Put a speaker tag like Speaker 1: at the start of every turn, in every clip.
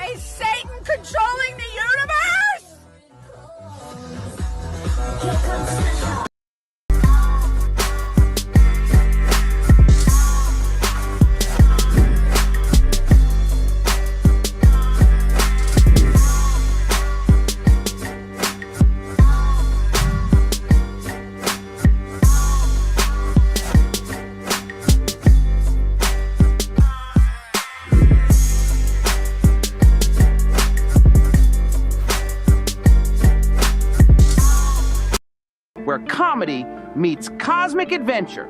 Speaker 1: Is Satan controlling the universe?
Speaker 2: Where comedy meets cosmic adventure.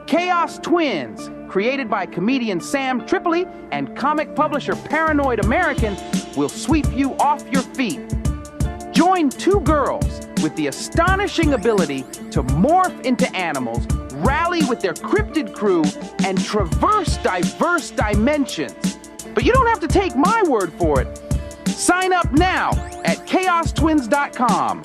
Speaker 2: Chaos Twins, created by comedian Sam Tripoli and comic publisher Paranoid American, will sweep you off your feet. Join two girls with the astonishing ability to morph into animals, rally with their cryptid crew, and traverse diverse dimensions. But you don't have to take my word for it. Sign up now at chaostwins.com.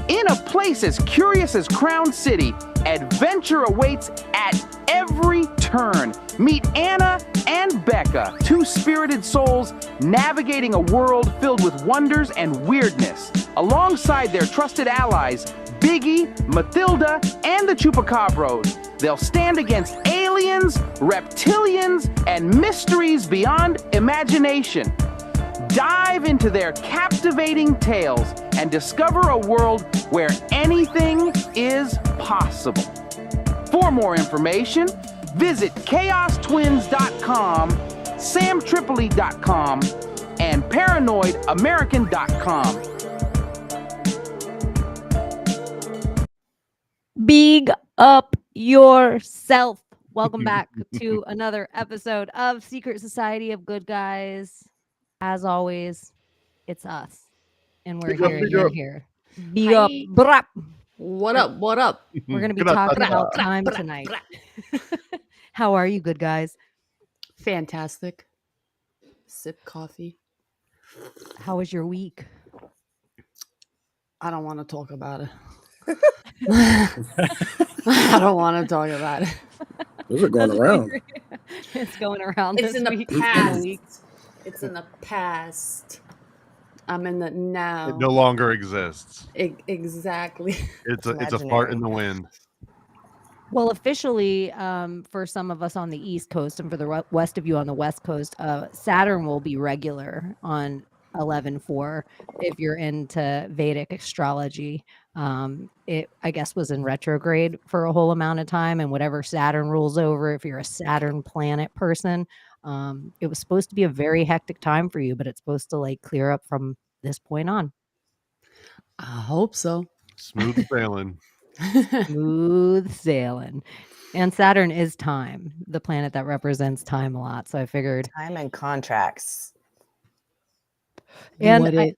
Speaker 2: In a place as curious as Crown City, adventure awaits at every turn. Meet Anna and Becca, two spirited souls navigating a world filled with wonders and weirdness, alongside their trusted allies, Biggie, Mathilda, and the Chupacabros. They'll stand against aliens, reptilians, and mysteries beyond imagination. Dive into their captivating tales and discover a world where anything is possible. For more information, visit chaostwins.com, samtripoli.com, and paranoidamerican.com.
Speaker 3: Big up yourself. Welcome back to another episode of Secret Society of Good Guys. As always, it's us. And we're here, you're here. Big up, brap.
Speaker 4: What up? What up?
Speaker 3: We're going to be talking about time tonight. How are you, good guys?
Speaker 4: Fantastic. Sip coffee.
Speaker 3: How was your week?
Speaker 4: I don't want to talk about it. I don't want to talk about it.
Speaker 5: Those are going around.
Speaker 3: It's going around.
Speaker 4: It's
Speaker 3: this
Speaker 4: in the
Speaker 3: week.
Speaker 4: past. It's in the past. I'm in the now.
Speaker 6: It no longer exists.
Speaker 4: Exactly.
Speaker 6: It's a fart in the wind.
Speaker 3: Well, officially, for some of us on the East Coast and for the rest of you on the West Coast, Saturn will be regular on 11/4 if you're into Vedic astrology. It, I guess, was in retrograde for a whole amount of time, and whatever Saturn rules over, if you're a Saturn planet person, it was supposed to be a very hectic time for you, but it's supposed to like clear up from this point on.
Speaker 4: I hope so.
Speaker 6: Smooth sailing.
Speaker 3: Smooth sailing. And Saturn is time, the planet that represents time a lot. So I figured
Speaker 7: time and contracts.
Speaker 3: And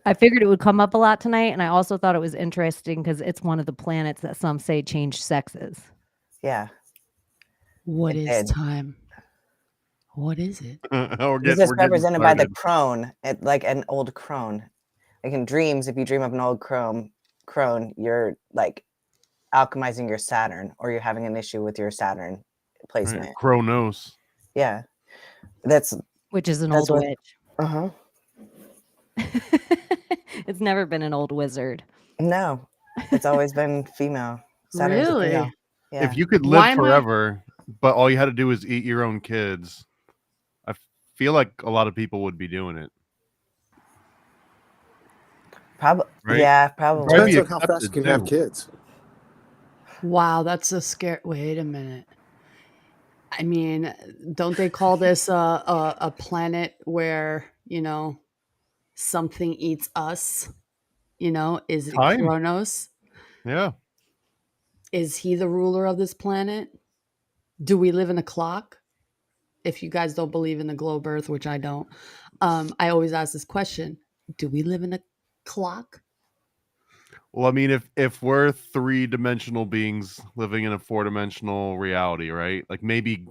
Speaker 3: I figured it would come up a lot tonight. And I also thought it was interesting because it's one of the planets that some say change sexes.
Speaker 7: Yeah.
Speaker 4: What is time? What is it?
Speaker 7: This is represented by the crone, like an old crone. Like in dreams, if you dream of an old crone, you're like alchemizing your Saturn, or you're having an issue with your Saturn placement.
Speaker 6: Right. Kronos.
Speaker 7: Yeah.
Speaker 3: Which is an old witch.
Speaker 7: Uh-huh.
Speaker 3: It's never been an old wizard.
Speaker 7: No. It's always been female. Saturn's
Speaker 4: really?
Speaker 7: Female. Yeah.
Speaker 6: If you could live forever, but all you had to do is eat your own kids, I feel like a lot of people would be doing it.
Speaker 7: Probably.
Speaker 6: Right?
Speaker 7: Yeah, probably.
Speaker 5: Depends on how fast you can have kids.
Speaker 4: Wow, that's a scare. Wait a minute. I mean, don't they call this a planet where, something eats us? Is it
Speaker 6: Time.
Speaker 4: Kronos?
Speaker 6: Yeah.
Speaker 4: Is he the ruler of this planet? Do we live in a clock? If you guys don't believe in the globe Earth, which I don't, I always ask this question: do we live in a clock?
Speaker 6: Well, I mean, if we're 3-dimensional beings living in a 4-dimensional reality, right? Like maybe,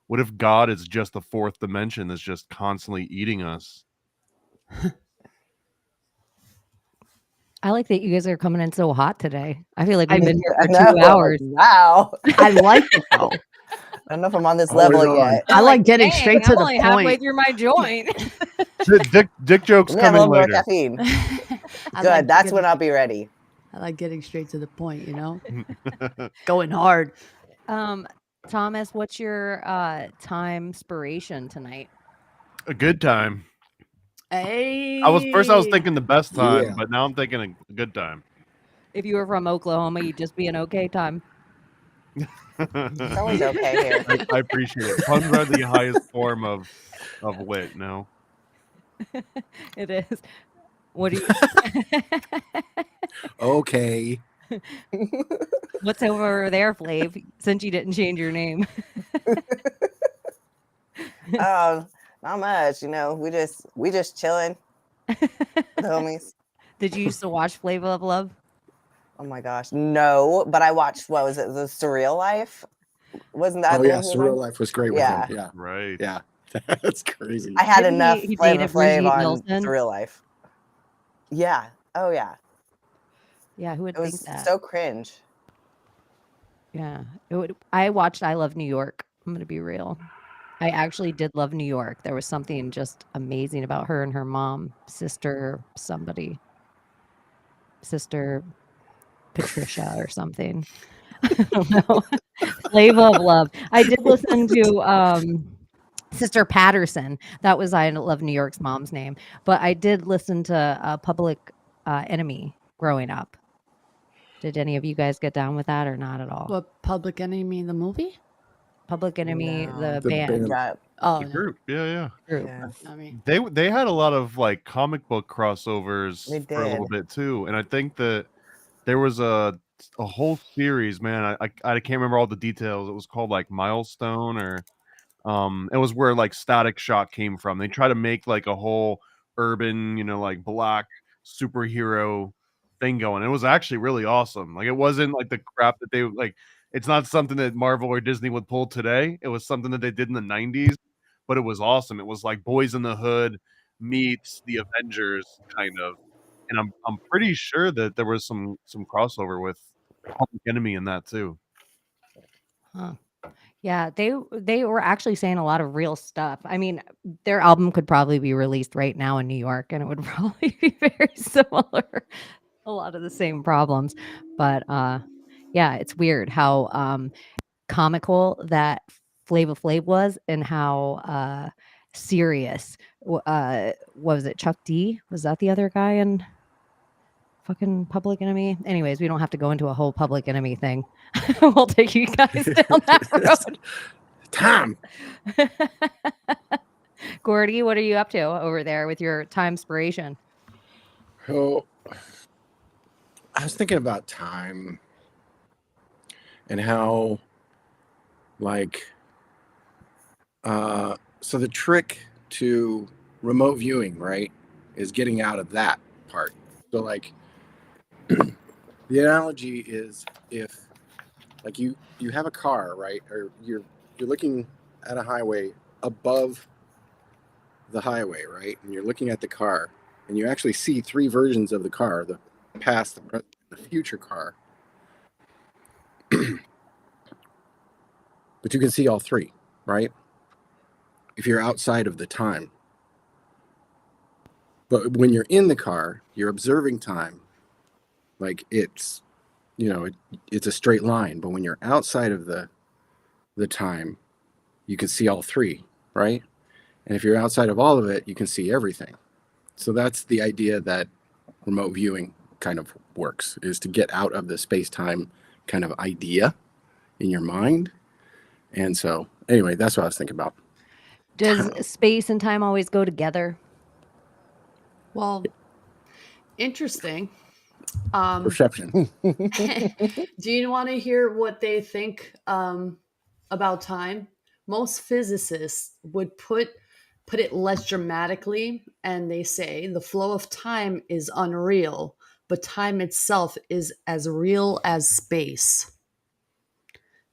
Speaker 6: what if God is just the 4th dimension that's just constantly eating us?
Speaker 3: I like that you guys are coming in so hot today. I feel like we've been here for 2 hours.
Speaker 7: Wow.
Speaker 4: I like it though.
Speaker 7: I don't know if I'm on this
Speaker 5: Oh, what is
Speaker 7: level
Speaker 5: it
Speaker 7: yet.
Speaker 4: I like getting
Speaker 3: dang,
Speaker 4: straight to
Speaker 3: I'm
Speaker 4: the
Speaker 3: only halfway
Speaker 4: point.
Speaker 3: through my joint.
Speaker 6: Dick jokes
Speaker 7: Let me have a
Speaker 6: coming
Speaker 7: little more
Speaker 6: later.
Speaker 7: caffeine.
Speaker 4: I
Speaker 7: Good.
Speaker 4: like
Speaker 7: That's
Speaker 4: getting-
Speaker 7: when I'll be ready.
Speaker 4: I like getting straight to the point, you know? Going hard.
Speaker 3: Thomas, what's your time inspiration tonight?
Speaker 6: A good time.
Speaker 4: Hey.
Speaker 6: I was thinking the best time,
Speaker 5: Yeah.
Speaker 6: but now I'm thinking a good time.
Speaker 3: If you were from Oklahoma, you'd just be an okay time.
Speaker 7: It's always okay here.
Speaker 6: I appreciate it. Puns are the highest form of wit. No.
Speaker 3: It is. What do you?
Speaker 5: Okay.
Speaker 3: What's over there, Flav? Since you didn't change your name.
Speaker 7: Not much. You know, we just chilling, the homies.
Speaker 3: Did you used to watch Flavor of Love?
Speaker 7: Oh my gosh, no! But I watched. What was it? The Surreal Life. Wasn't that?
Speaker 5: Oh
Speaker 7: the
Speaker 5: yeah,
Speaker 7: one he was
Speaker 5: Surreal
Speaker 7: on?
Speaker 5: Life was great
Speaker 7: Yeah.
Speaker 5: with him. Yeah,
Speaker 6: Right.
Speaker 5: yeah. That's crazy.
Speaker 7: I had
Speaker 3: Didn't
Speaker 7: enough
Speaker 3: he
Speaker 7: Flavor
Speaker 3: dated
Speaker 7: Flav
Speaker 3: Brigitte
Speaker 7: on
Speaker 3: Nielsen?
Speaker 7: Surreal Life. Yeah. Oh yeah.
Speaker 3: Yeah, who would
Speaker 7: It was
Speaker 3: think that?
Speaker 7: so cringe.
Speaker 3: Yeah, it would. I watched I Love New York. I'm gonna be real. I actually did love New York. There was something just amazing about her and her mom, sister Patricia or something. I don't know. Flavor of Love. I did listen to Sister Patterson. That was I Love New York's mom's name. But I did listen to Public Enemy growing up. Did any of you guys get down with that or not at all?
Speaker 4: What, Public Enemy, the movie?
Speaker 3: Public Enemy,
Speaker 7: No.
Speaker 3: the band
Speaker 7: Yeah.
Speaker 4: Oh,
Speaker 6: The
Speaker 4: no.
Speaker 6: group. Yeah.
Speaker 3: group.
Speaker 7: Yeah.
Speaker 4: I mean,
Speaker 6: They had a lot of like comic book crossovers
Speaker 7: They
Speaker 6: for a little
Speaker 7: did.
Speaker 6: bit too, and I think that there was a whole series. Man, I can't remember all the details. It was called like Milestone, or it was where like Static Shock came from. They try to make like a whole urban, like black superhero thing going. It was actually really awesome. Like it wasn't like the crap that they like. It's not something that Marvel or Disney would pull today. It was something that they did in the 90s, but it was awesome. It was like Boys in the Hood meets the Avengers kind of. And I'm pretty sure that there was some crossover with Public Enemy in that too.
Speaker 3: Huh. Yeah, they were actually saying a lot of real stuff. I mean, their album could probably be released right now in New York, and it would probably be very similar. A lot of the same problems, but yeah, it's weird how comical that Flava Flav was, and how serious. What was it? Chuck D? Was that the other guy in fucking Public Enemy? Anyways, we don't have to go into a whole Public Enemy thing. We'll take you guys down that road.
Speaker 5: Tom.
Speaker 3: Gordy, what are you up to over there with your time inspiration?
Speaker 5: Oh, I was thinking about time and how, like, so the trick to remote viewing, right, is getting out of that part. So, like, the analogy is if, like, you have a car, right, or you're looking at a highway above the highway, right, and you're looking at the car, and you actually see three versions of the car: the past, the present, the future car. But you can see all three, right? If you're outside of the time. But when you're in the car, you're observing time like it's, it's a straight line. But when you're outside of the time, you can see all three, right? And if you're outside of all of it, you can see everything. So that's the idea that remote viewing kind of works, is to get out of the space-time kind of idea in your mind. And so anyway, that's what I was thinking about.
Speaker 3: Does space and time always go together?
Speaker 4: well, interesting.
Speaker 5: Perception.
Speaker 4: Do you want to hear what they think about time? Most physicists would put it less dramatically, and they say the flow of time is unreal, but time itself is as real as space.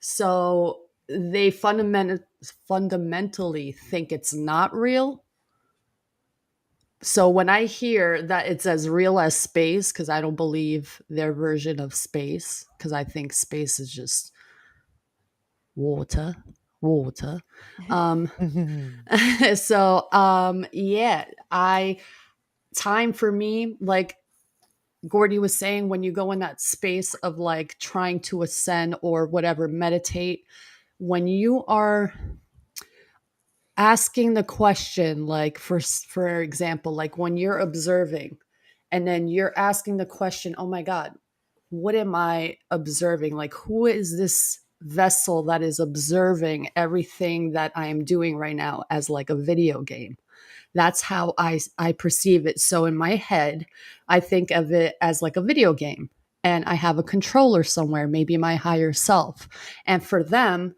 Speaker 4: So they fundamentally think it's not real. So when I hear that it's as real as space, because I don't believe their version of space, because I think space is just water water. So time for me, like Gordy was saying, when you go in that space of like trying to ascend or whatever, meditate, when you are asking the question, like for example, like when you're observing and then you're asking the question, oh my God, what am I observing? Like, who is this vessel that is observing everything that I am doing right now as like a video game? That's how I perceive it. So in my head, I think of it as like a video game, and I have a controller somewhere, maybe my higher self. And for them,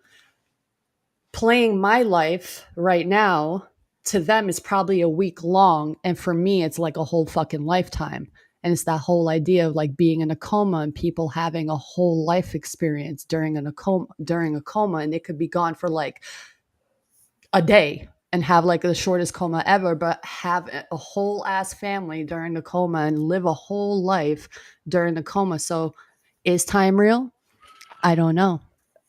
Speaker 4: playing my life right now, to them is probably a week long. And for me, it's like a whole fucking lifetime. And it's that whole idea of like being in a coma and people having a whole life experience during a coma, and it could be gone for like a day and have like the shortest coma ever, but have a whole ass family during the coma and live a whole life during the coma. So is time real? I don't know.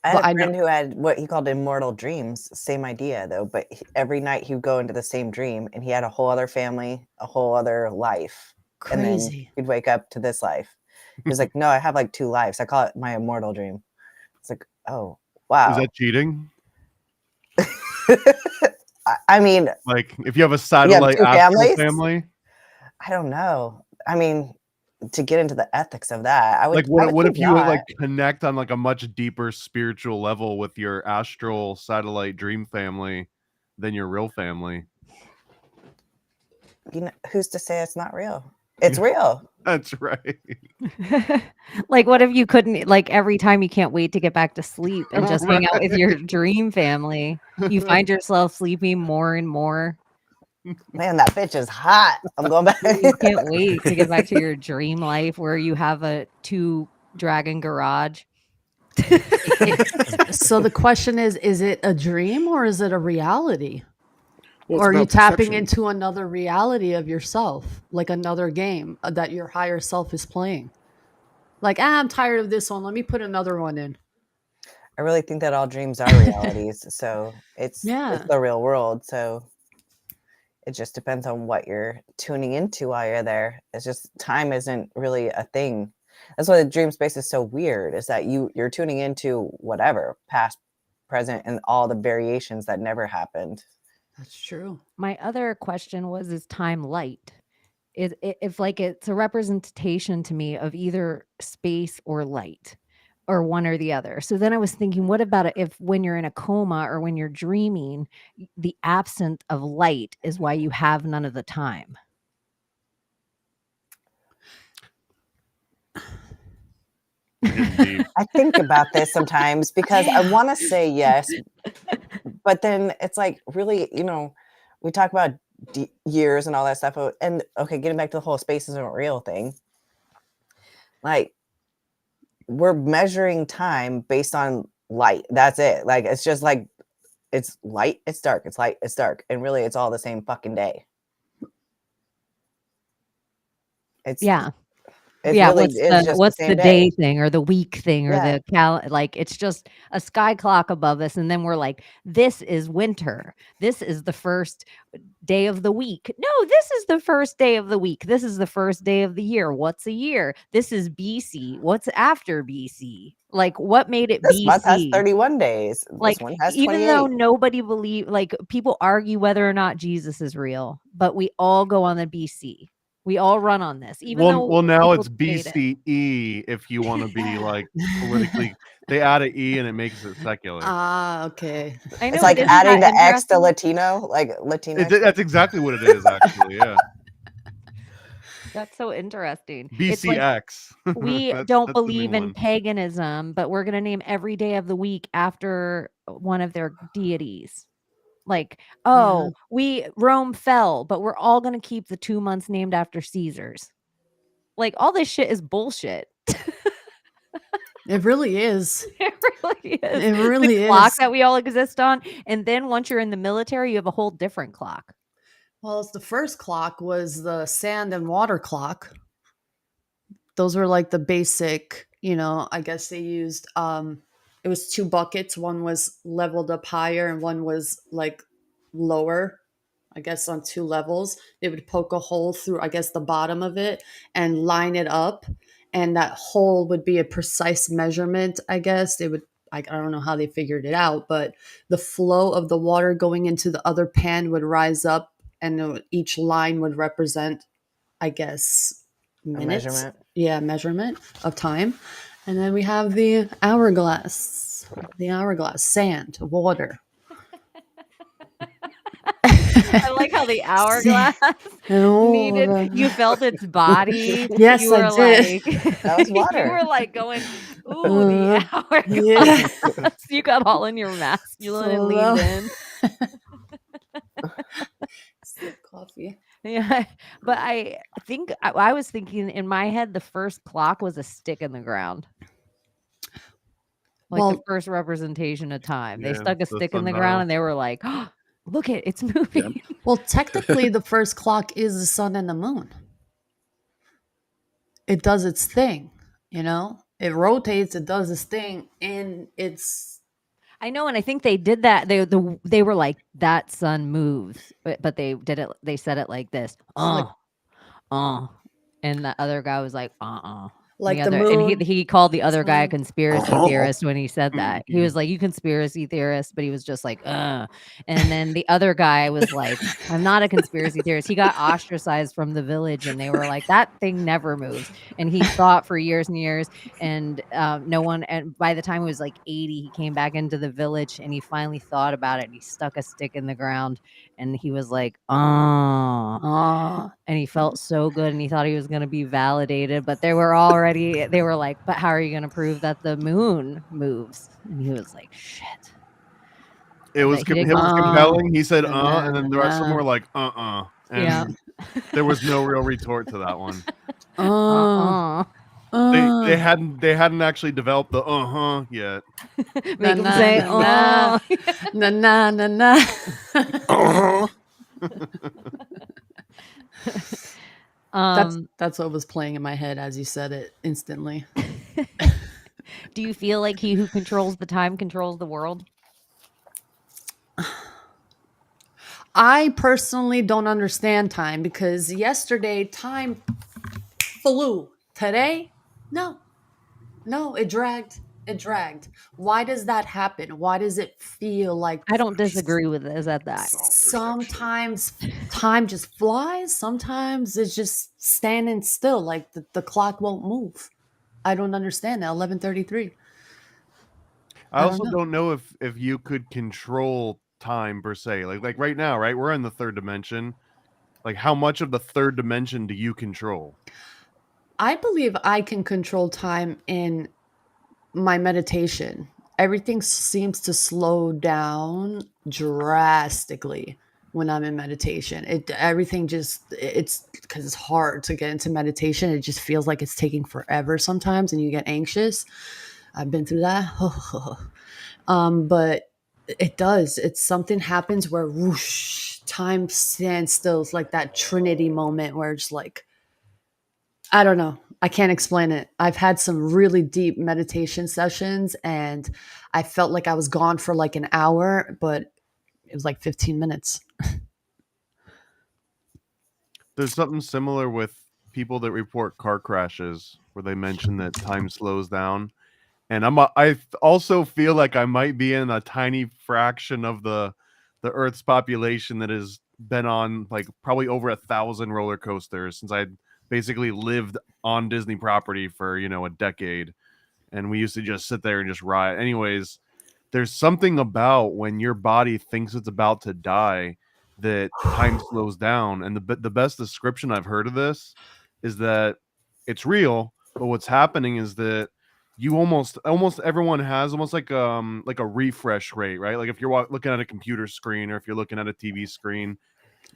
Speaker 7: I had a friend who had what he called immortal dreams. Same idea though, but every night he would go into the same dream and he had a whole other family, a whole other life.
Speaker 4: Crazy.
Speaker 7: And then he'd wake up to this life. He was like, no, I have like 2 lives. I call it my immortal dream. It's like, oh, wow.
Speaker 6: Is that cheating?
Speaker 7: I mean,
Speaker 6: like if you have a satellite astral family,
Speaker 7: I don't know. I mean, to get into the ethics of that, I would.
Speaker 6: Like,
Speaker 7: what
Speaker 6: if you would like connect on like a much deeper spiritual level with your astral satellite dream family than your real family?
Speaker 7: You know, who's to say it's not real? It's real.
Speaker 6: That's right.
Speaker 3: Like, what if you couldn't, like, every time you can't wait to get back to sleep and just hang out with your dream family? You find yourself sleeping more and more.
Speaker 7: Man, that bitch is hot. I'm going back.
Speaker 3: You can't wait to get back to your dream life where you have a 2-dragon garage.
Speaker 4: So the question is it a dream or is it a reality?
Speaker 5: Well,
Speaker 4: or are you tapping
Speaker 5: perception.
Speaker 4: into another reality of yourself, like another game that your higher self is playing? Like, I'm tired of this one. Let me put another one in.
Speaker 7: I really think that all dreams are realities. So it's the real world. So it just depends on what you're tuning into while you're there. It's just time isn't really a thing. That's why the dream space is so weird, is that you're tuning into whatever, past, present, and all the variations that never happened.
Speaker 4: That's true.
Speaker 3: My other question was, is time light? If like it's a representation to me of either space or light, or one or the other. So then I was thinking, what about it if when you're in a coma or when you're dreaming, the absence of light is why you have none of the time?
Speaker 7: I think about this sometimes because I want to say yes, but then it's like, really, you know, we talk about years and all that stuff, and okay, getting back to the whole space isn't real thing. Like, we're measuring time based on light. That's it. Like, it's just like, it's light, it's dark, it's light, it's dark, and really it's all the same fucking day. It's really,
Speaker 3: what's the day thing or the week thing or the like, it's just a sky clock above us, and then we're like, this is winter, this is the first day of the week. No, this is the first day of the week, this is the first day of the year. What's a year? This is BC. What's after BC? Like, what made it
Speaker 7: this
Speaker 3: BC?
Speaker 7: month has 31 days.
Speaker 3: Like,
Speaker 7: this one has 28.
Speaker 3: Even though nobody like, people argue whether or not Jesus is real, but we all go on the BC. We all run on this. Even though
Speaker 6: now it's BCE if you want to be like politically. They add an E and it makes it secular.
Speaker 4: Okay.
Speaker 3: I know,
Speaker 7: it's like adding the X to Latino, like Latino.
Speaker 6: That's exactly what it is, actually. Yeah.
Speaker 3: That's so interesting.
Speaker 6: BCX.
Speaker 3: Like, we don't believe in paganism, but we're gonna name every day of the week after one of their deities. Like, Rome fell, but we're all going to keep the 2 months named after Caesars. Like, all this shit is bullshit.
Speaker 4: It really is.
Speaker 3: It really is.
Speaker 4: It really
Speaker 3: the clock that we all exist on. And then once you're in the military, you have a whole different clock.
Speaker 4: Well, the first clock was the sand and water clock. Those were like the basic, you know, I guess they used it was two buckets. One was leveled up higher and one was like lower, I guess on two levels. They would poke a hole through, I guess, the bottom of it and line it up. And that hole would be a precise measurement, I guess. They would, I don't know how they figured it out, but the flow of the water going into the other pan would rise up, and each line would represent, I guess, minutes.
Speaker 7: Measurement.
Speaker 4: Yeah, measurement of time. And then we have the hourglass, sand, water.
Speaker 3: I like how the hourglass needed. You felt its body.
Speaker 4: Yes,
Speaker 3: you were
Speaker 4: I did.
Speaker 3: Like,
Speaker 7: That was water.
Speaker 3: You were like going, ooh, the hourglass.
Speaker 4: Yeah.
Speaker 3: You got all in your masculine and leaned in.
Speaker 4: Sip coffee.
Speaker 3: Yeah, but I think I was thinking in my head the first clock was a stick in the ground. Like the first representation of time. They stuck a stick in the ground and they were like, oh, look it's moving.
Speaker 5: Yep.
Speaker 4: Well, technically the first clock is the sun and the moon. It does its thing, you know? It rotates, it does its thing, and it's...
Speaker 3: I know, and I think they did that. They were like, that sun moves, but they did it. They said it like this, and the other guy was like,
Speaker 4: Like
Speaker 3: the moon. And he called the other guy a conspiracy theorist when he said that. He was like, you conspiracy theorist, but he was just like, And then the other guy was like, I'm not a conspiracy theorist. He got ostracized from the village, and they were like, that thing never moves. And he thought for years and years, and no one. And by the time he was like 80, he came back into the village, and he finally thought about it. And he stuck a stick in the ground, and he was like, and he felt so good, and he thought he was going to be validated, but they were like, but how are you going to prove that the moon moves? And he was like, shit.
Speaker 6: It was compelling. He said, and then the rest of them were like, And
Speaker 3: yeah.
Speaker 6: There was no real retort to that one. They hadn't actually developed the yet.
Speaker 3: Make them say
Speaker 4: That's what was playing in my head as you said it instantly.
Speaker 3: Do you feel like he who controls the time controls the world?
Speaker 4: I personally don't understand time, because yesterday time flew. Today, no, it dragged. Why does that happen? Why does it feel like...
Speaker 3: I don't disagree with it. Is that
Speaker 4: Sometimes time just flies. Sometimes it's just standing still, like the clock won't move. I don't understand that. 11:33.
Speaker 6: I also don't know if you could control time per se. Like right now, right? We're in the third dimension. Like, how much of the third dimension do you control?
Speaker 4: I believe I can control time in my meditation. Everything seems to slow down drastically when I'm in meditation. Everything just, it's because it's hard to get into meditation. It just feels like it's taking forever sometimes, and you get anxious. I've been through that. But it does. It's something happens where whoosh, time stands still. It's like that Trinity moment where it's like, I don't know. I can't explain it. I've had some really deep meditation sessions, and I felt like I was gone for like an hour, but it was like 15 minutes.
Speaker 6: There's something similar with people that report car crashes where they mention that time slows down. And I also feel like I might be in a tiny fraction of the Earth's population that has been on like probably over 1,000 roller coasters since I basically lived on Disney property for, a decade. And we used to just sit there and just ride. Anyways, there's something about when your body thinks it's about to die that time slows down. And the best description I've heard of this is that it's real, but what's happening is that you almost everyone has almost like a refresh rate, right? Like if you're looking at a computer screen or if you're looking at a TV screen,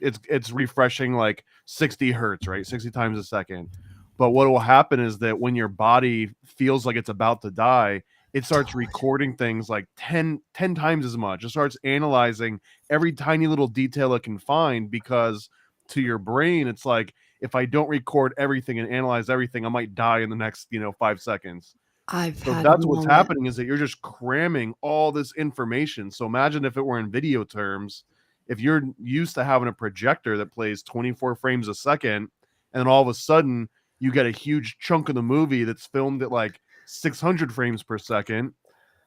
Speaker 6: it's refreshing like 60 hertz, right? 60 times a second. But what will happen is that when your body feels like it's about to die, it starts recording things like 10 times as much. It starts analyzing every tiny little detail it can find, because to your brain, it's like, if I don't record everything and analyze everything, I might die in the next, 5 seconds. So that's what's happening, is that you're just cramming all this information. So imagine if it were in video terms, if you're used to having a projector that plays 24 frames a second, and then all of a sudden you get a huge chunk of the movie that's filmed at like 600 frames per second,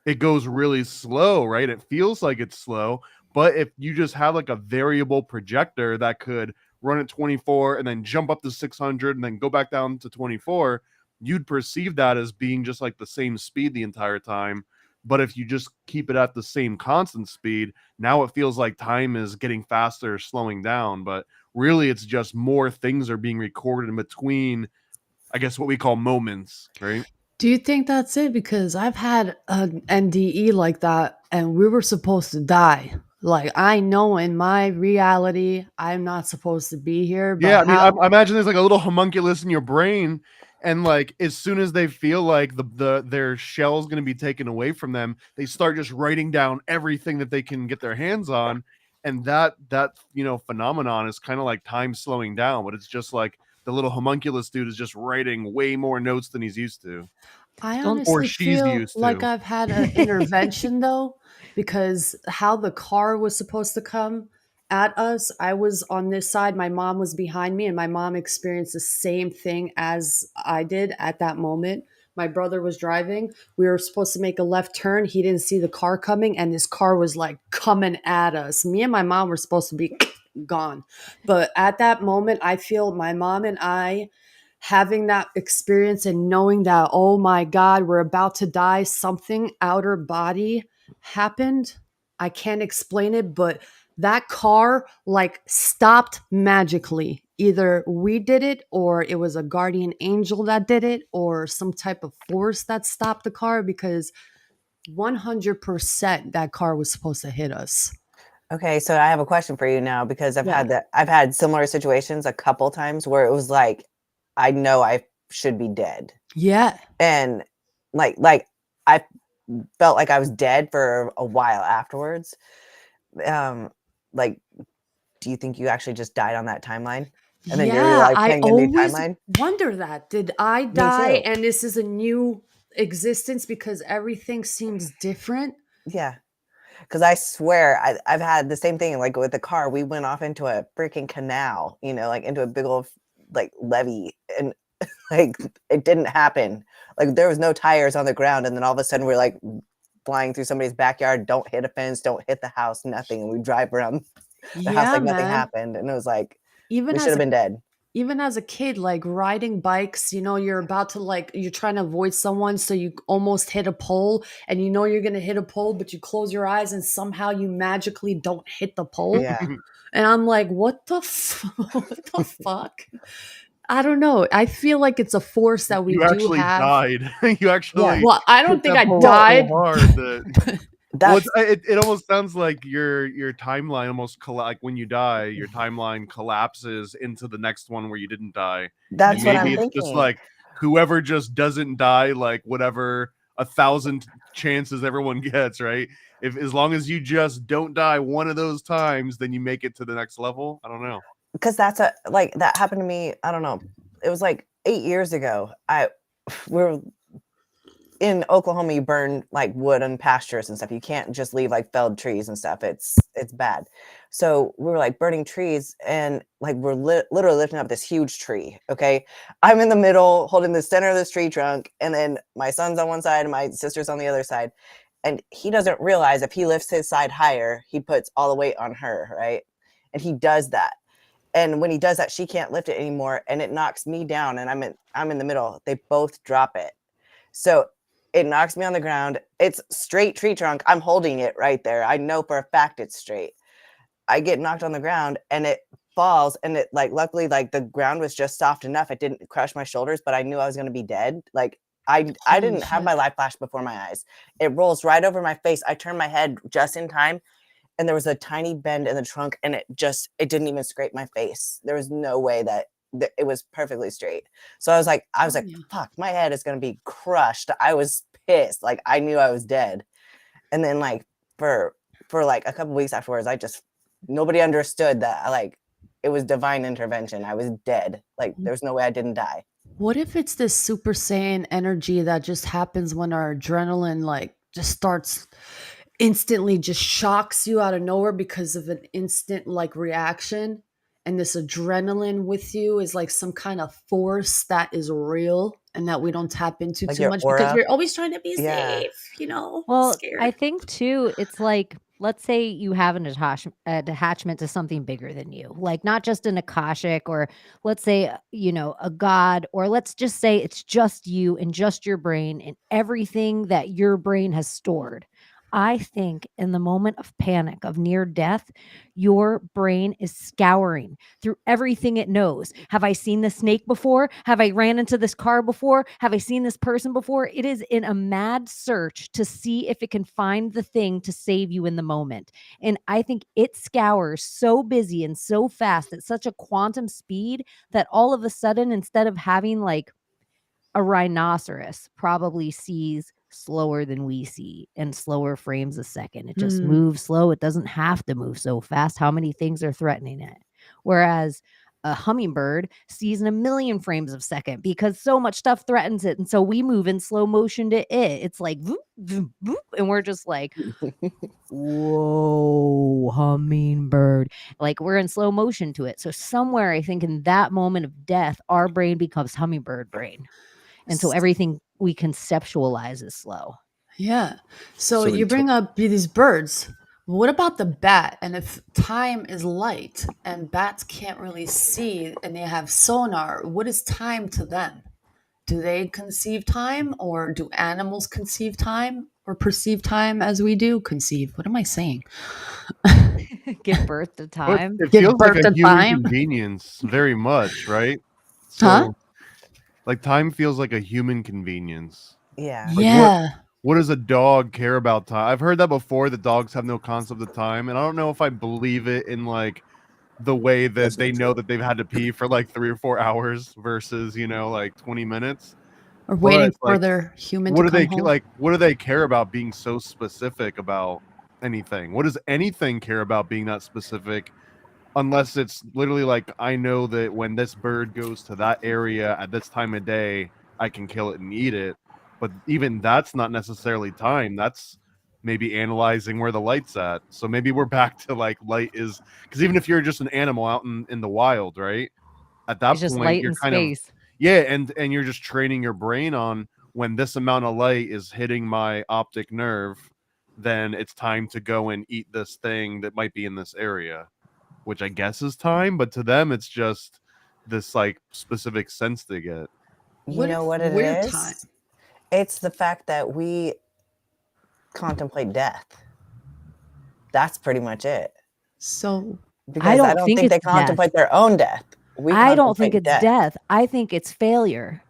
Speaker 6: it goes really slow, right? It feels like it's slow, but if you just have like a variable projector that could run at 24 and then jump up to 600 and then go back down to 24, you'd perceive that as being just like the same speed the entire time. But if you just keep it at the same constant speed, now it feels like time is getting faster, slowing down. But really, it's just more things are being recorded in between, I guess, what we call moments, right?
Speaker 4: Do you think that's it? Because I've had an NDE like that, and we were supposed to die. Like, I know in my reality, I'm not supposed to be here. But
Speaker 6: yeah, I mean, I imagine there's like a little homunculus in your brain, and like as soon as they feel like their shell is going to be taken away from them, they start just writing down everything that they can get their hands on, and that phenomenon is kind of like time slowing down, but it's just like the little homunculus dude is just writing way more notes than he's used to.
Speaker 4: I
Speaker 3: Don't-
Speaker 4: honestly
Speaker 6: Or she's
Speaker 4: feel
Speaker 6: used
Speaker 4: like
Speaker 6: to.
Speaker 4: I've had an intervention though, because how the car was supposed to come at us, I was on this side, my mom was behind me, and my mom experienced the same thing as I did at that moment. My brother was driving. We were supposed to make a left turn. He didn't see the car coming, and this car was like coming at us. Me and my mom were supposed to be gone. But at that moment, I feel my mom and I having that experience and knowing that, oh my God, we're about to die, something outer body happened. I can't explain it, but that car like stopped magically. Either we did it, or it was a guardian angel that did it, or some type of force that stopped the car, because 100% that car was supposed to hit us.
Speaker 7: Okay, so I have a question for you now, because I've had similar situations a couple times where it was like, I know I should be dead.
Speaker 4: Yeah.
Speaker 7: And like I felt like I was dead for a while afterwards. Like, do you think you actually just died on that timeline? And then you're like
Speaker 4: I
Speaker 7: playing a new
Speaker 4: always
Speaker 7: timeline?
Speaker 4: wonder that. Did I
Speaker 7: Me
Speaker 4: die
Speaker 7: too.
Speaker 4: and this is a new existence because everything seems different?
Speaker 7: Yeah. Because I swear I've had the same thing, like with the car. We went off into a freaking canal, like into a big old like levee, and like it didn't happen. Like there was no tires on the ground, and then all of a sudden we're like flying through somebody's backyard. Don't hit a fence, don't hit the house, nothing. And we drive around the house like nothing happened, and it was like we should have been dead.
Speaker 4: Even as a kid, like riding bikes, you're about to you're trying to avoid someone, so you almost hit a pole, and you're gonna hit a pole, but you close your eyes and somehow you magically don't hit the pole.
Speaker 7: Yeah.
Speaker 4: And I'm like, what the fuck? I don't know. I feel like it's a force that we
Speaker 6: You
Speaker 4: do
Speaker 6: actually
Speaker 4: have.
Speaker 6: died. You actually.
Speaker 4: Well, I don't
Speaker 6: hit
Speaker 4: think
Speaker 6: that
Speaker 4: I
Speaker 6: pole
Speaker 4: died.
Speaker 6: so hard that it almost sounds like your timeline almost like when you die, your timeline collapses into the next one where you didn't die.
Speaker 7: That's what I'm
Speaker 6: Maybe it's
Speaker 7: thinking.
Speaker 6: just like whoever just doesn't die, like whatever 1,000 chances everyone gets, right? If as long as you just don't die one of those times, then you make it to the next level. I don't know.
Speaker 7: Because that happened to me. I don't know. It was like 8 years ago. We're in Oklahoma. You burn like wood and pastures and stuff. You can't just leave like felled trees and stuff. It's bad. So we were like burning trees, and like we're literally lifting up this huge tree. Okay, I'm in the middle, holding the center of this tree trunk, and then my son's on one side and my sister's on the other side. And he doesn't realize if he lifts his side higher, he puts all the weight on her, right? And he does that. And when he does that, she can't lift it anymore, and it knocks me down, and I'm in the middle. They both drop it. So it knocks me on the ground. It's straight tree trunk. I'm holding it right there. I know for a fact it's straight. I get knocked on the ground, and it falls, and it luckily the ground was just soft enough. It didn't crush my shoulders, but I knew I was going to be dead. I didn't have my life flash before my eyes. It rolls right over my face. I turn my head just in time, and there was a tiny bend in the trunk, and it didn't even scrape my face. There was no way that it was perfectly straight. So I was like, fuck, my head is going to be crushed. I was pissed. Like I knew I was dead. And then for like a couple weeks afterwards, nobody understood that it was divine intervention. I was dead. Like there's no way I didn't die.
Speaker 4: What if it's this Super Saiyan energy that just happens when our adrenaline like just starts instantly, just shocks you out of nowhere because of an instant like reaction, and this adrenaline with you is like some kind of force that is real and that we don't tap into
Speaker 7: Like
Speaker 4: too
Speaker 7: your
Speaker 4: much because
Speaker 7: aura?
Speaker 4: we're always trying to be
Speaker 7: Yeah.
Speaker 4: safe, you know,
Speaker 3: Well,
Speaker 4: scared.
Speaker 3: I think too, it's like, let's say you have an attachment to something bigger than you, like not just an Akashic, or let's say, you know, a god, or let's just say it's just you and just your brain and everything that your brain has stored. I think in the moment of panic, of near death, your brain is scouring through everything it knows. Have I seen this snake before? Have I ran into this car before? Have I seen this person before? It is in a mad search to see if it can find the thing to save you in the moment. And I think it scours so busy and so fast at such a quantum speed that all of a sudden, instead of having like a rhinoceros probably sees slower than we see and slower frames a second. It just moves slow. It doesn't have to move so fast. How many things are threatening it? Whereas a hummingbird sees in a million frames of second because so much stuff threatens it. And so we move in slow motion to it. It's like, voop, voop, voop, and we're just like, whoa, hummingbird. Like we're in slow motion to it. So somewhere, I think in that moment of death, our brain becomes hummingbird brain. And so everything we conceptualize is slow.
Speaker 4: Yeah. So you bring up these birds. What about the bat? And if time is light and bats can't really see and they have sonar, what is time to them? Do they conceive time, or do animals conceive time or perceive time as we do? Conceive. What am I saying?
Speaker 3: Give birth to time.
Speaker 6: It
Speaker 4: Give
Speaker 6: feels like
Speaker 4: birth
Speaker 6: a
Speaker 4: to
Speaker 6: human
Speaker 4: time?
Speaker 6: convenience very much, right?
Speaker 4: Huh?
Speaker 6: Like time feels like a human convenience.
Speaker 7: Yeah.
Speaker 6: Like,
Speaker 4: Yeah.
Speaker 6: What does a dog care about time? I've heard that before, that dogs have no concept of time, and I don't know if I believe it in like the way that they know that they've had to pee for like 3 or 4 hours versus, you know, like 20 minutes.
Speaker 4: Or waiting
Speaker 6: But,
Speaker 4: for
Speaker 6: like,
Speaker 4: their human
Speaker 6: what
Speaker 4: to
Speaker 6: do they
Speaker 4: come home.
Speaker 6: like? What do they care about being so specific about anything? What does anything care about being that specific? Unless it's literally like, I know that when this bird goes to that area at this time of day, I can kill it and eat it. But even that's not necessarily time. That's maybe analyzing where the light's at. So maybe we're back to like light is, because even if you're just an animal out in the wild, right? At that
Speaker 3: It's just
Speaker 6: point,
Speaker 3: light
Speaker 6: you're
Speaker 3: in
Speaker 6: kind of,
Speaker 3: space.
Speaker 6: yeah, and you're just training your brain on, when this amount of light is hitting my optic nerve, then it's time to go and eat this thing that might be in this area, which I guess is time, but to them it's just this like specific sense they get.
Speaker 7: You know what it
Speaker 4: we're
Speaker 7: is?
Speaker 4: time?
Speaker 7: It's the fact that we contemplate death. That's pretty much it.
Speaker 4: So
Speaker 7: Because I don't think they contemplate their own death.
Speaker 3: I don't think it's death. I think it's failure.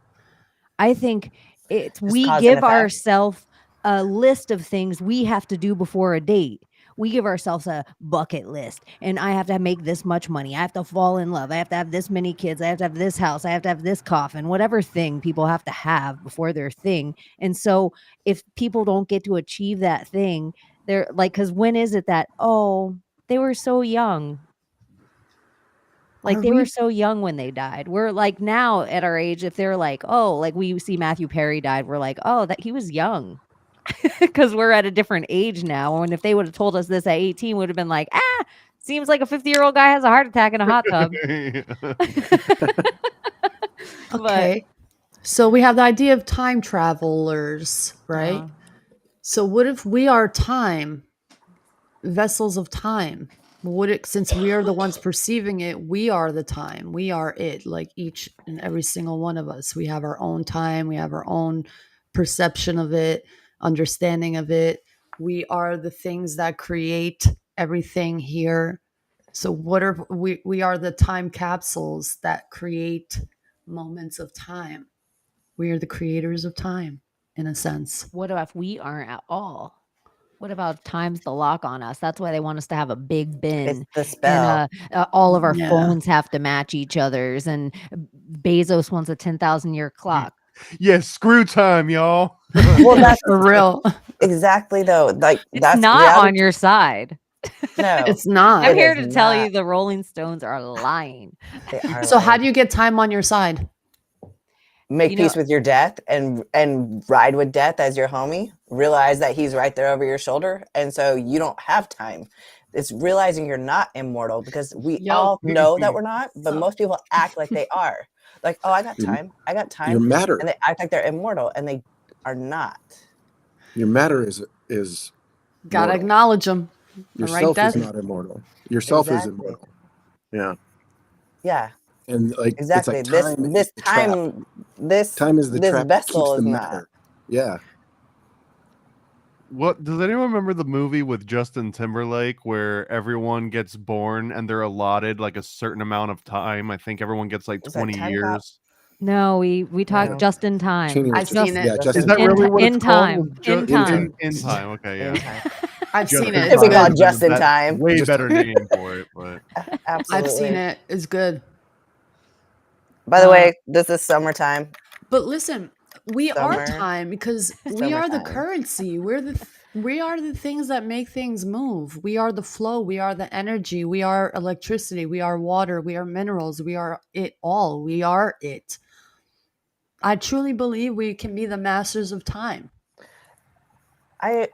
Speaker 3: I think it's
Speaker 7: Just
Speaker 3: we
Speaker 7: cause and
Speaker 3: give
Speaker 7: effect.
Speaker 3: ourselves a list of things we have to do before a date. We give ourselves a bucket list, and I have to make this much money. I have to fall in love. I have to have this many kids. I have to have this house. I have to have this coffin, whatever thing people have to have before their thing. And so if people don't get to achieve that thing, they're like, because when is it that, oh, they were so young. Like they were so young when they died. We're like now at our age, if they're like, oh, like we see Matthew Perry died, we're like, oh, that he was young. Because we're at a different age now. And if they would have told us this at 18, would have been like, seems like a 50-year-old guy has a heart attack in a hot tub.
Speaker 4: okay. So we have the idea of time travelers, right? So what if we are time, vessels of time? Since we are the ones perceiving it, we are the time, we are it, like each and every single one of us. We have our own time, we have our own perception of it, understanding of it. We are the things that create everything here. So what are we are the time capsules that create moments of time. We are the creators of time, in a sense.
Speaker 3: What if we aren't at all? What about time's the lock on us? That's why they want us to have a big bin.
Speaker 7: It's the spell.
Speaker 3: And all of our phones have to match each other's. And Bezos wants a 10,000-year clock.
Speaker 6: Yeah, screw time, y'all.
Speaker 7: Well, that's
Speaker 4: for real.
Speaker 7: Exactly, though. Like
Speaker 3: it's not on your side.
Speaker 7: No,
Speaker 4: it's not.
Speaker 3: I'm here to tell you the Rolling Stones are lying.
Speaker 4: So how do you get time on your side?
Speaker 7: make peace with your death and ride with death as your homie. Realize that he's right there over your shoulder, and so you don't have time. It's realizing you're not immortal, because we all know that we're not, but most people act like they are. Like, oh, I got time.
Speaker 5: Your matter,
Speaker 7: and they act like they're immortal, and they are not.
Speaker 5: Your matter is
Speaker 4: gotta
Speaker 5: mortal.
Speaker 4: acknowledge them.
Speaker 5: Yourself is not immortal. Yourself is immortal. Yeah.
Speaker 7: Yeah.
Speaker 5: And like
Speaker 7: exactly.
Speaker 5: It's like
Speaker 7: this time is the trap that keeps the matter. Yeah.
Speaker 6: What does anyone remember the movie with Justin Timberlake where everyone gets born and they're allotted like a certain amount of time? I think everyone gets like 20 years.
Speaker 3: No, we talked just in time.
Speaker 4: I've seen it.
Speaker 5: Yeah,
Speaker 6: is that really what it's
Speaker 3: time?
Speaker 6: Called? In time. Okay, yeah.
Speaker 4: I've seen it.
Speaker 7: It's called Just in Time.
Speaker 6: Way better name for it, but
Speaker 7: absolutely.
Speaker 4: I've seen it. It's good.
Speaker 7: By the way, this is summertime.
Speaker 4: But listen, we are time because we are the currency. We are the things that make things move. We are the flow. We are the energy. We are electricity. We are water. We are minerals. We are it all. We are it. I truly believe we can be the masters of time.
Speaker 7: I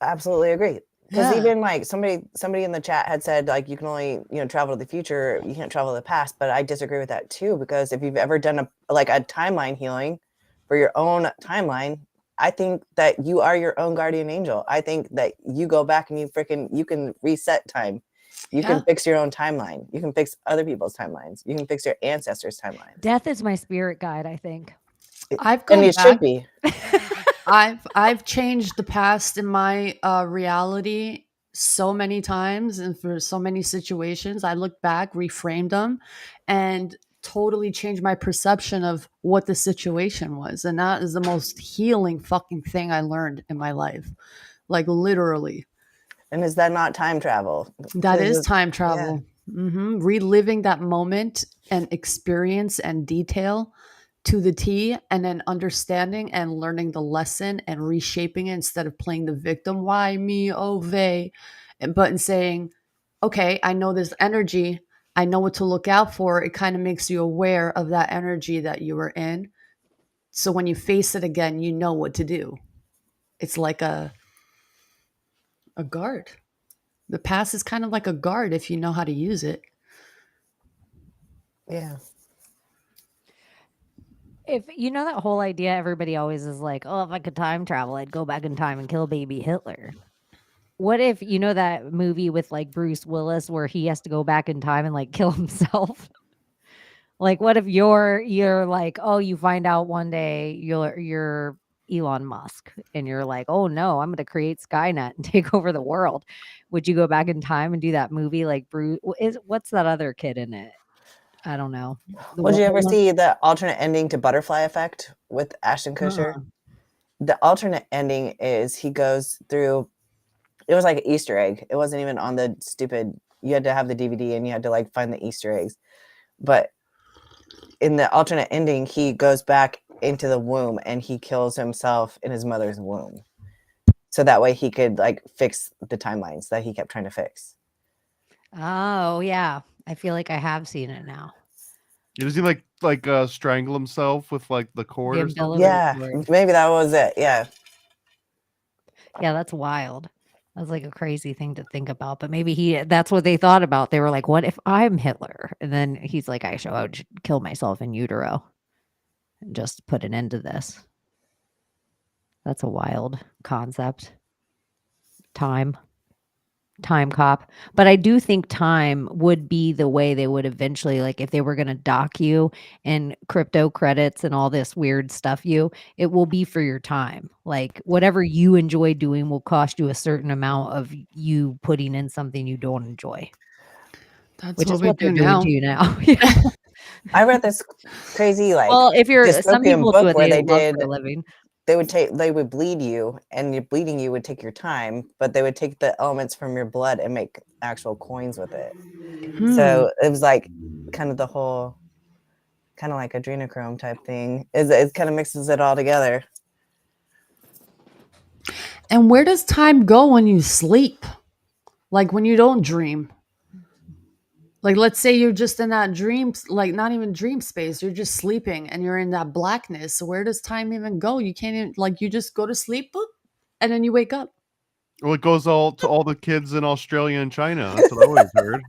Speaker 7: absolutely agree. Because even like somebody in the chat had said, like, you can only travel to the future, you can't travel to the past. But I disagree with that too, because if you've ever done a timeline healing for your own timeline, I think that you are your own guardian angel. I think that you go back and you can reset time. You can fix your own timeline. You can fix other people's timelines. You can fix your ancestors' timelines.
Speaker 3: Death is my spirit guide, I think.
Speaker 7: And it should be.
Speaker 4: I've changed the past in my reality so many times, and for so many situations. I look back, reframed them, and totally changed my perception of what the situation was. And that is the most healing fucking thing I learned in my life. Like, literally.
Speaker 7: And is that not time travel?
Speaker 4: That is time travel. Yeah. Mm-hmm. Reliving that moment and experience and detail to the T, and then understanding and learning the lesson and reshaping it instead of playing the victim. Why me? Oh, they. But in saying, okay, I know this energy. I know what to look out for. It kind of makes you aware of that energy that you were in. So when you face it again, you know what to do. It's like a guard. The past is kind of like a guard if you know how to use it.
Speaker 7: Yeah.
Speaker 3: If you know that whole idea, everybody always is like, oh, if I could time travel, I'd go back in time and kill baby Hitler. What if, that movie with like Bruce Willis where he has to go back in time and like kill himself? Like, what if you're like, oh, you find out one day you're Elon Musk and you're like, oh no, I'm going to create Skynet and take over the world. Would you go back in time and do that movie? Like what's that other kid in it? I don't know.
Speaker 7: Would you ever see the alternate ending to Butterfly Effect with Ashton Kutcher? The alternate ending is he goes through, it was like an Easter egg. It wasn't even on the stupid, you had to have the DVD and you had to like find the Easter eggs. But in the alternate ending, he goes back into the womb and he kills himself in his mother's womb. So that way he could like fix the timelines that he kept trying to fix.
Speaker 3: Oh, yeah. I feel like I have seen it now.
Speaker 6: Does he like strangle himself with like the cord or something?
Speaker 7: Yeah, maybe that was it. Yeah.
Speaker 3: Yeah, that's wild. That's like a crazy thing to think about. But maybe that's what they thought about. They were like, what if I'm Hitler? And then he's like, I would kill myself in utero and just put an end to this. That's a wild concept. Time cop. But I do think time would be the way they would eventually, like if they were going to dock you and crypto credits and all this weird stuff, it will be for your time. Like whatever you enjoy doing will cost you a certain amount of you putting in something you don't enjoy. Which is what they're doing to you now.
Speaker 7: I read this crazy
Speaker 3: well, if you're some people do it
Speaker 7: where they
Speaker 3: did for a living.
Speaker 7: They would bleed you, and your bleeding you would take your time, but they would take the elements from your blood and make actual coins with it. So it was like kind of the whole, kind of like adrenochrome type thing. It kind of mixes it all together.
Speaker 4: And where does time go when you sleep? Like when you don't dream? Like, let's say you're just in that dream, like not even dream space, you're just sleeping and you're in that blackness. So where does time even go? You can't even, like, you just go to sleep, boop, and then you wake up.
Speaker 6: Well, it goes all to all the kids in Australia and China. That's what I always heard.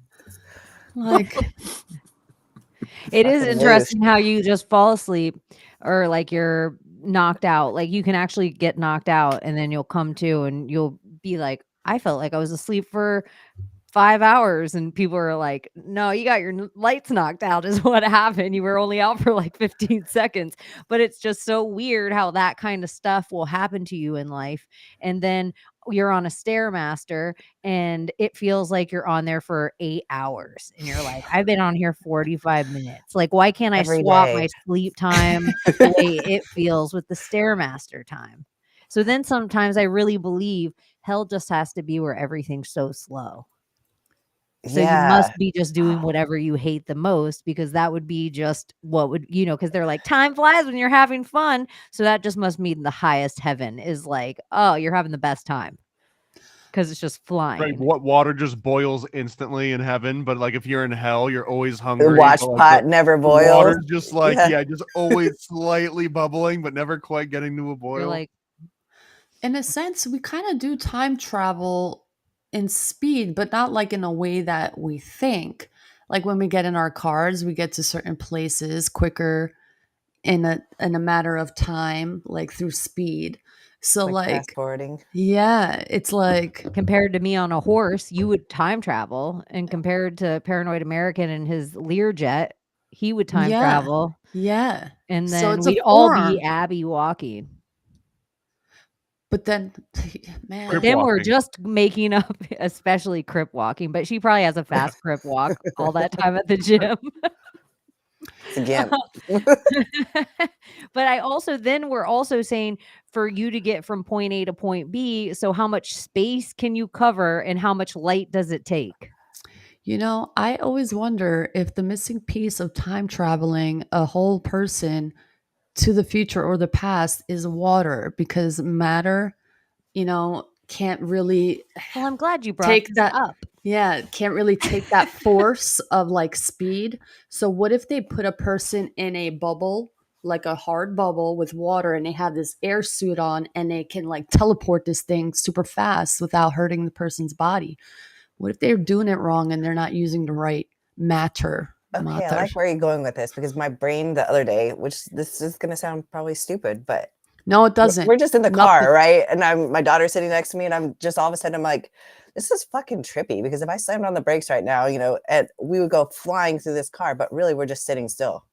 Speaker 4: Like,
Speaker 3: It is
Speaker 7: Fucking
Speaker 3: interesting how you just fall asleep or like you're knocked out. Like you can actually get knocked out and then you'll come to and you'll be like, I felt like I was asleep for 5 hours, and people are like, no, you got your lights knocked out is what happened. You were only out for like 15 seconds. But it's just so weird how that kind of stuff will happen to you in life. And then you're on a Stairmaster and it feels like you're on there for 8 hours. And you're like, I've been on here 45 minutes. Like, why can't I
Speaker 7: Every
Speaker 3: swap
Speaker 7: day.
Speaker 3: my sleep time the way it feels with the Stairmaster time? So then sometimes I really believe hell just has to be where everything's so slow. So you must be just doing whatever you hate the most, because that would be just what would, because they're like, time flies when you're having fun. So that just must mean the highest heaven is like, oh, you're having the best time because it's just flying.
Speaker 6: Right, what water just boils instantly in heaven, but like if you're in hell, you're always
Speaker 7: The
Speaker 6: hungry.
Speaker 7: watch
Speaker 6: but, like,
Speaker 7: pot never
Speaker 6: the
Speaker 7: boils.
Speaker 6: water's just like
Speaker 7: Yeah.
Speaker 6: just always slightly bubbling, but never quite getting to a
Speaker 3: You're
Speaker 6: boil.
Speaker 3: like,
Speaker 4: in a sense, we kind of do time travel in speed, but not like in a way that we think. Like when we get in our cars, we get to certain places quicker in a matter of time, like through speed. So
Speaker 7: Like fast
Speaker 4: like,
Speaker 7: forwarding.
Speaker 4: yeah, it's like,
Speaker 3: compared to me on a horse, you would time travel, and compared to Paranoid American and his Learjet, he would time
Speaker 4: yeah,
Speaker 3: travel,
Speaker 4: yeah.
Speaker 3: and
Speaker 4: So
Speaker 3: then
Speaker 4: it's a
Speaker 3: we'd all
Speaker 4: form.
Speaker 3: be Abby walking.
Speaker 4: But then, man,
Speaker 3: But
Speaker 6: Crip
Speaker 3: then we're
Speaker 6: walking.
Speaker 3: just making up, especially Crip walking. But she probably has a fast Crip walk all that time at the gym.
Speaker 7: It's a gimp.
Speaker 3: But we're also saying for you to get from point A to point B, so how much space can you cover and how much light does it take?
Speaker 4: I always wonder if the missing piece of time traveling a whole person to the future or the past is water, because matter, can't really
Speaker 3: Well, I'm glad you brought
Speaker 4: take
Speaker 3: this
Speaker 4: that.
Speaker 3: up.
Speaker 4: Yeah, can't really take that force of like speed. So what if they put a person in a bubble, like a hard bubble with water, and they have this air suit on and they can like teleport this thing super fast without hurting the person's body? What if they're doing it wrong and they're not using the right matter?
Speaker 7: Okay, I like where you're going with this, because my brain the other day, which this is going to sound probably stupid, but
Speaker 4: No, it doesn't.
Speaker 7: we're just in the
Speaker 4: Nothing.
Speaker 7: car, right? And my daughter's sitting next to me, and I'm just all of a sudden I'm like, this is fucking trippy, because if I slammed on the brakes right now, and we would go flying through this car, but really we're just sitting still.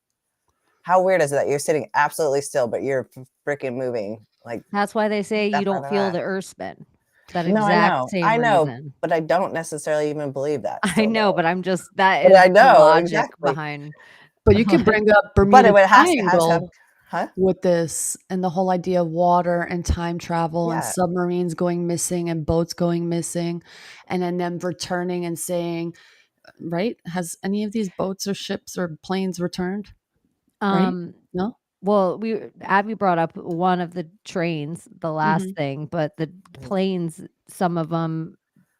Speaker 7: How weird is it that you're sitting absolutely still, but you're freaking moving? Like,
Speaker 3: That's why they say
Speaker 7: that's
Speaker 3: you don't
Speaker 7: why
Speaker 3: feel
Speaker 7: that.
Speaker 3: the earth spin. That
Speaker 7: No,
Speaker 3: exact same
Speaker 7: I know,
Speaker 3: reason.
Speaker 7: but I don't necessarily even believe that.
Speaker 3: I
Speaker 7: still,
Speaker 3: know,
Speaker 7: though.
Speaker 3: but I'm just that
Speaker 7: But
Speaker 3: is
Speaker 7: I
Speaker 3: the
Speaker 7: know,
Speaker 3: logic
Speaker 7: exactly.
Speaker 3: behind.
Speaker 4: But you can bring up
Speaker 7: But
Speaker 4: Bermuda
Speaker 7: it has to
Speaker 4: Triangle
Speaker 7: have, huh?
Speaker 4: with this, and the whole idea of water and time travel and
Speaker 7: Yeah.
Speaker 4: submarines going missing and boats going missing, and then them returning and saying, right? Has any of these boats or ships or planes returned? Right? No?
Speaker 3: Well, Abby brought up one of the trains, the last
Speaker 4: Mhm.
Speaker 3: thing, but the planes, some of them,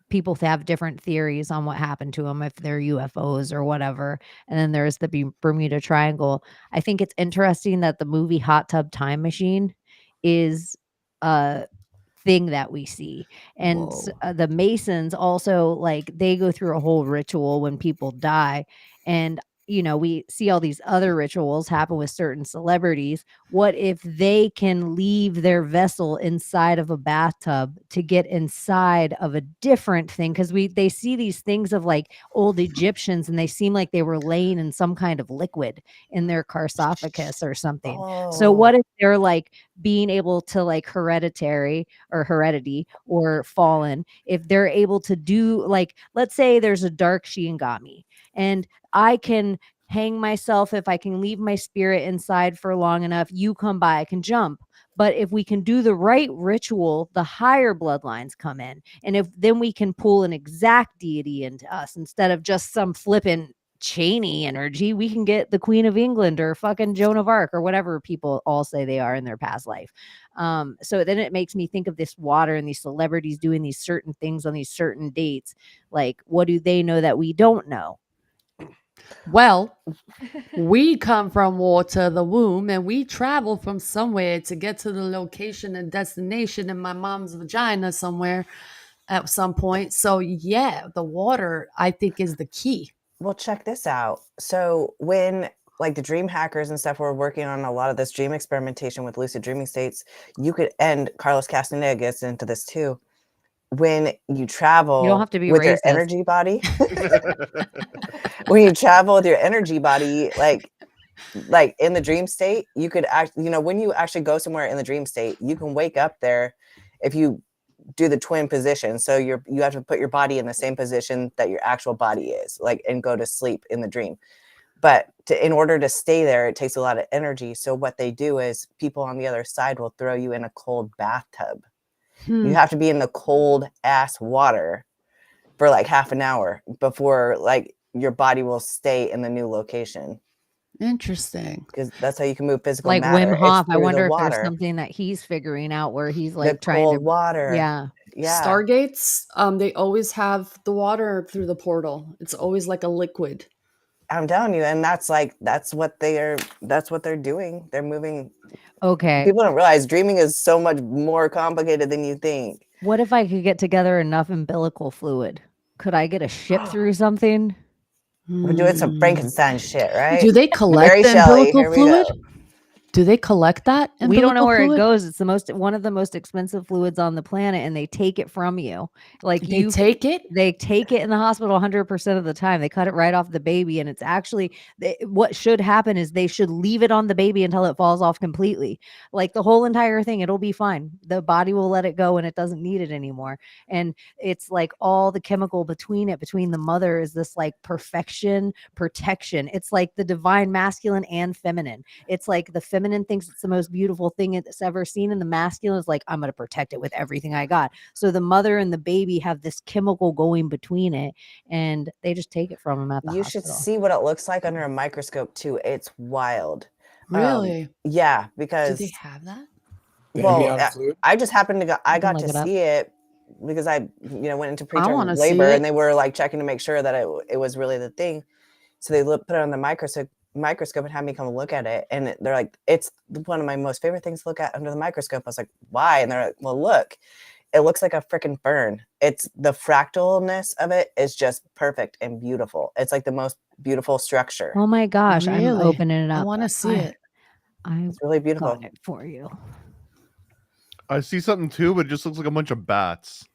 Speaker 3: people have different theories on what happened to them, if they're UFOs or whatever. And then there's the Bermuda Triangle. I think it's interesting that the movie Hot Tub Time Machine is a thing that we see. And
Speaker 4: Whoa.
Speaker 3: the Masons also, like, they go through a whole ritual when people die. And we see all these other rituals happen with certain celebrities. What if they can leave their vessel inside of a bathtub to get inside of a different thing? Because they see these things of like old Egyptians, and they seem like they were laying in some kind of liquid in their sarcophagus or something. So what if they're like being able to, like, heredity or fallen, if they're able to do, like, let's say there's a dark Shinigami and I can hang myself. If I can leave my spirit inside for long enough, you come by, I can jump. But if we can do the right ritual, the higher bloodlines come in. And if then we can pull an exact deity into us instead of just some flippin' Cheney energy, we can get the Queen of England or fucking Joan of Arc or whatever people all say they are in their past life. So then it makes me think of this water and these celebrities doing these certain things on these certain dates. Like, what do they know that we don't know?
Speaker 4: Well, we come from water, the womb, and we travel from somewhere to get to the location and destination in my mom's vagina somewhere at some point. So yeah, the water I think is the key.
Speaker 7: Well, check this out. So when like the dream hackers and stuff were working on a lot of this dream experimentation with lucid dreaming states, you could end Carlos Castaneda gets into this too. When you travel
Speaker 3: You don't have to be
Speaker 7: with your
Speaker 3: racist.
Speaker 7: energy body, when you travel with your energy body, like in the dream state, you could act, when you actually go somewhere in the dream state, you can wake up there if you do the twin position. So you have to put your body in the same position that your actual body is, like, and go to sleep in the dream. But in order to stay there, it takes a lot of energy. So what they do is people on the other side will throw you in a cold bathtub. You have to be in the cold ass water for like half an hour before like your body will stay in the new location.
Speaker 4: Interesting.
Speaker 7: Because that's how you can move physical
Speaker 3: Like
Speaker 7: matter.
Speaker 3: Wim Hof.
Speaker 7: It's
Speaker 3: I
Speaker 7: through
Speaker 3: wonder
Speaker 7: the
Speaker 3: if there's
Speaker 7: water.
Speaker 3: something that he's figuring out where he's
Speaker 7: The
Speaker 3: like trying
Speaker 7: cold
Speaker 3: to
Speaker 7: water.
Speaker 3: Yeah.
Speaker 7: Yeah.
Speaker 4: Stargates, they always have the water through the portal. It's always like a liquid.
Speaker 7: I'm telling you, and that's what they're doing. They're moving.
Speaker 3: Okay.
Speaker 7: People don't realize dreaming is so much more complicated than you think.
Speaker 3: What if I could get together enough umbilical fluid? Could I get a ship through something?
Speaker 7: We're doing some Frankenstein shit, right?
Speaker 4: Do they collect
Speaker 7: Mary
Speaker 4: the
Speaker 7: Shelley,
Speaker 4: umbilical
Speaker 7: here we
Speaker 4: fluid?
Speaker 7: go.
Speaker 4: Do they collect that?
Speaker 3: We don't know where
Speaker 4: fluid?
Speaker 3: it goes. It's one of the most expensive fluids on the planet, and they take it from you. Like
Speaker 4: They take it?
Speaker 3: They take it in the hospital 100% of the time. They cut it right off the baby, and it's actually what should happen is they should leave it on the baby until it falls off completely. Like the whole entire thing, it'll be fine. The body will let it go, and it doesn't need it anymore. And it's like all the chemical between the mother is this like perfection, protection. It's like the divine masculine and feminine. It's like the feminine thinks it's the most beautiful thing it's ever seen, and the masculine is like, I'm going to protect it with everything I got. So the mother and the baby have this chemical going between it, and they just take it from them at the
Speaker 7: You
Speaker 3: hospital.
Speaker 7: should see what it looks like under a microscope too. It's wild.
Speaker 4: Really?
Speaker 7: Yeah,
Speaker 4: Do
Speaker 7: because
Speaker 4: they have that?
Speaker 7: I just happened to go. I got to
Speaker 3: look it up.
Speaker 7: see it because I went into
Speaker 4: wanna
Speaker 7: preterm
Speaker 4: see
Speaker 7: labor,
Speaker 4: it.
Speaker 7: and they were like checking to make sure that it was really the thing. So they put it on the microscope and had me come look at it, and they're like, it's one of my most favorite things to look at under the microscope. I was like, why? And they're like, well, look, it looks like a freaking fern. It's the fractalness of it is just perfect and beautiful. It's like the most beautiful structure.
Speaker 3: Oh my gosh, I'm
Speaker 4: Really?
Speaker 3: opening it up.
Speaker 4: I want to see it.
Speaker 3: I
Speaker 7: It's really beautiful.
Speaker 3: got it for you.
Speaker 6: I see something too, but it just looks like a bunch of bats.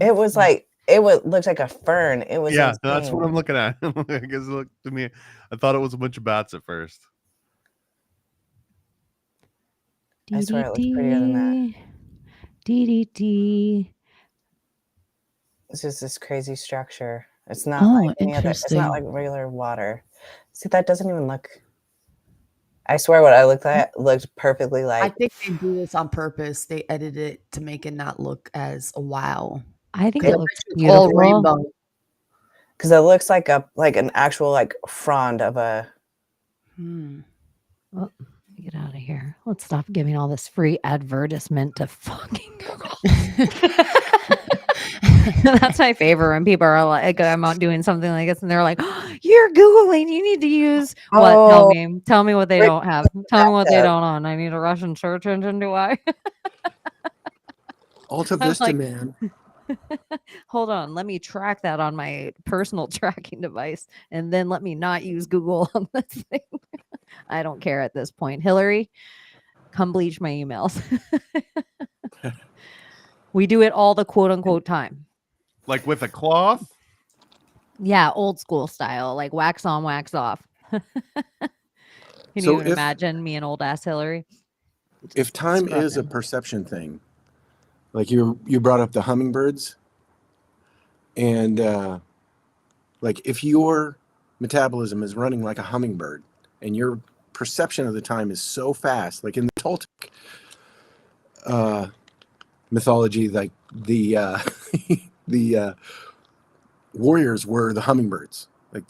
Speaker 7: It was like looked like a fern. It was
Speaker 6: Yeah,
Speaker 7: insane.
Speaker 6: that's what I'm looking at. I guess it looked to me. I thought it was a bunch of bats at first.
Speaker 7: I swear it looks prettier than that. It's just this crazy structure. It's not like any other. It's not like regular water. See, that doesn't even look. I swear, what I looked at looked perfectly like.
Speaker 4: I think they do this on purpose. They edit it to make it not look as wow.
Speaker 3: I think
Speaker 7: It
Speaker 3: it looks
Speaker 4: All
Speaker 3: beautiful.
Speaker 4: rainbow.
Speaker 7: Because it looks like an actual like frond of a.
Speaker 3: Well, let me get out of here. Let's stop giving all this free advertisement to fucking Google. That's my favorite when people are like, I'm out doing something like this, and they're like, oh, "You're Googling. You need to use what? Tell me what they don't have. Tell me what they don't own. I need a Russian search engine. Do I?
Speaker 5: Alta Vista, man.
Speaker 3: Hold on, let me track that on my personal tracking device, and then let me not use Google on this thing. I don't care at this point. Hillary, come bleach my emails. We do it all the quote unquote time.
Speaker 6: Like with a cloth?
Speaker 3: Yeah, old school style, like wax on, wax off. Can
Speaker 5: So
Speaker 3: you even imagine me and old ass Hillary?
Speaker 5: If time is a perception thing, like you brought up the hummingbirds, and like if your metabolism is running like a hummingbird and your perception of the time is so fast, like in the Toltec mythology, like the warriors were the hummingbirds, like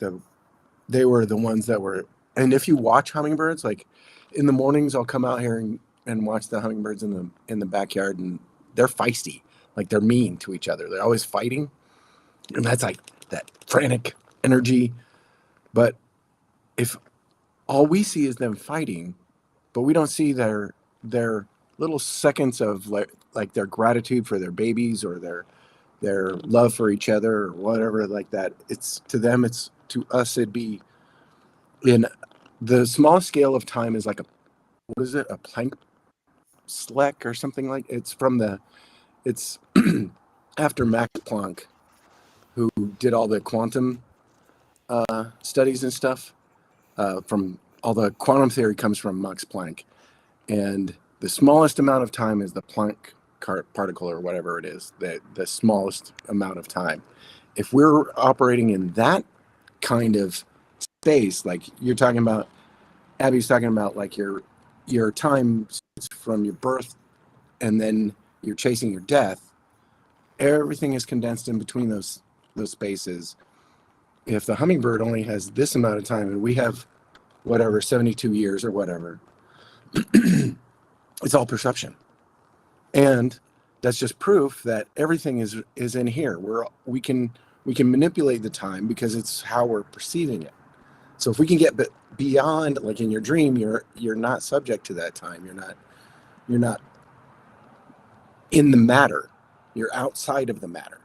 Speaker 5: they were the ones that were. And if you watch hummingbirds, like in the mornings, I'll come out here and watch the hummingbirds in the backyard, and they're feisty, like they're mean to each other. They're always fighting, and that's like that frantic energy. But if all we see is them fighting, but we don't see their little seconds of like their gratitude for their babies or their love for each other or whatever like that. It's to them, it's to us, it'd be in the smallest scale of time is like what is it? A Planck Sleck or something like it's after Max Planck, who did all the quantum studies and stuff. From all the quantum theory comes from Max Planck, and the smallest amount of time is the Planck particle or whatever it is, the smallest amount of time. If we're operating in that kind of space, like you're talking about, Abby's talking about, like your time from your birth and then you're chasing your death, everything is condensed in between those spaces. If the hummingbird only has this amount of time and we have whatever 72 years or whatever, it's all perception. And that's just proof that everything is in here. We can manipulate the time because it's how we're perceiving it. So if we can get beyond, like in your dream, you're not subject to that time. You're not in the matter. You're outside of the matter.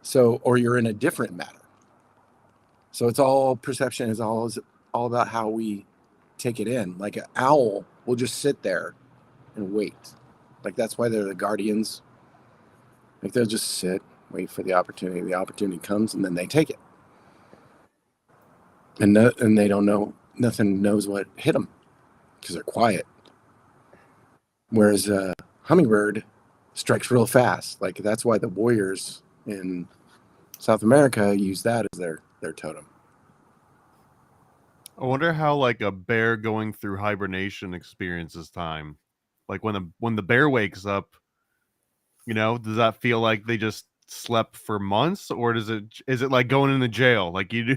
Speaker 5: So, or you're in a different matter. So it's all perception. Is all about how we take it in. Like an owl will just sit there and wait. Like that's why they're the guardians. Like they'll just sit, wait for the opportunity. The opportunity comes, and then they take it. And they don't know. Nothing knows what hit them because they're quiet. Whereas a hummingbird strikes real fast. Like that's why the warriors in South America use that as their totem.
Speaker 6: I wonder how like a bear going through hibernation experiences time. Like when the bear wakes up, does that feel like they just slept for months, or is it like going into jail? Like you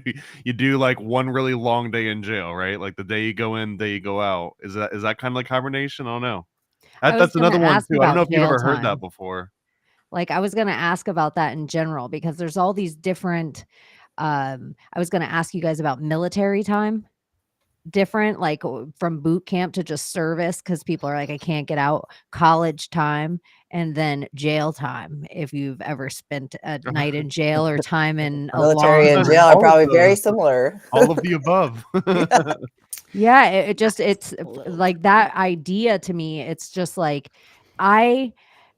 Speaker 6: do like one really long day in jail, right? Like the day you go in, day you go out. Is that kind of like hibernation? I don't know. That's another one too. I don't know if you've ever heard that before.
Speaker 3: Like I was going to ask about that in general because there's all these different. I was going to ask you guys about military time. Different, like from boot camp to just service, because people are like, I can't get out. College time, and then jail time. If you've ever spent a night in jail or time in a
Speaker 7: military and jail are probably very similar.
Speaker 6: All of the above.
Speaker 3: Yeah, it's like that idea to me. It's just like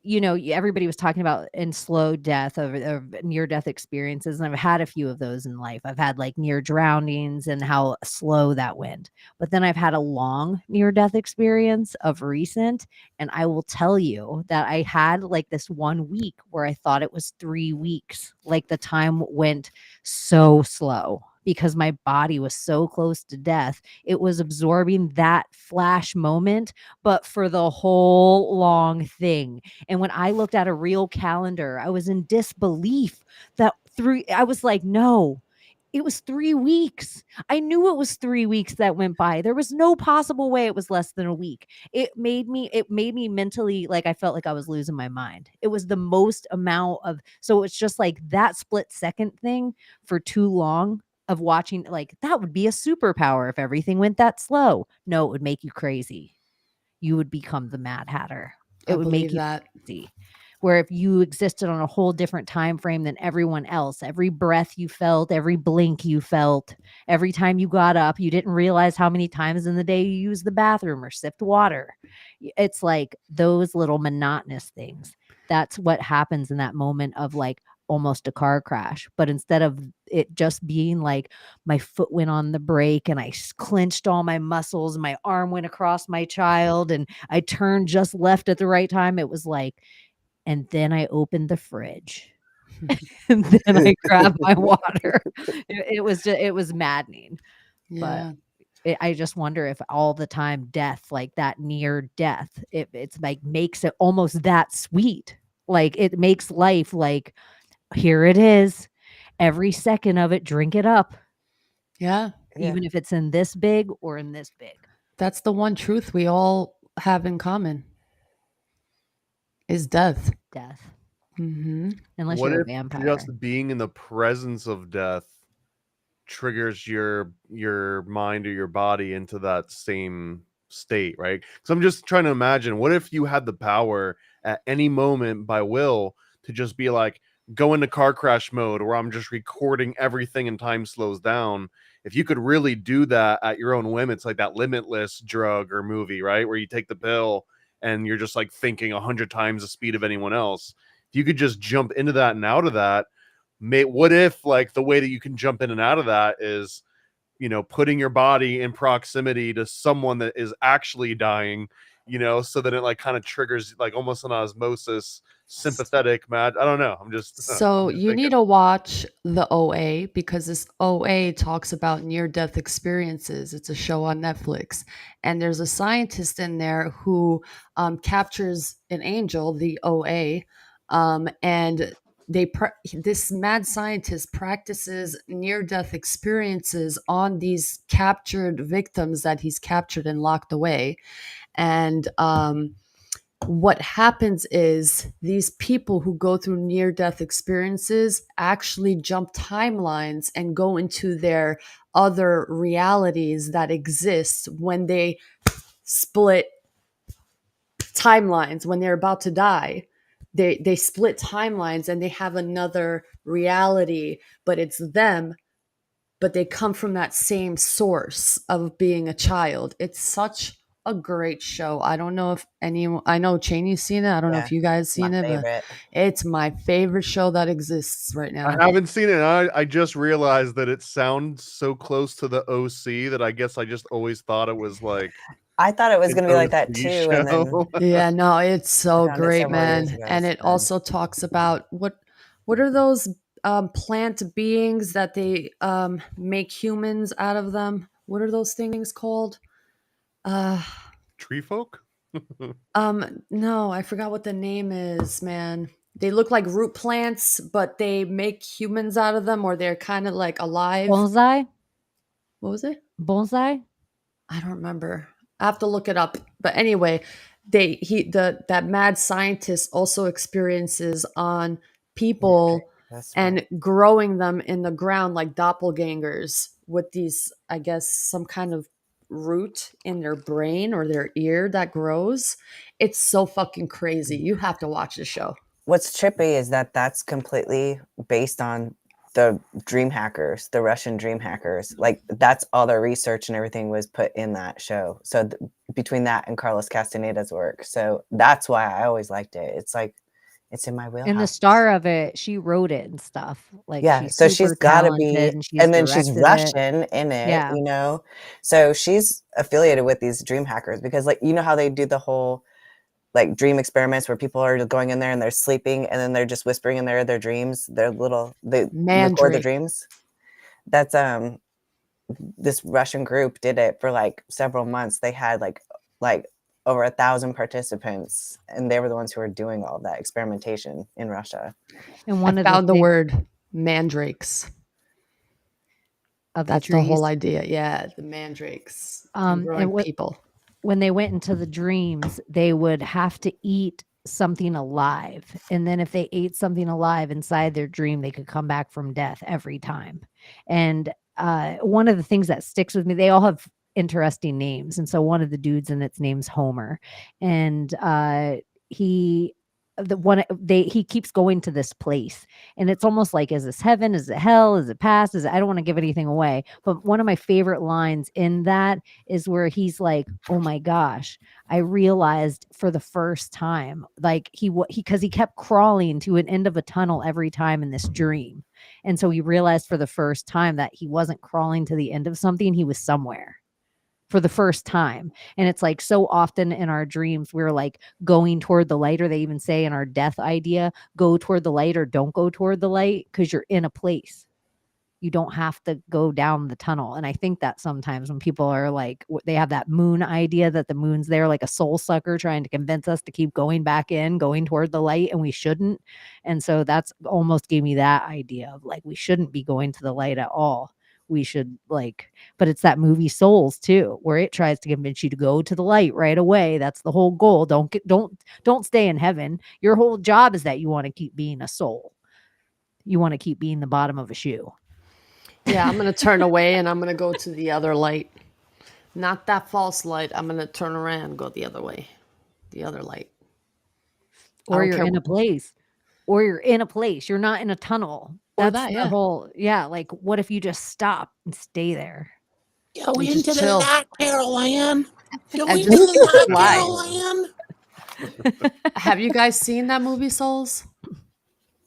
Speaker 3: everybody was talking about in slow death of near death experiences. And I've had a few of those in life. I've had like near drownings and how slow that went. But then I've had a long near death experience of recent. And I will tell you that I had like this 1 week where I thought it was 3 weeks. Like the time went so slow because my body was so close to death. It was absorbing that flash moment, but for the whole long thing. And when I looked at a real calendar, I was in disbelief that I was like, no, it was 3 weeks. I knew it was 3 weeks that went by. There was no possible way it was less than a week. It made me mentally, like I felt like I was losing my mind. It was the most amount of, so it's just like that split second thing for too long of watching, like that would be a superpower if everything went that slow. No, it would make you crazy. You would become the Mad Hatter. It would make you crazy. Where if you existed on a whole different time frame than everyone else, every breath you felt, every blink you felt, every time you got up, you didn't realize how many times in the day you used the bathroom or sipped water. It's like those little monotonous things. That's what happens in that moment of like almost a car crash. But instead of it just being like my foot went on the brake and I clenched all my muscles, my arm went across my child and I turned just left at the right time, it was like, and then I opened the fridge and then I grabbed my water. It was maddening.
Speaker 4: Yeah.
Speaker 3: But I just wonder if all the time death, like that near death, it's like makes it almost that sweet. Like it makes life like, here it is. Every second of it, drink it up.
Speaker 4: Yeah.
Speaker 3: Even if it's in this big or in this big.
Speaker 4: That's the one truth we all have in common is death.
Speaker 3: Mm-hmm. Unless
Speaker 6: what
Speaker 3: you're
Speaker 6: if
Speaker 3: a vampire.
Speaker 6: Just being in the presence of death triggers your mind or your body into that same state, right? So I'm just trying to imagine, what if you had the power at any moment by will to just be like, go into car crash mode, where I'm just recording everything and time slows down. If you could really do that at your own whim, it's like that Limitless drug or movie, right? Where you take the pill and you're just like thinking 100 times the speed of anyone else. If you could just jump into that and out of that, what if like the way that you can jump in and out of that is, you know, putting your body in proximity to someone that is actually dying, you know, so that it like kind of triggers like almost an osmosis, sympathetic mad. I don't know. I'm just
Speaker 4: So you need to watch the OA, because this OA talks about near-death experiences. It's a show on Netflix, and there's a scientist in there who captures an angel, the OA, and this mad scientist practices near-death experiences on these captured victims that he's captured and locked away, and what happens is these people who go through near-death experiences actually jump timelines and go into their other realities that exist when they split timelines, when they're about to die. They split timelines and they have another reality, but it's them, but they come from that same source of being a child. It's such a great show. I don't know if anyone, I know Cheney's seen it. I don't know if you guys seen it, but it's my favorite show that exists right now.
Speaker 6: I haven't seen it. I just realized that it sounds so close to the OC that I guess I just always thought it was like,
Speaker 7: I thought it was going to be like that too. And then
Speaker 4: yeah, no, it's so great, man. And it also talks about what are those plant beings that they make humans out of them? What are those things called?
Speaker 6: Tree folk?
Speaker 4: No, I forgot what the name is, man. They look like root plants, but they make humans out of them, or they're kind of like alive.
Speaker 3: Bonsai?
Speaker 4: What was it?
Speaker 3: Bonsai?
Speaker 4: I don't remember. I have to look it up. But anyway, that mad scientist also experiences on people and growing them in the ground like doppelgangers with these, I guess, some kind of root in their brain or their ear that grows. It's so fucking crazy. You have to watch the show.
Speaker 7: What's trippy is that that's completely based on the dream hackers, the Russian dream hackers. Like that's all their research and everything was put in that show. So between that and Carlos Castaneda's work. So that's why I always liked it. It's like, it's in my wheelhouse.
Speaker 3: And the star of it, she wrote it and stuff. Like,
Speaker 7: yeah, so she's got to be, and then she's Russian in it, you know? So she's affiliated with these dream hackers because like, you know how they do the whole like dream experiments where people are going in there and they're sleeping and then they're just whispering in their dreams, they record the dreams. That's this Russian group did it for like several months. They had like over 1,000 participants, and they were the ones who were doing all that experimentation in Russia.
Speaker 4: And I found the word mandrakes. That's the whole idea. Yeah, the mandrakes. And people.
Speaker 3: When they went into the dreams, they would have to eat something alive. And then if they ate something alive inside their dream, they could come back from death every time. And one of the things that sticks with me, they all have interesting names. And so one of the dudes in its name's Homer. And he keeps going to this place, and it's almost like, is this heaven? Is it hell? Is it past? I don't want to give anything away, but one of my favorite lines in that is where he's like, oh my gosh, I realized for the first time, like because he kept crawling to an end of a tunnel every time in this dream. And so he realized for the first time that he wasn't crawling to the end of something, he was somewhere for the first time. And it's like so often in our dreams, we're like going toward the light, or they even say in our death idea, go toward the light or don't go toward the light, because you're in a place. You don't have to go down the tunnel. And I think that sometimes when people are like, they have that moon idea that the moon's there like a soul sucker trying to convince us to keep going back in, going toward the light, and we shouldn't. And so that's almost gave me that idea of like, we shouldn't be going to the light at all. We should but it's that movie Souls too, where it tries to convince you to go to the light right away. That's the whole goal. Don't stay in heaven. Your whole job is that you want to keep being a soul. You want to keep being the bottom of a shoe.
Speaker 4: Yeah, I'm gonna turn away and I'm gonna go to the other light. Not that false light. I'm gonna turn around and go the other way. The other light.
Speaker 3: Or
Speaker 4: don't
Speaker 3: you're
Speaker 4: care
Speaker 3: in a place. Or you're in a place. You're not in a tunnel.
Speaker 4: Or
Speaker 3: That's
Speaker 4: that,
Speaker 3: the
Speaker 4: yeah.
Speaker 3: whole like what if you just stop and stay there?
Speaker 8: Go
Speaker 4: And just
Speaker 8: into the
Speaker 4: chill.
Speaker 8: light, Caroline. Go
Speaker 4: And
Speaker 8: into
Speaker 4: just
Speaker 8: the light,
Speaker 4: fly.
Speaker 8: Caroline.
Speaker 4: Have you guys seen that movie, Souls?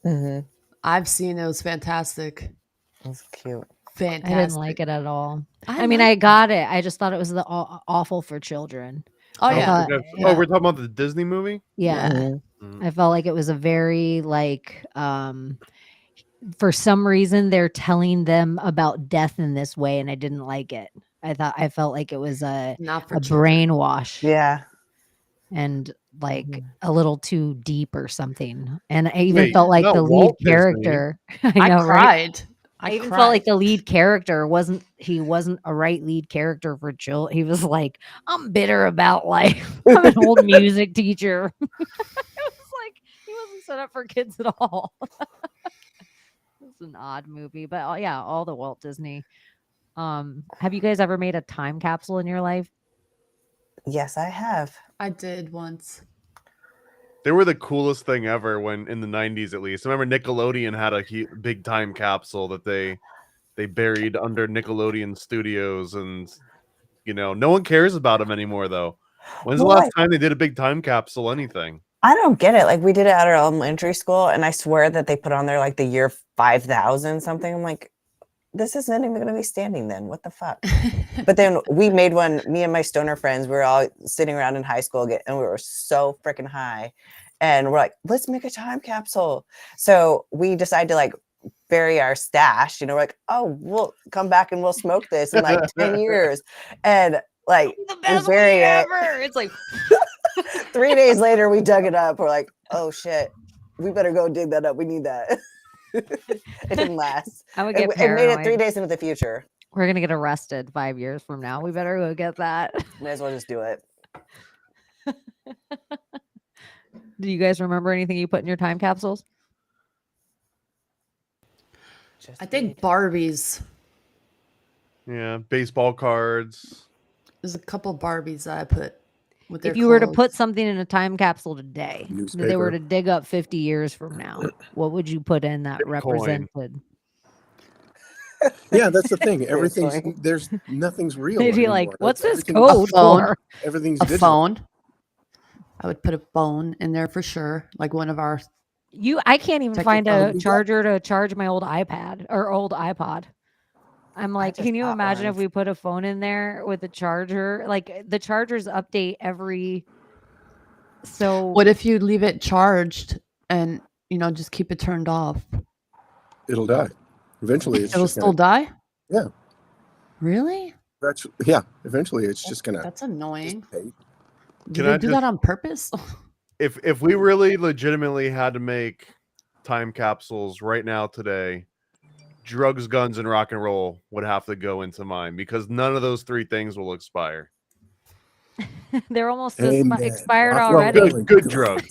Speaker 7: Mm-hmm.
Speaker 4: I've seen it. It was fantastic.
Speaker 7: That's cute.
Speaker 4: Fantastic.
Speaker 3: I didn't like it at all. I mean,
Speaker 4: liked
Speaker 3: I
Speaker 4: it.
Speaker 3: got it. I just thought it was the awful for children.
Speaker 4: Oh
Speaker 3: I
Speaker 4: yeah.
Speaker 3: thought-
Speaker 6: Oh, we're talking about the Disney movie?
Speaker 3: yeah.
Speaker 7: Mhm.
Speaker 3: I felt like it was a very like for some reason they're telling them about death in this way and I didn't like it. I felt like it was
Speaker 4: Not for
Speaker 3: a
Speaker 4: children.
Speaker 3: brainwash
Speaker 7: Yeah.
Speaker 3: and like
Speaker 7: Mhm.
Speaker 3: a little too deep or something. And I even
Speaker 6: Wait,
Speaker 3: felt like
Speaker 6: not
Speaker 3: the lead
Speaker 6: Walt Disney.
Speaker 3: character.
Speaker 4: I
Speaker 3: know, right?
Speaker 4: cried.
Speaker 3: I even felt like the lead character wasn't a right lead character for children. He was like, I'm bitter about life. I'm an old music teacher. It was like he wasn't set up for kids at all. It's an odd movie, but yeah, all the Walt Disney. Have you guys ever made a time capsule in your life?
Speaker 7: Yes, I have.
Speaker 4: I did once.
Speaker 6: They were the coolest thing ever when in the 90s at least. I remember Nickelodeon had a big time capsule that they buried under Nickelodeon Studios, and no one cares about them anymore though. When's the last time they did a big time capsule anything?
Speaker 7: I don't get it. Like we did it at our elementary school, and I swear that they put on there like the year 5000 something. I'm like, this isn't even going to be standing then. What the fuck? But then we made one. Me and my stoner friends, we were all sitting around in high school, and we were so freaking high, and we're like, let's make a time capsule. So we decided to like bury our stash. We're like, oh, we'll come back and we'll smoke this in like 10 years, and like
Speaker 3: The
Speaker 7: we
Speaker 3: best
Speaker 7: bury
Speaker 3: movie
Speaker 7: it.
Speaker 3: ever. It's like
Speaker 7: 3 days later, we dug it up. We're like, oh shit, we better go dig that up. We need that. It didn't last.
Speaker 3: I would
Speaker 7: It,
Speaker 3: get
Speaker 7: it made
Speaker 3: paranoid.
Speaker 7: it 3 days into the future.
Speaker 3: We're gonna get arrested 5 years from now. We better go get that.
Speaker 7: May as well just do it.
Speaker 3: Do you guys remember anything you put in your time capsules?
Speaker 7: Just
Speaker 4: I think Barbies.
Speaker 6: Yeah, baseball cards.
Speaker 4: There's a couple Barbies that I put with their
Speaker 3: If you were to
Speaker 4: clothes.
Speaker 3: put something in a time capsule today, that they were
Speaker 5: Newspaper.
Speaker 3: to dig up 50 years from now, what would you put in that
Speaker 6: Bitcoin.
Speaker 3: represented?
Speaker 5: Yeah, that's the thing.
Speaker 7: Everything.
Speaker 5: Nothing's real.
Speaker 3: They'd be
Speaker 5: anymore.
Speaker 3: like, "What's this
Speaker 5: Everything-
Speaker 3: code
Speaker 4: phone.
Speaker 3: for?"
Speaker 5: Everything's
Speaker 4: a
Speaker 5: digital.
Speaker 4: phone. I would put a phone in there for sure. Like one of our
Speaker 3: I can't even find a
Speaker 5: Technically,
Speaker 3: charger to charge my old iPad or old iPod. I'm like,
Speaker 7: just
Speaker 3: can you
Speaker 7: bought
Speaker 3: imagine if
Speaker 7: one.
Speaker 3: we put a phone in there with a charger? Like the chargers update every. So
Speaker 4: What if you leave it charged and just keep it turned off?
Speaker 5: It'll die. Eventually, it's
Speaker 4: It'll
Speaker 5: just
Speaker 4: still
Speaker 5: gonna,
Speaker 4: die?
Speaker 5: Yeah.
Speaker 4: Really?
Speaker 5: Eventually, it's just gonna.
Speaker 4: That's annoying.
Speaker 5: dissipate.
Speaker 4: Do
Speaker 6: Can
Speaker 4: they
Speaker 6: I
Speaker 4: do
Speaker 6: just-
Speaker 4: that on purpose?
Speaker 6: If we really legitimately had to make time capsules right now today, drugs, guns, and rock and roll would have to go into mine because none of those three things will expire.
Speaker 3: they're almost
Speaker 5: Amen.
Speaker 3: expired
Speaker 5: Rock, roll,
Speaker 3: already.
Speaker 5: rolling.
Speaker 6: Good drugs.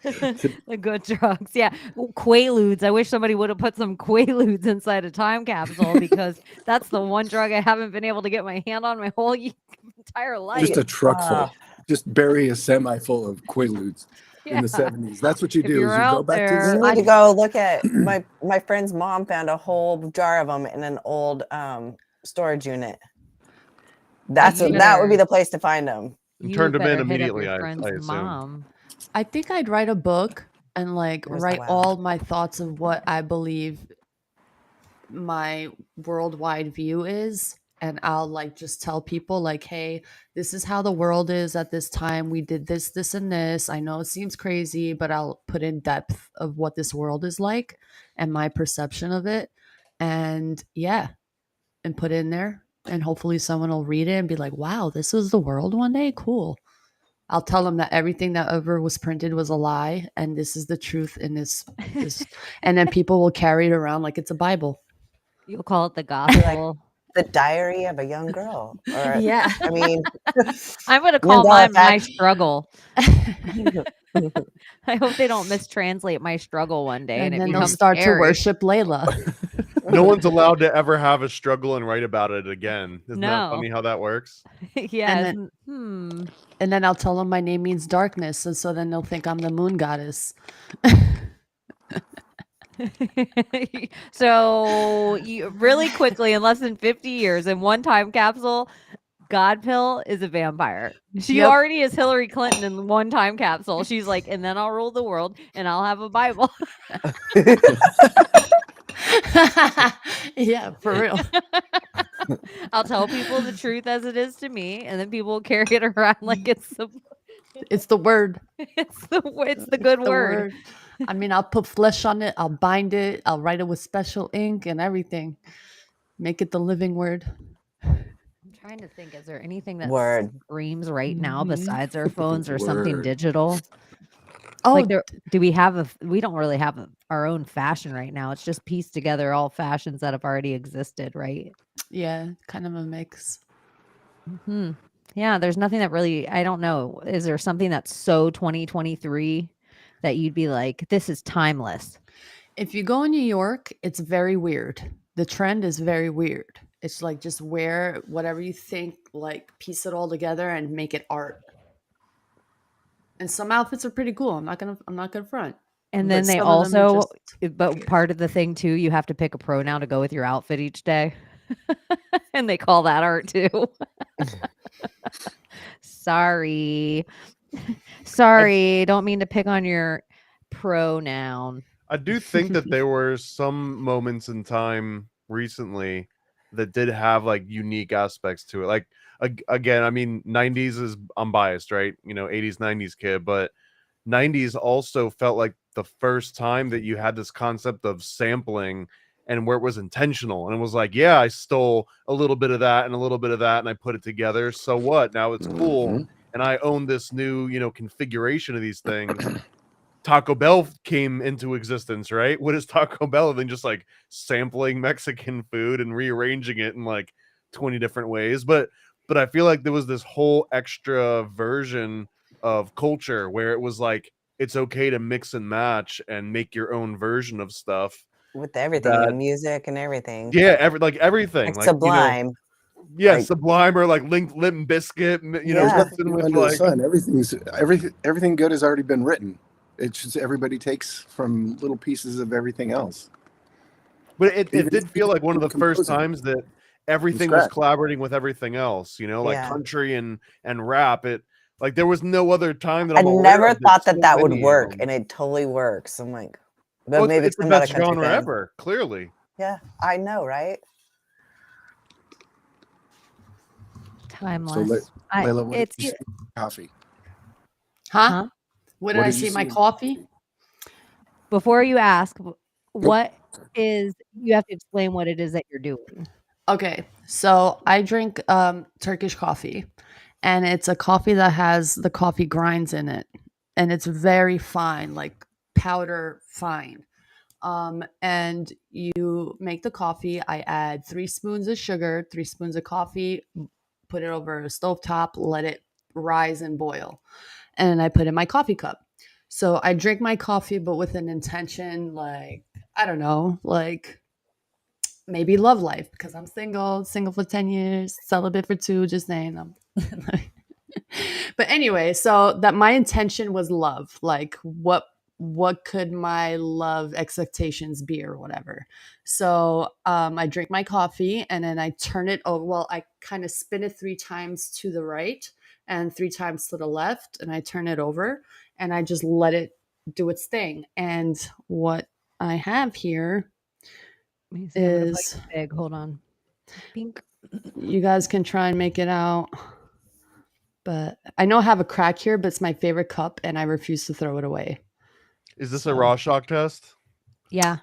Speaker 3: The good drugs. Yeah. Quaaludes. I wish somebody would have put some Quaaludes inside a time capsule because that's the one drug I haven't been able to get my hand on my whole entire life.
Speaker 5: Just a truck full.
Speaker 7: Wow.
Speaker 5: Just bury a semi full of Quaaludes in the
Speaker 3: Yeah.
Speaker 5: 70s. That's what you
Speaker 3: If
Speaker 5: do.
Speaker 3: you're
Speaker 5: Is you go
Speaker 3: out
Speaker 5: back
Speaker 3: there-
Speaker 5: to
Speaker 7: You
Speaker 5: the
Speaker 7: need to go look at my friend's mom found a whole jar of them in an old storage unit. That would be
Speaker 3: better-
Speaker 7: the place to find them.
Speaker 6: And
Speaker 3: You
Speaker 6: turned them in
Speaker 3: better hit up
Speaker 6: immediately,
Speaker 3: your
Speaker 6: I
Speaker 3: friend's
Speaker 6: assume.
Speaker 3: mom.
Speaker 4: I think I'd write a book and like
Speaker 7: Where's the
Speaker 4: write
Speaker 7: wow?
Speaker 4: all my thoughts of what I believe my worldwide view is. And I'll like just tell people like, hey, this is how the world is at this time. We did this, this, and this. I know it seems crazy, but I'll put in depth of what this world is like and my perception of it. And yeah, and put in there. And hopefully someone will read it and be like, wow, this was the world one day? Cool. I'll tell them that everything that ever was printed was a lie. And this is the truth in this. And then people will carry it around like it's a Bible.
Speaker 3: You'll call it the gospel.
Speaker 7: The Diary of a Young Girl. Or,
Speaker 4: Yeah.
Speaker 7: I mean,
Speaker 3: I'm gonna call
Speaker 7: Mandela
Speaker 3: mine my
Speaker 7: effect.
Speaker 3: struggle. I hope they don't mistranslate my struggle one day, and it
Speaker 4: then they'll
Speaker 3: becomes
Speaker 4: start to
Speaker 3: scary.
Speaker 4: worship Layla.
Speaker 6: No one's allowed to ever have a struggle and write about it again. Isn't that
Speaker 3: No.
Speaker 6: funny how that works?
Speaker 3: Yeah.
Speaker 4: And then I'll tell them my name means darkness, and so then they'll think I'm the moon goddess.
Speaker 3: So you really quickly, in less than 50 years, in one time capsule, Godpill is a vampire. She
Speaker 4: Yep.
Speaker 3: already is Hillary Clinton in one time capsule. She's like, and then I'll rule the world and I'll have a Bible.
Speaker 4: Yeah, for real.
Speaker 3: I'll tell people the truth as it is to me, and then people will carry it around like it's the
Speaker 4: It's the word.
Speaker 3: it's the good
Speaker 4: The
Speaker 3: word.
Speaker 4: I mean, I'll put flesh on it. I'll bind it. I'll write it with special ink and everything. Make it the living word.
Speaker 3: I'm trying to think, is there anything that
Speaker 7: Word.
Speaker 3: screams right now
Speaker 4: Mhm.
Speaker 3: besides our phones or something
Speaker 5: Word.
Speaker 3: digital?
Speaker 4: Oh,
Speaker 3: Like, do we have we don't really have our own fashion right now. It's just pieced together all fashions that have already existed, right?
Speaker 4: yeah, kind of a mix.
Speaker 3: Hmm. Yeah, there's nothing that really, I don't know. Is there something that's so 2023 that you'd be like, this is timeless?
Speaker 4: If you go in New York, it's very weird. The trend is very weird. It's like just wear whatever you think, like piece it all together and make it art. And some outfits are pretty cool. I'm not gonna front.
Speaker 3: And
Speaker 4: But
Speaker 3: then they
Speaker 4: some of them are
Speaker 3: also,
Speaker 4: just
Speaker 3: but
Speaker 4: weird.
Speaker 3: part of the thing too, you have to pick a pronoun to go with your outfit each day. And they call that art too. Sorry. Sorry. Don't mean to pick on your pronoun.
Speaker 6: I do think that there were some moments in time recently that did have like unique aspects to it. Like again, I mean, 90s is I'm biased, right? 80s, 90s kid, but 90s also felt like the first time that you had this concept of sampling and where it was intentional. And it was like, yeah, I stole a little bit of that and a little bit of that and I put it together. So what? Now it's cool.
Speaker 5: Mhm.
Speaker 6: And I own this new, configuration of these things. Taco Bell came into existence, right? What is Taco Bell than just like sampling Mexican food and rearranging it in like 20 different ways? But I feel like there was this whole extra version of culture where it was like it's okay to mix and match and make your own version of stuff
Speaker 7: with everything,
Speaker 6: that,
Speaker 7: the music and everything.
Speaker 6: yeah, everything,
Speaker 7: Like
Speaker 6: like
Speaker 7: Sublime.
Speaker 6: yeah,
Speaker 7: like-
Speaker 6: Sublime or like Limp Bizkit,
Speaker 7: Yeah.
Speaker 5: There's nothing
Speaker 6: something
Speaker 5: new
Speaker 6: with
Speaker 5: under the
Speaker 6: like
Speaker 5: sun. Everything good has already been written. It's just everybody takes from little pieces of everything else.
Speaker 6: But it
Speaker 5: Even
Speaker 6: did feel like one of the first
Speaker 5: composing
Speaker 6: times that everything was
Speaker 5: scratch.
Speaker 6: collaborating with everything else, like
Speaker 7: Yeah.
Speaker 6: country and rap. It like there was no other time that
Speaker 7: I
Speaker 6: I'm aware
Speaker 7: never
Speaker 6: of
Speaker 7: thought
Speaker 6: so
Speaker 7: that would
Speaker 6: many of
Speaker 7: work,
Speaker 6: them.
Speaker 7: and it totally works. I'm like, but
Speaker 6: Well,
Speaker 7: maybe
Speaker 6: it's the
Speaker 7: I'm not a
Speaker 6: best
Speaker 7: country
Speaker 6: genre
Speaker 7: fan.
Speaker 6: ever, clearly.
Speaker 7: Yeah, I know, right?
Speaker 3: Timeless.
Speaker 5: Layla, what
Speaker 3: It's
Speaker 5: did you see in coffee?
Speaker 4: Huh? What did
Speaker 5: What
Speaker 4: I
Speaker 5: did you
Speaker 4: see in my
Speaker 5: see?
Speaker 4: coffee?
Speaker 3: before you ask, what is, you have to explain what it is that you're doing.
Speaker 4: Okay, so I drink Turkish coffee, and it's a coffee that has the coffee grinds in it, and it's very fine, like powder fine. And you make the coffee. I add 3 spoons of sugar, 3 spoons of coffee, put it over a stovetop, let it rise and boil, and I put in my coffee cup. So I drink my coffee, but with an intention, like, I don't know, like maybe love life, because I'm single for 10 years, celibate for 2, just saying them. But anyway, so that my intention was love, like what could my love expectations be or whatever. So I drink my coffee and then I turn it over. Well, I kind of spin it 3 times to the right and 3 times to the left, and I turn it over and I just let it do its thing. And what I have here
Speaker 3: Let me see, I'm gonna play
Speaker 4: is,
Speaker 3: big. Hold on. Pink.
Speaker 4: you guys can try and make it out, but I know I have a crack here, but it's my favorite cup and I refuse to throw it away.
Speaker 6: Is this a Rorschach test?
Speaker 3: Yeah.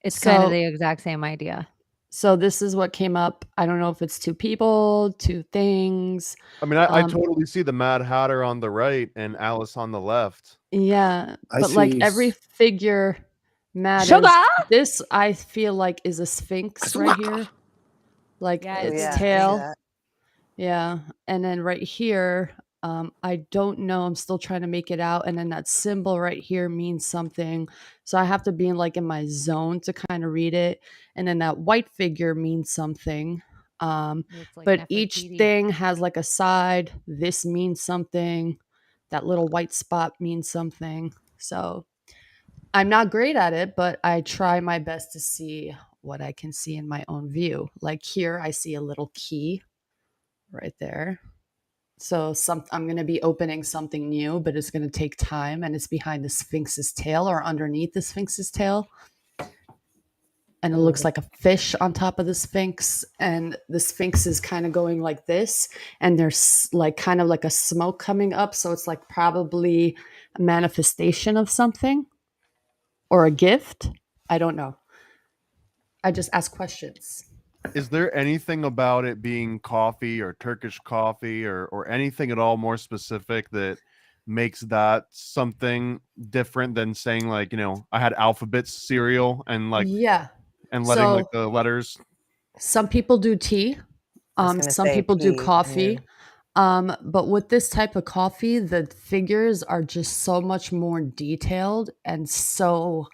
Speaker 3: It's kind of
Speaker 4: So-
Speaker 3: the exact same idea.
Speaker 4: So this is what came up. I don't know if it's 2 people, 2 things.
Speaker 6: I mean, I totally see the Mad Hatter on the right and Alice on the left.
Speaker 4: Yeah,
Speaker 5: I
Speaker 4: but like
Speaker 5: see
Speaker 4: every figure matters.
Speaker 3: Sugar!
Speaker 4: This I feel like is a sphinx right here. Like
Speaker 3: Yeah,
Speaker 4: its
Speaker 3: yeah, I see
Speaker 4: tail.
Speaker 7: that.
Speaker 4: Yeah. And then right here, I don't know. I'm still trying to make it out. And then that symbol right here means something. So I have to be in my zone to kind of read it. And then that white figure means something.
Speaker 3: Looks like
Speaker 4: But each
Speaker 3: Nefertiti.
Speaker 4: thing has like a side. This means something. That little white spot means something. So I'm not great at it, but I try my best to see what I can see in my own view. Like here, I see a little key right there. So I'm going to be opening something new, but it's going to take time, and it's behind the Sphinx's tail or underneath the Sphinx's tail. And it looks like a fish on top of the Sphinx, and the Sphinx is kind of going like this, and there's like kind of like a smoke coming up, so it's like probably a manifestation of something or a gift. I don't know. I just ask questions.
Speaker 6: Is there anything about it being coffee or Turkish coffee or anything at all more specific that makes that something different than saying like, I had alphabet cereal and like
Speaker 4: Yeah.
Speaker 6: and letting like the letters?
Speaker 4: Some people do tea. Some people do coffee. But with this type of coffee, the figures are just so much more detailed and so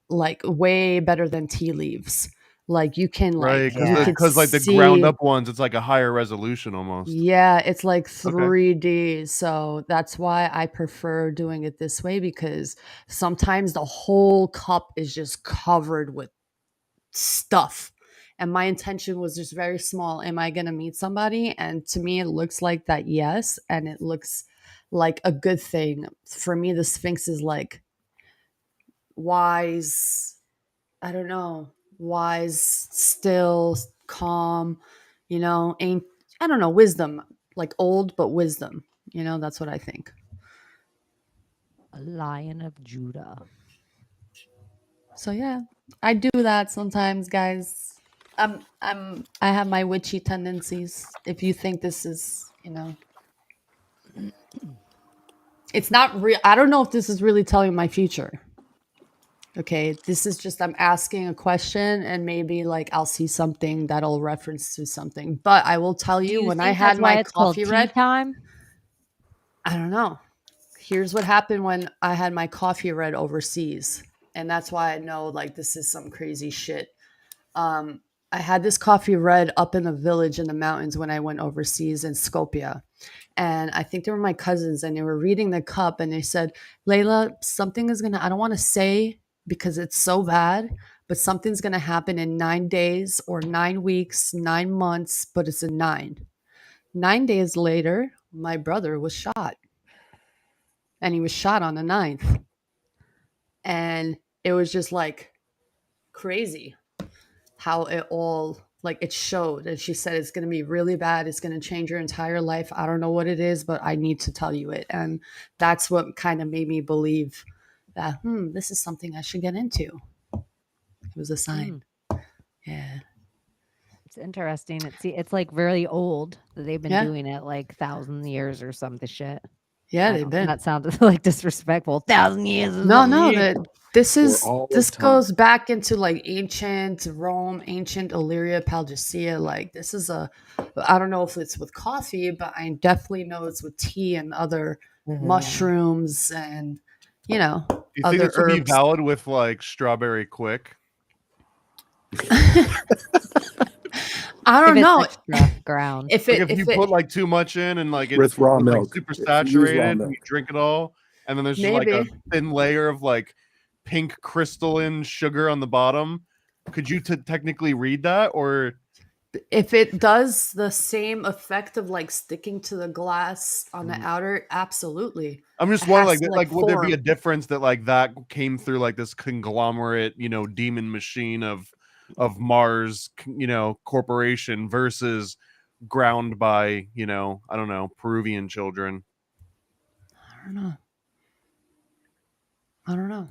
Speaker 4: like way better than tea leaves. Like you can like
Speaker 6: because like the ground up ones, it's like a higher resolution almost.
Speaker 4: Yeah, it's like 3D. So that's why I prefer doing it this way, because sometimes the whole cup is just covered with stuff. And my intention was just very small. Am I going to meet somebody? And to me, it looks like that, yes. And it looks like a good thing. For me, the Sphinx is like wise, I don't know, wise, still, calm, ain't, I don't know, wisdom, like old, but wisdom, that's what I think.
Speaker 3: A Lion of Judah.
Speaker 4: So yeah, I do that sometimes, guys. I have my witchy tendencies. If you think this is, it's not real. I don't know if this is really telling my future. Okay, this is just I'm asking a question, and maybe like I'll see something that'll reference to something. But I will tell you, when I had my coffee read,
Speaker 3: time.
Speaker 4: I don't know. Here's what happened when I had my coffee read overseas, and that's why I know like this is some crazy shit. I had this coffee read up in the village in the mountains when I went overseas in Skopje. And I think they were my cousins, and they were reading the cup, and they said, Layla, something is I don't want to say because it's so bad, but something's going to happen in 9 days or 9 weeks, 9 months, but it's a 9. 9 days later, my brother was shot. And he was shot on the 9th. And it was just like crazy how it all, like it showed. And she said, it's going to be really bad. It's going to change your entire life. I don't know what it is, but I need to tell you it. And that's what kind of made me believe that, this is something I should get into. It was a sign. Yeah.
Speaker 3: It's interesting. It's like very old. They've been doing it like 1,000 years or something shit.
Speaker 4: Yeah, they've been.
Speaker 3: That sounded like disrespectful. 1,000 years.
Speaker 4: No. This goes back into like ancient Rome, ancient Illyria, Palgacea. Like this is I don't know if it's with coffee, but I definitely know it's with tea and other mushrooms and
Speaker 6: you
Speaker 4: other
Speaker 6: think this would be
Speaker 4: herbs.
Speaker 6: valid with like strawberry quick?
Speaker 4: I don't know.
Speaker 3: Ground.
Speaker 6: If you put like too much in and like it's
Speaker 5: with raw milk,
Speaker 6: super saturated, and you drink it all, and then there's just like a thin layer of like pink crystalline sugar on the bottom. Could you technically read that? Or
Speaker 4: if it does the same effect of like sticking to the glass on the outer, absolutely.
Speaker 6: I'm just wondering, like would there be a difference that like that came through like this conglomerate, demon machine of Mars, corporation versus ground by, I don't know, Peruvian children?
Speaker 4: I don't know.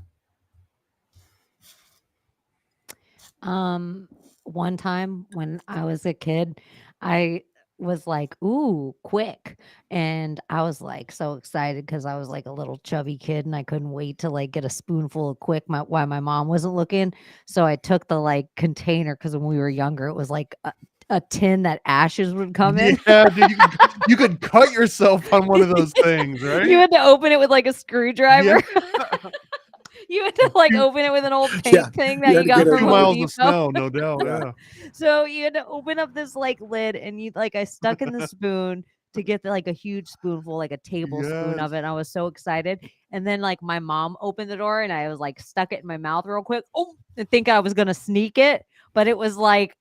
Speaker 3: One time when I was a kid, I was like, ooh, quick. And I was like so excited because I was like a little chubby kid and I couldn't wait to like get a spoonful of quick while my mom wasn't looking. So I took the like container because when we were younger, it was like a tin that ashes would come in.
Speaker 6: Yeah, dude, you could cut yourself on one of those things, right?
Speaker 3: You had to open it with like a screwdriver.
Speaker 6: Yeah.
Speaker 3: You had to like open it with an old paint thing that you got from
Speaker 6: 2
Speaker 3: Home
Speaker 6: miles
Speaker 3: Depot.
Speaker 6: of snow, no doubt. Yeah.
Speaker 3: So you had to open up this like lid, and I stuck in the spoon to get like a huge spoonful, like a tablespoon of it. And I was so excited. And then like my mom opened the door, and I was like stuck it in my mouth real quick. Oh, I think I was gonna sneak it, but it was like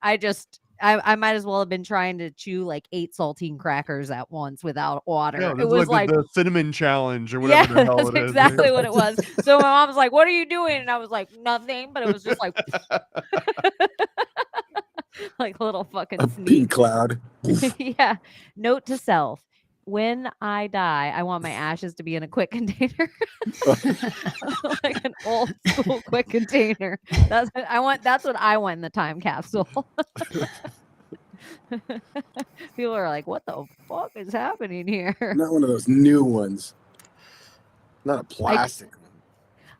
Speaker 3: I might as well have been trying to chew like 8 saltine crackers at once without water.
Speaker 6: Yeah,
Speaker 3: It
Speaker 6: this is
Speaker 3: was
Speaker 6: like the cinnamon challenge or whatever the hell
Speaker 3: that's
Speaker 6: it is.
Speaker 3: exactly what it was. So my mom was like, "What are you doing?" And I was like, "Nothing," but it was just like like a little fucking
Speaker 5: A
Speaker 3: sneak.
Speaker 5: pea cloud.
Speaker 3: Yeah. Note to self: when I die, I want my ashes to be in a quick container, like an old school quick container. That's what I want. That's what I want in the time capsule. People are like, "What the fuck is happening here?"
Speaker 5: Not one of those new ones. Not a plastic one.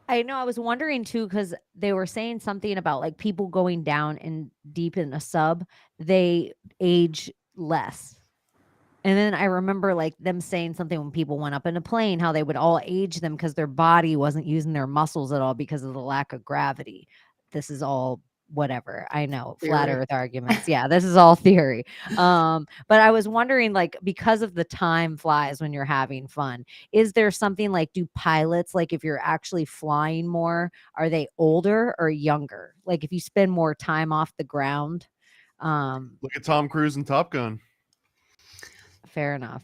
Speaker 3: I know. I was wondering too, because they were saying something about like people going down and deep in a sub, they age less. And then I remember like them saying something when people went up in a plane, how they would all age them because their body wasn't using their muscles at all because of the lack of gravity. This is all whatever. I know, flat
Speaker 4: Theory.
Speaker 3: earth arguments. Yeah, this is all theory. But I was wondering, like, because of the time flies when you're having fun, is there something like, do pilots, like if you're actually flying more, are they older or younger? Like if you spend more time off the ground?
Speaker 6: Look at Tom Cruise and Top Gun.
Speaker 3: Fair enough.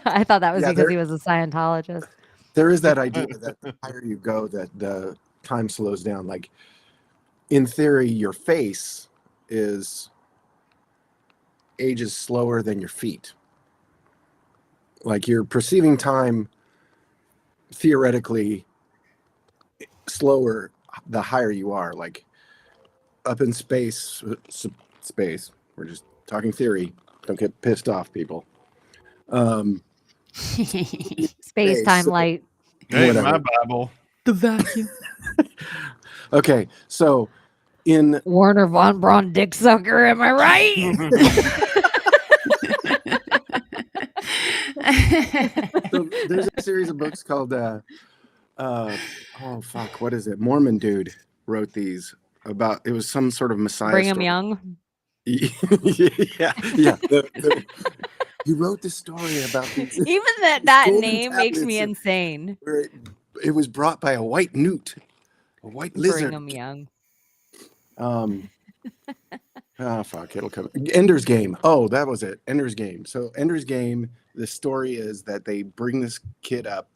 Speaker 3: I thought that was
Speaker 5: Yeah,
Speaker 3: because he was a Scientologist.
Speaker 5: There is that idea that the higher you go, that the time slows down. Like, in theory, your face ages slower than your feet. Like, you're perceiving time theoretically slower the higher you are. Like, up in space, we're just talking theory. Don't get pissed off, people.
Speaker 3: Space, time, light.
Speaker 6: Hey,
Speaker 5: Whatever.
Speaker 6: my Bible.
Speaker 4: The vacuum.
Speaker 5: Okay, so in
Speaker 3: Warner von Braun dick sucker, am I right?
Speaker 5: so there's a series of books called oh fuck, what is it? Mormon dude wrote these about, it was some sort of Messiah
Speaker 3: Brigham
Speaker 5: story.
Speaker 3: Young.
Speaker 5: yeah. He wrote this story about these,
Speaker 3: Even that
Speaker 5: golden
Speaker 3: name makes me
Speaker 5: tablets
Speaker 3: insane.
Speaker 5: where it was brought by a white newt, a white lizard.
Speaker 3: Brigham Young.
Speaker 5: Oh fuck, it'll come. Ender's Game. Oh, that was it. Ender's Game. So Ender's Game, the story is that they bring this kid up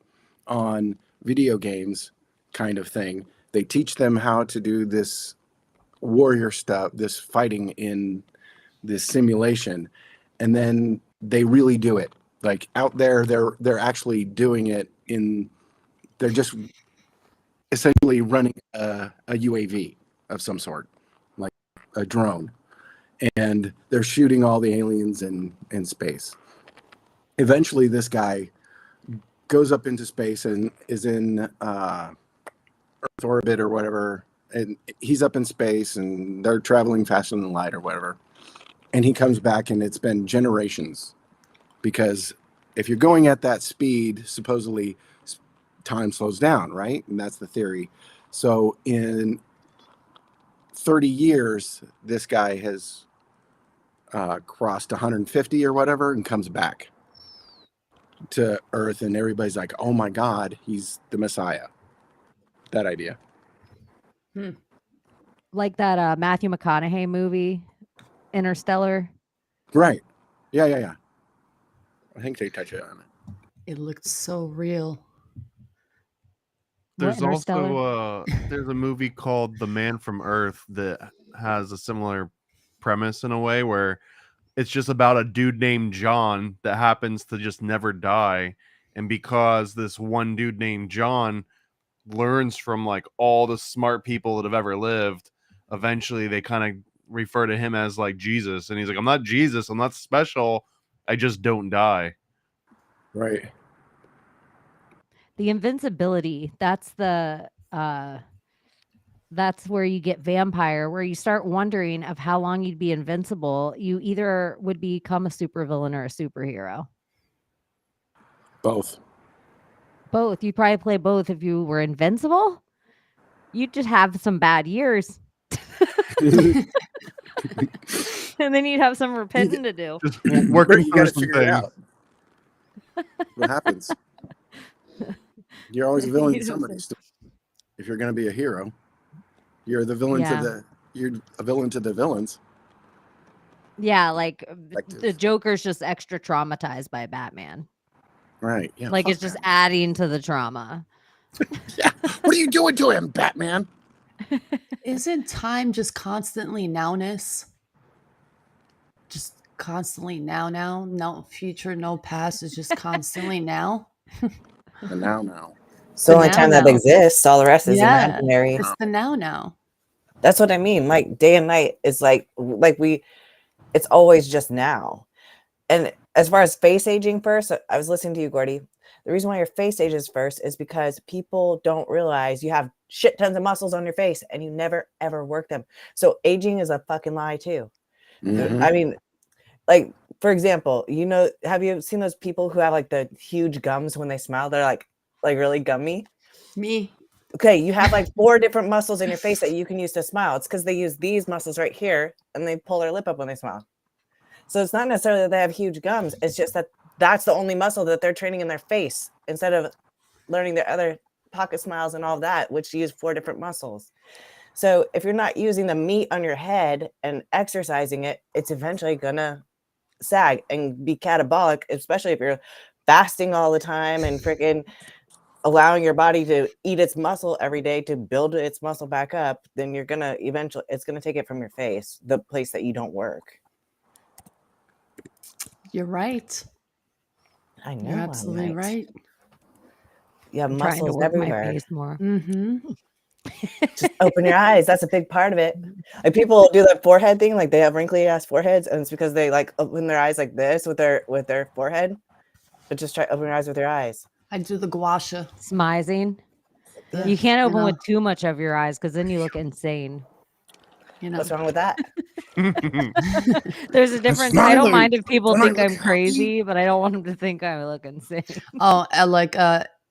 Speaker 5: on video games kind of thing. They teach them how to do this warrior stuff, this fighting in this simulation, and then they really do it. Like out there, they're actually doing it they're just essentially running a UAV of some sort, like a drone. And they're shooting all the aliens in space. Eventually, this guy goes up into space and is in Earth orbit or whatever. And he's up in space and they're traveling faster than light or whatever. And he comes back and it's been generations. Because if you're going at that speed, supposedly time slows down, right? And that's the theory. So in 30 years, this guy has crossed 150 or whatever and comes back to Earth, and everybody's like, oh my God, he's the Messiah. That idea.
Speaker 3: Like that Matthew McConaughey movie, Interstellar.
Speaker 5: Right. Yeah. I think they touch it on it.
Speaker 4: It looked so real.
Speaker 6: There's
Speaker 3: Interstellar?
Speaker 6: also there's a movie called The Man from Earth that has a similar premise in a way, where it's just about a dude named John that happens to just never die. And because this one dude named John learns from like all the smart people that have ever lived, eventually they kind of refer to him as like Jesus. And he's like, I'm not Jesus, I'm not special, I just don't die.
Speaker 5: Right.
Speaker 3: The invincibility, that's the That's where you get vampire, where you start wondering of how long you'd be invincible. You either would become a supervillain or a superhero.
Speaker 5: Both.
Speaker 3: Both. You'd probably play both if you were invincible. You'd just have some bad years. And then you'd have some repenting to do.
Speaker 6: Just working
Speaker 5: You
Speaker 6: through
Speaker 5: got to
Speaker 6: some
Speaker 5: figure it
Speaker 6: things.
Speaker 5: out. What happens? You're always a villain to somebody. If you're going to be a hero, you're the villain you're a villain to the villains.
Speaker 3: Yeah, like
Speaker 5: Effective.
Speaker 3: the Joker's just extra traumatized by Batman.
Speaker 5: Right. Yeah.
Speaker 3: Like
Speaker 5: fuck
Speaker 3: it's just
Speaker 5: that.
Speaker 3: adding to the trauma.
Speaker 5: Yeah. What are you doing to him, Batman?
Speaker 4: Isn't time just constantly nowness? Just constantly now, no future, no past. Is just constantly now.
Speaker 5: The now.
Speaker 7: It's the only
Speaker 4: now
Speaker 7: time that
Speaker 4: now.
Speaker 7: exists. All the rest is
Speaker 4: Yeah,
Speaker 7: imaginary.
Speaker 4: it's the now.
Speaker 7: That's what I mean. Like day and night is like it's always just now. And as far as face aging first, I was listening to you, Gordy. The reason why your face ages first is because people don't realize you have shit tons of muscles on your face and you never ever work them. So aging is a fucking lie too.
Speaker 5: Mhm.
Speaker 7: I mean, like for example, have you seen those people who have like the huge gums when they smile? They're like really gummy.
Speaker 4: Me.
Speaker 7: Okay, you have like 4 different muscles in your face that you can use to smile. It's because they use these muscles right here and they pull their lip up when they smile. So it's not necessarily that they have huge gums. It's just that that's the only muscle that they're training in their face instead of learning their other pocket smiles and all of that, which use 4 different muscles. So if you're not using the meat on your head and exercising it, it's eventually gonna sag and be catabolic, especially if you're fasting all the time and freaking allowing your body to eat its muscle every day to build its muscle back up. Then you're gonna it's gonna take it from your face, the place that you don't work.
Speaker 4: You're right.
Speaker 7: I know.
Speaker 4: You're absolutely right.
Speaker 7: You have
Speaker 3: I'm trying to
Speaker 7: muscles
Speaker 3: work my
Speaker 7: everywhere.
Speaker 3: face more.
Speaker 4: Mm-hmm.
Speaker 7: Just open your eyes. That's a big part of it. Like people do that forehead thing, like they have wrinkly ass foreheads, and it's because they like open their eyes like this with their forehead. But just try open your eyes with your eyes.
Speaker 4: I do the gua sha.
Speaker 3: Smizing.
Speaker 4: Yeah,
Speaker 3: You can't open
Speaker 4: know.
Speaker 3: with too much of your eyes because then you look insane.
Speaker 4: You know.
Speaker 7: What's wrong with that?
Speaker 3: There's a difference. I don't
Speaker 5: smiling.
Speaker 3: mind if people
Speaker 5: Don't I
Speaker 3: think
Speaker 5: look
Speaker 3: I'm
Speaker 5: happy?
Speaker 3: crazy, but I don't want them to think I look insane.
Speaker 4: Oh, I like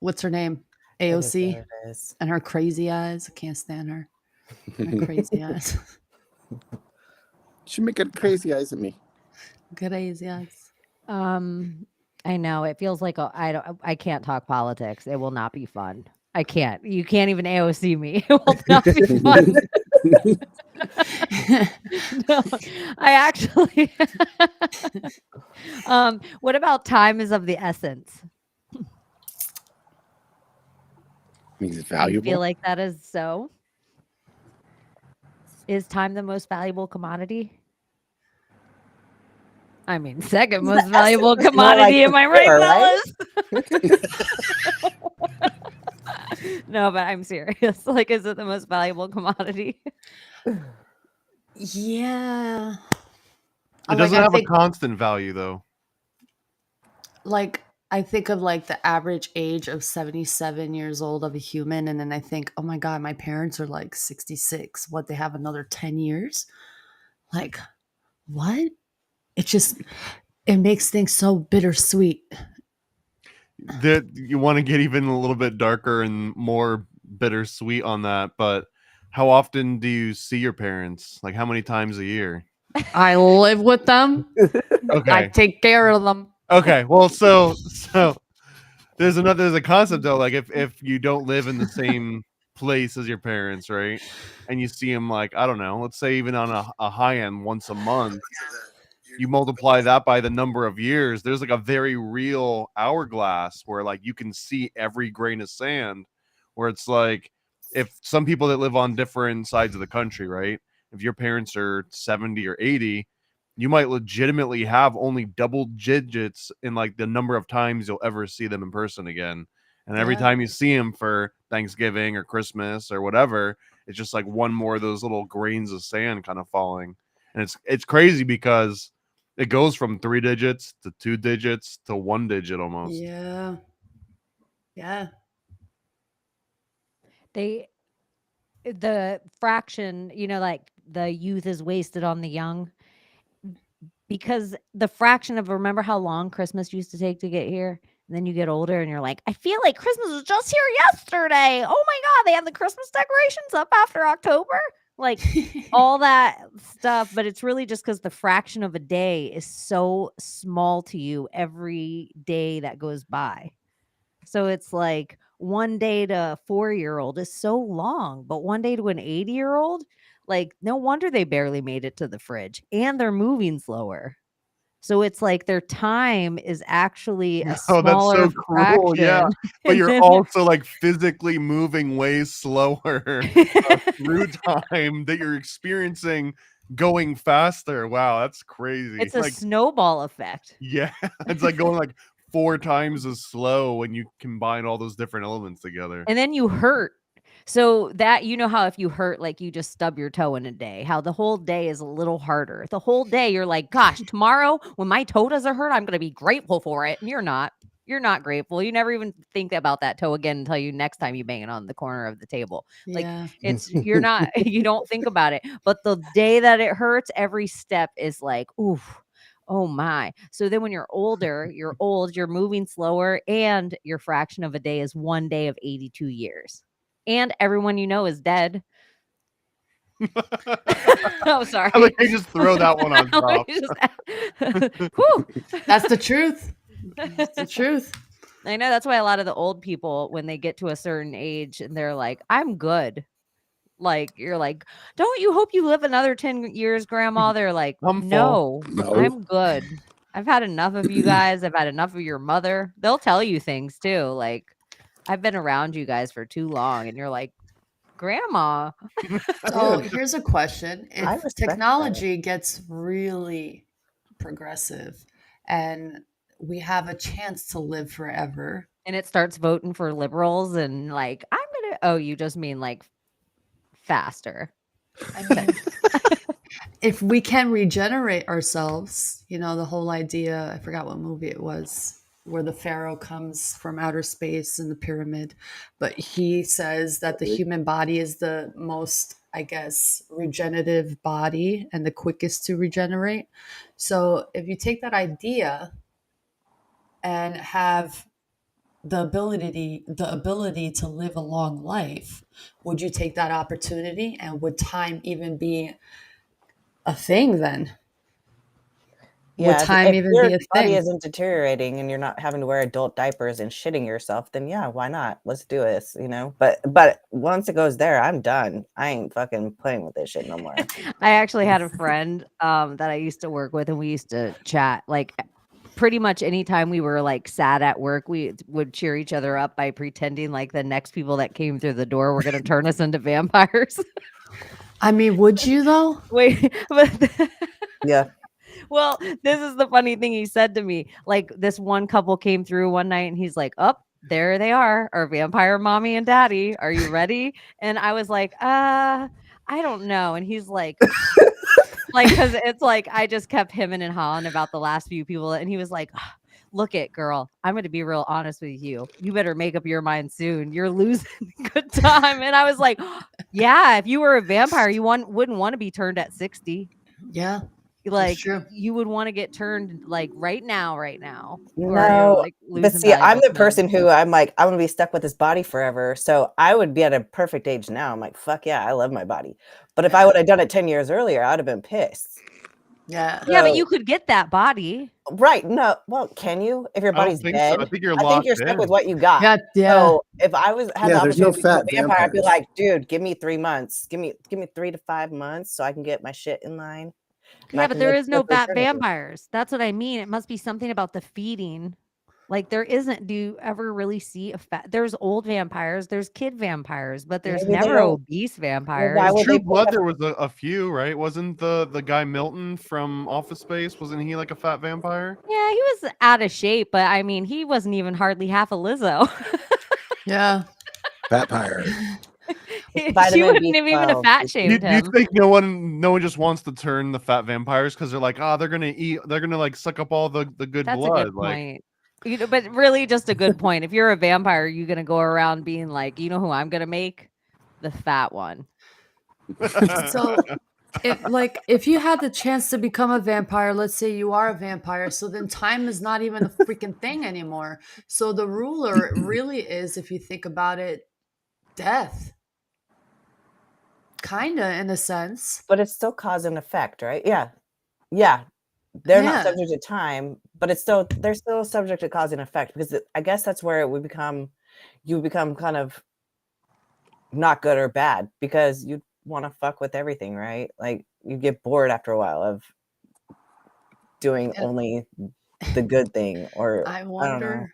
Speaker 4: what's her name?
Speaker 7: I just know
Speaker 4: AOC
Speaker 7: it is.
Speaker 4: and her crazy eyes. I can't stand her. Her crazy eyes.
Speaker 5: She making crazy eyes at me.
Speaker 4: Crazy eyes.
Speaker 3: I know it feels like I can't talk politics. It will not be fun. I can't. You can't even AOC me. It will not be fun. No, I actually. What about time is of the essence?
Speaker 5: Means it's
Speaker 3: Do you
Speaker 5: valuable.
Speaker 3: feel like that is so? Is time the most valuable commodity? I mean, second most valuable
Speaker 7: essence is more like
Speaker 3: commodity. Am
Speaker 7: the
Speaker 3: I right,
Speaker 7: core, right?
Speaker 3: fellas? No, but I'm serious. Like, is it the most valuable commodity?
Speaker 4: Yeah.
Speaker 6: It doesn't have a constant value though.
Speaker 4: Like I think of like the average age of 77 years old of a human, and then I think, oh my god, my parents are like 66. What, they have another 10 years? Like, what? It makes things so bittersweet.
Speaker 6: That you want to get even a little bit darker and more bittersweet on that, but how often do you see your parents? Like how many times a year?
Speaker 4: I live with them.
Speaker 6: Okay.
Speaker 4: I take care of them.
Speaker 6: Okay. Well, so there's a concept though, like if you don't live in the same place as your parents, right? And you see them like, I don't know, let's say even on a high end once a month, you multiply that by the number of years, there's like a very real hourglass where like you can see every grain of sand, where it's like if some people that live on different sides of the country, right? If your parents are 70 or 80, you might legitimately have only double digits in like the number of times you'll ever see them in person again. And every
Speaker 4: Yeah.
Speaker 6: time you see them for Thanksgiving or Christmas or whatever, it's just like one more of those little grains of sand kind of falling. And it's crazy because it goes from 3 digits to 2 digits to 1 digit almost.
Speaker 4: Yeah. Yeah.
Speaker 3: the fraction, like the youth is wasted on the young, because the fraction of, remember how long Christmas used to take to get here? And then you get older and you're like, I feel like Christmas was just here yesterday. Oh my God, they have the Christmas decorations up after October. Like all that stuff. But it's really just because the fraction of a day is so small to you every day that goes by. So it's like one day to a 4-year-old is so long, but one day to an 80-year-old, like no wonder they barely made it to the fridge, and they're moving slower. So it's like their time is actually a
Speaker 6: Oh, that's
Speaker 3: smaller
Speaker 6: so cruel. Yeah.
Speaker 3: fraction.
Speaker 6: But
Speaker 3: And
Speaker 6: you're
Speaker 3: then-
Speaker 6: also like physically moving way slower through time that you're experiencing going faster. Wow, that's crazy.
Speaker 3: It's a
Speaker 6: like,
Speaker 3: snowball effect.
Speaker 6: yeah, it's like going like 4 times as slow when you combine all those different elements together.
Speaker 3: And then you hurt. So that, how if you hurt, like you just stub your toe in a day, how the whole day is a little harder. The whole day you're like, gosh, tomorrow when my toe doesn't hurt, I'm going to be grateful for it. And you're not grateful. You never even think about that toe again until next time you bang it on the corner of the table. Like you're not, you don't think about it. But the day that it hurts, every step is like, oof. Oh my. So then when you're older, you're old, you're moving slower, and your fraction of a day is one day of 82 years. And everyone you know is dead. Oh, sorry.
Speaker 6: I like I just throw that one on top.
Speaker 4: That's the truth. That's the truth.
Speaker 3: I know, that's why a lot of the old people, when they get to a certain age and they're like, I'm good. Like, you're like, don't you hope you live another 10 years, Grandma? They're like, no, I'm good. I've had enough of you guys. I've had enough of your mother. They'll tell you things too. Like, I've been around you guys for too long. And you're like, Grandma.
Speaker 4: So here's a question.
Speaker 7: I
Speaker 4: If
Speaker 7: respect
Speaker 4: technology gets really progressive and we have a chance to live forever,
Speaker 3: And it starts voting for liberals and like, you just mean like faster.
Speaker 4: I mean, if we can regenerate ourselves, the whole idea, I forgot what movie it was, where the pharaoh comes from outer space in the pyramid, but he says that the human body is the most, I guess, regenerative body and the quickest to regenerate. So if you take that idea and have the ability to live a long life, would you take that opportunity, and would time even be a thing then?
Speaker 7: Yeah,
Speaker 4: would time
Speaker 7: if
Speaker 4: even
Speaker 7: your
Speaker 4: be a
Speaker 7: body
Speaker 4: thing?
Speaker 7: isn't deteriorating and you're not having to wear adult diapers and shitting yourself, then yeah, why not? Let's do this, But once it goes there, I'm done. I ain't fucking playing with this shit no more.
Speaker 3: I actually had a friend that I used to work with, and we used to chat like pretty much anytime we were like sad at work, we would cheer each other up by pretending like the next people that came through the door were going to turn us into vampires.
Speaker 4: I mean, would you though?
Speaker 3: Wait, but
Speaker 7: Yeah.
Speaker 3: well, this is the funny thing he said to me. Like this one couple came through one night and he's like, oh, there they are, our vampire mommy and daddy. Are you ready? And I was like, I don't know. And he's like, because it's like, I just kept hemming and hawing about the last few people. And he was like, look it, girl, I'm going to be real honest with you. You better make up your mind soon. You're losing good time. And I was like, yeah, if you were a vampire, you wouldn't want to be turned at 60.
Speaker 4: Yeah.
Speaker 3: Like
Speaker 4: true.
Speaker 3: you would want to get turned like right now.
Speaker 7: No,
Speaker 3: like,
Speaker 7: but see, I'm the person who I'm like, I'm gonna be stuck with this body forever. So I would be at a perfect age now. I'm like, fuck yeah, I love my body. But if I would have done it 10 years earlier, I'd have been pissed.
Speaker 4: Yeah.
Speaker 3: Yeah, but you could get that body.
Speaker 7: Right. No, well, can you? If your body's dead?
Speaker 6: So. I think you're
Speaker 7: stuck with what you got.
Speaker 4: Yeah.
Speaker 7: So if I had the
Speaker 5: there's no
Speaker 7: opportunity to
Speaker 5: fat
Speaker 7: be a vampire, I'd be
Speaker 5: vampires.
Speaker 7: like, dude, give me 3 months. Give me 3 to 5 months so I can get my shit in line.
Speaker 3: Yeah, but there is no fat vampires. That's what I mean. It must be something about the feeding. Like there isn't. Do you ever really see a fat? There's old vampires, there's kid vampires, but there's never obese vampires.
Speaker 7: why would
Speaker 6: True
Speaker 7: they
Speaker 6: Blood, there was a few, right? Wasn't the guy Milton from Office Space? Wasn't he like a fat vampire?
Speaker 3: Yeah, he was out of shape, but I mean, he wasn't even hardly half a Lizzo.
Speaker 4: Yeah.
Speaker 5: Fat pyre.
Speaker 3: She wouldn't have even have fat shamed
Speaker 6: Do you
Speaker 3: him.
Speaker 6: think no one just wants to turn the fat vampires because they're like, they're gonna like suck up all the good
Speaker 3: That's
Speaker 6: blood?
Speaker 3: a good point. But really, just a good point. If you're a vampire, you're gonna go around being like, you know who I'm gonna make? The fat one.
Speaker 4: So if you had the chance to become a vampire, let's say you are a vampire, so then time is not even a freaking thing anymore. So the ruler really is, if you think about it, death. Kinda, in a sense.
Speaker 7: But it's still cause and effect, right? Yeah. Yeah. They're not
Speaker 4: Yeah.
Speaker 7: subject to time, but they're still subject to cause and effect, because I guess that's where you become kind of not good or bad, because you want to fuck with everything, right? Like, you get bored after a while of doing only the good thing, or
Speaker 4: I
Speaker 7: I don't know.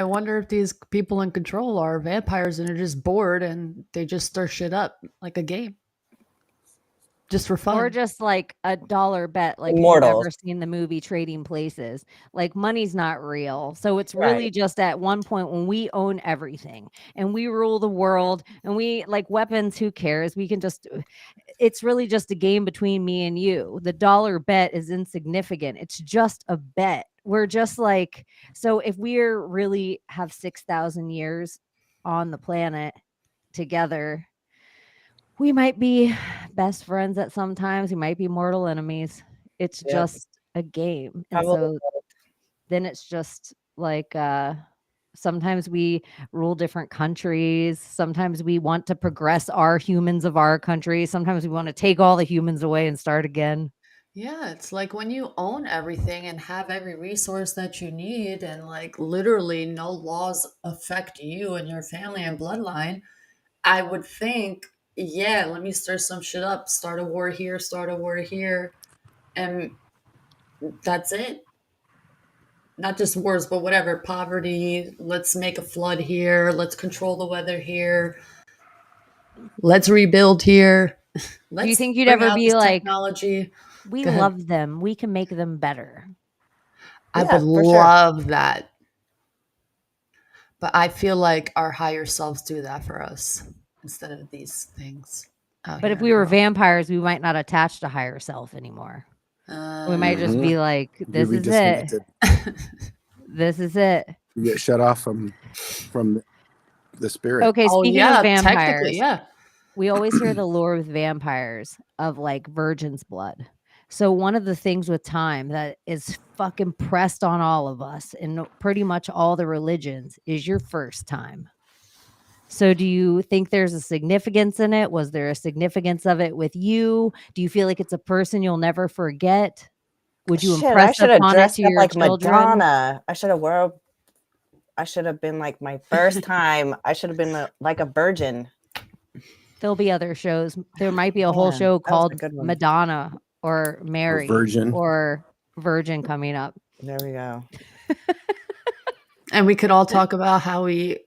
Speaker 4: wonder if these people in control are vampires and are just bored and they just stir shit up like a game. Just for fun.
Speaker 3: Or just like a dollar bet, like if
Speaker 7: Immortals.
Speaker 3: you've ever seen the movie Trading Places. Like, money's not real. So it's really
Speaker 7: Right.
Speaker 3: just at one point when we own everything and we rule the world, and we like weapons, who cares? We can just, it's really just a game between me and you. The dollar bet is insignificant. It's just a bet. We're just like, so if we're really have 6,000 years on the planet together, we might be best friends at some times. We might be mortal enemies. It's
Speaker 7: Yep.
Speaker 3: just a game. And
Speaker 7: Probably
Speaker 3: so then it's just like sometimes we rule different countries. Sometimes we want to progress our humans of our country. Sometimes we want to take all the humans away and start again.
Speaker 4: Yeah, it's like when you own everything and have every resource that you need, and like literally no laws affect you and your family and bloodline, I would think, yeah, let me stir some shit up, start a war here, and that's it. Not just wars, but whatever, poverty, let's make a flood here, let's control the weather here, let's rebuild here.
Speaker 3: Do you think you'd
Speaker 4: bring
Speaker 3: ever
Speaker 4: out
Speaker 3: be
Speaker 4: this
Speaker 3: like,
Speaker 4: technology.
Speaker 3: we
Speaker 4: Go ahead.
Speaker 3: love them, we can make them better?
Speaker 4: I
Speaker 7: Yeah,
Speaker 4: would
Speaker 7: for sure.
Speaker 4: love that. But I feel like our higher selves do that for us instead of these things.
Speaker 3: But if we were vampires, we might not attach to higher self anymore. We might just be like, this
Speaker 5: You'd be
Speaker 3: is it.
Speaker 5: disconnected.
Speaker 3: This is it.
Speaker 5: You get shut off from the spirit.
Speaker 3: Okay,
Speaker 4: Oh
Speaker 3: speaking
Speaker 4: yeah,
Speaker 3: of vampires,
Speaker 4: technically, yeah.
Speaker 3: we always hear the lore with vampires of like virgin's blood. So one of the things with time that is fucking pressed on all of us in pretty much all the religions is your first time. So do you think there's a significance in it? Was there a significance of it with you? Do you feel like it's a person you'll never forget? Would you
Speaker 7: Shit, I
Speaker 3: impress
Speaker 7: should have
Speaker 3: upon it
Speaker 7: dressed
Speaker 3: to
Speaker 7: up
Speaker 3: your
Speaker 7: like
Speaker 3: children?
Speaker 7: Madonna. I should have been like my first time. I should have been like a virgin.
Speaker 3: There'll be other shows. There might be a whole
Speaker 7: Man,
Speaker 3: show
Speaker 7: that was a
Speaker 3: called
Speaker 7: good one.
Speaker 3: Madonna or Mary
Speaker 5: Virgin.
Speaker 3: or Virgin coming up.
Speaker 7: There we go.
Speaker 4: And we could all talk about how we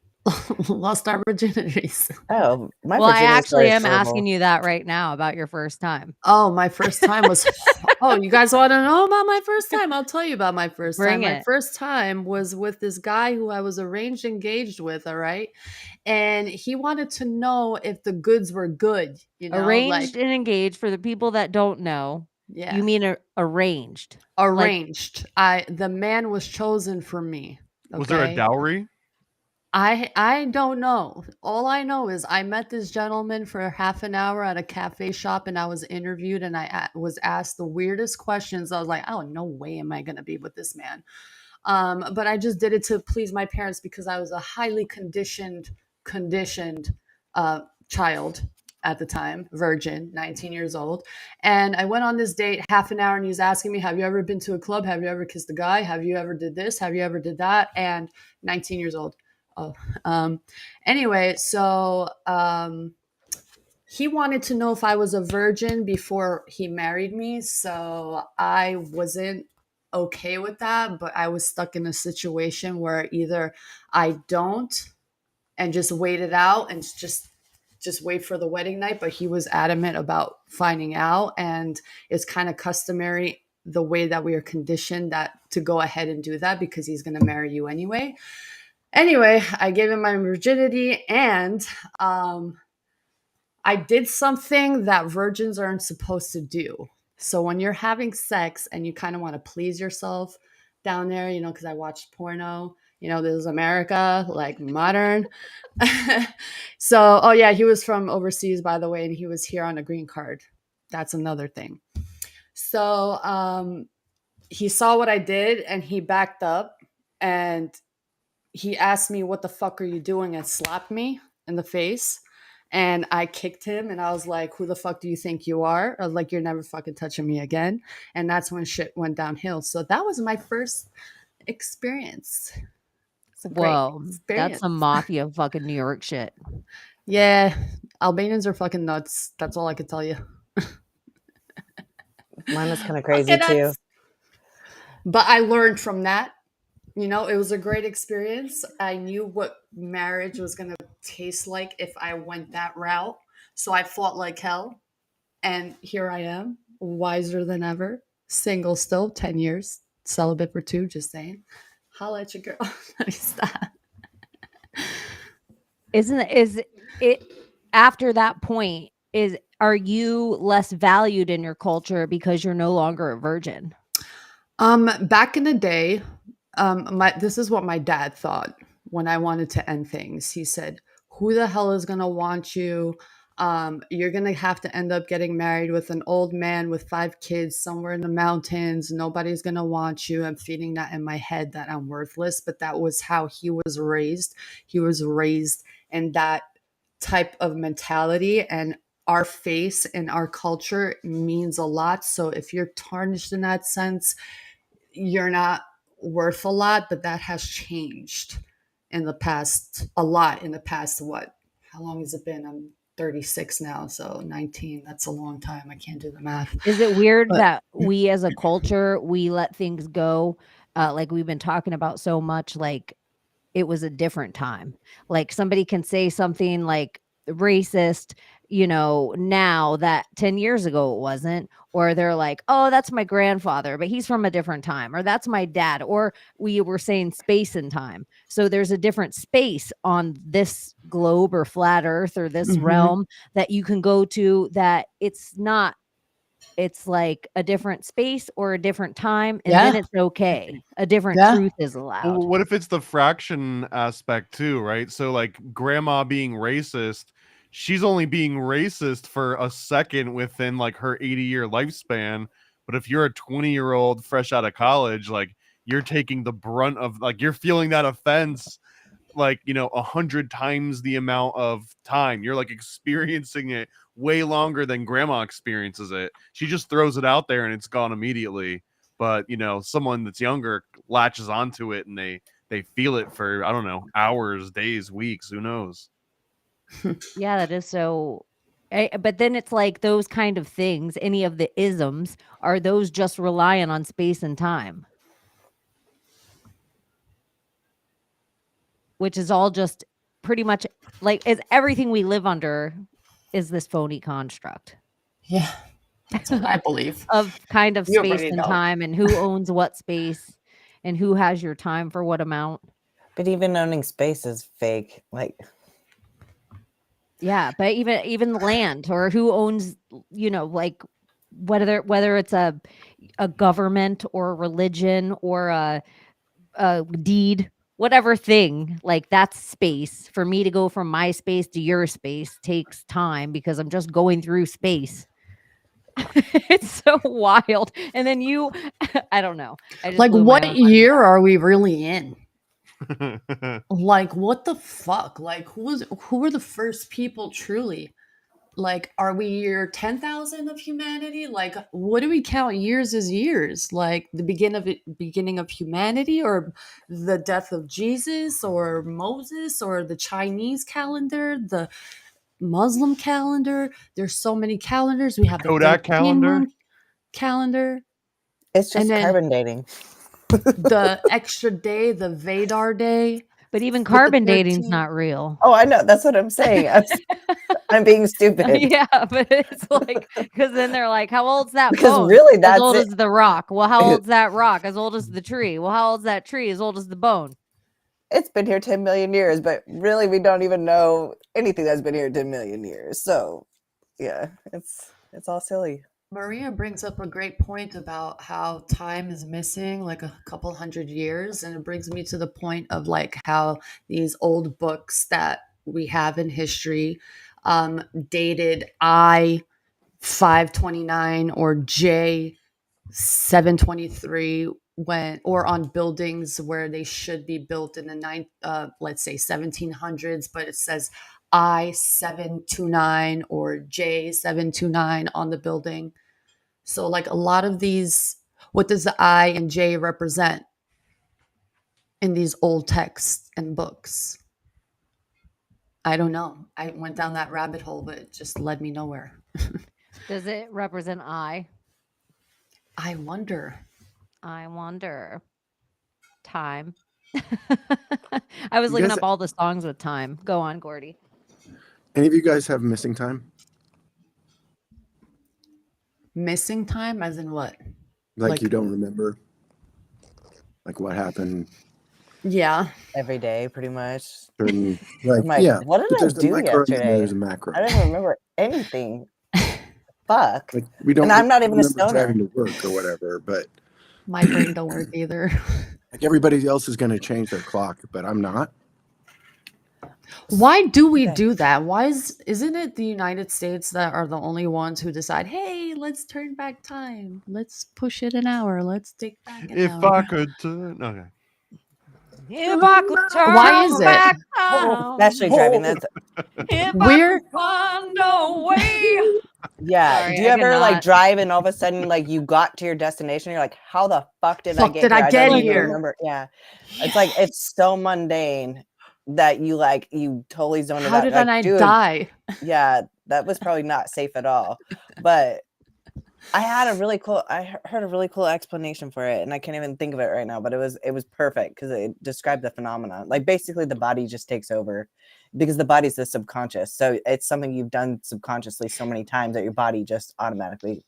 Speaker 4: lost our virginities.
Speaker 7: Oh, my
Speaker 3: Well, I
Speaker 7: virginity
Speaker 3: actually
Speaker 7: story is
Speaker 3: am
Speaker 7: horrible.
Speaker 3: asking you that right now about your first time.
Speaker 4: Oh, my first time was. Oh, you guys want to know about my first time? I'll tell you about my first
Speaker 3: Bring
Speaker 4: time. My
Speaker 3: it.
Speaker 4: first time was with this guy who I was arranged engaged with. All right, and he wanted to know if the goods were good. You know,
Speaker 3: Arranged
Speaker 4: like
Speaker 3: and engaged, for the people that don't know.
Speaker 4: yeah,
Speaker 3: You mean arranged?
Speaker 4: arranged. The man was chosen for me. Okay?
Speaker 6: Was there a dowry?
Speaker 4: I don't know. All I know is I met this gentleman for half an hour at a cafe shop, and I was interviewed, and I was asked the weirdest questions. I was like, oh, no way am I going to be with this man. But I just did it to please my parents because I was a highly conditioned child at the time, virgin, 19 years old. And I went on this date half an hour, and he was asking me, have you ever been to a club? Have you ever kissed a guy? Have you ever did this? Have you ever did that? And 19 years old. Anyway, so he wanted to know if I was a virgin before he married me. So I wasn't okay with that, but I was stuck in a situation where either I don't and just wait it out and just wait for the wedding night, but he was adamant about finding out, and it's kind of customary the way that we are conditioned that to go ahead and do that because he's going to marry you anyway. Anyway, I gave him my virginity, and I did something that virgins aren't supposed to do. So when you're having sex and you kind of want to please yourself down there, you know, because I watched porno, This is America, like modern. So, oh yeah, he was from overseas, by the way, and he was here on a green card. That's another thing. So he saw what I did and he backed up and he asked me, "What the fuck are you doing?" and slapped me in the face. And I kicked him and I was like, "Who the fuck do you think you are?" I was like, "You're never fucking touching me again." And that's when shit went downhill. So that was my first experience. It's a great
Speaker 3: Whoa, that's
Speaker 4: experience.
Speaker 3: some mafia fucking New York shit.
Speaker 4: Yeah, Albanians are fucking nuts. That's all I can tell you.
Speaker 7: Mine was kind of crazy too.
Speaker 4: But I learned from that. It was a great experience. I knew what marriage was going to taste like if I went that route. So I fought like hell. And here I am, wiser than ever, single still, 10 years, celibate for 2, just saying. Holla at your girl. Let me stop.
Speaker 3: Is it after that point, are you less valued in your culture because you're no longer a virgin?
Speaker 4: Back in the day, this is what my dad thought when I wanted to end things. He said, "Who the hell is gonna want you? You're gonna have to end up getting married with an old man with 5 kids somewhere in the mountains. Nobody's gonna want you." I'm feeding that in my head that I'm worthless, but that was how he was raised. He was raised in that type of mentality, and our face and our culture means a lot. So if you're tarnished in that sense, you're not worth a lot. But that has changed in the past a lot. In the past, what? How long has it been? I'm 36 now, so 19. That's a long time. I can't do the math.
Speaker 3: Is it weird that we as a culture, we let things go, like we've been talking about so much, like it was a different time. Like somebody can say something like racist, now that 10 years ago it wasn't, or they're like, "Oh, that's my grandfather, but he's from a different time," or "That's my dad," or we were saying space and time. So there's a different space on this globe or flat earth or this realm that you can go to, that it's like a different space or a different time, and then it's okay. A different truth is allowed.
Speaker 6: Well, what if it's the fraction aspect too, right? So like grandma being racist, she's only being racist for a second within like her 80-year lifespan. But if you're a 20-year-old fresh out of college, like you're taking the brunt of, like, you're feeling that offense like 100 times the amount of time. You're like experiencing it way longer than grandma experiences it. She just throws it out there and it's gone immediately. But someone that's younger latches onto it and they feel it for, I don't know, hours, days, weeks, who knows.
Speaker 3: Yeah, that is so. But then it's like those kind of things, any of the isms, are those just relying on space and time? Which is all just pretty much like, is everything we live under is this phony construct.
Speaker 4: Yeah, that's what I believe.
Speaker 3: Of kind of space and time, and who owns what space and who has your time for what amount.
Speaker 7: But even owning space is fake. Like,
Speaker 3: yeah, but even land, or who owns, like whether it's a government or a religion or a deed, whatever thing, like that's space. For me to go from my space to your space takes time because I'm just going through space. It's so wild. And then I don't know.
Speaker 4: Like, what year are we really in? Like, what the fuck? Like, who were the first people truly? Like, are we year 10,000 of humanity? Like, what do we count years as years? Like the beginning of humanity, or the death of Jesus, or Moses, or the Chinese calendar, the Muslim calendar? There's so many calendars. We have the
Speaker 6: Kodak
Speaker 4: calendar.
Speaker 7: It's just carbon dating.
Speaker 4: The extra day, the Vadar day.
Speaker 3: But even carbon dating's not real.
Speaker 7: Oh, I know. That's what I'm saying. I'm being stupid.
Speaker 3: Yeah, but it's like, because then they're like, how old's that
Speaker 7: because
Speaker 3: bone?
Speaker 7: Really, that's
Speaker 3: as old as the rock. Well, how old's that rock? As old as the tree. Well, how old's that tree? As old as the bone.
Speaker 7: It's been here 10 million years, but really we don't even know anything that's been here 10 million years. So yeah, it's all silly.
Speaker 4: Maria brings up a great point about how time is missing like a couple hundred years. And it brings me to the point of like how these old books that we have in history dated I 529 or J 723 when or on buildings where they should be built in the let's say 1700s, but it says I 729 or J 729 on the building. So like a lot of these, what does the I and J represent in these old texts and books? I don't know. I went down that rabbit hole, but it just led me nowhere.
Speaker 3: Does it represent I?
Speaker 4: I wonder.
Speaker 3: Time. I was
Speaker 5: You
Speaker 3: looking
Speaker 5: guys-
Speaker 3: up all the songs with time. Go on, Gordy.
Speaker 5: Any of you guys have missing time?
Speaker 4: Missing time as in what?
Speaker 5: Like you don't remember? Like what happened?
Speaker 4: Yeah.
Speaker 7: Every day, pretty much.
Speaker 5: Certain,
Speaker 7: I'm like,
Speaker 5: yeah.
Speaker 7: what
Speaker 5: but
Speaker 7: did I
Speaker 5: there's the
Speaker 7: do
Speaker 5: micro and then
Speaker 7: yesterday?
Speaker 5: there's a macro.
Speaker 7: I don't even remember anything. Fuck.
Speaker 5: Like we don't.
Speaker 7: And I'm not even a
Speaker 5: remember
Speaker 7: stoner.
Speaker 5: driving to work or whatever, but
Speaker 4: My brain don't work either.
Speaker 5: like everybody else is going to change their clock, but I'm not.
Speaker 4: Why do we do that? Why isn't it the United States that are the only ones who decide, hey, let's turn back time. Let's push it an hour. Let's take back an
Speaker 6: If
Speaker 4: hour.
Speaker 6: I could turn, okay.
Speaker 3: If I could turn
Speaker 4: Why is it?
Speaker 3: back time,
Speaker 7: Especially driving that.
Speaker 3: if
Speaker 4: Where-
Speaker 3: I could find a way.
Speaker 7: Yeah.
Speaker 3: Sorry,
Speaker 7: do you
Speaker 3: I
Speaker 7: ever like
Speaker 3: cannot.
Speaker 7: drive and all of a sudden like you got to your destination? You're like, how the fuck did I get here?
Speaker 4: get
Speaker 7: don't even
Speaker 4: here?
Speaker 7: remember. Yeah. It's like it's so mundane that you totally zone it
Speaker 4: How
Speaker 7: out.
Speaker 4: did
Speaker 7: Like,
Speaker 4: I
Speaker 7: dude,
Speaker 4: die?
Speaker 7: Yeah, that was probably not safe at all. But I heard a really cool explanation for it, and I can't even think of it right now, but it was perfect because it described the phenomenon. Like basically the body just takes over because the body's the subconscious. So it's something you've done subconsciously so many times that your body just automatically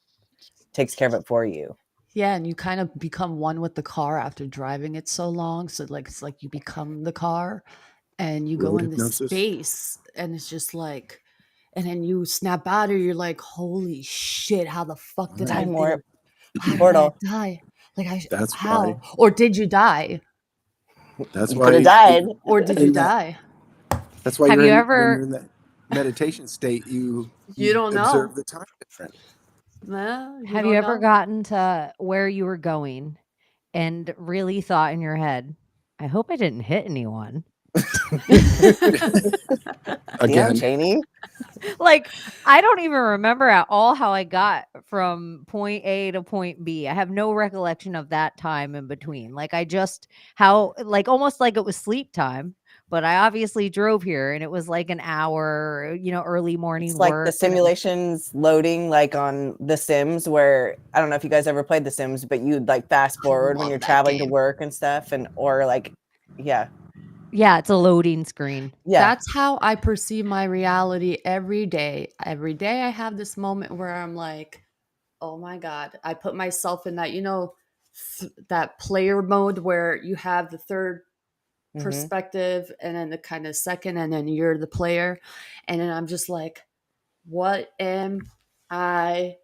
Speaker 7: takes care of it for you.
Speaker 4: Yeah, and you kind of become one with the car after driving it so long. So like it's like you become the car and you go
Speaker 5: Road
Speaker 4: into
Speaker 5: hypnosis.
Speaker 4: space and it's just like, and then you snap out or you're like, holy shit, how the fuck did I
Speaker 7: Time warp.
Speaker 4: how did
Speaker 7: Portal.
Speaker 4: I die? Like
Speaker 5: That's
Speaker 4: how?
Speaker 5: why.
Speaker 4: Or did you die?
Speaker 5: That's
Speaker 7: You
Speaker 5: why
Speaker 7: could have died.
Speaker 4: Or did you
Speaker 5: in that-
Speaker 4: die?
Speaker 5: That's why
Speaker 3: Have
Speaker 5: you're
Speaker 3: you
Speaker 5: in,
Speaker 3: ever-
Speaker 5: when you're in that meditation state. You
Speaker 4: don't know.
Speaker 5: observe the time different.
Speaker 4: Well,
Speaker 3: Have you ever gotten to where you were going and really thought in your head, I hope I didn't hit anyone?
Speaker 7: Damn,
Speaker 5: Again,
Speaker 7: Cheney.
Speaker 3: Like, I don't even remember at all how I got from point A to point B. I have no recollection of that time in between. Like, almost like it was sleep time, but I obviously drove here and it was like an hour, early morning
Speaker 7: It's like
Speaker 3: work.
Speaker 7: the simulations loading like on The Sims where I don't know if you guys ever played The Sims, but you'd like fast forward when
Speaker 4: love
Speaker 7: you're
Speaker 4: that
Speaker 7: traveling to
Speaker 4: game.
Speaker 7: work and stuff or like
Speaker 3: Yeah, it's a loading screen.
Speaker 7: yeah.
Speaker 4: That's how I perceive my reality every day. Every day I have this moment where I'm like, oh my God. I put myself in that, that player mode where you have the third
Speaker 7: Mhm.
Speaker 4: perspective and then the kind of second, and then you're the player. And then I'm just like, what am I,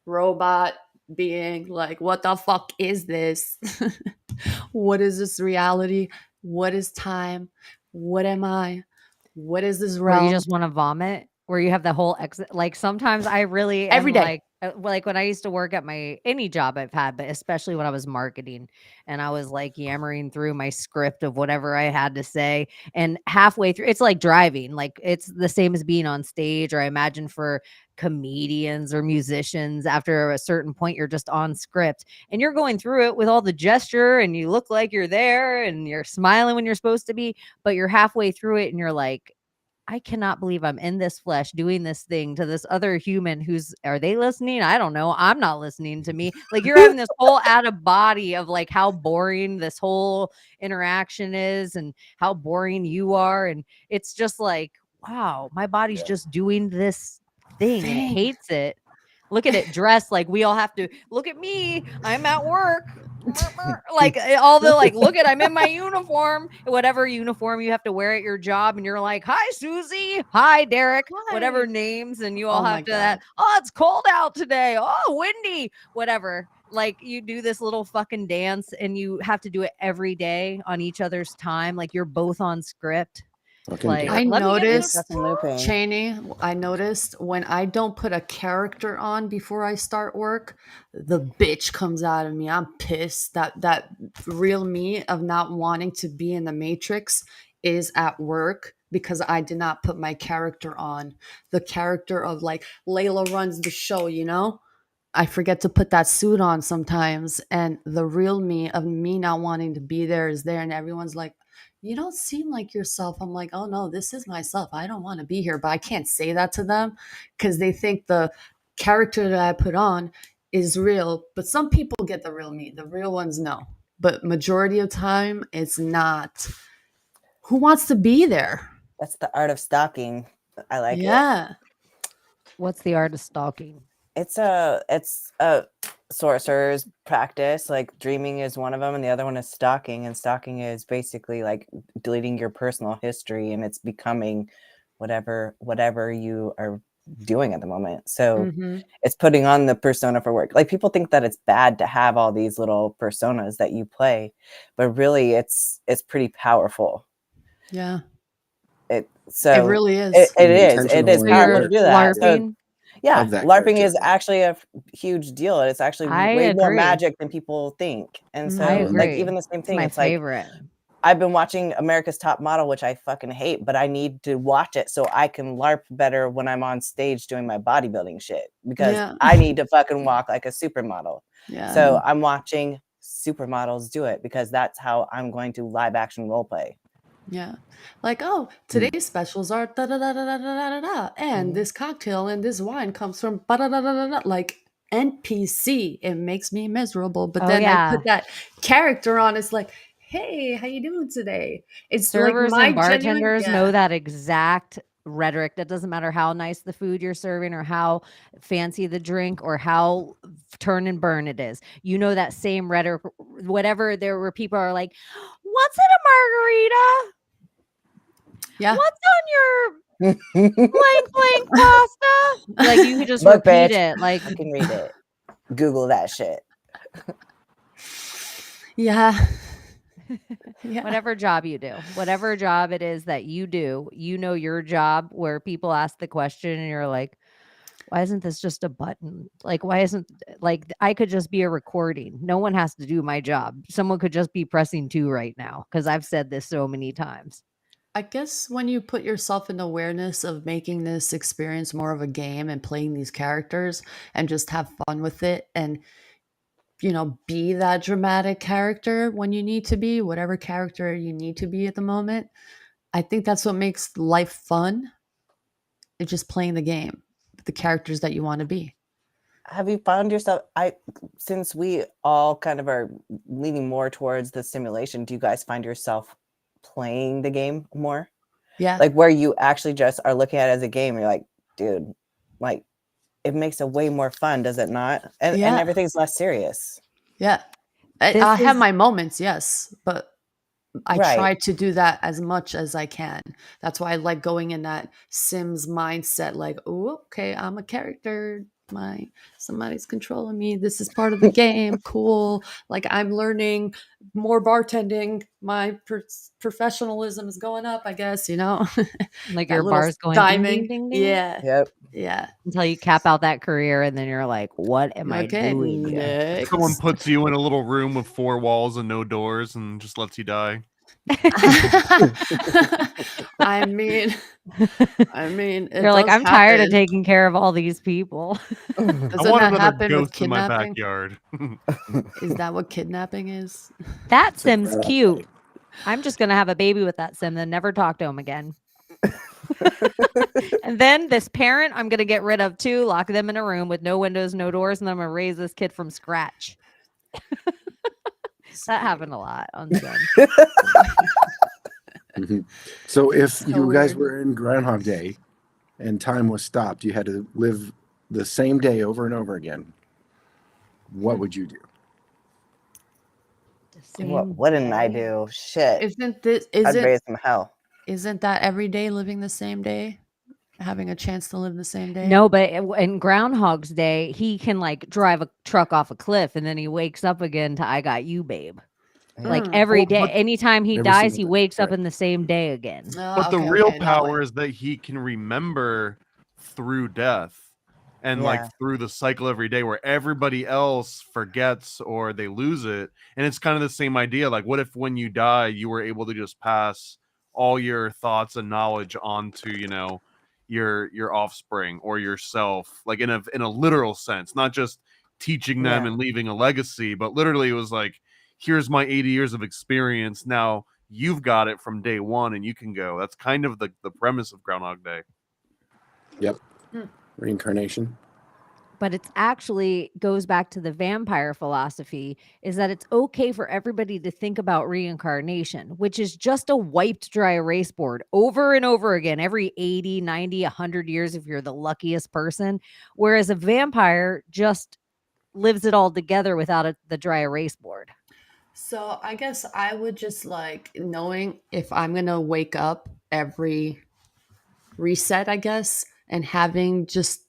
Speaker 4: robot being? Like, what the fuck is this? What is this reality? What is time? What am I? What is this
Speaker 3: Where you
Speaker 4: realm?
Speaker 3: just want to vomit, where you have the whole exit. Like sometimes I really
Speaker 4: Every
Speaker 3: am
Speaker 4: day.
Speaker 3: like when I used to work at any job I've had, but especially when I was marketing and I was like yammering through my script of whatever I had to say. And halfway through, it's like driving, like it's the same as being on stage, or I imagine for comedians or musicians, after a certain point, you're just on script and you're going through it with all the gesture and you look like you're there and you're smiling when you're supposed to be, but you're halfway through it and you're like, I cannot believe I'm in this flesh doing this thing to this other human are they listening? I don't know. I'm not listening to me. Like you're having this whole out of body of like how boring this whole interaction is and how boring you are. And it's just like, wow, my body's just doing this thing and it hates it. Look at it dressed like we all have to look at me. I'm at work. like all the like, look at, I'm in my uniform, whatever uniform you have to wear at your job, and you're like, hi Susie, hi Derek, whatever names, and you all have to that. Oh, it's cold out today. Oh, windy, whatever. Like you do this little fucking dance, and you have to do it every day on each other's time. Like you're both on script. Like
Speaker 4: I noticed,
Speaker 7: looping.
Speaker 4: Cheney, I noticed when I don't put a character on before I start work, the bitch comes out of me. I'm pissed. That real me of not wanting to be in the Matrix is at work because I did not put my character on. The character of like Layla runs the show, you know? I forget to put that suit on sometimes. And the real me of me not wanting to be there is there. And everyone's like, you don't seem like yourself. I'm like, oh no, this is myself. I don't want to be here. But I can't say that to them because they think the character that I put on is real. But some people get the real me. The real ones, no. But majority of time, it's not. Who wants to be there?
Speaker 7: That's the art of stalking. I like it.
Speaker 4: Yeah.
Speaker 3: What's the art of stalking?
Speaker 7: It's a sorcerer's practice. Like dreaming is one of them, and the other one is stalking. And stalking is basically like deleting your personal history, and it's becoming whatever you are doing at the moment. So it's putting on the persona for work. Like people think that it's bad to have all these little personas that you play, but really it's pretty powerful.
Speaker 4: Yeah.
Speaker 7: It
Speaker 4: really is.
Speaker 7: It is powerful to do that.
Speaker 3: LARPing?
Speaker 7: Yeah,
Speaker 5: Of that
Speaker 7: LARPing
Speaker 5: character.
Speaker 7: is actually a huge deal. It's actually
Speaker 3: I
Speaker 7: way more
Speaker 3: agree.
Speaker 7: magic than people think. And so,
Speaker 3: I agree.
Speaker 7: like, even the same thing.
Speaker 3: My
Speaker 7: It's
Speaker 3: favorite.
Speaker 7: like I've been watching America's Top Model, which I fucking hate, but I need to watch it so I can LARP better when I'm on stage doing my bodybuilding shit because I need to fucking walk like a supermodel.
Speaker 4: Yeah.
Speaker 7: So I'm watching supermodels do it because that's how I'm going to live action role play.
Speaker 4: Yeah. Like, oh, today's specials are da da da da da da da da. And this cocktail and this wine comes from da da da da da. Like NPC. It makes me miserable. But then I put that character on. It's like, hey, how you doing today? It's
Speaker 3: Servers
Speaker 4: like my
Speaker 3: and bartenders
Speaker 4: genuine,
Speaker 3: know that exact rhetoric. That doesn't matter how nice the food you're serving or how fancy the drink or how turn and burn it is. You know that same rhetoric, whatever there were people are like, what's in a margarita?
Speaker 4: Yeah.
Speaker 3: What's on your blank pasta? Like you could just
Speaker 7: Look,
Speaker 3: repeat
Speaker 7: bitch,
Speaker 3: it. Like
Speaker 7: you can read it. Google that shit.
Speaker 4: Yeah.
Speaker 3: Whatever job you do, whatever job it is that you do, you know your job where people ask the question and you're like, why isn't this just a button? Like, why isn't like I could just be a recording? No one has to do my job. Someone could just be pressing 2 right now because I've said this so many times.
Speaker 4: I guess when you put yourself in awareness of making this experience more of a game and playing these characters and just have fun with it and, you know, be that dramatic character when you need to be, whatever character you need to be at the moment. I think that's what makes life fun. It's just playing the game, the characters that you want to be.
Speaker 7: Have you found yourself, since we all kind of are leaning more towards the simulation, do you guys find yourself playing the game more?
Speaker 4: Yeah.
Speaker 7: Like where you actually just are looking at it as a game, you're like, dude, like it makes it way more fun, does it not? And everything's less serious.
Speaker 4: Yeah. I have my moments, yes, but I try to do that as much as I can. That's why I like going in that Sims mindset, like, oh, okay, I'm a character. Somebody's controlling me. This is part of the game. Cool. Like I'm learning more bartending. My professionalism is going up, I guess, you know.
Speaker 3: Like your bar's going ding, ding, ding, ding.
Speaker 4: Yeah.
Speaker 7: Yep.
Speaker 4: Yeah.
Speaker 3: Until you cap out that career and then you're like, what am I doing here?
Speaker 6: Someone puts you in a little room with 4 walls and no doors and just lets you die.
Speaker 4: I mean,
Speaker 3: you're like, I'm tired of taking care of all these people.
Speaker 4: Doesn't
Speaker 6: I want
Speaker 4: that
Speaker 6: another
Speaker 4: happen with
Speaker 6: ghost in my
Speaker 4: kidnapping?
Speaker 6: backyard.
Speaker 4: Is that what kidnapping is?
Speaker 3: That Sim's cute. I'm just gonna have a baby with that Sim, then never talk to him again. And then this parent, I'm gonna get rid of too. Lock them in a room with no windows, no doors, and I'm gonna raise this kid from scratch. That happened a lot on Sim.
Speaker 5: So if you guys were in Groundhog Day and time was stopped, you had to live the same day over and over again, what would you do?
Speaker 7: What wouldn't I do? Shit. I'd raise some hell.
Speaker 4: Isn't that every day living the same day? Having a chance to live the same day?
Speaker 3: No, but in Groundhog's Day, he can like drive a truck off a cliff and then he wakes up again to I got you, babe. Like every day, anytime he dies, he wakes up in the same day again.
Speaker 6: But the real power is that he can remember through death and like through the cycle every day where everybody else forgets or they lose it. And it's kind of the same idea. Like, what if when you die, you were able to just pass all your thoughts and knowledge onto, you know, your offspring or yourself, like in a literal sense, not just teaching them and leaving a legacy, but literally it was like, here's my 80 years of experience. Now you've got it from day one and you can go. That's kind of the premise of Groundhog Day.
Speaker 5: Yep. Reincarnation.
Speaker 3: But it's actually goes back to the vampire philosophy, is that it's okay for everybody to think about reincarnation, which is just a wiped dry erase board over and over again, every 80, 90, 100 years if you're the luckiest person. Whereas a vampire just lives it all together without the dry erase board.
Speaker 4: So I guess I would just like knowing if I'm going to wake up every reset, I guess, and having just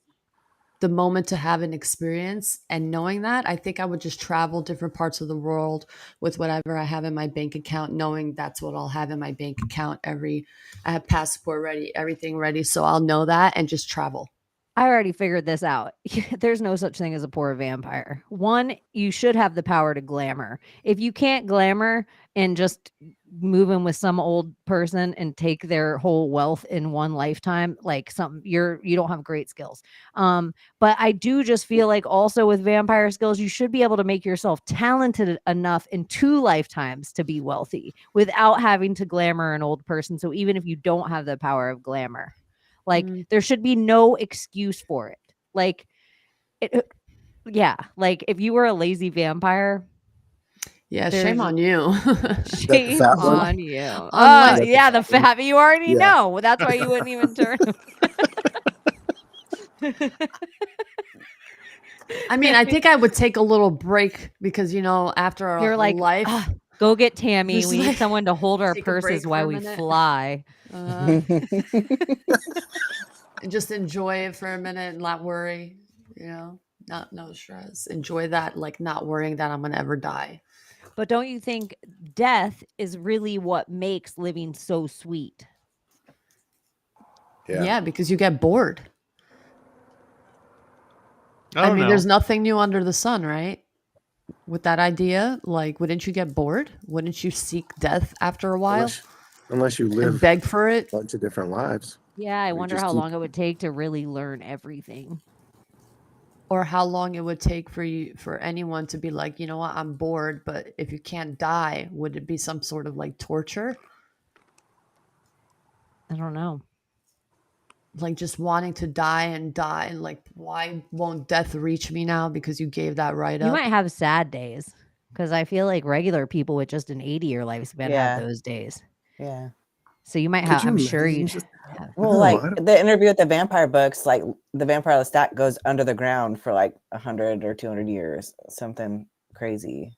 Speaker 4: the moment to have an experience and knowing that, I think I would just travel different parts of the world with whatever I have in my bank account, knowing that's what I'll have in my bank account. I have passport ready, everything ready. So I'll know that and just travel.
Speaker 3: I already figured this out. There's no such thing as a poor vampire. One, you should have the power to glamour. If you can't glamour and just move in with some old person and take their whole wealth in one lifetime, like you don't have great skills. But I do just feel like also with vampire skills, you should be able to make yourself talented enough in 2 lifetimes to be wealthy without having to glamour an old person. So even if you don't have the power of glamour, like there should be no excuse for it. Like, like if you were a lazy vampire.
Speaker 4: Yeah, shame on you.
Speaker 3: Shame on you. Oh, yeah, the fat. You already know. That's why you wouldn't even turn.
Speaker 4: I mean, I think I would take a little break because, you know, after
Speaker 3: you're like,
Speaker 4: life,
Speaker 3: go get Tammy. We need someone to hold our purses while we fly.
Speaker 4: And just enjoy it for a minute and not worry, you know, no stress. Enjoy that, like not worrying that I'm going to ever die.
Speaker 3: But don't you think death is really what makes living so sweet?
Speaker 4: Yeah, because you get bored.
Speaker 6: I mean,
Speaker 4: there's nothing new under the sun, right? With that idea, like, wouldn't you get bored? Wouldn't you seek death after a while?
Speaker 5: Unless you live
Speaker 4: and beg for it.
Speaker 5: A bunch of different lives.
Speaker 3: Yeah, I wonder how long it would take to really learn everything.
Speaker 4: Or how long it would take for anyone to be like, you know what, I'm bored, but if you can't die, would it be some sort of like torture?
Speaker 3: I don't know.
Speaker 4: Like just wanting to die and die, like why won't death reach me now because you gave that right up?
Speaker 3: You might have sad days because I feel like regular people with just an 80-year lifespan have those days.
Speaker 7: Yeah.
Speaker 3: So you might have, I'm sure you.
Speaker 7: Well, like the interview with the vampire books, like the vampire Lestat goes under the ground for like 100 or 200 years, something crazy.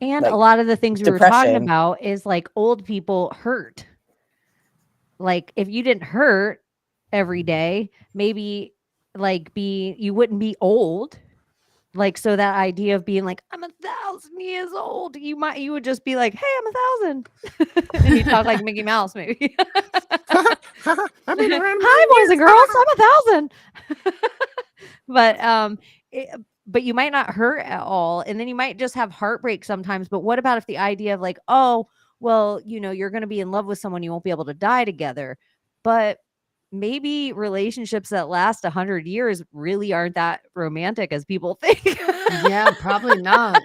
Speaker 3: And
Speaker 7: like,
Speaker 3: a lot of the things we were talking about is like old people hurt. Like if you didn't hurt every day, maybe like you wouldn't be old. Like, so that idea of being like, I'm 1,000 years old, you would just be like, hey, I'm 1,000. And you talk like Mickey Mouse, maybe. Hi, boys and girls, I'm 1,000. But you might not hurt at all. And then you might just have heartbreak sometimes. But what about if the idea of like, oh, well, you know, you're going to be in love with someone, you won't be able to die together. But maybe relationships that last 100 years really aren't that romantic as people think.
Speaker 4: Yeah, probably not.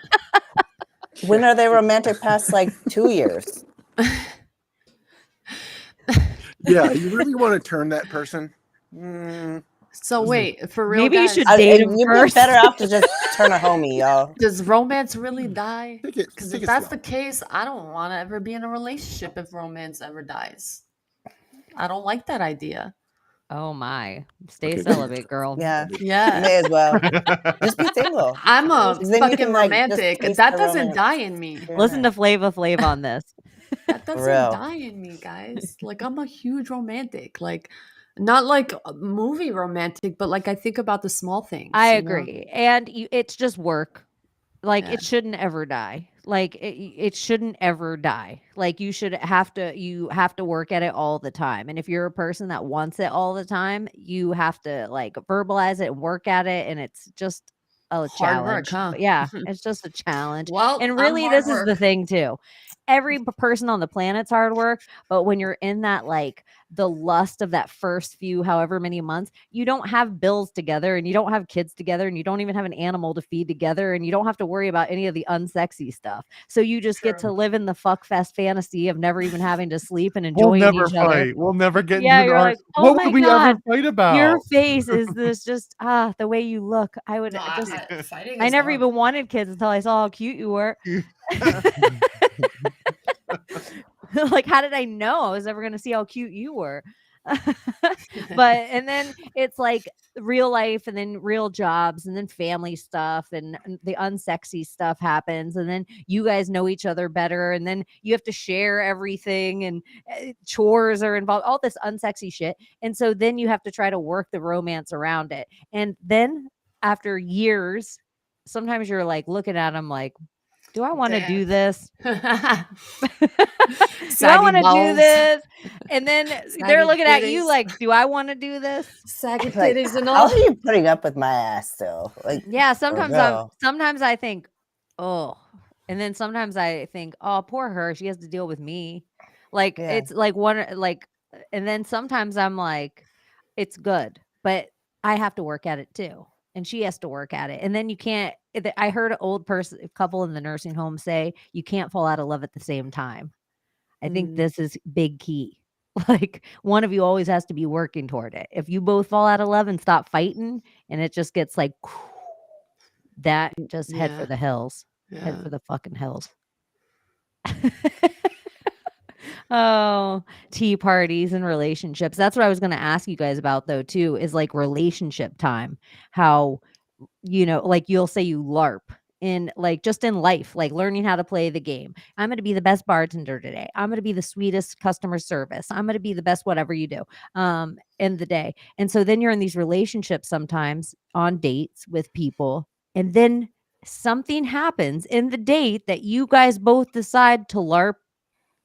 Speaker 7: When are they romantic past like 2 years?
Speaker 5: Yeah, you really want to turn that person?
Speaker 4: So wait, for real,
Speaker 3: maybe
Speaker 4: guys,
Speaker 3: you should date him
Speaker 7: you'd
Speaker 3: first.
Speaker 7: be better off to just turn a homie, y'all.
Speaker 4: Does romance really die?
Speaker 5: Because
Speaker 4: if that's the case, I don't want to ever be in a relationship if romance ever dies. I don't like that idea.
Speaker 3: Oh my. Stay
Speaker 5: Okay.
Speaker 3: celibate, girl.
Speaker 7: Yeah,
Speaker 4: Yeah.
Speaker 7: may as well. Just be single.
Speaker 4: I'm a
Speaker 7: 'Cause then you
Speaker 4: fucking
Speaker 7: can, like, just
Speaker 4: romantic.
Speaker 7: taste
Speaker 4: That
Speaker 7: the
Speaker 4: doesn't
Speaker 7: romance.
Speaker 4: die in me.
Speaker 3: Listen to
Speaker 7: Yeah.
Speaker 3: Flava Flav on this.
Speaker 4: That
Speaker 7: For
Speaker 4: doesn't
Speaker 7: real.
Speaker 4: die in me, guys. Like, I'm a huge romantic. Like, not like a movie romantic, but like I think about the small things.
Speaker 3: I
Speaker 4: you know?
Speaker 3: agree. And it's just work. Like
Speaker 4: Yeah.
Speaker 3: it shouldn't ever die. Like it shouldn't ever die. Like you have to work at it all the time. And if you're a person that wants it all the time, you have to like verbalize it and work at it. And it's just a
Speaker 4: Hard work,
Speaker 3: challenge.
Speaker 4: huh?
Speaker 3: But yeah, it's just a challenge.
Speaker 4: Well,
Speaker 3: And
Speaker 4: I'm
Speaker 3: really,
Speaker 4: hard
Speaker 3: this is the
Speaker 4: work.
Speaker 3: thing too. Every person on the planet's hard work, but when you're in that like the lust of that first few however many months, you don't have bills together and you don't have kids together and you don't even have an animal to feed together and you don't have to worry about any of the unsexy stuff. So you just get to live in the fuck fest fantasy of never even having to sleep and
Speaker 6: We'll
Speaker 3: enjoying
Speaker 6: never
Speaker 3: each other.
Speaker 6: fight. We'll never get
Speaker 3: Yeah,
Speaker 6: into
Speaker 3: you're
Speaker 6: an
Speaker 3: like,
Speaker 6: argument.
Speaker 3: oh
Speaker 6: What
Speaker 3: my
Speaker 6: would we
Speaker 3: God,
Speaker 6: ever fight about?
Speaker 3: your face is this just the way you look. I would
Speaker 4: No,
Speaker 3: just
Speaker 4: fighting
Speaker 3: I
Speaker 4: is
Speaker 3: never
Speaker 4: love.
Speaker 3: even wanted kids until I saw how cute you were. Like, how did I know I was ever going to see how cute you were? And then it's like real life and then real jobs and then family stuff and the unsexy stuff happens. And then you guys know each other better. And then you have to share everything and chores are involved, all this unsexy shit. And so then you have to try to work the romance around it. And then after years, sometimes you're like looking at them like, do I want to do this? Do I want to do this? And then they're looking at you like, do I want to do this?
Speaker 4: Saggy
Speaker 7: Like,
Speaker 4: titties and
Speaker 7: how
Speaker 4: all.
Speaker 7: are you putting up with my ass still? Like,
Speaker 3: Yeah,
Speaker 7: for
Speaker 3: sometimes
Speaker 7: real.
Speaker 3: I think, oh, and then sometimes I think, oh, poor her, she has to deal with me. Like
Speaker 7: Yeah.
Speaker 3: it's like and then sometimes I'm like, it's good, but I have to work at it too, and she has to work at it, and then you can't. I heard an old couple in the nursing home say you can't fall out of love at the same time. I think this is big key. Like one of you always has to be working toward it. If you both fall out of love and stop fighting and it just gets like that, just head for
Speaker 4: Yeah.
Speaker 3: the hills. Head
Speaker 4: Yeah.
Speaker 3: for the fucking hills. Oh, tea parties and relationships. That's what I was going to ask you guys about though too, is like relationship time. How, like you'll say you LARP in like just in life, like learning how to play the game. I'm going to be the best bartender today. I'm going to be the sweetest customer service. I'm going to be the best whatever you do in the day. And so then you're in these relationships sometimes on dates with people, and then something happens in the date that you guys both decide to LARP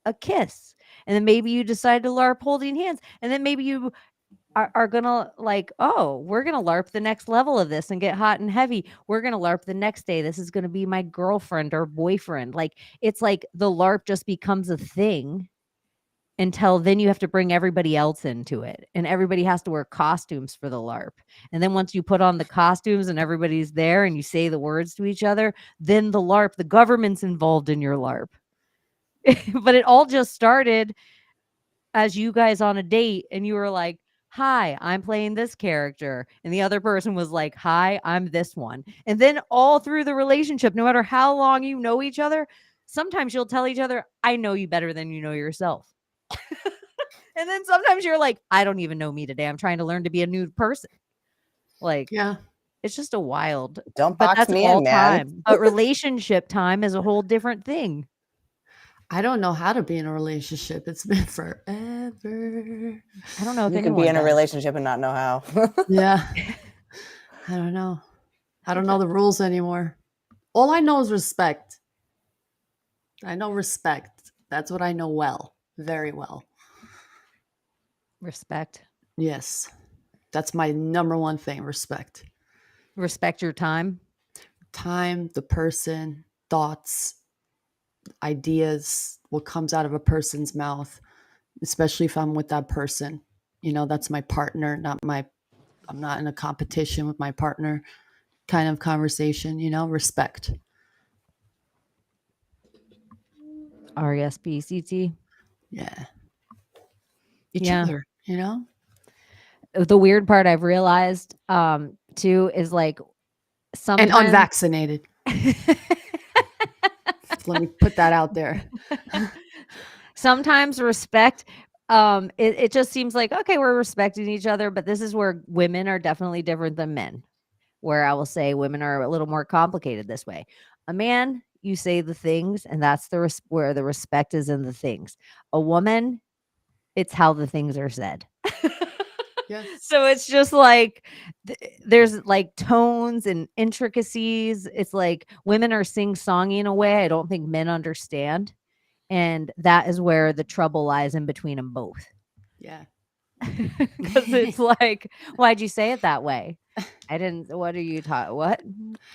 Speaker 3: a kiss, and then maybe you decide to LARP holding hands, and then maybe you are gonna like, oh, we're gonna LARP the next level of this and get hot and heavy. We're gonna LARP the next day. This is gonna be my girlfriend or boyfriend. Like it's like the LARP just becomes a thing until then you have to bring everybody else into it, and everybody has to wear costumes for the LARP. And then once you put on the costumes and everybody's there and you say the words to each other, then the LARP, the government's involved in your LARP. But it all just started as you guys on a date and you were like, hi, I'm playing this character. And the other person was like, hi, I'm this one. And then all through the relationship, no matter how long you know each other, sometimes you'll tell each other, I know you better than you know yourself. And then sometimes you're like, I don't even know me today. I'm trying to learn to be a new person. Like,
Speaker 4: Yeah.
Speaker 3: it's just a wild.
Speaker 7: Don't
Speaker 3: But
Speaker 7: box
Speaker 3: that's
Speaker 7: me
Speaker 3: all
Speaker 7: in, man.
Speaker 3: time. But relationship time is a whole different thing.
Speaker 4: I don't know how to be in a relationship. It's been forever.
Speaker 3: I don't know if
Speaker 7: You can
Speaker 3: anyone
Speaker 7: be in a
Speaker 3: does.
Speaker 7: relationship and not know how.
Speaker 4: Yeah. I don't know. I don't know the rules anymore. All I know is respect. I know respect. That's what I know well. Very well.
Speaker 3: Respect.
Speaker 4: Yes. That's my number one thing. Respect.
Speaker 3: Respect your time.
Speaker 4: Time, the person, thoughts, ideas, what comes out of a person's mouth, especially if I'm with that person. That's my partner, I'm not in a competition with my partner kind of conversation, respect.
Speaker 3: RESPCT.
Speaker 4: Yeah. Each
Speaker 3: Yeah.
Speaker 4: other,
Speaker 3: The weird part I've realized too is like
Speaker 4: and
Speaker 3: sometimes
Speaker 4: unvaccinated. Let me put that out there.
Speaker 3: sometimes respect it just seems like, okay, we're respecting each other, but this is where women are definitely different than men, where I will say women are a little more complicated this way. A man, you say the things, and that's where the respect is in the things. A woman, it's how the things are said.
Speaker 4: Yes.
Speaker 3: So it's just like there's like tones and intricacies. It's like women are sing-songy in a way I don't think men understand. And that is where the trouble lies in between them both.
Speaker 4: Yeah.
Speaker 3: Because it's like, why'd you say it that way? I didn't. What are you talking? What?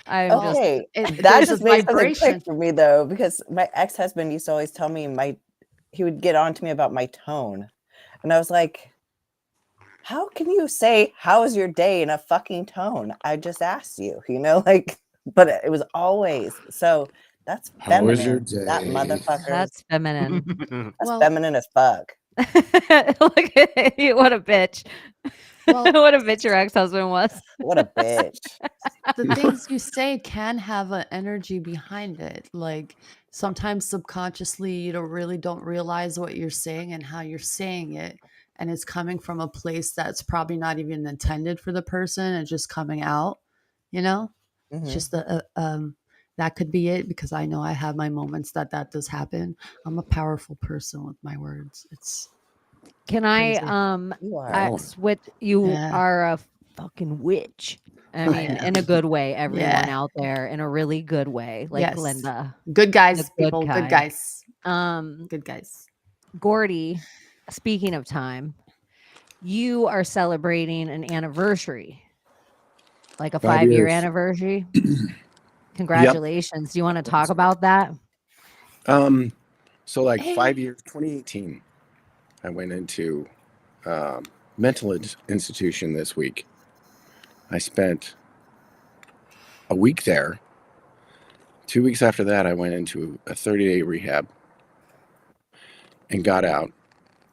Speaker 3: I'm just.
Speaker 7: Okay,
Speaker 4: It,
Speaker 7: that
Speaker 4: there's
Speaker 7: just
Speaker 4: a
Speaker 7: made something
Speaker 4: vibration.
Speaker 7: click for me though, because my ex-husband used to always tell me he would get on to me about my tone, and I was like, how can you say how was your day in a fucking tone? I just asked you, like, but it was always so. That's
Speaker 5: How was your
Speaker 7: feminine. That
Speaker 5: day?
Speaker 7: motherfucker.
Speaker 3: That's feminine.
Speaker 7: That's
Speaker 4: Well-
Speaker 7: feminine as fuck.
Speaker 3: Look at you, what a bitch.
Speaker 4: Well-
Speaker 3: What a bitch your ex-husband was.
Speaker 7: What a bitch.
Speaker 4: The things you say can have an energy behind it. Like sometimes subconsciously you don't realize what you're saying and how you're saying it. And it's coming from a place that's probably not even intended for the person and just coming out, It's
Speaker 7: Mhm.
Speaker 4: just that could be it, because I know I have my moments that does happen. I'm a powerful person with my words. It's
Speaker 3: Can I
Speaker 4: crazy.
Speaker 7: You are.
Speaker 3: switch? You
Speaker 4: Yeah.
Speaker 3: are a fucking witch. I
Speaker 4: I
Speaker 3: mean,
Speaker 4: am.
Speaker 3: in a good way, everyone
Speaker 4: Yeah.
Speaker 3: out there, in a really good way, like
Speaker 4: Yes.
Speaker 3: Linda.
Speaker 4: Good guys,
Speaker 3: The good
Speaker 4: people. Good
Speaker 3: kind.
Speaker 4: guys.
Speaker 3: Um,
Speaker 4: Good guys.
Speaker 3: Gordy, speaking of time, you are celebrating an anniversary, like a 5-year
Speaker 5: years.
Speaker 3: anniversary. Congratulations. Do you want to talk about that?
Speaker 5: So like 5 years, 2018, I went into mental institution this week. I spent a week there. 2 weeks after that, I went into a 30-day rehab and got out.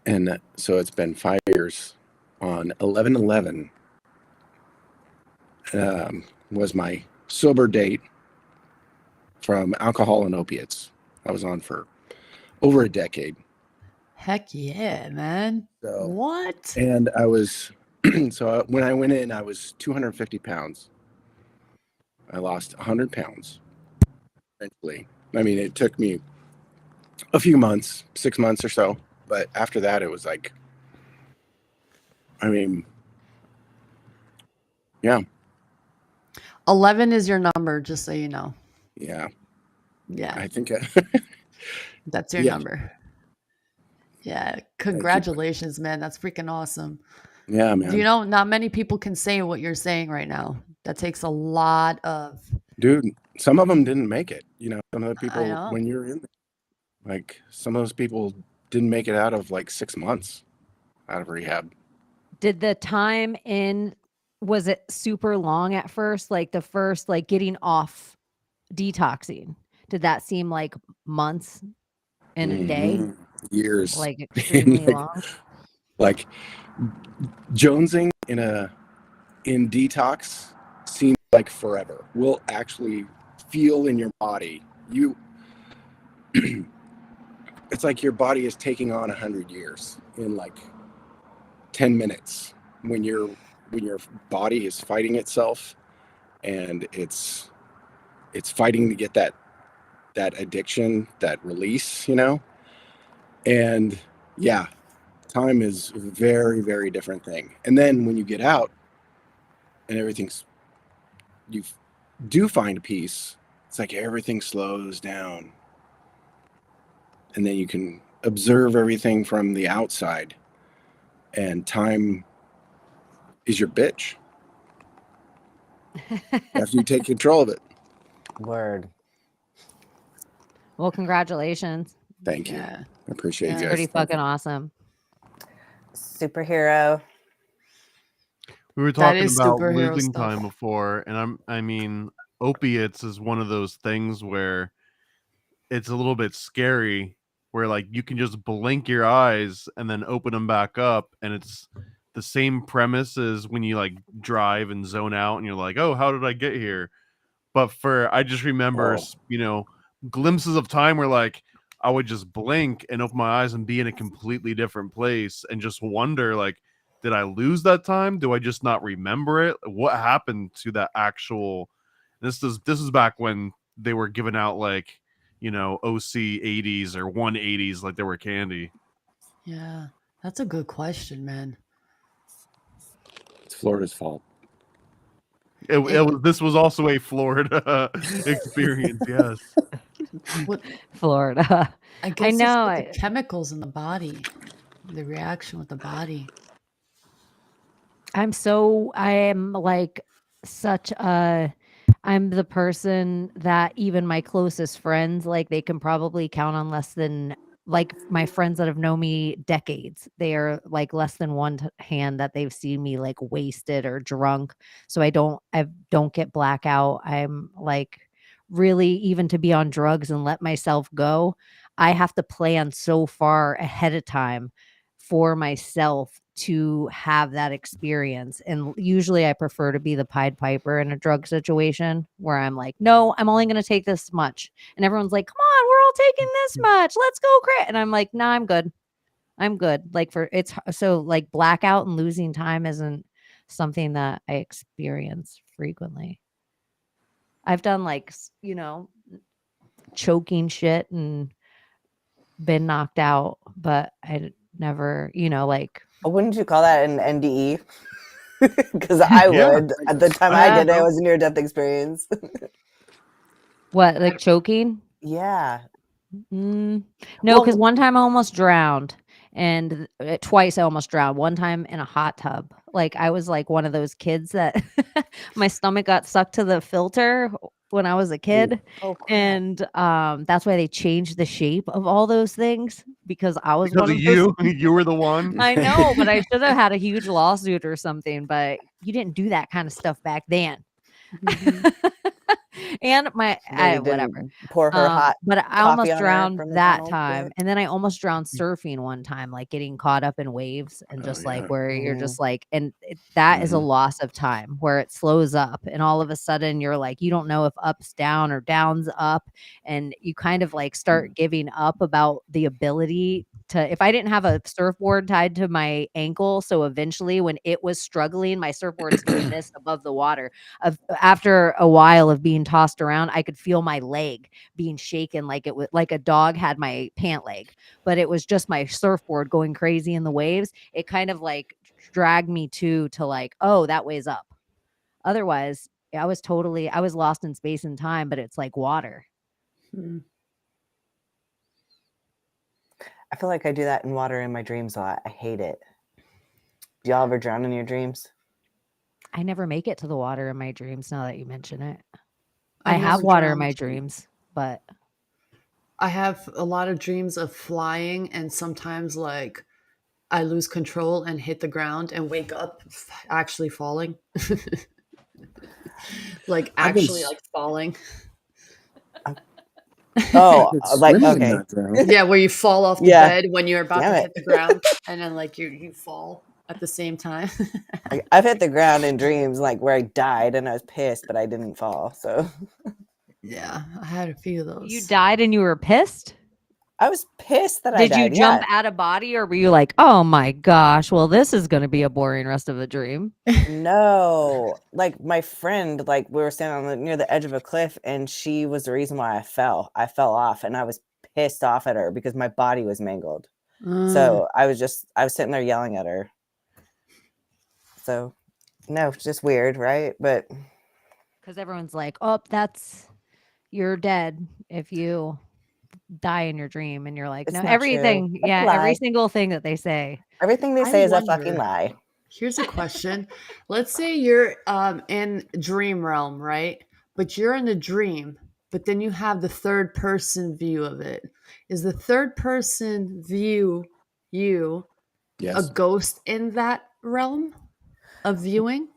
Speaker 5: And so it's been 5 years. On 11/11 was my sober date from alcohol and opiates. I was on for over a decade.
Speaker 4: Heck yeah, man.
Speaker 5: So,
Speaker 4: What?
Speaker 5: and I was, so when I went in, I was 250 pounds. I lost 100 pounds eventually. I mean, it took me a few months, 6 months or so. But after that, it was like, I mean, yeah.
Speaker 4: 11 is your number, just so you know.
Speaker 5: Yeah.
Speaker 4: Yeah,
Speaker 5: I think,
Speaker 4: that's your
Speaker 5: yeah.
Speaker 4: number. Yeah, congratulations, man. That's freaking awesome.
Speaker 5: Yeah, man.
Speaker 4: Not many people can say what you're saying right now. That takes a lot of.
Speaker 5: Dude, some of them didn't make it. Some of the
Speaker 4: I
Speaker 5: people,
Speaker 4: know.
Speaker 5: when you're in, like, some of those people didn't make it out of like 6 months out of rehab.
Speaker 3: Did the time was it super long at first? Like the first, like getting off detoxing, did that seem like months in a day?
Speaker 5: Mhm. Years.
Speaker 3: Like extremely
Speaker 5: Like-
Speaker 3: long?
Speaker 5: Like jonesing in detox seems like forever. Will actually feel in your body. It's like your body is taking on 100 years in like 10 minutes when your body is fighting itself and it's fighting to get that addiction, that release, and yeah, time is a very, very different thing. And then when you get out and you do find peace, it's like everything slows down and then you can observe everything from the outside, and time is your bitch after you take control of it.
Speaker 7: Word.
Speaker 3: Well, congratulations.
Speaker 5: Thank you.
Speaker 4: Yeah.
Speaker 5: I appreciate you guys.
Speaker 3: Pretty fucking awesome.
Speaker 7: Superhero.
Speaker 6: We were
Speaker 4: That
Speaker 6: talking
Speaker 4: is
Speaker 6: about
Speaker 4: superhero
Speaker 6: losing
Speaker 4: stuff.
Speaker 6: time before, and I mean, opiates is one of those things where it's a little bit scary, where like you can just blink your eyes and then open them back up, and it's the same premise as when you like drive and zone out, and you're like, oh, how did I get here? But I just remember, glimpses of time where like I would just blink and open my eyes and be in a completely different place and just wonder, like, did I lose that time? Do I just not remember it? What happened to that actual? This is back when they were giving out like, you know, OC 80s or 180s like they were candy.
Speaker 4: Yeah, that's a good question, man.
Speaker 5: It's Florida's fault.
Speaker 6: This was also a Florida experience. Yes.
Speaker 4: What,
Speaker 3: Florida.
Speaker 4: I guess
Speaker 3: know.
Speaker 4: it's with the chemicals in the body, the reaction with the body.
Speaker 3: I am like such a, I'm the person that even my closest friends, like they can probably count on less than, like my friends that have known me decades. They are like less than hand that they've seen me like wasted or drunk. So I don't get blackout. I'm like really, even to be on drugs and let myself go, I have to plan so far ahead of time for myself to have that experience. And usually I prefer to be the Pied Piper in a drug situation where I'm like, no, I'm only going to take this much. And everyone's like, come on, we're all taking this much. Let's go crazy. And I'm like, nah, I'm good. I'm good. Like so like blackout and losing time isn't something that I experience frequently. I've done like, you know, choking shit and been knocked out, but I never, you know, like.
Speaker 7: Wouldn't you call that an NDE? Because I
Speaker 6: Yeah.
Speaker 7: would. At the time I did it, it was a near-death experience.
Speaker 3: What, like choking?
Speaker 7: Yeah.
Speaker 3: No, because one time I almost drowned, and twice I almost drowned. One time in a hot tub. Like I was like one of those kids that my stomach got stuck to the filter when I was a kid.
Speaker 7: Oh, crap.
Speaker 3: And that's why they changed the shape of all those things, because I was
Speaker 6: Because
Speaker 3: one
Speaker 6: of
Speaker 3: of
Speaker 6: you. You were the one.
Speaker 3: I know, but I should have had a huge lawsuit or something, but you didn't do that kind of stuff back then. And whatever.
Speaker 7: Pour her hot.
Speaker 3: But I almost
Speaker 7: coffee on her
Speaker 3: drowned
Speaker 7: from
Speaker 3: that
Speaker 7: McDonald's
Speaker 3: time,
Speaker 7: yet?
Speaker 3: and then I almost drowned surfing one time, like getting caught up in waves and just like where you're just like, and that is a loss of time where it slows up, and all of a sudden you're like, you don't know if up's down or down's up, and you kind of like start giving up about the ability to. If I didn't have a surfboard tied to my ankle, so eventually when it was struggling, my surfboard's doing this above the water. After a while of being tossed around, I could feel my leg being shaken like it was like a dog had my pant leg, but it was just my surfboard going crazy in the waves. It kind of like dragged me to like, oh, that way's up. Otherwise, I was lost in space and time, but it's like water.
Speaker 7: I feel like I do that in water in my dreams a lot. I hate it. Do y'all ever drown in your dreams?
Speaker 3: I never make it to the water in my dreams, now that you mention it. I have water in my dreams, but
Speaker 4: I have a lot of dreams of flying, and sometimes like I lose control and hit the ground and wake up actually falling. Like actually like falling.
Speaker 7: Oh, like okay.
Speaker 4: Yeah, where you fall off the bed when you're about to hit the ground, and then like you fall at the same time.
Speaker 7: Like, I've hit the ground in dreams like where I died and I was pissed, but I didn't fall. So
Speaker 4: yeah, I had a few of those.
Speaker 3: You died and you were pissed?
Speaker 7: I was pissed that I died.
Speaker 3: Did you jump out of body, or were you like, oh my gosh, well, this is going to be a boring rest of the dream?
Speaker 7: No, like my friend, like we were standing near the edge of a cliff, and she was the reason why I fell. I fell off, and I was pissed off at her because my body was mangled. So I was sitting there yelling at her. So no, it's just weird, right? But
Speaker 3: because everyone's like, oh, you're dead if you die in your dream, and you're like,
Speaker 7: it's
Speaker 3: no,
Speaker 7: not
Speaker 3: everything
Speaker 7: true.
Speaker 3: every single thing that they say
Speaker 7: is a fucking lie.
Speaker 4: Here's a question. Let's say you're in dream realm, right? But you're in a dream, but then you have the third person view of it. Is the third person view you a ghost in that realm of viewing?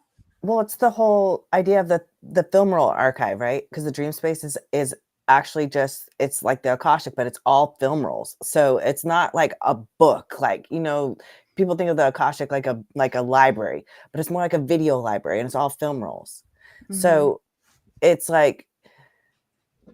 Speaker 7: Well, it's the whole idea of the film roll archive, right? Because the dream space is actually just, it's like the Akashic, but it's all film rolls. So it's not like a book, like, you know, people think of the Akashic like a library, but it's more like a video library, and it's all film rolls. So it's like,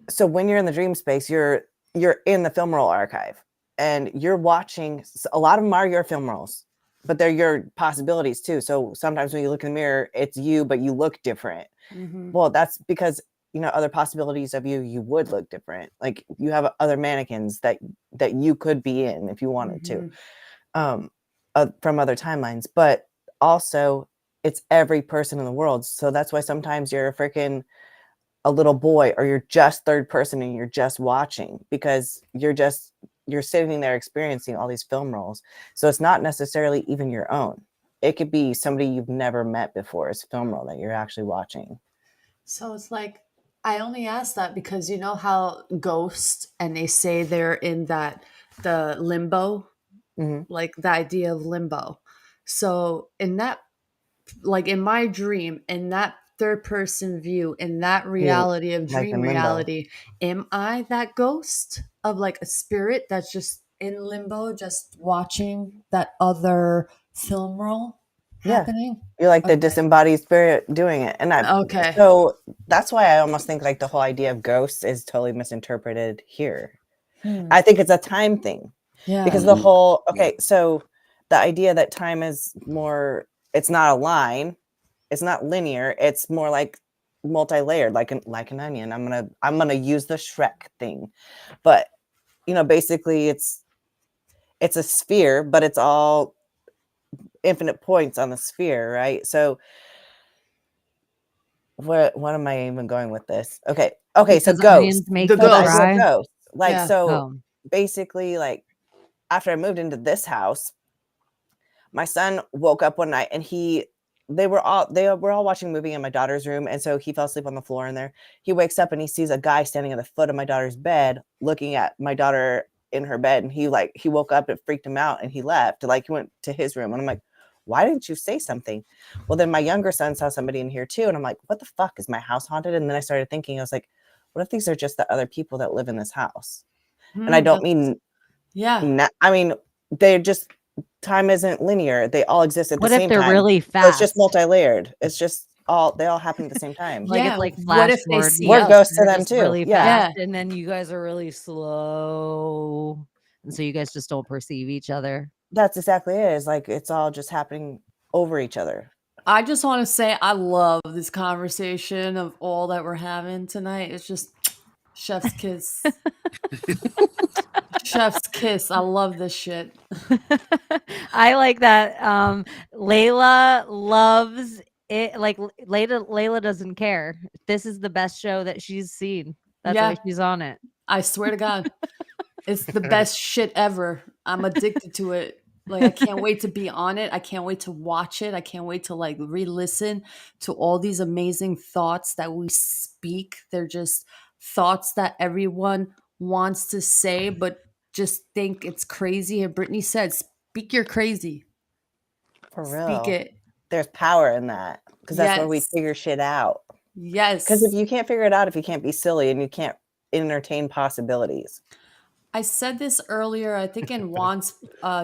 Speaker 7: so when you're in the dream space, you're you're in the film roll archive and you're watching. A lot of them are your film rolls, but they're your possibilities too. So sometimes when you look in the mirror, it's you, but you look different.
Speaker 4: Mhm.
Speaker 7: Well, that's because, you know, other possibilities of you would look different. Like you have other mannequins that you could be in if you wanted to, from other timelines. But also, it's every person in the world. So that's why sometimes you're a little boy, or you're just third person and you're just watching, because you're sitting there experiencing all these film rolls. So it's not necessarily even your own. It could be somebody you've never met before as film roll that you're actually watching.
Speaker 4: So it's like, I only ask that because you know how ghosts, and they say they're in the limbo, like the idea of limbo. So in that, like in my dream, in that third person view, in that reality of
Speaker 7: like
Speaker 4: dream
Speaker 7: in limbo.
Speaker 4: reality, am I that ghost of like a spirit that's just in limbo, just watching that other film roll happening?
Speaker 7: You're like the
Speaker 4: Okay.
Speaker 7: disembodied spirit doing it. And
Speaker 4: Okay.
Speaker 7: so that's why I almost think like the whole idea of ghosts is totally misinterpreted here. I think it's a time thing.
Speaker 4: Yeah.
Speaker 7: Because the whole, so the idea that time is more, it's not a line, it's not linear, it's more like multi-layered, like an onion. I'm gonna use the Shrek thing. But you know, basically it's a sphere, but it's all infinite points on the sphere, right? So what am I even going with this? Okay, so
Speaker 3: Because
Speaker 7: ghosts.
Speaker 3: onions make
Speaker 4: The
Speaker 3: you
Speaker 7: So the idea
Speaker 3: cry.
Speaker 7: of ghosts. Like,
Speaker 4: Yeah.
Speaker 7: so basically, like after I moved into this house, my son woke up one night and they were all watching a movie in my daughter's room, and so he fell asleep on the floor in there. He wakes up and he sees a guy standing at the foot of my daughter's bed looking at my daughter in her bed, and he woke up, it freaked him out, and he left. Like he went to his room, and I'm like, why didn't you say something? Well, then my younger son saw somebody in here too, and I'm like, what the fuck, is my house haunted? And then I started thinking, I was like, what if these are just the other people that live in this house? And I don't mean, I mean, they're just, time isn't linear. They all exist at the same time.
Speaker 3: What if they're really
Speaker 7: So it's just
Speaker 3: fast?
Speaker 7: multi-layered. It's just they all happen at the same time.
Speaker 3: Like it's like
Speaker 4: what if they
Speaker 3: Flash
Speaker 4: see
Speaker 7: We're
Speaker 4: us?
Speaker 7: ghosts to
Speaker 3: They're
Speaker 7: them
Speaker 3: just
Speaker 7: too.
Speaker 3: really
Speaker 7: Yeah.
Speaker 3: fast, and then you guys are really slow, and so you guys just don't perceive each other.
Speaker 7: That's exactly it. It's like it's all just happening over each other.
Speaker 4: I just want to say I love this conversation of all that we're having tonight. It's just chef's kiss. Chef's kiss. I love this shit.
Speaker 3: I like that. Layla loves it. Like Layla doesn't care. This is the best show that she's seen. That's why she's on it.
Speaker 4: I swear to God, it's the best shit ever. I'm addicted to it. Like I can't wait to be on it. I can't wait to watch it. I can't wait to like re-listen to all these amazing thoughts that we speak. They're just thoughts that everyone wants to say, but just think it's crazy. And Brittany said, "Speak your crazy."
Speaker 7: For real.
Speaker 4: Speak it.
Speaker 7: There's power in that, because that's where we
Speaker 4: Yes.
Speaker 7: figure shit out.
Speaker 4: Yes.
Speaker 7: Because if you can't figure it out, if you can't be silly and you can't entertain possibilities.
Speaker 4: I said this earlier, I think in Juan's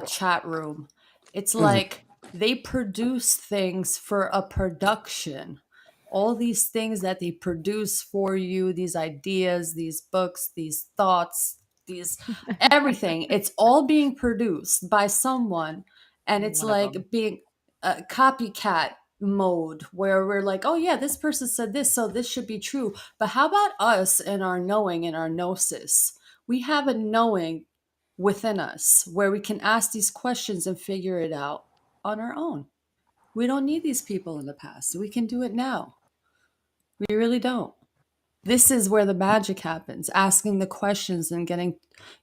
Speaker 4: chat room. It's like they produce things for a production. All these things that they produce for you, these ideas, these books, these thoughts, these everything, it's all being produced by someone. And it's like being a copycat mode where we're like, oh yeah, this person said this, so this should be true. But how about us and our knowing and our gnosis? We have a knowing within us where we can ask these questions and figure it out on our own. We don't need these people in the past. We can do it now. We really don't. This is where the magic happens, asking the questions and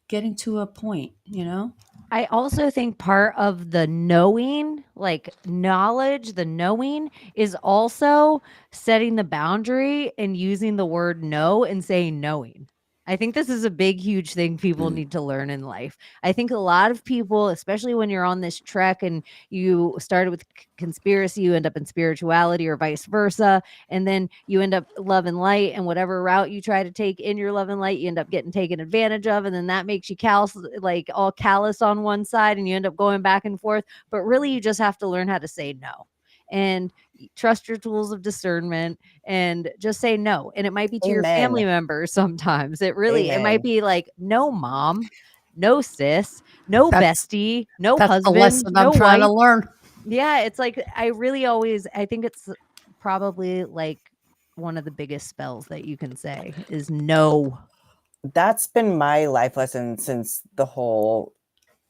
Speaker 4: getting to a point, you know?
Speaker 3: I also think part of the knowing, like knowledge, the knowing is also setting the boundary and using the word no and saying knowing. I think this is a big, huge thing people need to learn in life. I think a lot of people, especially when you're on this trek and you started with conspiracy, you end up in spirituality or vice versa. And then you end up love and light, and whatever route you try to take in your love and light, you end up getting taken advantage of. And then that makes you like all callous on one side, and you end up going back and forth. But really, you just have to learn how to say no. and trust your tools of discernment and just say no. And it might be to your
Speaker 7: Amen.
Speaker 3: family members sometimes. It might
Speaker 7: Amen.
Speaker 3: be like, no mom, no sis, no
Speaker 4: That's-
Speaker 3: bestie, no
Speaker 4: That's the
Speaker 3: husband,
Speaker 4: lesson
Speaker 3: no
Speaker 4: I'm trying
Speaker 3: wife.
Speaker 4: to learn.
Speaker 3: Yeah, it's like I think it's probably like one of the biggest spells that you can say is no.
Speaker 7: That's been my life lesson since the whole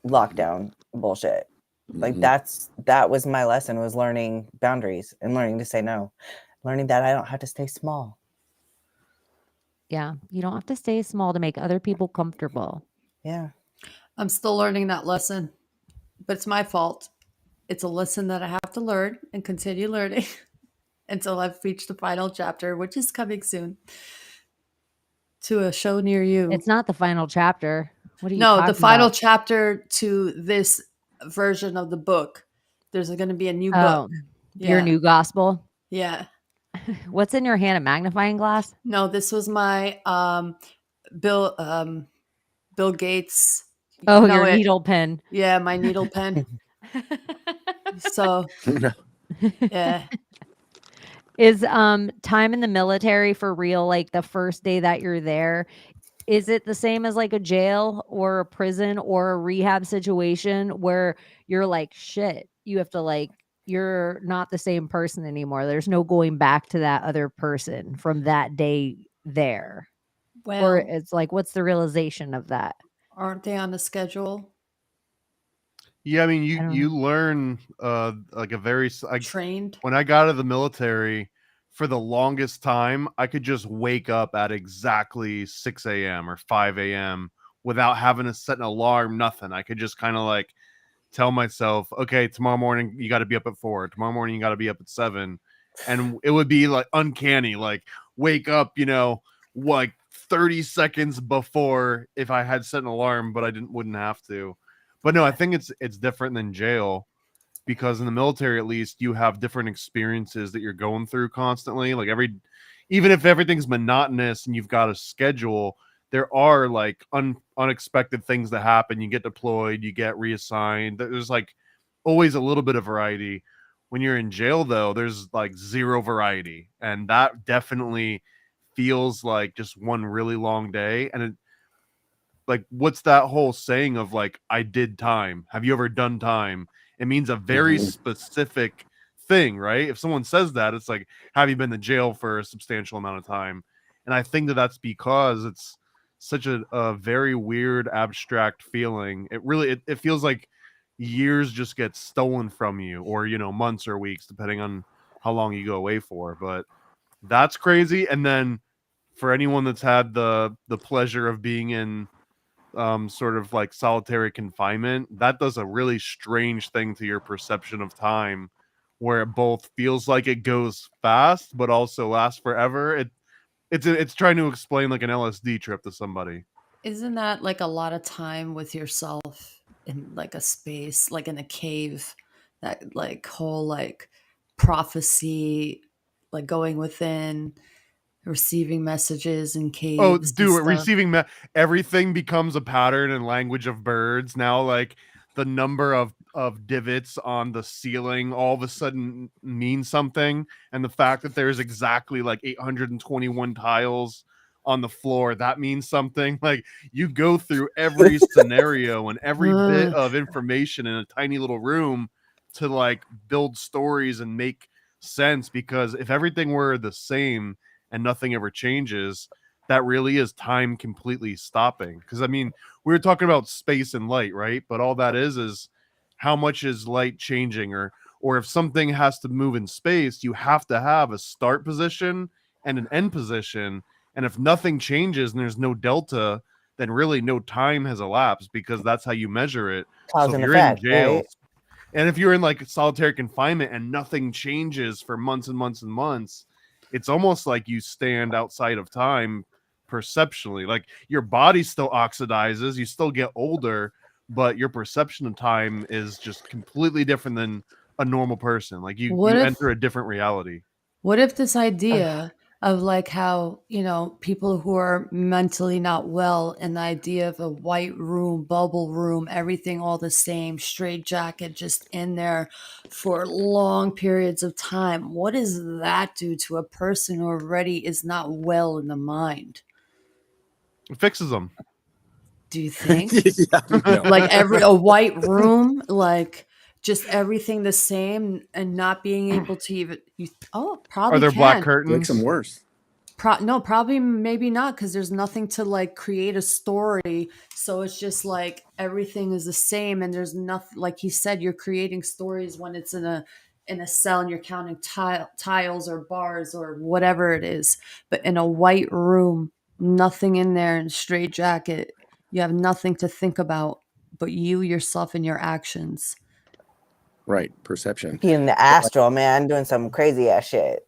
Speaker 7: lockdown bullshit. Like that was my lesson, was learning boundaries and learning to say no, learning that I don't have to stay small.
Speaker 3: Yeah, you don't have to stay small to make other people comfortable.
Speaker 7: Yeah.
Speaker 4: I'm still learning that lesson, but it's my fault. It's a lesson that I have to learn and continue learning until I've reached the final chapter, which is coming soon to a show near you.
Speaker 3: It's not the final chapter. What are you
Speaker 4: No,
Speaker 3: talking
Speaker 4: the final
Speaker 3: about?
Speaker 4: chapter to this version of the book. There's going to be a new
Speaker 3: Oh,
Speaker 4: book.
Speaker 3: your new gospel.
Speaker 4: Yeah.
Speaker 3: What's in your hand? A magnifying glass?
Speaker 4: No, this was my Bill Gates.
Speaker 3: Oh, your needle pen.
Speaker 4: Yeah, my needle pen. So yeah.
Speaker 3: Is time in the military for real, like the first day that you're there? Is it the same as like a jail or a prison or a rehab situation where you're like, shit, you have to like, you're not the same person anymore. There's no going back to that other person from that day there.
Speaker 4: Well,
Speaker 3: Or it's like, what's the realization of that?
Speaker 4: aren't they on the schedule?
Speaker 6: Yeah, I mean, you learn like a very
Speaker 4: trained.
Speaker 6: When I got out of the military, for the longest time, I could just wake up at exactly 6 a.m. or 5 a.m. without having to set an alarm, nothing. I could just kind of like tell myself, okay, tomorrow morning you got to be up at 4. Tomorrow morning you got to be up at 7. And it would be like uncanny, like wake up, like 30 seconds before if I had set an alarm, but I wouldn't have to. But no, I think it's different than jail, because in the military, at least, you have different experiences that you're going through constantly. Like even if everything's monotonous and you've got a schedule, there are like unexpected things that happen. You get deployed, you get reassigned. There's like always a little bit of variety. When you're in jail, though, there's like zero variety, and that definitely feels like just one really long day. And like, what's that whole saying of like, I did time? Have you ever done time? It means a very specific thing, right? If someone says that, it's like, have you been to jail for a substantial amount of time? And I think that's because it's such a very weird, abstract feeling. It feels like years just get stolen from you, or months or weeks, depending on how long you go away for. But that's crazy. And then for anyone that's had the pleasure of being in sort of like solitary confinement, that does a really strange thing to your perception of time, where it both feels like it goes fast but also lasts forever. It's trying to explain like an LSD trip to somebody.
Speaker 4: Isn't that like a lot of time with yourself in like a space, like in a cave, that like whole like prophecy, like going within, receiving messages in caves?
Speaker 6: Oh, dude, receiving everything becomes a pattern and language of birds. Now, like the number of divots on the ceiling all of a sudden means something, and the fact that there's exactly like 821 tiles on the floor, that means something. Like, you go through every scenario and every bit of information in a tiny little room to like build stories and make sense, because if everything were the same and nothing ever changes, that really is time completely stopping. Because I mean, we were talking about space and light, right? But all that is how much is light changing, or if something has to move in space, you have to have a start position and an end position. And if nothing changes and there's no delta, then really no time has elapsed, because that's how you measure it.
Speaker 7: Cause
Speaker 6: so if
Speaker 7: and
Speaker 6: you're
Speaker 7: effect,
Speaker 6: in jail,
Speaker 7: right?
Speaker 6: and if you're in like solitary confinement and nothing changes for months and months and months, it's almost like you stand outside of time perceptually. Like, your body still oxidizes, you still get older, but your perception of time is just completely different than a normal person. Like, you enter a different reality.
Speaker 4: What if this idea of like how, you know, people who are mentally not well, and the idea of a white room, bubble room, everything all the same, straight jacket, just in there for long periods of time. What does that do to a person who already is not well in the mind?
Speaker 6: It fixes them.
Speaker 4: Do you think?
Speaker 5: No.
Speaker 4: Like a white room, like just everything the same, and not being able to even probably
Speaker 6: Are there black
Speaker 4: can.
Speaker 6: curtains?
Speaker 5: Makes them worse.
Speaker 4: No, probably maybe not, because there's nothing to like create a story. So it's just like everything is the same, and there's nothing, like he said, you're creating stories when it's in a cell and you're counting tiles or bars or whatever it is. But in a white room, nothing in there, in straight jacket, you have nothing to think about but you, yourself, and your actions.
Speaker 5: Right. Perception.
Speaker 7: Being the astral, man, doing some crazy ass shit.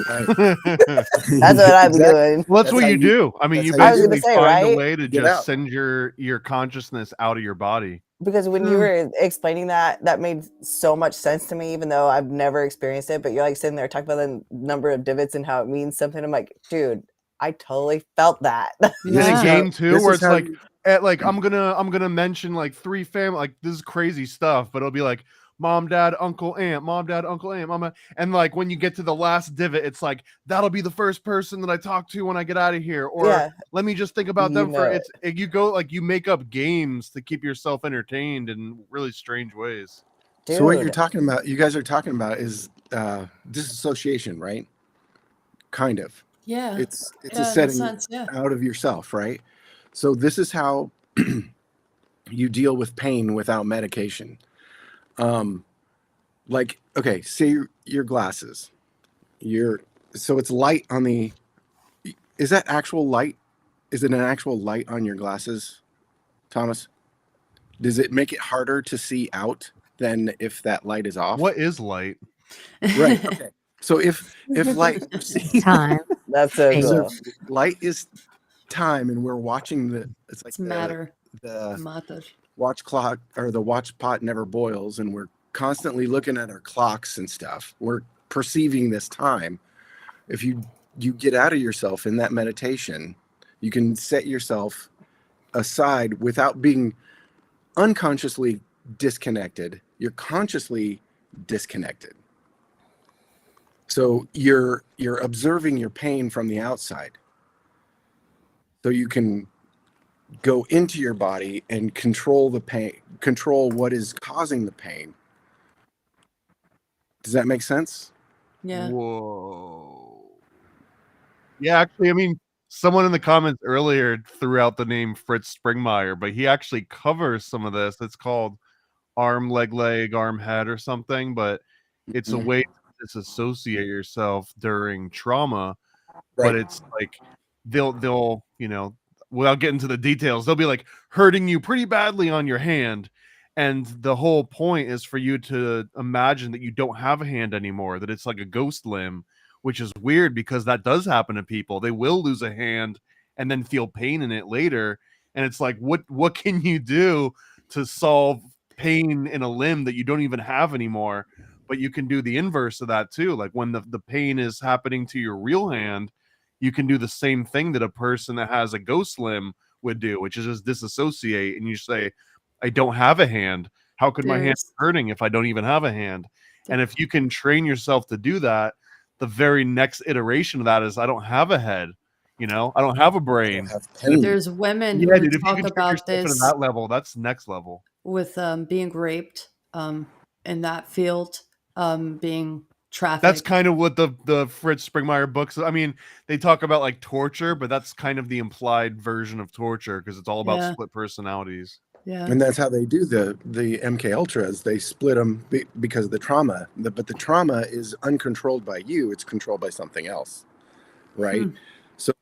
Speaker 5: Right.
Speaker 7: That's what I'd be doing.
Speaker 6: Well, that's what you do. I mean, you
Speaker 7: I was gonna
Speaker 6: basically
Speaker 7: say,
Speaker 6: find a
Speaker 7: right?
Speaker 6: way to
Speaker 5: Get
Speaker 6: just
Speaker 5: out.
Speaker 6: send your consciousness out of your body.
Speaker 7: Because when you were explaining that, that made so much sense to me, even though I've never experienced it. But you're like sitting there talking about the number of divots and how it means something. I'm like, dude, I totally felt that.
Speaker 6: In a game too,
Speaker 5: this
Speaker 6: where
Speaker 5: is
Speaker 6: it's
Speaker 5: how
Speaker 6: like,
Speaker 5: you-
Speaker 6: I'm gonna mention like 3 family, like this is crazy stuff, but it'll be like mom, dad, uncle, aunt, mom, dad, uncle, aunt, mama, and like when you get to the last divot, it's like that'll be the first person that I talk to when I get out of here, or
Speaker 7: Yeah.
Speaker 6: let me just think about
Speaker 7: You
Speaker 6: them for
Speaker 7: know
Speaker 6: you go like you make up games to keep yourself entertained in really strange ways.
Speaker 7: Dude.
Speaker 5: So what you're talking about, you guys are talking about, is disassociation, right? Kind of.
Speaker 4: Yeah.
Speaker 5: It's
Speaker 4: Yeah,
Speaker 5: a
Speaker 4: in a
Speaker 5: setting
Speaker 4: sense, yeah.
Speaker 5: out of yourself, right? So this is how you deal with pain without medication. Like, okay, say your glasses. So it's light on the. Is that actual light? Is it an actual light on your glasses, Thomas? Does it make it harder to see out than if that light is off?
Speaker 6: What is light?
Speaker 5: Right. Okay. So if light
Speaker 3: Time.
Speaker 7: That's so
Speaker 3: Space.
Speaker 7: cool.
Speaker 5: light is time, and we're watching it's like
Speaker 4: It's matter.
Speaker 5: the
Speaker 4: Matter.
Speaker 5: watch clock, or the watch pot never boils, and we're constantly looking at our clocks and stuff. We're perceiving this time. If you get out of yourself in that meditation, you can set yourself aside without being unconsciously disconnected. You're consciously disconnected. So you're observing your pain from the outside. So you can go into your body and control the pain, control what is causing the pain. Does that make sense?
Speaker 4: Yeah.
Speaker 6: Whoa. Yeah, actually, I mean, someone in the comments earlier threw out the name Fritz Springmeier, but he actually covers some of this. It's called arm, leg, arm, head, or something, but it's a way to disassociate yourself during trauma. But it's like they'll without getting to the details, they'll be like hurting you pretty badly on your hand, and the whole point is for you to imagine that you don't have a hand anymore, that it's like a ghost limb, which is weird because that does happen to people. They will lose a hand and then feel pain in it later, and it's like what can you do to solve pain in a limb that you don't even have anymore? But you can do the inverse of that too. Like when the pain is happening to your real hand, you can do the same thing that a person that has a ghost limb would do, which is just disassociate, and you say, I don't have a hand. How could my hand be hurting if I don't even have a hand? And if you can train yourself to do that, the very next iteration of that is I don't have a head. I don't have a brain.
Speaker 4: There's women who talk about this
Speaker 6: at that level. That's next level.
Speaker 4: With being raped in that field, being trafficked.
Speaker 6: That's kind of what the Fritz Springmeier books. I mean, they talk about like torture, but that's kind of the implied version of torture because it's all about split personalities.
Speaker 4: Yeah.
Speaker 5: And that's how they do the MK Ultras. They split them because of the trauma. But the trauma is uncontrolled by you. It's controlled by something else, right? So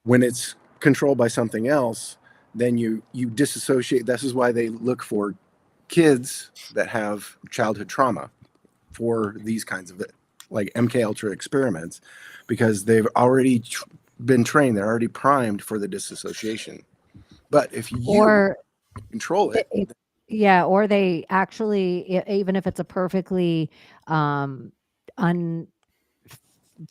Speaker 5: when it's controlled by something else, then you disassociate. This is why they look for kids that have childhood trauma for these kinds of like MK Ultra experiments, because they've already been trained. They're already primed for the disassociation. But if you control it,
Speaker 3: or they actually, even if it's a perfectly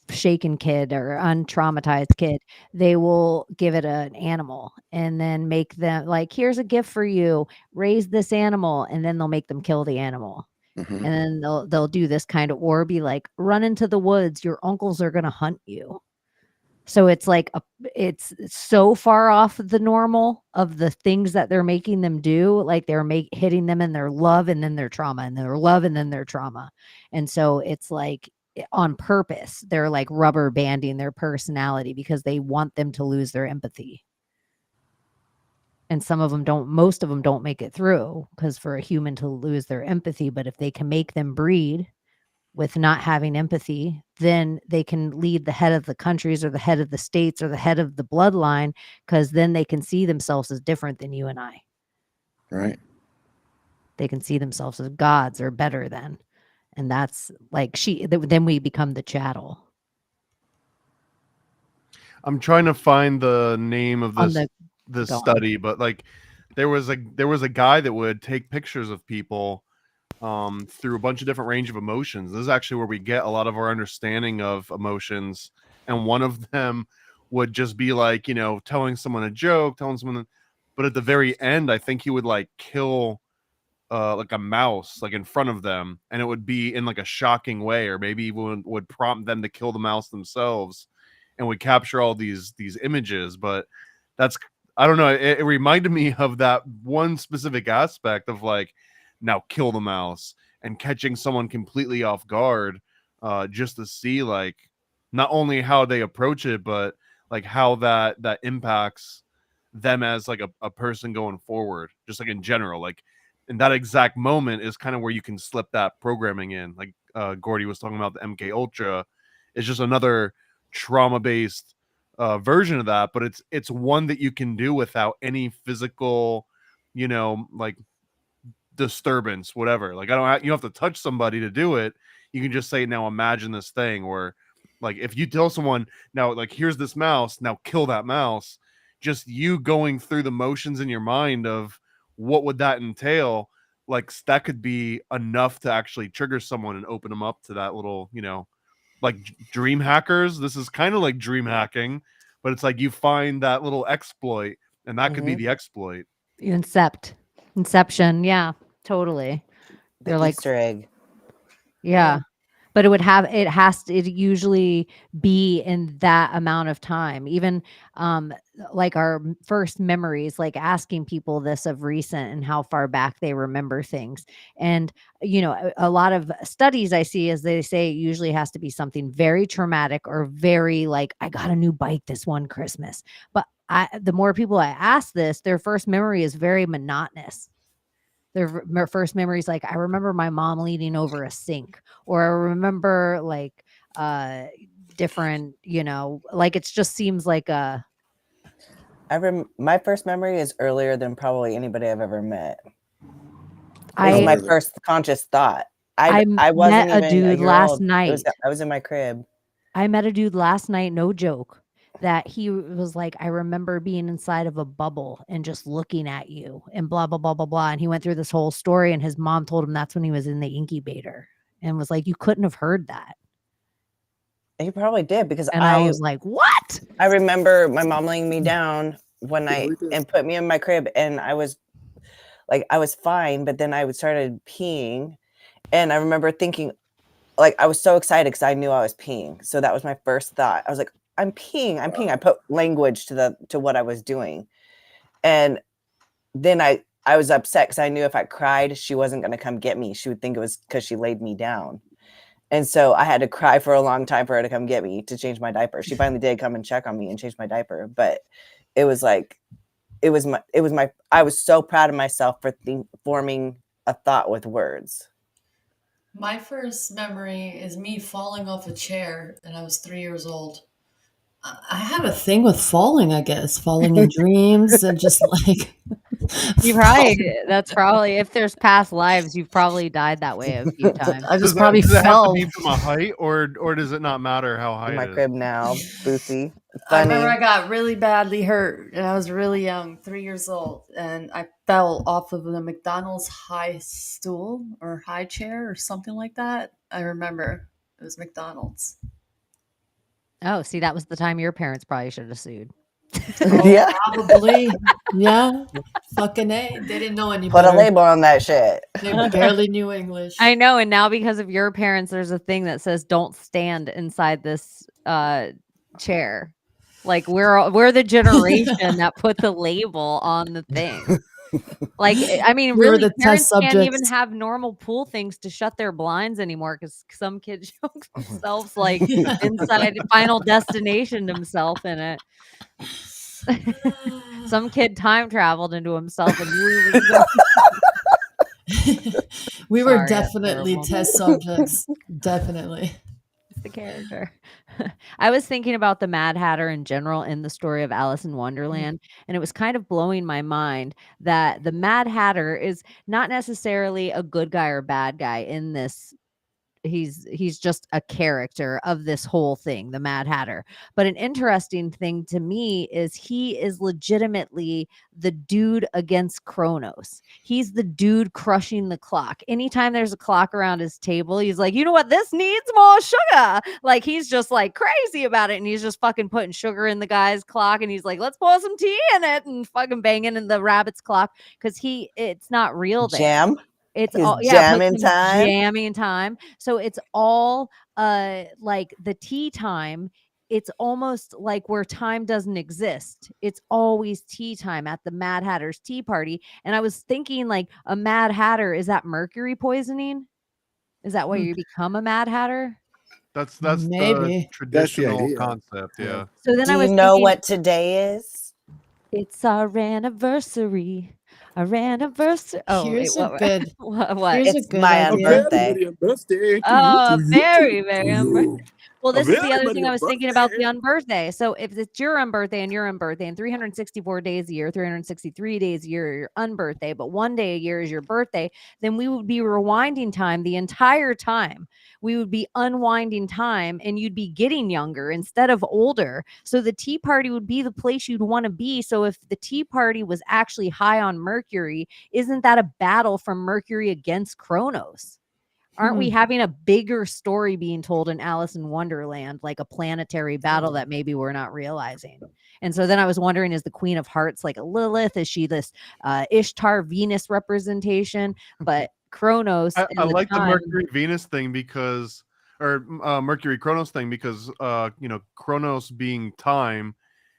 Speaker 3: shaken kid or untraumatized kid, they will give it an animal and then make them like, here's a gift for you, raise this animal, and then they'll make them kill the animal.
Speaker 5: Mhm.
Speaker 3: And then they'll do this kind of, or be like, run into the woods, your uncles are gonna hunt you. So it's like it's so far off the normal of the things that they're making them do. Like they're hitting them in their love and then their trauma and their love and then their trauma. And so it's like on purpose, they're like rubber banding their personality because they want them to lose their empathy. And some of them don't, most of them don't make it through because for a human to lose their empathy, but if they can make them breed with not having empathy, then they can lead the head of the countries or the head of the states or the head of the bloodline, because then they can see themselves as different than you and I.
Speaker 5: Right.
Speaker 3: They can see themselves as gods or better than. And that's like then we become the chattel.
Speaker 6: I'm trying to find the name of
Speaker 3: On
Speaker 6: this
Speaker 3: go on.
Speaker 6: study, but like there was a guy that would take pictures of people through a bunch of different range of emotions. This is actually where we get a lot of our understanding of emotions, and one of them would just be like, you know, telling someone a joke, but at the very end, I think he would like kill like a mouse like in front of them, and it would be in like a shocking way, or maybe would prompt them to kill the mouse themselves, and would capture all these images. But that's, I don't know, it reminded me of that one specific aspect of like, now kill the mouse, and catching someone completely off guard, just to see like not only how they approach it, but like how that impacts them as like a person going forward, just like in general. Like in that exact moment is kind of where you can slip that programming in. Like Gordy was talking about, the MK Ultra is just another trauma based version of that, but it's one that you can do without any physical, you know, like disturbance, whatever. Like you don't have to touch somebody to do it. You can just say, now imagine this thing. Or like if you tell someone, now like here's this mouse, now kill that mouse, just you going through the motions in your mind of what would that entail, like that could be enough to actually trigger someone and open them up to that little, you know, like dream hackers. This is kind of like dream hacking, but it's like you find that little exploit, and that could be the exploit.
Speaker 3: Inception, yeah, totally.
Speaker 7: The
Speaker 3: They're
Speaker 7: Easter egg.
Speaker 3: yeah. But it usually be in that amount of time. Even like our first memories, like asking people this of recent and how far back they remember things. And, you know, a lot of studies I see is they say it usually has to be something very traumatic or very like, I got a new bike this one Christmas. But the more people I ask this, their first memory is very monotonous. Their first memories, like, I remember my mom leaning over a sink, or I remember like different, you know, like it just seems like a.
Speaker 7: My first memory is earlier than probably anybody I've ever met. It
Speaker 3: I
Speaker 7: was my first conscious thought. I wasn't
Speaker 3: met a
Speaker 7: even
Speaker 3: dude
Speaker 7: year
Speaker 3: last
Speaker 7: old.
Speaker 3: night.
Speaker 7: I was in my crib.
Speaker 3: I met a dude last night, no joke, that he was like, I remember being inside of a bubble and just looking at you and blah, blah, blah, blah, blah. And he went through this whole story, and his mom told him that's when he was in the incubator, and was like, you couldn't have heard that.
Speaker 7: He probably did, because
Speaker 3: and I was like, what?
Speaker 7: I remember my mom laying me down one night and put me in my crib, and I was fine, but then I started peeing, and I remember thinking, like, I was so excited because I knew I was peeing. So that was my first thought. I was like, I'm peeing. I put language to what I was doing. And then I was upset because I knew if I cried, she wasn't going to come get me. She would think it was because she laid me down. And so I had to cry for a long time for her to come get me to change my diaper. She finally did come and check on me and change my diaper. But it was like, I was so proud of myself for forming a thought with words.
Speaker 9: My first memory is me falling off a chair, and I was 3 years old. I have a thing with falling, I guess, falling in dreams and just like.
Speaker 3: That's probably, if there's past lives, you've probably died that way a few times.
Speaker 9: I just probably
Speaker 6: does it have to
Speaker 9: fell.
Speaker 6: be from a height, or does it not matter how high
Speaker 7: In my
Speaker 6: it is?
Speaker 7: crib now, Bootsy.
Speaker 9: I remember I got really badly hurt, and I was really young, 3 years old, and I fell off of the McDonald's high stool or high chair or something like that. I remember it was McDonald's.
Speaker 3: Oh, see, that was the time your parents probably should have sued.
Speaker 4: Oh,
Speaker 7: Yeah.
Speaker 9: Probably. Yeah. Fucking A. They didn't know any
Speaker 7: Put a
Speaker 9: better.
Speaker 7: label on that shit.
Speaker 9: They barely knew English.
Speaker 3: I know, and now because of your parents, there's a thing that says don't stand inside this chair. Like we're the generation that put the label on the thing. Like, I mean,
Speaker 9: We were
Speaker 3: really,
Speaker 9: the
Speaker 3: parents
Speaker 9: test
Speaker 3: can't even
Speaker 9: subjects.
Speaker 3: have normal pool things to shut their blinds anymore because some kid chokes themselves like inside Final Destination himself in it. Some kid time traveled into himself and
Speaker 9: We were
Speaker 3: Sorry, that's
Speaker 9: definitely
Speaker 3: horrible.
Speaker 9: test subjects. Definitely.
Speaker 3: the character. I was thinking about the Mad Hatter in general in the story of Alice in Wonderland, and it was kind of blowing my mind that the Mad Hatter is not necessarily a good guy or bad guy in this. He's just a character of this whole thing, the Mad Hatter. But an interesting thing to me is he is legitimately the dude against Kronos. He's the dude crushing the clock. Anytime there's a clock around his table, he's like, you know what, this needs more sugar. Like he's just like crazy about it, and he's just fucking putting sugar in the guy's clock, and he's like, let's pour some tea in it, and fucking banging in the rabbit's clock because it's not real there.
Speaker 7: Jam.
Speaker 3: It's
Speaker 7: He's
Speaker 3: all put
Speaker 7: jamming
Speaker 3: some
Speaker 7: time.
Speaker 3: jamming time. So it's all like the tea time. It's almost like where time doesn't exist. It's always tea time at the Mad Hatter's tea party. And I was thinking, like, a Mad Hatter, is that mercury poisoning? Is that why you become a Mad Hatter?
Speaker 6: That's
Speaker 9: Maybe.
Speaker 6: the traditional
Speaker 5: idea.
Speaker 6: concept. Yeah.
Speaker 3: So then
Speaker 7: Do
Speaker 3: I was
Speaker 7: you know
Speaker 3: thinking,
Speaker 7: what today is?
Speaker 3: it's our anniversary. Our anniversary. Oh,
Speaker 9: Here's
Speaker 3: wait,
Speaker 9: a good.
Speaker 3: what?
Speaker 9: Here's
Speaker 7: It's
Speaker 9: a good
Speaker 7: my
Speaker 9: idea.
Speaker 7: unbirthday.
Speaker 3: Oh, very, very unbirthday. Well, this is the other
Speaker 5: Very
Speaker 3: thing I was thinking about the unbirthday. So if it's your unbirthday and your unbirthday, and 364 days a year, 363 days a year are your unbirthday, but one day a year is your birthday, then we would be rewinding time the entire time. We would be unwinding time, and you'd be getting younger instead of older. So the tea party would be the place you'd want to be. So if the tea party was actually high on Mercury, isn't that a battle from Mercury against Kronos? Aren't we having a bigger story being told in Alice in Wonderland, like a planetary battle that maybe we're not realizing? And so then I was wondering, is the Queen of Hearts like a Lilith? Is she this Ishtar Venus representation? But Kronos
Speaker 6: I
Speaker 3: and the
Speaker 6: like the
Speaker 3: time,
Speaker 6: Mercury Venus thing because, or Mercury Kronos thing because, Kronos being time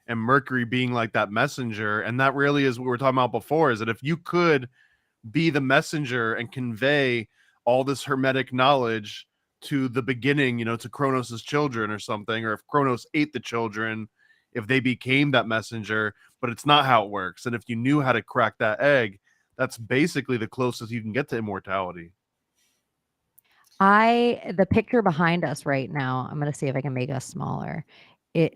Speaker 6: and Mercury being like that messenger. And that really is what we were talking about before, is that if you could be the messenger and convey all this hermetic knowledge to the beginning, to Kronos's children or something, or if Kronos ate the children, if they became that messenger, but it's not how it works. And if you knew how to crack that egg, that's basically the closest you can get to immortality.
Speaker 3: the picture behind us right now, I'm going to see if I can make us smaller. It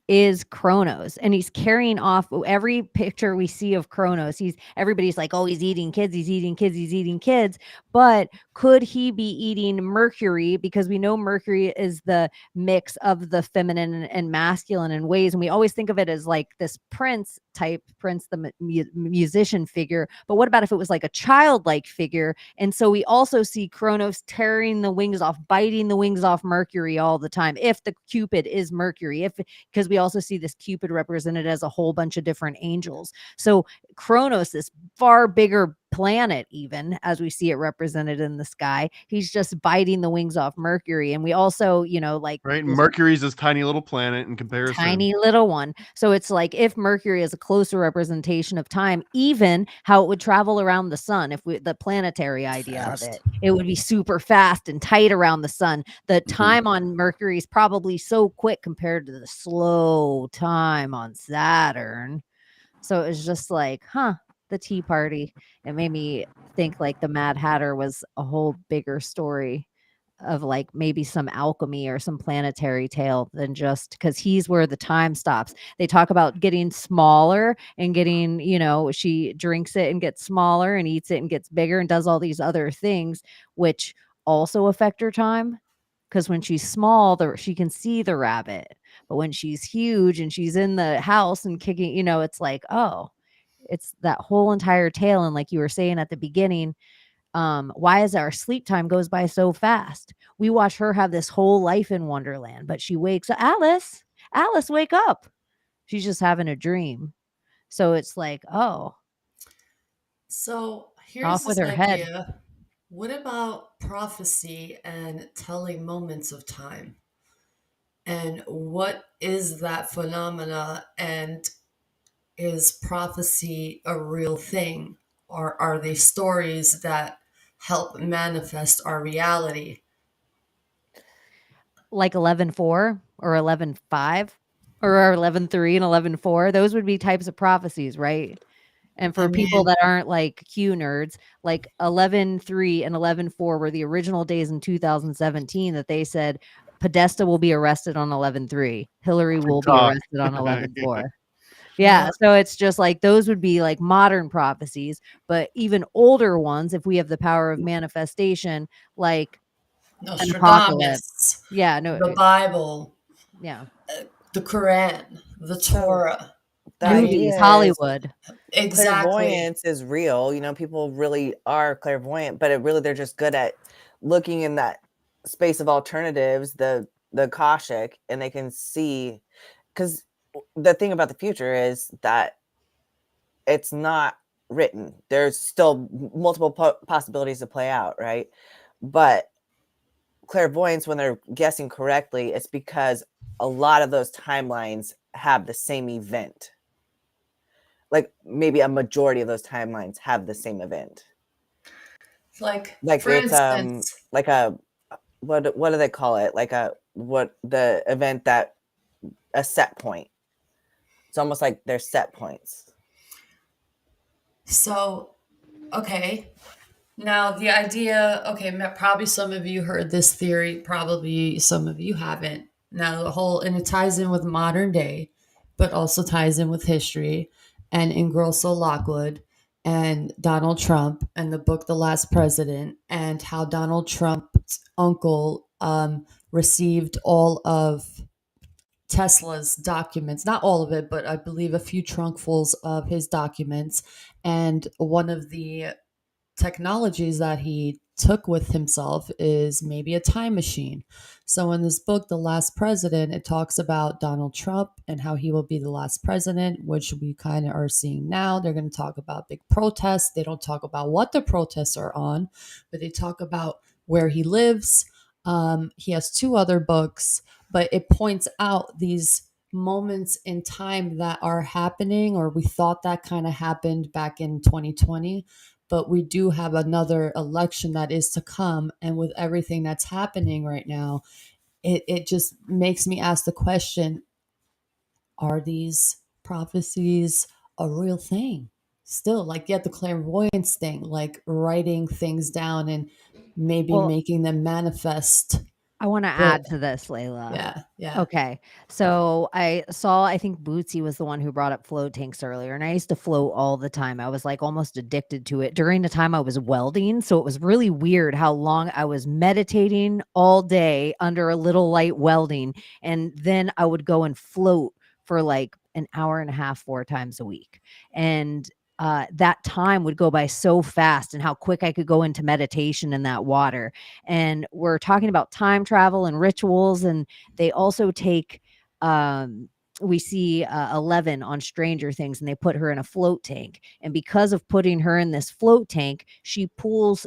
Speaker 3: is Kronos, and he's carrying off every picture we see of Kronos. Everybody's like, oh, he's eating kids, he's eating kids, he's eating kids. But could he be eating Mercury? Because we know Mercury is the mix of the feminine and masculine in ways, and we always think of it as like this Prince, the musician figure. But what about if it was like a childlike figure? And so we also see Kronos tearing the wings off, biting the wings off Mercury all the time. If the Cupid is Mercury, because we also see this Cupid represented as a whole bunch of different angels. So Kronos, this far bigger planet, even as we see it represented in the sky, he's just biting the wings off Mercury. And we also,
Speaker 6: Right. Mercury's this tiny little planet in comparison.
Speaker 3: Tiny little one. So it's like if Mercury is a closer representation of time, even how it would travel around the sun, the planetary idea of it would be super fast and tight around the sun. The time on Mercury is probably so quick compared to the slow time on Saturn. So it was just like, the tea party. It made me think like the Mad Hatter was a whole bigger story of like maybe some alchemy or some planetary tale than just because he's where the time stops. They talk about getting smaller and getting, she drinks it and gets smaller and eats it and gets bigger and does all these other things, which also affect her time. Because when she's small, she can see the rabbit. But when she's huge and she's in the house and kicking, it's like, oh, it's that whole entire tale. And like you were saying at the beginning, Why is our sleep time goes by so fast? We watch her have this whole life in Wonderland, but she wakes up. Alice, wake up. She's just having a dream. So it's like, oh,
Speaker 9: So here's
Speaker 3: off with
Speaker 9: this
Speaker 3: her head.
Speaker 9: idea. What about prophecy and telling moments of time? And what is that phenomena? And is prophecy a real thing? Or are they stories that help manifest our reality?
Speaker 3: Like 11.4 or 11.5 or 11.3 and 11.4. Those would be types of prophecies, right? And for people that aren't like Q nerds, like 11.3 and 11.4 were the original days in 2017 that they said Podesta will be arrested on 11.3. Hillary will be arrested on 11.4. Yeah, so it's just like those would be like modern prophecies, but even older ones, if we have the power of manifestation, like an apocalypse. Yeah, no,
Speaker 9: the Bible,
Speaker 3: yeah,
Speaker 9: the Quran, the Torah,
Speaker 3: movies, Hollywood.
Speaker 9: Exactly.
Speaker 7: Clairvoyance is real. You know, people really are clairvoyant, but they're just good at looking in that space of alternatives, the Akashic, and they can see. Because the thing about the future is that it's not written. There's still multiple possibilities to play out, right? But clairvoyance, when they're guessing correctly, it's because a lot of those timelines have the same event. Like maybe a majority of those timelines have the same event.
Speaker 9: Like
Speaker 7: for it's instance, like a what do they call it? Like the event that a set point. It's almost like they're set points.
Speaker 9: So, okay. Now the idea, okay, probably some of you heard this theory, probably some of you haven't. Now and it ties in with modern day, but also ties in with history and Ingrosso Lockwood and Donald Trump and the book The Last President, and how Donald Trump's uncle received all of Tesla's documents, not all of it, but I believe a few trunkfuls of his documents. And one of the technologies that he took with himself is maybe a time machine. So in this book, The Last President, it talks about Donald Trump and how he will be the last president, which we kind of are seeing now. They're going to talk about big protests. They don't talk about what the protests are on, but they talk about where he lives. He has 2 other books, but it points out these moments in time that are happening, or we thought that kind of happened back in 2020. But we do have another election that is to come. And with everything that's happening right now, it just makes me ask the question, are these prophecies a real thing? Still, like, the clairvoyance thing, like writing things down and maybe making them manifest.
Speaker 3: I want to add to this, Layla.
Speaker 9: Yeah.
Speaker 3: Okay. So I think Bootsy was the one who brought up float tanks earlier. And I used to float all the time. I was like almost addicted to it during the time I was welding. So it was really weird how long I was meditating all day under a little light welding. And then I would go and float for like an hour and a half, 4 times a week. And that time would go by so fast, and how quick I could go into meditation in that water. And we're talking about time travel and rituals, and they also take we see 11 on Stranger Things, and they put her in a float tank, and because of putting her in this float tank, she pulls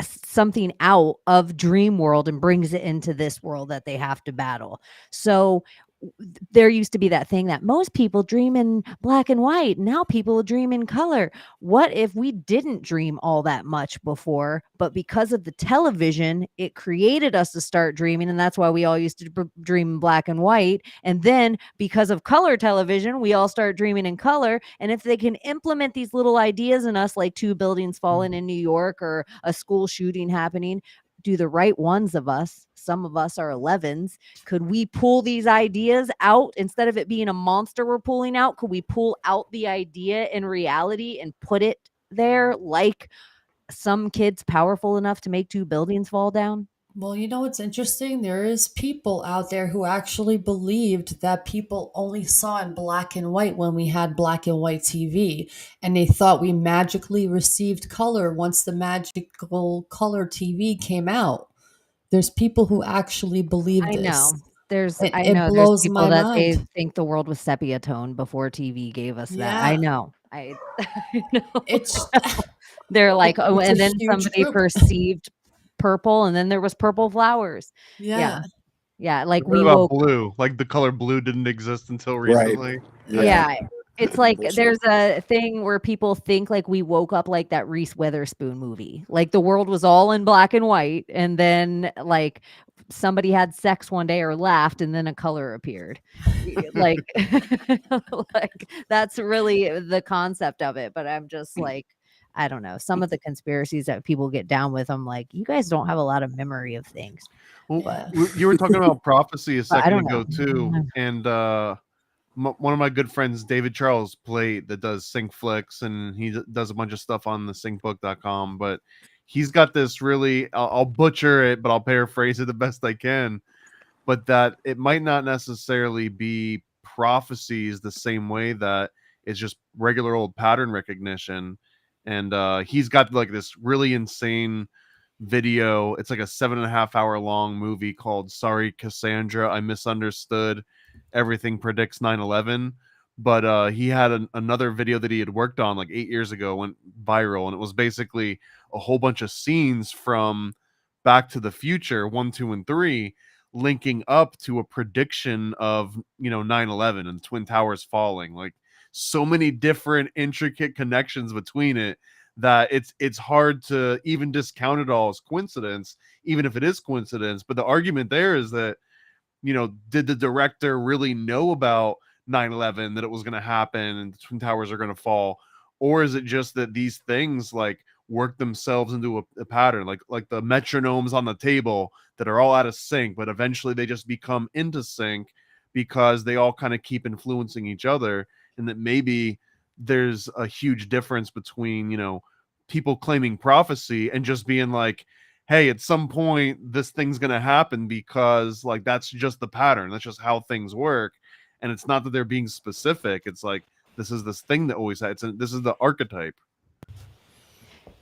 Speaker 3: something out of dream world and brings it into this world that they have to battle. So there used to be that thing that most people dream in black and white. Now people dream in color. What if we didn't dream all that much before, but because of the television, it created us to start dreaming. And that's why we all used to dream in black and white. And then because of color television, we all start dreaming in color. And if they can implement these little ideas in us, like 2 buildings falling in New York or a school shooting happening, do the right ones of us, some of us are 11s, could we pull these ideas out instead of it being a monster we're pulling out? Could we pull out the idea in reality and put it there, like some kids powerful enough to make 2 buildings fall down?
Speaker 9: Well, you know what's interesting? There is people out there who actually believed that people only saw in black and white when we had black and white TV, and they thought we magically received color once the magical color TV came out. There's people who actually believe
Speaker 3: I
Speaker 9: this.
Speaker 3: know. There's
Speaker 9: It blows
Speaker 3: people
Speaker 9: my
Speaker 3: that they
Speaker 9: mind.
Speaker 3: think the world was sepia tone before TV gave us that. I
Speaker 9: Yeah.
Speaker 3: know. I know.
Speaker 9: It's
Speaker 3: They're like, oh,
Speaker 9: it's
Speaker 3: and
Speaker 9: a
Speaker 3: then
Speaker 9: huge
Speaker 3: somebody
Speaker 9: group.
Speaker 3: perceived purple, and then there was purple flowers.
Speaker 9: Yeah.
Speaker 3: Yeah, like
Speaker 6: What
Speaker 3: we
Speaker 6: about
Speaker 3: woke.
Speaker 6: blue? Like the color blue didn't exist until
Speaker 5: Right.
Speaker 6: recently.
Speaker 3: Yeah, it's like
Speaker 5: Bullshit.
Speaker 3: there's a thing where people think like we woke up like that Reese Witherspoon movie. Like the world was all in black and white, and then like somebody had sex one day or laughed, and then a color appeared. Like, like that's really the concept of it. But I'm just like, I don't know. Some of the conspiracies that people get down with, I'm like, you guys don't have a lot of memory of things.
Speaker 6: Well,
Speaker 9: Yeah.
Speaker 6: you were talking about prophecy a
Speaker 3: But I
Speaker 6: second
Speaker 3: don't
Speaker 6: ago
Speaker 3: know.
Speaker 6: too, and one of my good friends, David Charles Plate, that does Sync Flicks, and he does a bunch of stuff on the syncbook.com, but he's got this really, I'll butcher it, but I'll paraphrase it the best I can, but that it might not necessarily be prophecies the same way that it's just regular old pattern recognition. And he's got like this really insane video. It's like a 7.5 hour long movie called Sorry Cassandra, I Misunderstood. Everything Predicts 9/11. But he had another video that he had worked on like 8 years ago, went viral, and it was basically a whole bunch of scenes from Back to the Future 1, 2, and 3 linking up to a prediction of 9/11 and Twin Towers falling. Like so many different intricate connections between it that it's hard to even discount it all as coincidence, even if it is coincidence. But the argument there is that, did the director really know about 9/11, that it was going to happen and the Twin Towers are going to fall? Or is it just that these things like work themselves into a pattern, like the metronomes on the table that are all out of sync, but eventually they just become into sync because they all kind of keep influencing each other, and that maybe there's a huge difference between, people claiming prophecy and just being like, hey, at some point this thing's going to happen because like that's just the pattern. That's just how things work. And it's not that they're being specific. It's like, this is this thing that always happens. This is the archetype.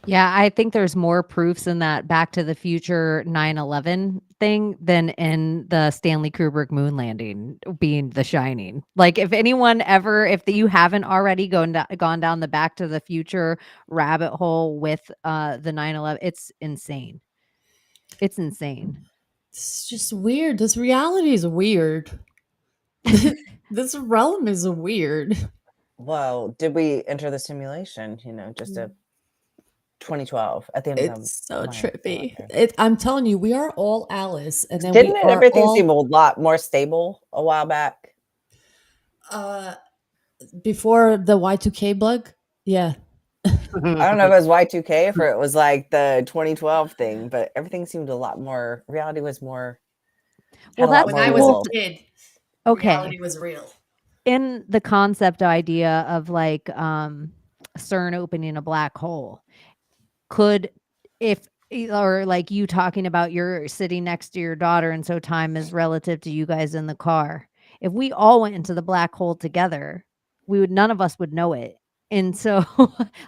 Speaker 3: Yeah, I think there's more proofs in that Back to the Future 9/11 thing than in the Stanley Kubrick moon landing being The Shining. Like, if anyone ever, you haven't already gone down the Back to the Future rabbit hole with the 9/11, it's insane. It's insane.
Speaker 9: It's just weird. This reality is weird. This realm is weird.
Speaker 7: Well, did we enter the simulation? Just a 2012 at the end of
Speaker 9: It's so
Speaker 7: my
Speaker 9: trippy.
Speaker 7: life.
Speaker 9: I'm telling you, we are all Alice, and then
Speaker 7: Didn't
Speaker 9: we are
Speaker 7: everything
Speaker 9: all,
Speaker 7: seem a lot more stable a while back?
Speaker 9: before the Y2K bug. Yeah.
Speaker 7: I don't know if it was Y2K or it was like the 2012 thing, but everything seemed a lot more. Reality was more.
Speaker 3: Well,
Speaker 7: had a lot
Speaker 3: that's
Speaker 9: When I
Speaker 7: more
Speaker 9: was
Speaker 7: rules.
Speaker 9: a kid,
Speaker 3: okay.
Speaker 9: reality was real.
Speaker 3: In the concept idea of like CERN opening a black hole, could, if, or like you talking about you're sitting next to your daughter and so time is relative to you guys in the car, if we all went into the black hole together, none of us would know it. And so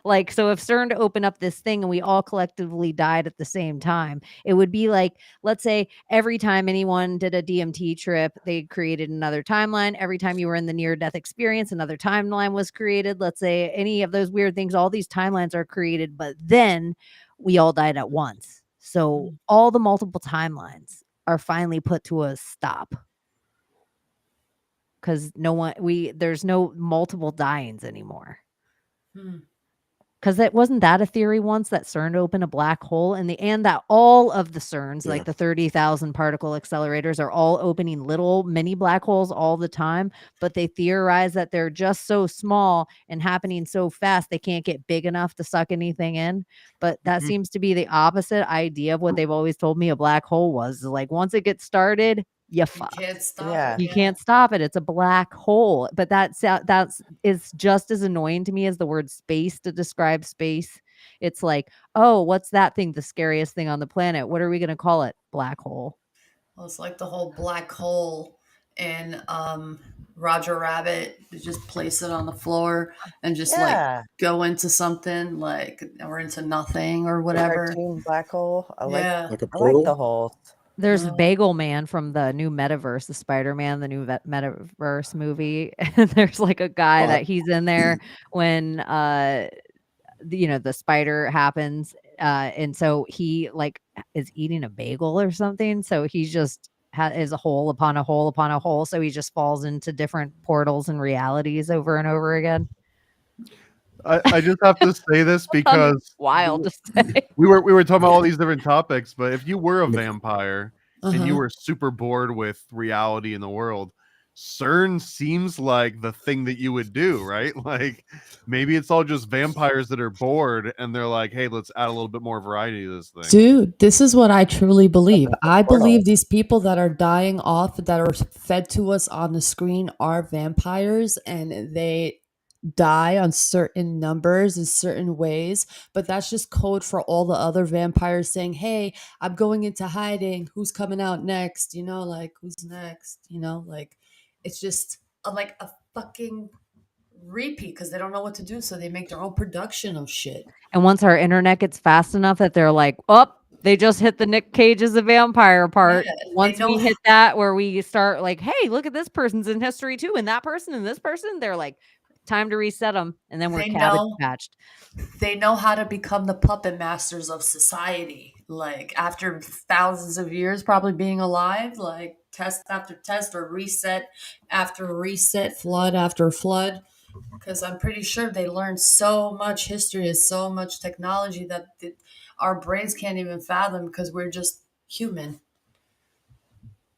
Speaker 3: like, so if CERN opened up this thing and we all collectively died at the same time, it would be like, let's say every time anyone did a DMT trip, they created another timeline. Every time you were in the near death experience, another timeline was created. Let's say any of those weird things, all these timelines are created, but then we all died at once. So all the multiple timelines are finally put to a stop. Because there's no multiple dyings anymore. Because wasn't that a theory once, that CERN opened a black hole and that all of the CERNs, like the 30,000 particle accelerators, are all opening little mini black holes all the time, but they theorize that they're just so small and happening so fast they can't get big enough to suck anything in. But that seems to be the opposite idea of what they've always told me a black hole was. Like once it gets started, you
Speaker 9: can't stop
Speaker 7: Yeah.
Speaker 3: You can't stop it. It's a black hole. But that's is just as annoying to me as the word space to describe space. It's like, oh, what's that thing? The scariest thing on the planet. What are we going to call it? Black hole.
Speaker 9: Well, it's like the whole black hole and Roger Rabbit. They just place it on the floor and just like go into something like or into nothing or whatever.
Speaker 7: Cartoon black hole. I
Speaker 5: Like a
Speaker 7: I like
Speaker 5: portal.
Speaker 7: the whole.
Speaker 3: There's Bagel Man from the new metaverse, the Spider-Man, the new metaverse movie. And there's like a guy that he's in there when the spider happens, and so he like is eating a bagel or something. So he just is a hole upon a hole upon a hole. So he just falls into different portals and realities over and over again.
Speaker 6: I just have to say this because
Speaker 3: wild to say.
Speaker 6: We were talking about all these different topics, but if you were a vampire and you were super bored with reality in the world, CERN seems like the thing that you would do, right? Like maybe it's all just vampires that are bored and they're like, hey, let's add a little bit more variety to this thing.
Speaker 9: Dude, this is what I truly believe. I believe these people that are dying off, that are fed to us on the screen, are vampires, and they die on certain numbers in certain ways, but that's just code for all the other vampires saying, hey, I'm going into hiding, who's coming out next, like who's next, like it's just like a fucking repeat because they don't know what to do, so they make their own production of shit.
Speaker 3: And once our internet gets fast enough that they're like, oh, they just hit the Nick Cage as a vampire part. Once we hit that where we start like, hey, look at this person's in history too, and that person and this person, they're like, time to reset them, and then we're cabbage patched.
Speaker 9: They know how to become the puppet masters of society. Like after thousands of years, probably being alive, like test after test or reset after reset, flood after flood. Because I'm pretty sure they learned so much history and so much technology that our brains can't even fathom because we're just human.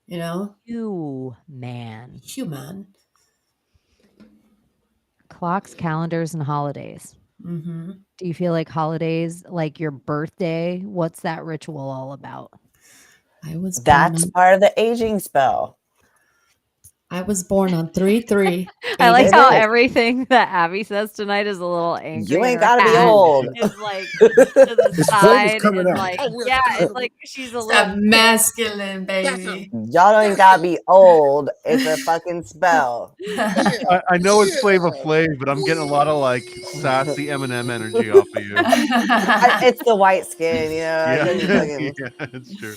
Speaker 9: Human.
Speaker 3: Clocks, calendars, and holidays.
Speaker 9: Mm-hmm.
Speaker 3: Do you feel like holidays, like your birthday, what's that ritual all about?
Speaker 7: That's part of the aging spell.
Speaker 9: I was born on 3/3.
Speaker 3: I like how everything that Abby says tonight is a little angry.
Speaker 7: You ain't gotta be old.
Speaker 3: It's like to the side.
Speaker 5: coming
Speaker 3: And
Speaker 5: out.
Speaker 3: like, yeah, it's like she's a little
Speaker 9: That masculine baby.
Speaker 7: Y'all don't gotta be old. It's a fucking spell.
Speaker 6: I know it's Flavor Flav, but I'm getting a lot of like sassy Eminem energy off of you.
Speaker 7: It's the white skin,
Speaker 6: Yeah, it's true.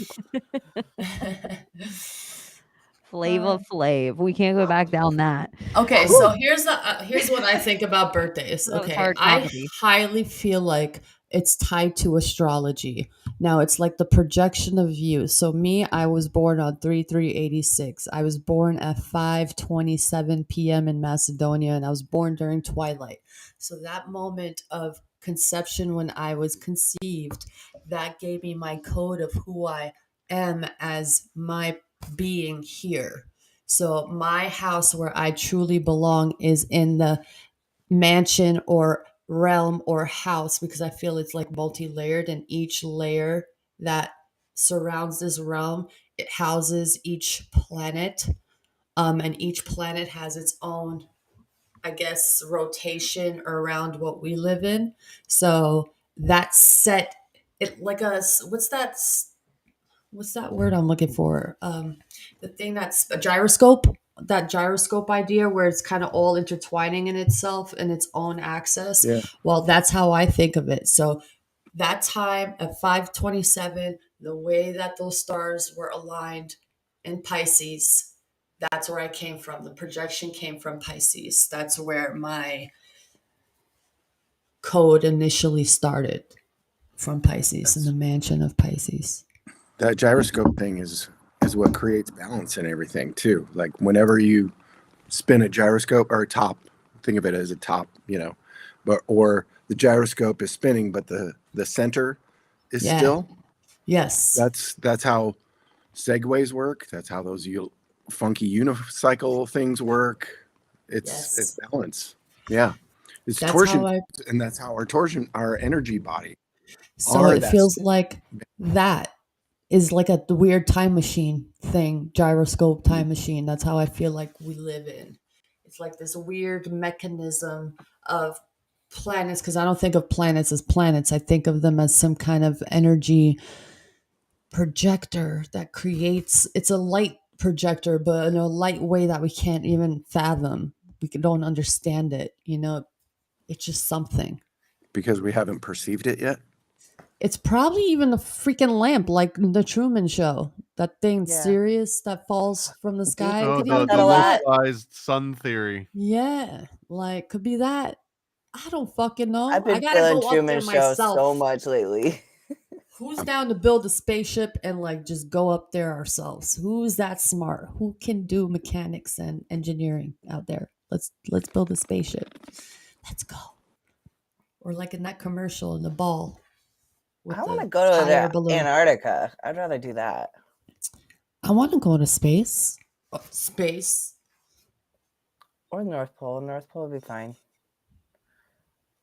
Speaker 3: Flavor Flav. We can't go back down that.
Speaker 9: Okay, so here's what I think about birthdays. Okay, I highly feel like it's tied to astrology. Now it's like the projection of you. So me, I was born on 3/3/86. I was born at 5:27 p.m. in Macedonia, and I was born during twilight. So that moment of conception, when I was conceived, that gave me my code of who I am as my being here. So my house where I truly belong is in the mansion or realm or house, because I feel it's like multi-layered, and each layer that surrounds this realm, it houses each planet, and each planet has its own, I guess, rotation around what we live in. So that's set it like a what's that word I'm looking for? The thing that's a gyroscope, that gyroscope idea where it's kind of all intertwining in itself in its own axis.
Speaker 5: Yeah.
Speaker 9: Well, that's how I think of it. So that time at 5:27, the way that those stars were aligned in Pisces, that's where I came from. The projection came from Pisces. That's where my code initially started, from Pisces, in the mansion of Pisces.
Speaker 5: That gyroscope thing is what creates balance and everything too. Like whenever you spin a gyroscope or a top, think of it as a top, or the gyroscope is spinning, but the center is still.
Speaker 9: Yes.
Speaker 5: That's how segways work. That's how those funky unicycle things work. It's balance. Yeah. It's torsion, and that's how our energy body.
Speaker 9: So it feels like that is like a weird time machine thing, gyroscope time machine. That's how I feel like we live in. It's like this weird mechanism of
Speaker 4: planets, because I don't think of planets as planets. I think of them as some kind of energy projector that creates, it's a light projector, but in a light way that we can't even fathom. Don't understand it, it's just something.
Speaker 5: Because we haven't perceived it yet.
Speaker 4: It's probably even a freaking lamp, like the Truman Show. That thing, Sirius, that falls from the sky.
Speaker 6: Oh,
Speaker 4: Could
Speaker 6: the
Speaker 4: even be that.
Speaker 6: localized sun theory.
Speaker 4: Yeah, like could be that. I don't fucking know.
Speaker 7: I've been
Speaker 4: I gotta
Speaker 7: feeling
Speaker 4: go up
Speaker 7: Truman
Speaker 4: there
Speaker 7: Show
Speaker 4: myself.
Speaker 7: so much lately.
Speaker 4: Who's down to build a spaceship and like just go up there ourselves? Who's that smart? Who can do mechanics and engineering out there? Let's build a spaceship. Let's go. Or like in that commercial in the ball.
Speaker 7: I want to go to Antarctica. I'd rather do that.
Speaker 4: I want to go to space. Space.
Speaker 7: Or North Pole. North Pole would be fine.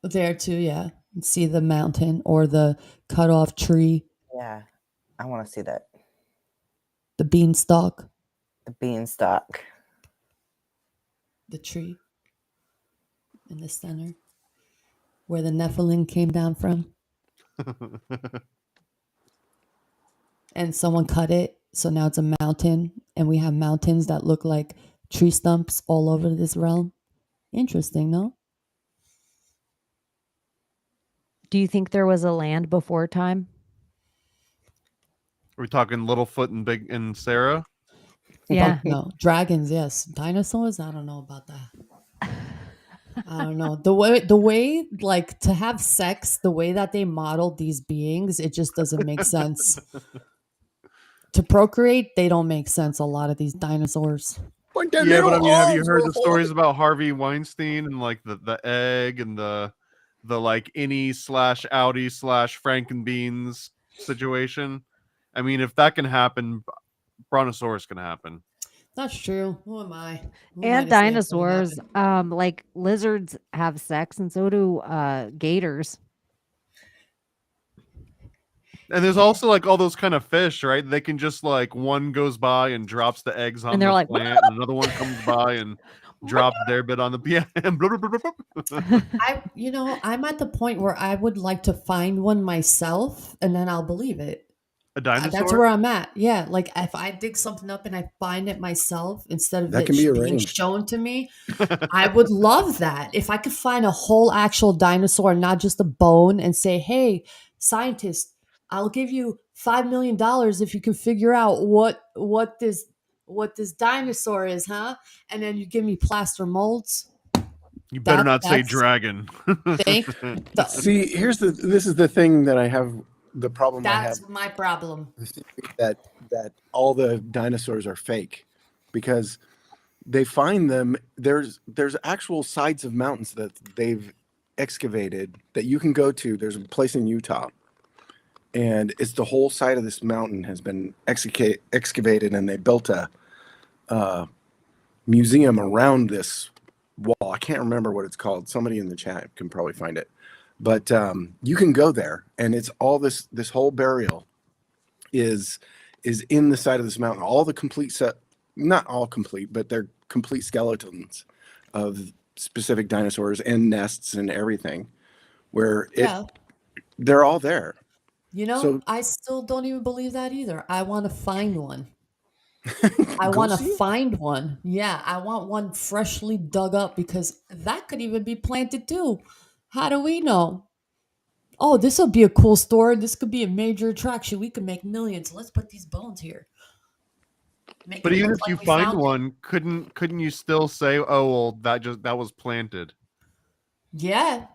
Speaker 4: There too, yeah. And see the mountain or the cut off tree.
Speaker 7: Yeah. I want to see that.
Speaker 4: The beanstalk.
Speaker 7: The beanstalk.
Speaker 4: The tree. In the center. Where the Nephilim came down from. And someone cut it, so now it's a mountain, and we have mountains that look like tree stumps all over this realm. Interesting, no?
Speaker 3: Do you think there was a land before time?
Speaker 6: Are we talking Littlefoot and Big and Sarah?
Speaker 3: Yeah.
Speaker 4: No, dragons, yes. Dinosaurs, I don't know about that. I don't know. The way like to have sex, the way that they modeled these beings, it just doesn't make sense. To procreate, they don't make sense, a lot of these dinosaurs.
Speaker 6: Yeah, but I mean, have you heard the stories about Harvey Weinstein and like the egg and the like innie / outie / Frankenbeans situation? I mean, if that can happen, Brontosaurus can happen.
Speaker 4: That's true. Who am I?
Speaker 3: And dinosaurs, like lizards have sex, and so do gators.
Speaker 6: And there's also like all those kind of fish, right? They can just like one goes by and drops the eggs on
Speaker 3: And they're
Speaker 6: the
Speaker 3: like,
Speaker 6: plant, and another one comes by and drops their bit on the piano.
Speaker 4: I'm at the point where I would like to find one myself, and then I'll believe it.
Speaker 6: A dinosaur?
Speaker 4: That's where I'm at. Yeah, like if I dig something up and I find it myself instead of
Speaker 5: That
Speaker 4: it
Speaker 5: can be
Speaker 4: being
Speaker 5: arranged.
Speaker 4: shown to me, I would love that. If I could find a whole actual dinosaur, not just a bone, and say, "Hey, scientist, I'll give you $5 million if you can figure out what this dinosaur is, huh?" And then you give me plaster molds.
Speaker 6: You better not say dragon.
Speaker 5: See, this is the thing that I have. The problem
Speaker 4: That's my problem.
Speaker 5: That all the dinosaurs are fake, because they find them. There's actual sides of mountains that they've excavated that you can go to. There's a place in Utah, and it's the whole side of this mountain has been excavated, and they built a museum around this wall. I can't remember what it's called. Somebody in the chat can probably find it. But you can go there, and it's all this whole burial is in the side of this mountain. All the complete set, not all complete, but they're complete skeletons of specific dinosaurs and nests and everything, where they're all there.
Speaker 4: So, I still don't even believe that either. I want to find one. I want to find one. Yeah, I want one freshly dug up, because that could even be planted too. How do we know? Oh, this will be a cool story. This could be a major attraction. We could make millions. Let's put these bones here.
Speaker 6: But even if you find one, couldn't you still say, "Oh, well, that was planted"?
Speaker 4: Yeah.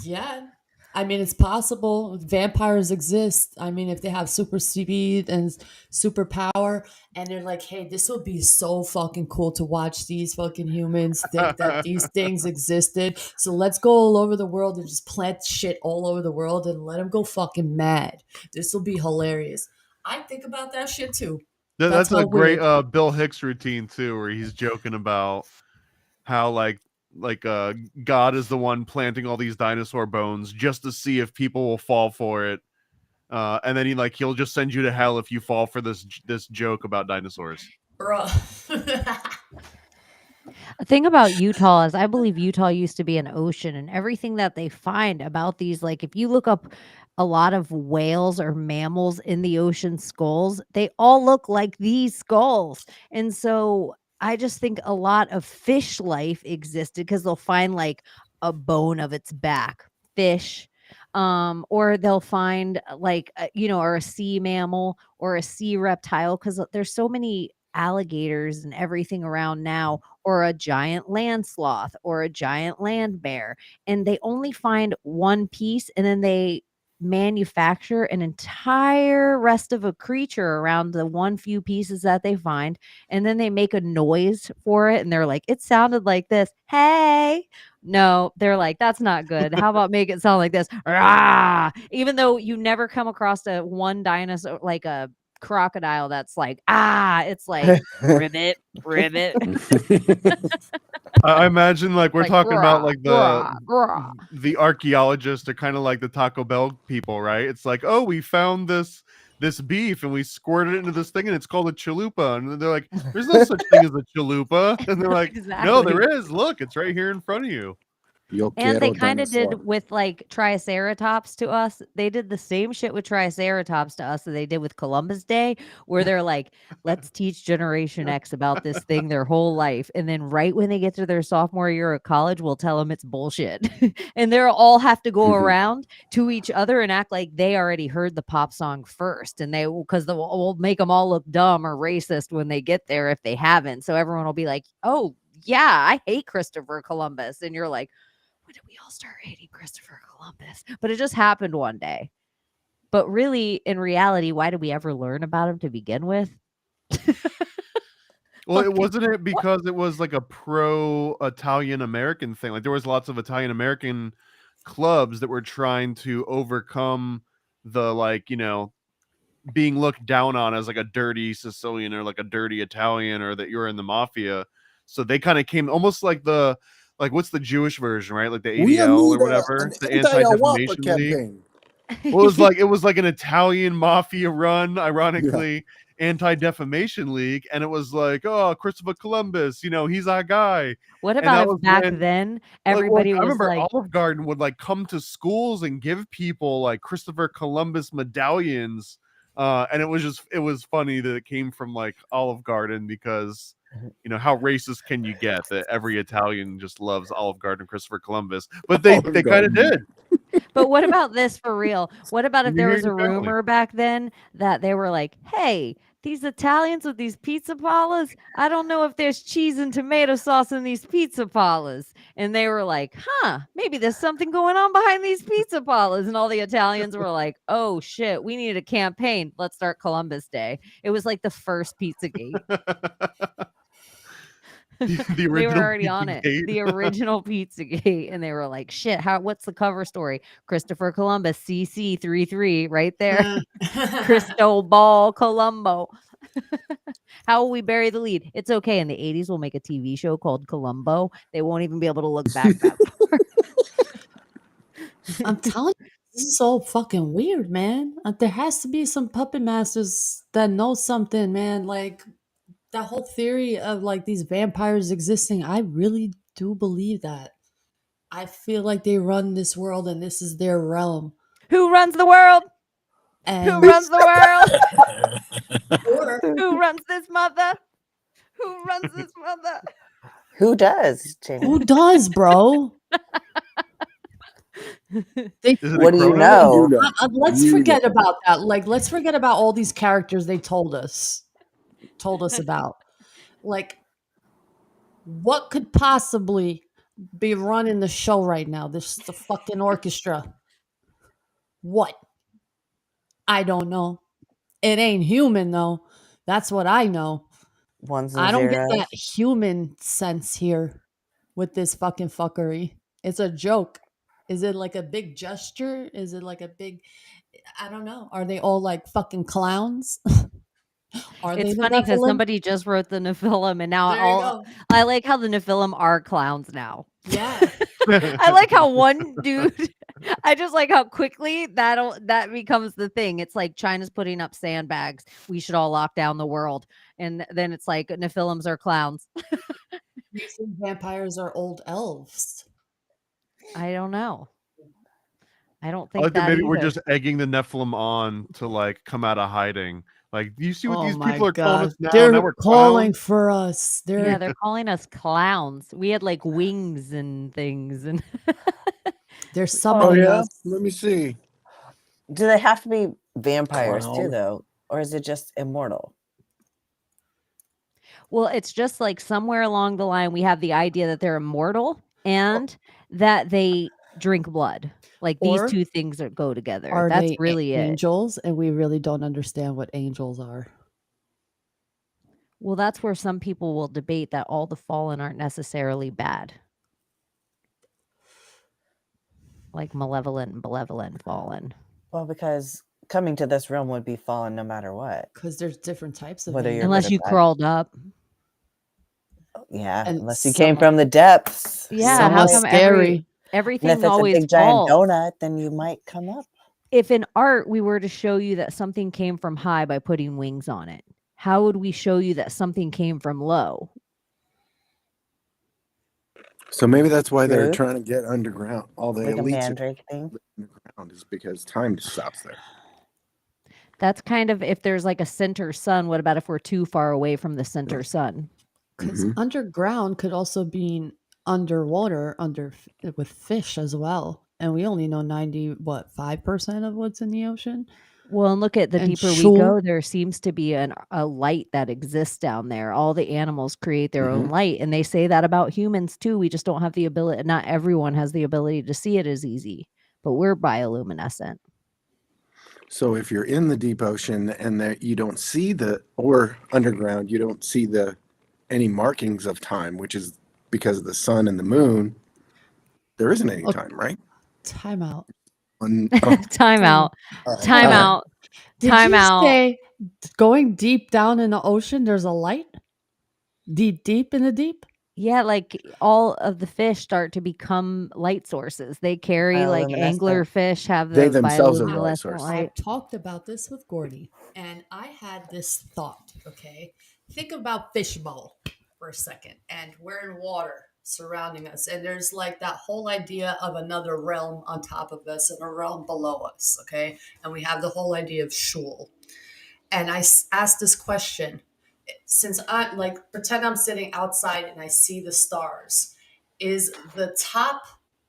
Speaker 4: Yeah. I mean, it's possible. Vampires exist. I mean, if they have super speed and superpower, and they're like, "Hey, this would be so fucking cool to watch these fucking humans think that these things existed. So let's go all over the world and just plant shit all over the world and let them go fucking mad. This will be hilarious." I think about that shit too.
Speaker 6: That's a great Bill Hicks routine too, where he's joking about how like God is the one planting all these dinosaur bones just to see if people will fall for it, and then he'll just send you to hell if you fall for this joke about dinosaurs.
Speaker 4: Bro.
Speaker 3: The thing about Utah is I believe Utah used to be an ocean, and everything that they find about these, like if you look up a lot of whales or mammals in the ocean skulls, they all look like these skulls. And so I just think a lot of fish life existed because they'll find like a bone of its back, fish. Or they'll find like or a sea mammal or a sea reptile, because there's so many alligators and everything around now, or a giant land sloth or a giant land bear, and they only find one piece, and then they manufacture an entire rest of a creature around the one few pieces that they find, and then they make a noise for it, and they're like, it sounded like this, hey. No, they're like, that's not good. How about make it sound like this? Rah! Even though you never come across a one dinosaur, like a crocodile, that's like, it's like ribbit.
Speaker 6: I imagine like we're
Speaker 3: Like,
Speaker 6: talking about
Speaker 3: "Grah,
Speaker 6: like
Speaker 3: grah, grah."
Speaker 6: the archaeologists are kind of like the Taco Bell people, right? It's like, oh, we found this beef and we squirted it into this thing and it's called a chalupa, and they're like, there's no such thing as a chalupa, and they're like, no,
Speaker 3: Exactly.
Speaker 6: there is. Look, it's right here in front of you.
Speaker 5: Yo
Speaker 3: And they
Speaker 5: quiero
Speaker 3: kind of
Speaker 5: dinosaur.
Speaker 3: did with like Triceratops to us. They did the same shit with Triceratops to us that they did with Columbus Day, where they're like, let's teach Generation X about this thing their whole life. And then right when they get to their sophomore year of college, we'll tell them it's bullshit. And they'll all have to go around to each other and act like they already heard the pop song first. And because we'll make them all look dumb or racist when they get there if they haven't. So everyone will be like, oh, yeah, I hate Christopher Columbus. And you're like, when did we all start hating Christopher Columbus? But it just happened one day. But really, in reality, why did we ever learn about him to begin with?
Speaker 6: Well, it wasn't it because it was like a pro-Italian American thing. Like there was lots of Italian American clubs that were trying to overcome the being looked down on as like a dirty Sicilian or like a dirty Italian, or that you're in the mafia. So they kind of came almost like what's the Jewish version, right? Like the
Speaker 8: We
Speaker 6: ADL or
Speaker 8: need
Speaker 6: whatever,
Speaker 8: an
Speaker 6: the
Speaker 8: anti-Awapa
Speaker 6: Anti-Defamation League.
Speaker 8: campaign.
Speaker 6: Well, it was like an Italian mafia run, ironically, Anti-Defamation League, and it was like, oh, Christopher Columbus, he's our guy.
Speaker 3: What
Speaker 6: And
Speaker 3: about
Speaker 6: that
Speaker 3: if
Speaker 6: was
Speaker 3: back
Speaker 6: when,
Speaker 3: then everybody
Speaker 6: I
Speaker 3: was
Speaker 6: remember
Speaker 3: like,
Speaker 6: Olive Garden would like come to schools and give people like Christopher Columbus medallions, and it was funny that it came from like Olive Garden, because how racist can you get that every Italian just loves Olive Garden and Christopher Columbus? But they kind of did.
Speaker 3: but what about this for real? What about if
Speaker 6: You
Speaker 3: there
Speaker 6: hear
Speaker 3: was a
Speaker 6: your family.
Speaker 3: rumor back then that they were like, hey, these Italians with these pizza parlors, I don't know if there's cheese and tomato sauce in these pizza parlors. And they were like, maybe there's something going on behind these pizza parlors. And all the Italians were like, oh shit, we need a campaign. Let's start Columbus Day. It was like the first Pizzagate.
Speaker 6: The original
Speaker 3: They were already on it.
Speaker 6: Pizzagate.
Speaker 3: The original Pizzagate. And they were like, shit, what's the cover story? Christopher Columbus, CC 33, right there. Cristobal Colombo. How will we bury the lead? It's okay. In the 80s, we'll make a TV show called Columbo. They won't even be able to look back that far.
Speaker 4: I'm telling you, this is all fucking weird, man. There has to be some puppet masters that know something, man. Like that whole theory of like these vampires existing, I really do believe that. I feel like they run this world and this is their realm.
Speaker 3: Who runs the world?
Speaker 4: And
Speaker 3: Who runs the world? Who runs this mother? Who runs this mother?
Speaker 7: Who does, Jamie?
Speaker 4: who does, bro?
Speaker 7: What do you know?
Speaker 4: Let's forget about that. Like, let's forget about all these characters they told us about. Like, what could possibly be running the show right now? This is the fucking orchestra. What? I don't know. It ain't human though. That's what I know.
Speaker 7: Ones and
Speaker 4: I don't
Speaker 7: zeros.
Speaker 4: get that human sense here with this fucking fuckery. It's a joke. Is it like a big gesture? Is it like a big, I don't know. Are they all like fucking clowns?
Speaker 3: It's funny because somebody just wrote the Nephilim, and now I like how the Nephilim are clowns now.
Speaker 4: Yeah.
Speaker 3: I like how one dude, I just like how quickly that becomes the thing. It's like China's putting up sandbags. We should all lock down the world. And then it's like Nephilims are clowns.
Speaker 4: Do you think vampires are old elves?
Speaker 3: I don't know. I don't
Speaker 6: I
Speaker 3: think
Speaker 6: like that
Speaker 3: that
Speaker 6: maybe we're
Speaker 3: either.
Speaker 6: just egging the Nephilim on to like come out of hiding. Like, do you see what
Speaker 4: Oh
Speaker 6: these
Speaker 4: my
Speaker 6: people are calling
Speaker 4: God.
Speaker 6: us now?
Speaker 4: They're
Speaker 6: Now we're
Speaker 4: calling
Speaker 6: clowns.
Speaker 4: for us.
Speaker 3: Yeah,
Speaker 4: They're
Speaker 3: they're calling us clowns. We had like wings and things, and
Speaker 4: they're
Speaker 5: Oh
Speaker 4: summoning
Speaker 5: yeah,
Speaker 4: us.
Speaker 5: let me see.
Speaker 7: Do they have to be vampires too,
Speaker 5: Clown.
Speaker 7: though? Or is it just immortal?
Speaker 3: well, it's just like somewhere along the line we have the idea that they're immortal and that they drink blood. Like these
Speaker 4: Or
Speaker 3: two things that go together.
Speaker 4: are
Speaker 3: That's
Speaker 4: they
Speaker 3: really it.
Speaker 4: angels? And we really don't understand what angels are.
Speaker 3: Well, that's where some people will debate that all the fallen aren't necessarily bad. Like malevolent and benevolent fallen.
Speaker 7: Well, because coming to this realm would be fallen no matter what.
Speaker 4: Because there's different types of
Speaker 7: Whether you're
Speaker 4: angels.
Speaker 7: good
Speaker 3: Unless
Speaker 7: or
Speaker 3: you
Speaker 7: bad.
Speaker 3: crawled up.
Speaker 7: Yeah,
Speaker 4: And
Speaker 7: unless you
Speaker 4: some
Speaker 7: came
Speaker 4: are-
Speaker 7: from the depths.
Speaker 3: Yeah,
Speaker 4: Some
Speaker 3: how
Speaker 4: are
Speaker 3: come
Speaker 4: scary.
Speaker 7: And
Speaker 3: everything
Speaker 7: if it's a
Speaker 3: always
Speaker 7: big giant
Speaker 3: falls?
Speaker 7: donut, then you might come up.
Speaker 3: If in art we were to show you that something came from high by putting wings on it, how would we show you that something came from low?
Speaker 5: So maybe that's why they're
Speaker 7: Truth.
Speaker 5: trying to get underground. All the
Speaker 7: Like a
Speaker 5: elites are
Speaker 7: mandrake thing.
Speaker 5: underground is because time just stops there.
Speaker 3: That's kind of if there's like a center sun. What about if we're too far away from the center sun?
Speaker 4: Because
Speaker 5: Mhm.
Speaker 4: underground could also be underwater with fish as well. And we only know 5% of what's in the ocean.
Speaker 3: Well, and look at the
Speaker 4: And
Speaker 3: deeper we
Speaker 4: shoal-
Speaker 3: go, there seems to be a light that exists down there. All the animals create their own light, and they say that about humans too. We just don't have the ability. Not everyone has the ability to see it as easy, but we're bioluminescent.
Speaker 5: So if you're in the deep ocean and that you don't see or underground, you don't see any markings of time, which is because of the sun and the moon. There isn't any
Speaker 4: Okay.
Speaker 5: time, right?
Speaker 4: Time out.
Speaker 3: Time out. Time out.
Speaker 4: Did
Speaker 3: Time
Speaker 4: you
Speaker 3: out.
Speaker 4: say going deep down in the ocean, there's a light? Deep in the deep?
Speaker 3: Yeah, like all of the fish start to become light sources. They carry like angler fish have
Speaker 5: They
Speaker 3: the
Speaker 5: themselves are the light
Speaker 3: bioluminescent
Speaker 5: source.
Speaker 3: light.
Speaker 4: I talked about this with Gordy, and I had this thought, okay? Think about fishbowl for a second, and we're in water surrounding us, and there's like that whole idea of another realm on top of us and a realm below us, okay? And we have the whole idea of shoal. And I asked this question, since I pretend I'm sitting outside and I see the stars, is the top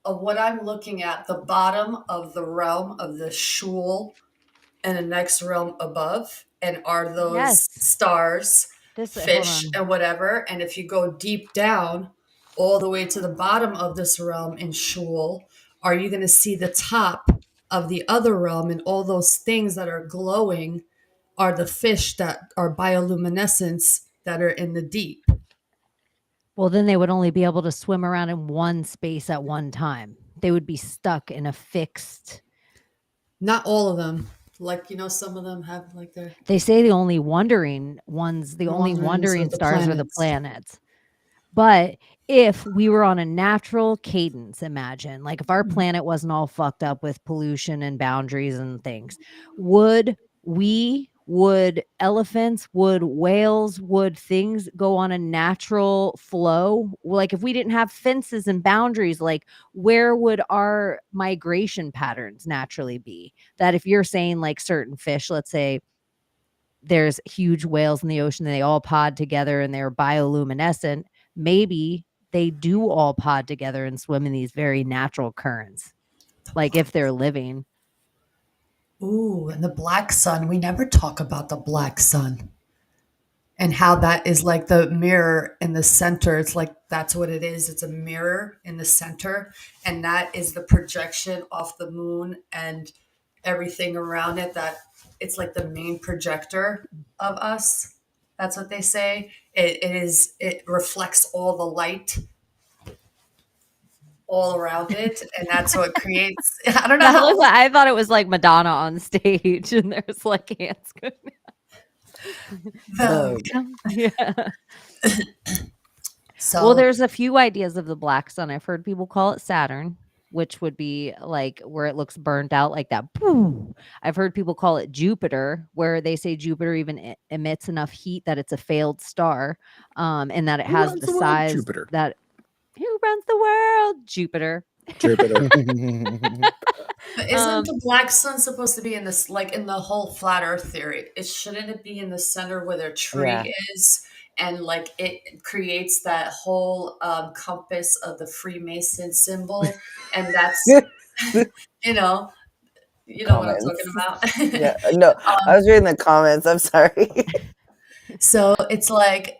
Speaker 4: of what I'm looking at the bottom of the realm of the shoal and the next realm above? And are those
Speaker 3: Yes.
Speaker 4: stars
Speaker 3: Hold
Speaker 4: fish
Speaker 3: on.
Speaker 4: and whatever? And if you go deep down all the way to the bottom of this realm in shoal, are you going to see the top of the other realm, and all those things that are glowing are the fish that are bioluminescence that are in the deep?
Speaker 3: Well, then they would only be able to swim around in one space at one time. They would be stuck in a fixed.
Speaker 4: Not all of them. Like, some of them have like their.
Speaker 3: They say the only wandering ones, the only wandering stars are the planets. But if we were on a natural cadence, imagine, like if our planet wasn't all fucked up with pollution and boundaries and things, would elephants, would whales, would things go on a natural flow? Like if we didn't have fences and boundaries, like where would our migration patterns naturally be? That if you're saying like certain fish, let's say there's huge whales in the ocean and they all pod together and they're bioluminescent, maybe they do all pod together and swim in these very natural currents, like if they're living.
Speaker 4: Ooh, and the black sun. We never talk about the black sun and how that is like the mirror in the center. It's like that's what it is. It's a mirror in the center, and that is the projection off the moon and everything around it. That it's like the main projector of us. That's what they say. It reflects all the light all around it, and that's what creates. I don't know how.
Speaker 3: I thought it was like Madonna on stage, and there's like hands going. Yeah.
Speaker 4: So
Speaker 3: Well, there's a few ideas of the black sun. I've heard people call it Saturn. which would be like where it looks burnt out like that. Boom. I've heard people call it Jupiter, where they say Jupiter even emits enough heat that it's a failed star, and that it
Speaker 5: Who
Speaker 3: has
Speaker 5: runs
Speaker 3: the
Speaker 5: the world?
Speaker 3: size
Speaker 5: Jupiter.
Speaker 3: that who runs the world? Jupiter.
Speaker 5: Jupiter.
Speaker 9: But isn't the black sun supposed to be in this, like in the whole flat Earth theory? Shouldn't it be in the center where their tree is, and like it creates that whole compass of the Freemason symbol, and that's you know what I'm talking about.
Speaker 7: Yeah, no, I was reading the comments. I'm sorry.
Speaker 9: So it's like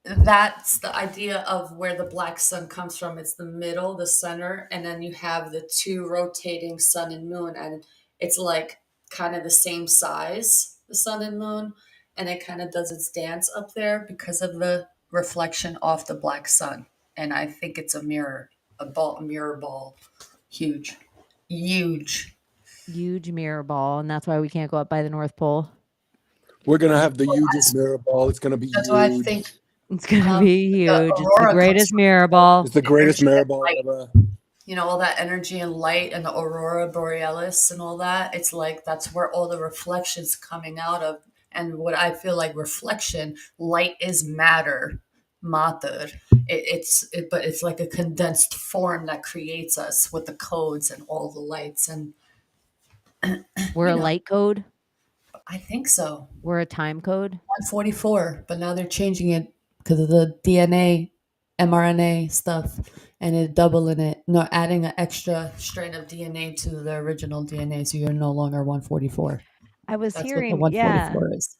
Speaker 9: that's the idea of where the black sun comes from. It's the middle, the center, and then you have the two rotating sun and moon, and it's like kind of the same size, the sun and moon, and it kind of does its dance up there because of the reflection off the black sun. And I think it's a mirror, a mirror ball, huge
Speaker 3: mirror ball, and that's why we can't go up by the North Pole.
Speaker 5: We're gonna have the hugest mirror ball. It's gonna be
Speaker 9: That's
Speaker 5: huge.
Speaker 9: what I think.
Speaker 3: It's gonna be huge. It's the
Speaker 9: aurora
Speaker 3: greatest
Speaker 9: comes
Speaker 3: mirror ball.
Speaker 5: It's the greatest mirror ball ever.
Speaker 9: All that energy and light and the aurora borealis and all that. It's like that's where all the reflections coming out of. And what I feel like reflection, light is matter. But it's like a condensed form that creates us with the codes and all the lights. And
Speaker 3: we're a light code.
Speaker 9: I think so.
Speaker 3: We're a time code.
Speaker 9: 144, but now they're changing it because of the DNA, mRNA stuff, and it doubling it. No, adding an extra strain of DNA to the original DNA, so you're no longer 144.
Speaker 3: I was
Speaker 9: That's
Speaker 3: hearing,
Speaker 9: what the 144 is.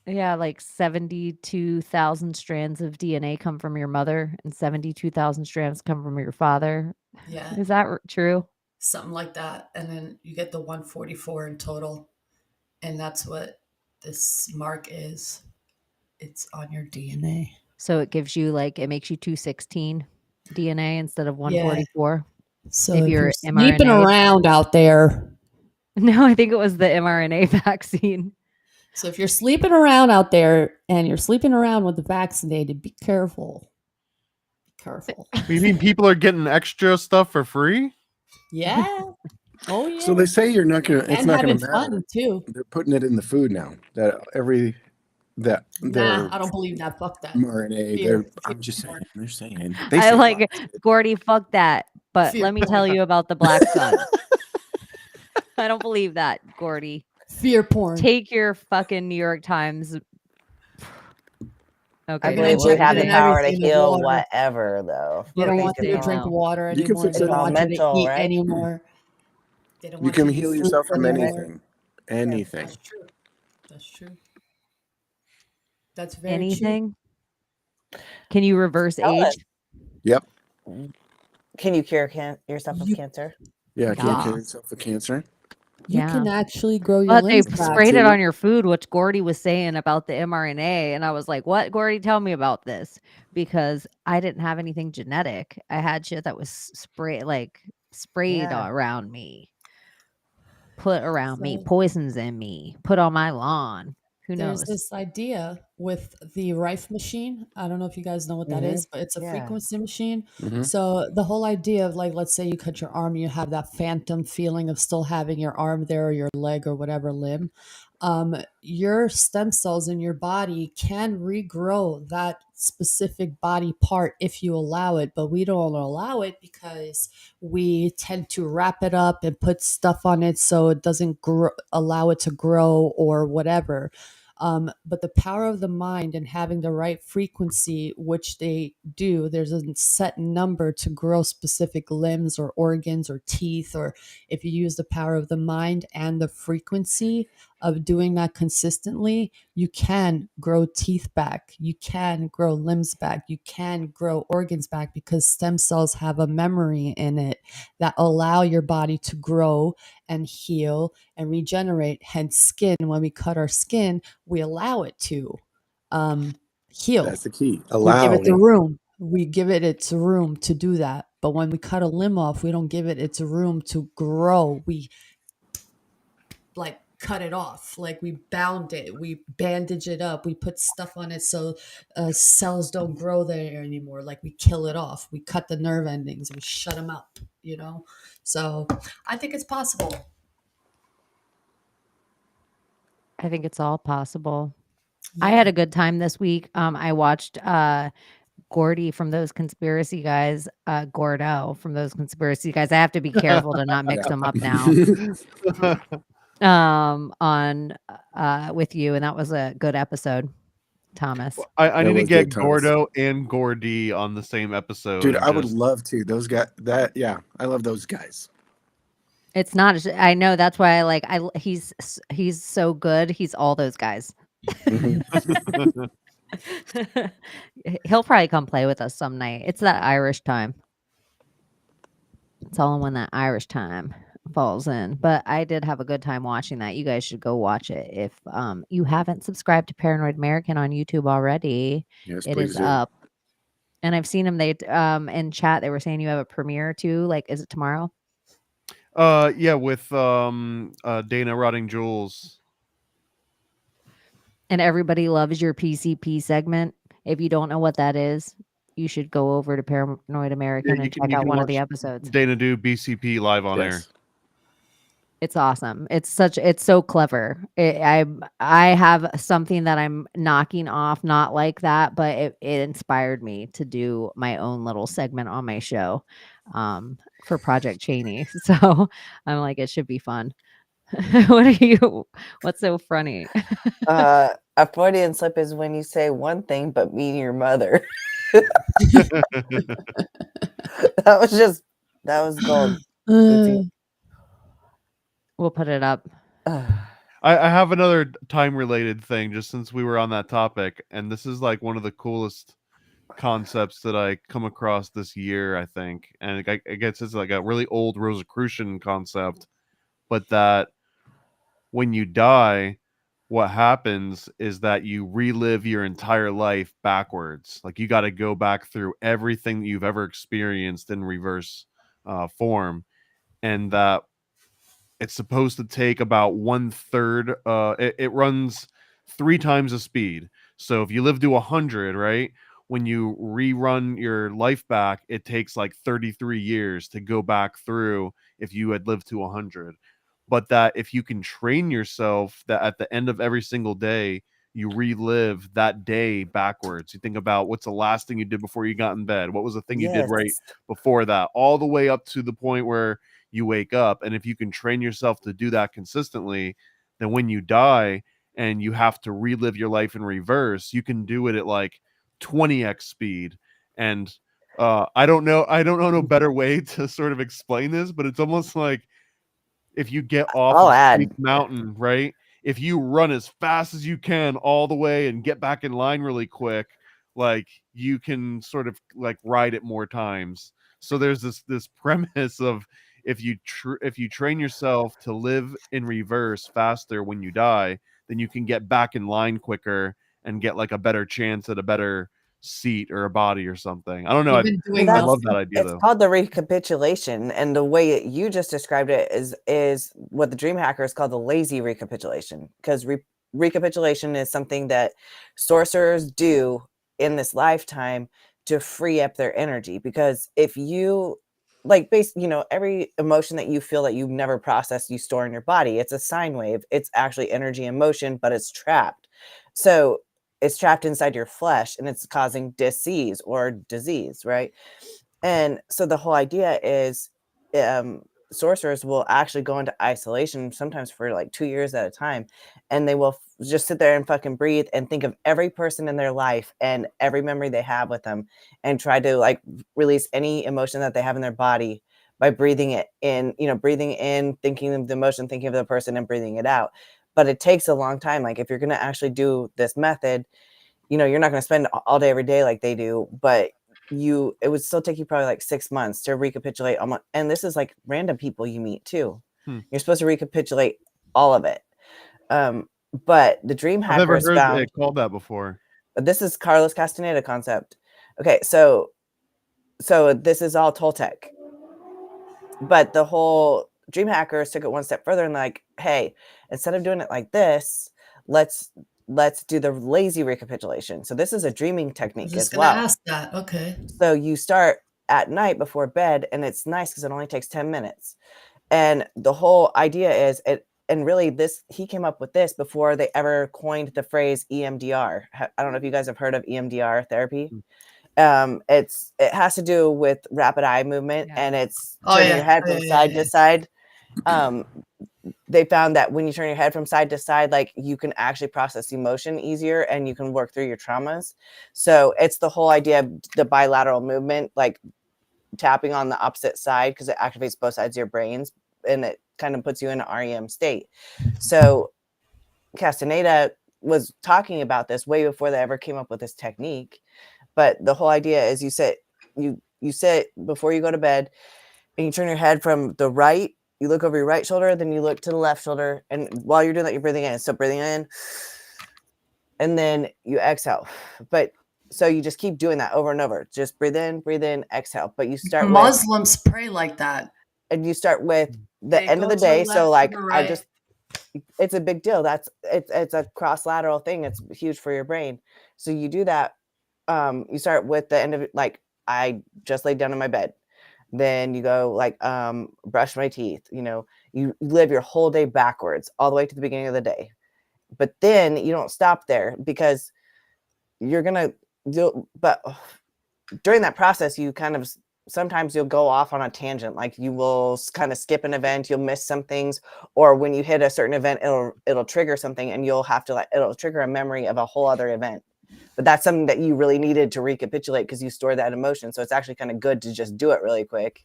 Speaker 3: Yeah, like 72,000 strands of DNA come from your mother, and 72,000 strands come from your father.
Speaker 9: Yeah,
Speaker 3: is that true?
Speaker 9: Something like that, and then you get the 144 in total, and that's what this mark is. It's on your DNA.
Speaker 3: So it gives you it makes you 216 DNA instead of 144.
Speaker 9: Yeah. So if you're sleeping around out there.
Speaker 3: No, I think it was the mRNA vaccine.
Speaker 9: So if you're sleeping around out there and you're sleeping around with the vaccinated, be careful. Be careful.
Speaker 6: You mean people are getting extra stuff for free?
Speaker 9: Yeah. Oh yeah.
Speaker 5: So they say you're not gonna. It's not gonna matter.
Speaker 9: Fun too.
Speaker 5: They're putting it in the food now. I
Speaker 9: don't believe that. Fuck that.
Speaker 5: mRNA. I'm just saying. They're saying.
Speaker 3: I like Gordy. Fuck that. But let me tell you about the black sun. I don't believe that, Gordy.
Speaker 9: Fear porn.
Speaker 3: Take your fucking New York Times.
Speaker 7: Okay. I believe we have the power to heal whatever, though.
Speaker 9: They don't want you to drink water anymore. They don't want you to eat anymore.
Speaker 5: You can heal yourself from anything. Anything.
Speaker 9: Yeah, that's true. That's very
Speaker 3: anything. True. Can you reverse age?
Speaker 5: Yep.
Speaker 7: Can you cure yourself of cancer?
Speaker 5: Yeah, can you cure yourself of cancer?
Speaker 9: You can actually grow your limbs back.
Speaker 3: They sprayed it on your food, which Gordy was saying about the mRNA. And I was like, what, Gordy? Tell me about this. Because I didn't have anything genetic. I had shit that was sprayed around me. Put around me. Poisons in me. Put on my lawn. Who knows?
Speaker 9: There's this idea with the Rife machine. I don't know if you guys know what that is, but it's a frequency machine. Mm-hmm. So the whole idea of let's say you cut your arm, you have that phantom feeling of still having your arm there or your leg or whatever limb. Your stem cells in your body can regrow that specific body part if you allow it, but we don't allow it because we tend to wrap it up and put stuff on it so it doesn't allow it to grow or whatever. But the power of the mind and having the right frequency, which they do, there's a set number to grow specific limbs or organs or teeth, or if you use the power of the mind and the frequency of doing that consistently, you can grow teeth back. You can grow limbs back. You can grow organs back because stem cells have a memory in it that allow your body to grow and heal and regenerate. Hence skin. When we cut our skin, we allow it to heal.
Speaker 5: That's the key.
Speaker 9: We give it the room. We give it its room to do that. But when we cut a limb off, we don't give it its room to grow. We cut it off. Like we bound it, we bandage it up, we put stuff on it so cells don't grow there anymore. Like we kill it off, we cut the nerve endings, we shut them up, you know? So I think it's possible.
Speaker 3: I think it's all possible. I had a good time this week. I watched Gordy from those conspiracy guys, Gordo from those conspiracy guys. I have to be careful to not mix them up now. On with you, and that was a good episode, Thomas.
Speaker 6: I need to
Speaker 5: was
Speaker 6: get
Speaker 5: good, Thomas.
Speaker 6: Gordo and Gordy on the same episode.
Speaker 5: Dude,
Speaker 6: and
Speaker 5: I would
Speaker 6: just-
Speaker 5: love to. Those guys, I love those guys.
Speaker 3: It's not. I know that's why I like. He's so good. He's all those guys. He'll probably come play with us some night. It's that Irish time. It's all when that Irish time falls in. But I did have a good time watching that. You guys should go watch it if you haven't subscribed to Paranoid American on YouTube already.
Speaker 5: Yes,
Speaker 3: It
Speaker 5: please
Speaker 3: is
Speaker 5: do.
Speaker 3: up. And I've seen them. They in chat they were saying you have a premiere too. Like, is it tomorrow?
Speaker 6: Yeah, with Dana Rotting Jules.
Speaker 3: And everybody loves your PCP segment. If you don't know what that is, you should go over to Paranoid American
Speaker 6: you
Speaker 3: and
Speaker 6: can-
Speaker 3: check
Speaker 6: you
Speaker 3: out
Speaker 6: can
Speaker 3: one of the
Speaker 6: watch
Speaker 3: episodes.
Speaker 6: Dana do BCP live on air.
Speaker 5: Yes.
Speaker 3: It's awesome. It's so clever. I have something that I'm knocking off, not like that, but it inspired me to do my own little segment on my show for Project Cheney. So I'm like, it should be fun. What's so funny?
Speaker 7: A Freudian slip is when you say one thing but mean your mother. That was gold.
Speaker 3: We'll put it up.
Speaker 6: I have another time related thing just since we were on that topic, and this is like one of the coolest concepts that I come across this year, I think. And I guess it's like a really old Rosicrucian concept, but that when you die, what happens is that you relive your entire life backwards. Like you got to go back through everything that you've ever experienced in reverse form, and that it's supposed to take about 1/3. It runs 3 times the speed. So if you live to 100, right, when you rerun your life back, it takes like 33 years to go back through if you had lived to 100. But that if you can train yourself that at the end of every single day, you relive that day backwards. You think about what's the last thing you did before you got in bed? What was the thing you did right before that? All the way up to the point where you wake up. And if you can train yourself to do that consistently, then when you die and you have to relive your life in reverse, you can do it at like 20x speed. And I don't know no better way to sort of explain this, but it's almost like if you get off of Peak Mountain, right? If you run as fast as you can all the way and get back in line really quick, like you can sort of like ride it more times. So there's this premise of if you train yourself to live in reverse faster when you die, then you can get back in line quicker and get like a better chance at a better seat or a body or something. I don't know. I love that idea though.
Speaker 7: It's called the recapitulation, and the way you just described it is what the dream hackers call the lazy recapitulation, because recapitulation is something that sorcerers do in this lifetime to free up their energy. Because if you every emotion that you feel that you've never processed, you store in your body. It's a sine wave. It's actually energy in motion, but it's trapped. So it's trapped inside your flesh and it's causing disease, right? And so the whole idea is sorcerers will actually go into isolation sometimes for like 2 years at a time, and they will just sit there and fucking breathe and think of every person in their life and every memory they have with them and try to like release any emotion that they have in their body by breathing it in, thinking of the emotion, thinking of the person, and breathing it out. But it takes a long time. Like if you're going to actually do this method, you're not going to spend all day every day like they do, but it would still take you probably like 6 months to recapitulate. And this is like random people you meet too. You're supposed to recapitulate all of it. But the dream hackers
Speaker 6: I've never heard it called that before.
Speaker 7: This is Carlos Castaneda concept. Okay, so this is all Toltec. But the whole dream hackers took it one step further and like, hey, instead of doing it like this, let's do the lazy recapitulation. So this is a dreaming
Speaker 9: I was
Speaker 7: technique
Speaker 9: just
Speaker 7: as
Speaker 9: gonna
Speaker 7: well.
Speaker 9: ask that. Okay.
Speaker 7: So you start at night before bed, and it's nice because it only takes 10 minutes. And the whole idea is it, and really this, he came up with this before they ever coined the phrase EMDR. I don't know if you guys have heard of EMDR therapy. It has to do with rapid eye movement, and it's turning your head from side to side. They found that when you turn your head from side to side, like you can actually process emotion easier and you can work through your traumas. So it's the whole idea of the bilateral movement, like tapping on the opposite side, because it activates both sides of your brains and it kind of puts you in an REM state. So Castaneda was talking about this way before they ever came up with this technique. But the whole idea is you sit before you go to bed and you turn your head from the right, you look over your right shoulder, then you look to the left shoulder. And while you're doing that, you're breathing in. So breathing in, and then you exhale. But so you just keep doing that over and over. Just breathe in, exhale. But you start
Speaker 9: Muslims pray like that.
Speaker 7: And you start with the end of the day. So like it's a big deal. It's a cross-lateral thing. It's huge for your brain. So you do that. You start with the end of it, like I just laid down in my bed. Then you go like brush my teeth. You live your whole day backwards all the way to the beginning of the day. But then you don't stop there, because you're gonna do. But during that process, you kind of sometimes you'll go off on a tangent. Like you will kind of skip an event, you'll miss some things, or when you hit a certain event, it'll trigger something, and you'll have to it'll trigger a memory of a whole other event. But that's something that you really needed to recapitulate because you store that emotion. So it's actually kind of good to just do it really quick.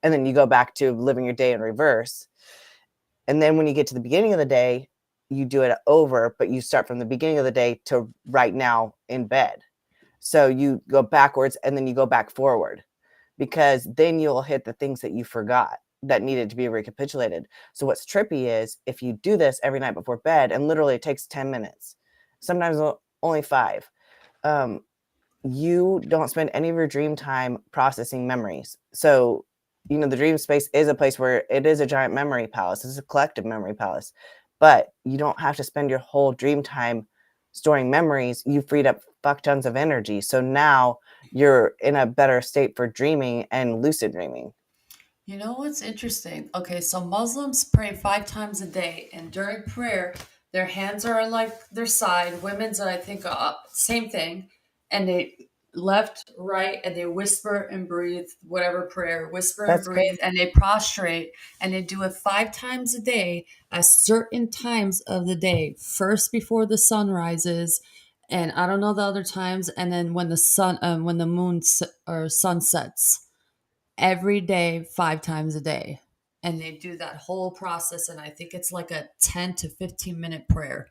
Speaker 7: And then you go back to living your day in reverse. And then when you get to the beginning of the day, you do it over, but you start from the beginning of the day to right now in bed. So you go backwards and then you go back forward, because then you'll hit the things that you forgot that needed to be recapitulated. So what's trippy is if you do this every night before bed, and literally it takes 10 minutes, sometimes only 5, you don't spend any of your dream time processing memories. So, the dream space is a place where it is a giant memory palace. It's a collective memory palace, but you don't have to spend your whole dream time storing memories. You freed up fuck tons of energy. So now you're in a better state for dreaming and lucid dreaming.
Speaker 9: You know what's interesting? Okay, so Muslims pray 5 times a day, and during prayer, their hands are on like their side. Women's, I think, same thing, and they left, right, and they whisper and breathe whatever prayer, whisper and breathe, and they prostrate, and they do it 5 times a day at certain times of the day. First before the sun rises, and I don't know the other times, and then when the moon or sun sets. Every day, 5 times a day. And they do that whole process. And I think it's like a 10 to 15 minute prayer.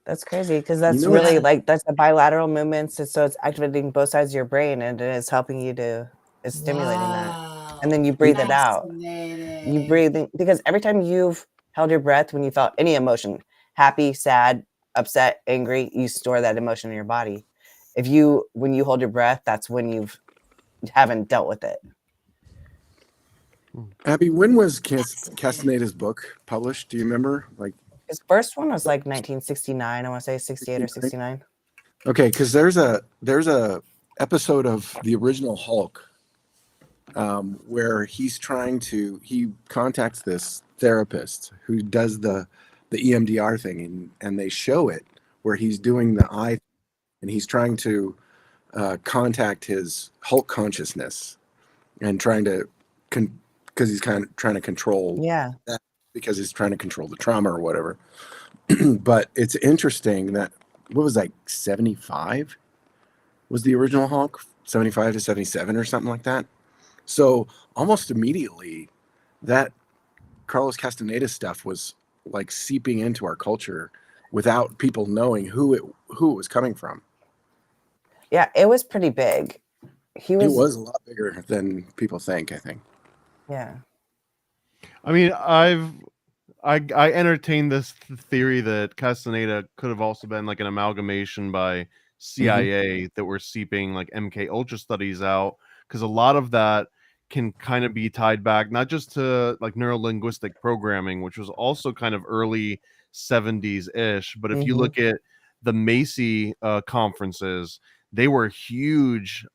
Speaker 7: That's crazy, because that's really that's the bilateral movements. So it's activating both sides of your brain, and it is helping you it's stimulating that. And then you breathe it out. You breathe because every time you've held your breath, when you felt any emotion, happy, sad, upset, angry, you store that emotion in your body. When you hold your breath, that's when you haven't dealt with it.
Speaker 5: Abby, when was Castaneda's book published? Do you remember? Like
Speaker 7: his first one was like 1969. I want to say 68 or 69.
Speaker 5: Okay, because there's a episode of the original Hulk where he contacts this therapist who does the EMDR thing, and they show it where he's doing the eye, and he's trying to contact his Hulk consciousness and trying to because he's kind of trying to control that, because he's trying to control the trauma or whatever. But it's interesting that what was like 75 was the original Hulk, 75 to 77 or something like that. So almost immediately that Carlos Castaneda stuff was like seeping into our culture without people knowing who it was coming from.
Speaker 7: Yeah, it was pretty big.
Speaker 5: It was a lot bigger than people think, I think.
Speaker 7: Yeah.
Speaker 6: I mean, I entertained this theory that Castaneda could have also been like an amalgamation by CIA that were seeping like MK Ultra studies out, because a lot of that can kind of be tied back not just to like neurolinguistic programming, which was also kind of early 70s ish, but if you look at the Macy conferences, they were huge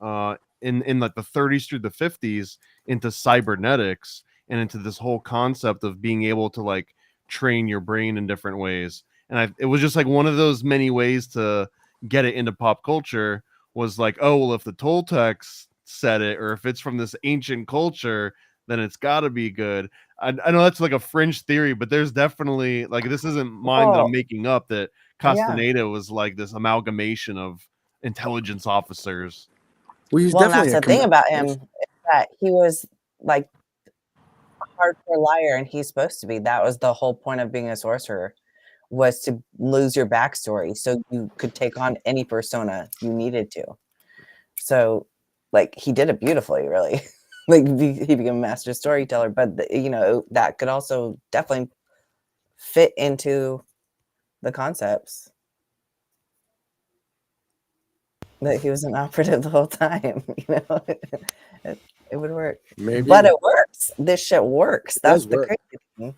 Speaker 6: in like the 30s through the 50s into cybernetics and into this whole concept of being able to like train your brain in different ways. And it was just like one of those many ways to get it into pop culture was like, oh, well, if the Toltecs said it, or if it's from this ancient culture, then it's got to be good. I know that's like a fringe theory, but there's definitely like, this isn't mine that I'm making up, that Castaneda was like this amalgamation of intelligence officers.
Speaker 7: Well, that's the thing about him, is that he was like a hardcore liar, and he's supposed to be. That was the whole point of being a sorcerer, was to lose your backstory so you could take on any persona you needed to. So, like, he did it beautifully, really. Like, he became a master storyteller, but that could also definitely fit into the concepts. That he was an operative the whole time, it would work.
Speaker 5: Maybe,
Speaker 7: but it works. This shit works. That's the crazy thing.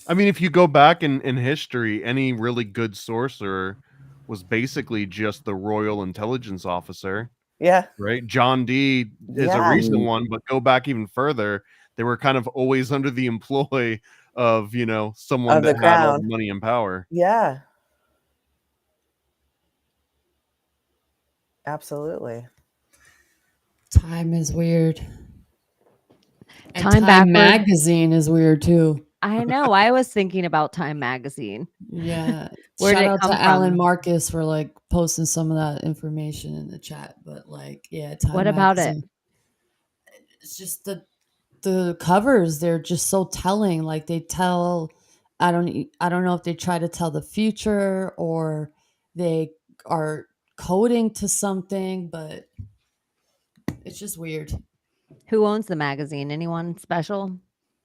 Speaker 6: I mean, if you go back in history, any really good sorcerer was basically just the Royal Intelligence Officer.
Speaker 7: Yeah.
Speaker 6: Right. John Dee is a recent one, but go back even further. They were kind of always under the employ of, someone that had all the money and power.
Speaker 7: Yeah. Absolutely.
Speaker 9: Time is weird. And
Speaker 3: Time
Speaker 9: magazine is weird too.
Speaker 3: I know. I was thinking about Time magazine.
Speaker 9: Yeah.
Speaker 3: Where
Speaker 9: Shout
Speaker 3: did it
Speaker 9: out
Speaker 3: come
Speaker 9: to
Speaker 3: from?
Speaker 9: Alan Marcus for like posting some of that information in the chat. But like, yeah, Time
Speaker 3: What about
Speaker 9: magazine. It's just the covers. They're just so telling. Like they tell. I don't know if they try to tell the future or they are coding to something, but it's just weird.
Speaker 3: Who owns the magazine? Anyone special?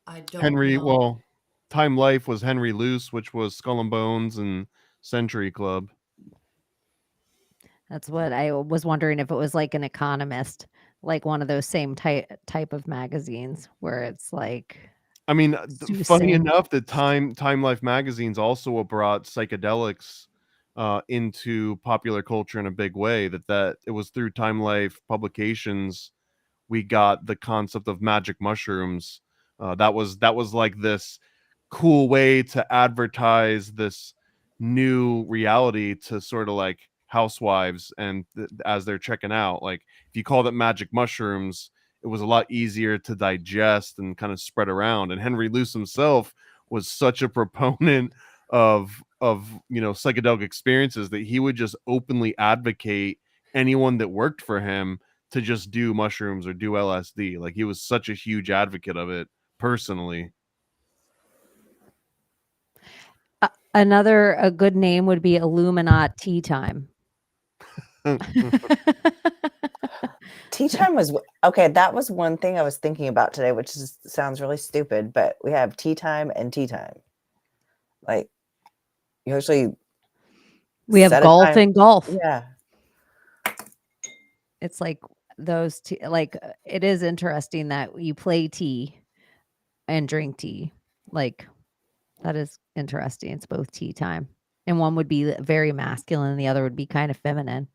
Speaker 9: I don't know.
Speaker 6: Well, Time Life was Henry Luce, which was Skull and Bones and Century Club.
Speaker 3: That's what I was wondering, if it was like an Economist, like one of those same type of magazines where it's like.
Speaker 6: I mean, funny enough, that Time Life magazines also brought psychedelics into popular culture in a big way. That it was through Time Life publications we got the concept of magic mushrooms. That was like this cool way to advertise this new reality to sort of like housewives, and as they're checking out, like if you called it magic mushrooms, it was a lot easier to digest and kind of spread around. And Henry Luce himself was such a proponent of psychedelic experiences that he would just openly advocate anyone that worked for him to just do mushrooms or do LSD. Like he was such a huge advocate of it personally.
Speaker 3: A good name would be Illuminati Tea Time.
Speaker 7: Tea time was okay. That was one thing I was thinking about today, which sounds really stupid, but we have tea time and tea time. Like usually
Speaker 3: we have golf and golf.
Speaker 7: Yeah.
Speaker 3: It's like those two, like it is interesting that you play tea and drink tea. Like that is interesting. It's both tea time. And one would be very masculine and the other would be kind of feminine.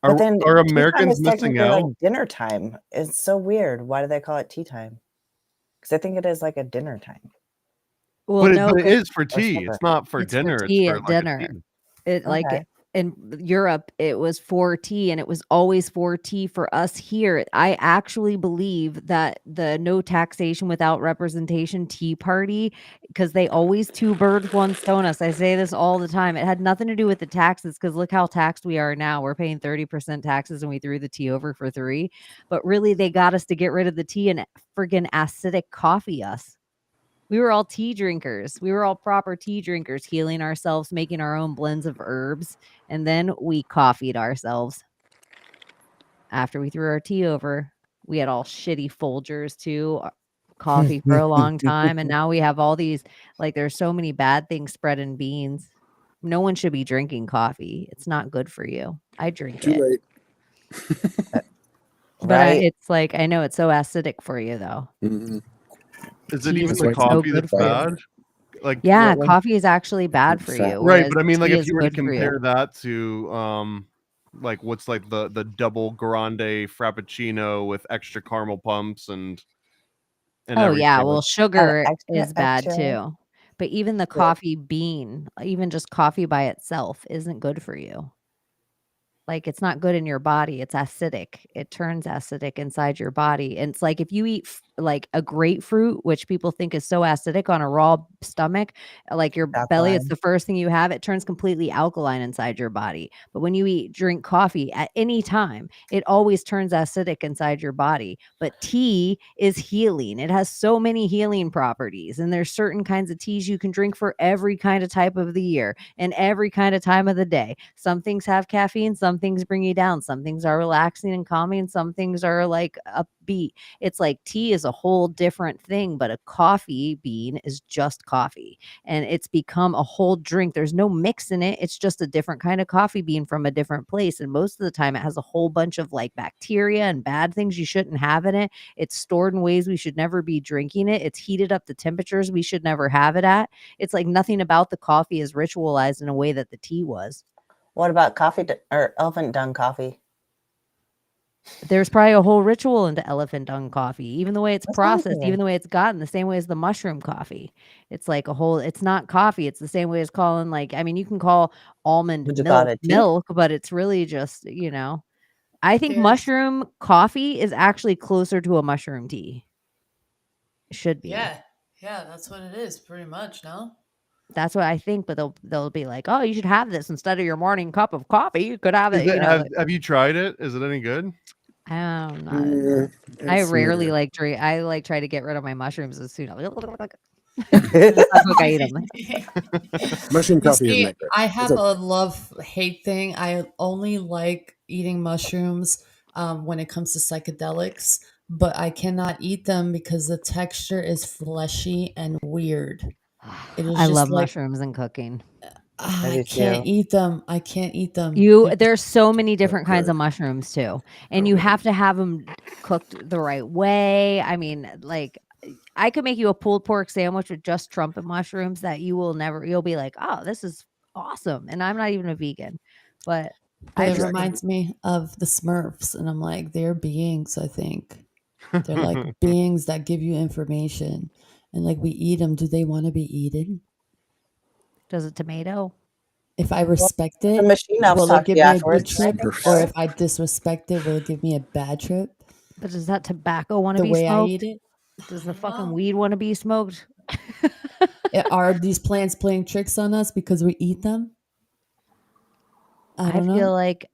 Speaker 7: But then
Speaker 6: are Americans missing out?
Speaker 7: Like dinner time. It's so weird. Why do they call it tea time? Because I think it is like a dinner time.
Speaker 3: Well,
Speaker 6: but it is for tea. It's not for dinner.
Speaker 3: For tea
Speaker 6: it's for
Speaker 3: at dinner. It like in Europe, it was for tea, and it was always for tea for us here. I actually believe that the no taxation without representation tea party, because they always two birds, one stone us. I say this all the time. It had nothing to do with the taxes, because look how taxed we are now. We're paying 30% taxes and we threw the tea over for 3%. But really, they got us to get rid of the tea and friggin' acidic coffee us. We were all tea drinkers. We were all proper tea drinkers, healing ourselves, making our own blends of herbs. And then we coffeeed ourselves. After we threw our tea over, we had all shitty Folgers too, coffee for a long time. And now we have all these, like there's so many bad things spread in beans. No one should be drinking coffee. It's not good for you. I drink it.
Speaker 5: Too late.
Speaker 3: But
Speaker 7: right?
Speaker 3: it's like, I know it's so acidic for you though.
Speaker 5: Mm-hmm.
Speaker 6: Is it
Speaker 3: Tea
Speaker 6: even
Speaker 3: is
Speaker 6: the
Speaker 5: like so
Speaker 6: coffee
Speaker 3: good
Speaker 6: that's
Speaker 3: for you.
Speaker 6: bad? Like,
Speaker 3: Yeah,
Speaker 6: when,
Speaker 3: coffee is actually bad for
Speaker 5: Fat.
Speaker 3: you,
Speaker 6: right?
Speaker 3: whereas
Speaker 6: But I mean, like,
Speaker 3: tea
Speaker 6: if
Speaker 3: is
Speaker 6: you were to
Speaker 3: good for you.
Speaker 6: compare that to like what's like the double grande frappuccino with extra caramel pumps and
Speaker 3: Oh yeah,
Speaker 6: everything.
Speaker 3: well
Speaker 6: Like,
Speaker 3: sugar
Speaker 7: Extra,
Speaker 3: is bad
Speaker 7: extra.
Speaker 3: too. But even the coffee bean, even just coffee by itself isn't good for you. Like, it's not good in your body, it's acidic. It turns acidic inside your body, and it's like if you eat like a grapefruit, which people think is so acidic on a raw stomach, like your belly, it's
Speaker 7: Alkaline.
Speaker 3: the first thing you have, it turns completely alkaline inside your body. But when you drink coffee at any time, it always turns acidic inside your body. But tea is healing. It has so many healing properties, and there's certain kinds of teas you can drink for every kind of type of the year and every kind of time of the day. Some things have caffeine, some things bring you down, some things are relaxing and calming, some things are like upbeat. It's like tea is a whole different thing, but a coffee bean is just coffee, and it's become a whole drink. There's no mix in it. It's just a different kind of coffee bean from a different place, and most of the time it has a whole bunch of like bacteria and bad things you shouldn't have in it. It's stored in ways we should never be drinking it. It's heated up to temperatures we should never have it at. It's like nothing about the coffee is ritualized in a way that the tea was.
Speaker 7: What about coffee or elephant dung coffee?
Speaker 3: There's probably a whole ritual into elephant dung coffee, even the way it's
Speaker 7: That's what I'm
Speaker 3: processed, even
Speaker 7: thinking.
Speaker 3: the way it's gotten, the same way as the mushroom coffee. It's like a whole, it's not coffee. It's the same way as calling, like, I mean, you can call almond
Speaker 7: Would you call it a tea?
Speaker 3: milk, but it's really just, I think
Speaker 9: There's-
Speaker 3: mushroom coffee is actually closer to a mushroom tea. It should be.
Speaker 9: Yeah, that's what it is, pretty much. No.
Speaker 3: That's what I think, but they'll be like, oh, you should have this instead of your morning cup of coffee. You could have
Speaker 6: is
Speaker 3: it,
Speaker 6: it, have you tried it? Is it any good?
Speaker 3: I'm not.
Speaker 5: Yeah,
Speaker 3: I
Speaker 5: it's
Speaker 3: rarely
Speaker 5: not-
Speaker 3: like drink. I like try to get rid of my mushrooms as soon as I eat them.
Speaker 5: mushroom
Speaker 9: You
Speaker 5: coffee
Speaker 9: see,
Speaker 5: isn't that great.
Speaker 9: I have
Speaker 5: It's
Speaker 9: a love-hate thing. I only like eating mushrooms when it comes to psychedelics, but I cannot eat them because the texture is fleshy and weird. It is
Speaker 3: I
Speaker 9: just
Speaker 3: love
Speaker 9: like
Speaker 3: mushrooms and cooking.
Speaker 7: I
Speaker 9: I
Speaker 7: do
Speaker 9: can't
Speaker 7: too.
Speaker 9: eat them. I can't eat them. They're
Speaker 3: There's so many different kinds
Speaker 5: good.
Speaker 3: of mushrooms too, and
Speaker 5: So
Speaker 3: you
Speaker 5: good.
Speaker 3: have to have them cooked the right way. I mean, like, I could make you a pulled pork sandwich with just trumpet mushrooms that you'll be like, oh, this is awesome. And I'm not even a vegan, but
Speaker 9: But
Speaker 3: I
Speaker 9: it
Speaker 3: just
Speaker 9: reminds me of the Smurfs, and I'm like, they're beings, I think. They're like beings that give you information. And like we eat them. Do they want to be eaten?
Speaker 3: does a tomato.
Speaker 9: If I respect
Speaker 7: The
Speaker 9: it,
Speaker 7: machine elves
Speaker 9: will it
Speaker 7: talk to
Speaker 9: give
Speaker 7: you
Speaker 9: me a good
Speaker 7: afterwards, and I
Speaker 9: trip?
Speaker 7: think
Speaker 5: Smurfs.
Speaker 9: Or
Speaker 7: so.
Speaker 9: if I disrespect it, will it give me a bad trip?
Speaker 3: But does that tobacco want to
Speaker 9: The
Speaker 3: be
Speaker 9: way I
Speaker 3: smoked?
Speaker 9: eat it?
Speaker 3: Does the
Speaker 9: don't
Speaker 3: fucking
Speaker 9: know.
Speaker 3: weed want to be smoked?
Speaker 9: Are these plants playing tricks on us because we eat them? I
Speaker 3: I
Speaker 9: don't
Speaker 3: feel
Speaker 9: know.
Speaker 3: like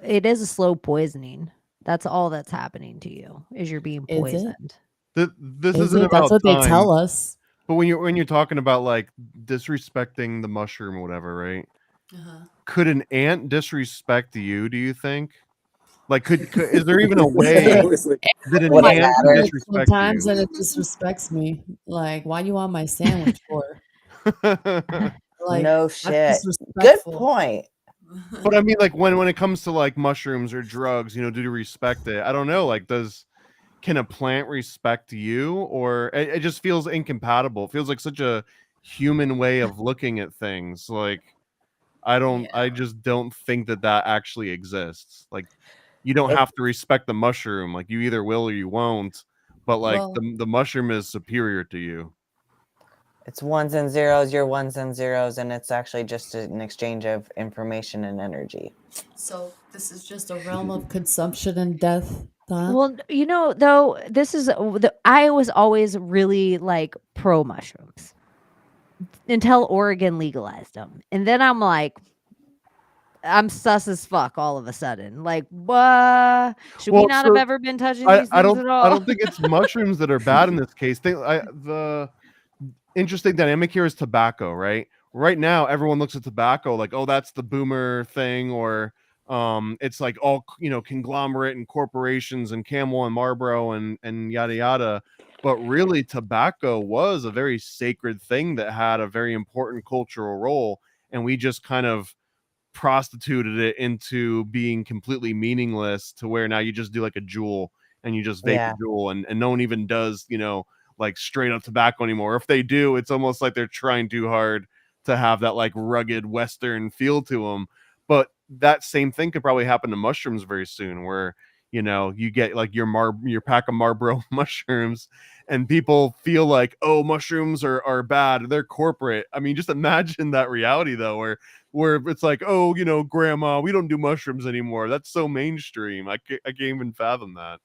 Speaker 3: it is a slow poisoning. That's all that's happening to you is you're being
Speaker 9: Is it?
Speaker 3: poisoned.
Speaker 6: This
Speaker 9: Is
Speaker 6: isn't
Speaker 9: it? That's
Speaker 6: about
Speaker 9: what they
Speaker 6: time.
Speaker 9: tell us.
Speaker 6: But when you're talking about like disrespecting the mushroom or whatever, right?
Speaker 9: Uh-huh.
Speaker 6: Could an ant disrespect you? Do you think? Like, is there even a way
Speaker 5: It was like,
Speaker 6: that an
Speaker 7: Would it
Speaker 6: ant can
Speaker 7: matter?
Speaker 6: disrespect
Speaker 9: Sometimes
Speaker 6: you?
Speaker 9: and it disrespects me. Like, why you on my sandwich for? Like,
Speaker 7: No
Speaker 9: that's
Speaker 7: shit. Good
Speaker 9: disrespectful.
Speaker 7: point.
Speaker 6: But I mean, like when it comes to like mushrooms or drugs, do you respect it? I don't know. Like, can a plant respect you, or it just feels incompatible? It feels like such a human way of looking at things. Like, I just don't think that actually exists. Like, you don't
Speaker 7: It-
Speaker 6: have to respect the mushroom. Like, you either will or you won't. But like
Speaker 9: Well-
Speaker 6: the mushroom is superior to you.
Speaker 7: It's ones and zeros, your ones and zeros, and it's actually just an exchange of information and energy.
Speaker 9: So this is just a realm of consumption and death. Huh?
Speaker 3: Well, though, this is I was always really like pro mushrooms until Oregon legalized them. And then I'm like, I'm sus as fuck all of a sudden. Like, what? Should we
Speaker 6: Well,
Speaker 3: not
Speaker 6: so
Speaker 3: have ever been touching these things at all?
Speaker 6: I don't think it's mushrooms that are bad in this case. The interesting dynamic here is tobacco, right? Right now, everyone looks at tobacco like, oh, that's the boomer thing, or it's like all conglomerate and corporations and Camel and Marlboro and yada yada. But really, tobacco was a very sacred thing that had a very important cultural role, and we just kind of prostituted it into being completely meaningless to where now you just do like a jewel and you just vape a jewel, and no one even does, you know, like straight up tobacco anymore. If they do, it's almost like they're trying too hard to have that like rugged Western feel to them. But that same thing could probably happen to mushrooms very soon, where, you know, you get like your pack of Marlboro mushrooms, and people feel like, oh, mushrooms are bad, they're corporate. I mean, just imagine that reality though, where it's like, oh, you know, grandma, we don't do mushrooms anymore. That's so mainstream. I can't even fathom that.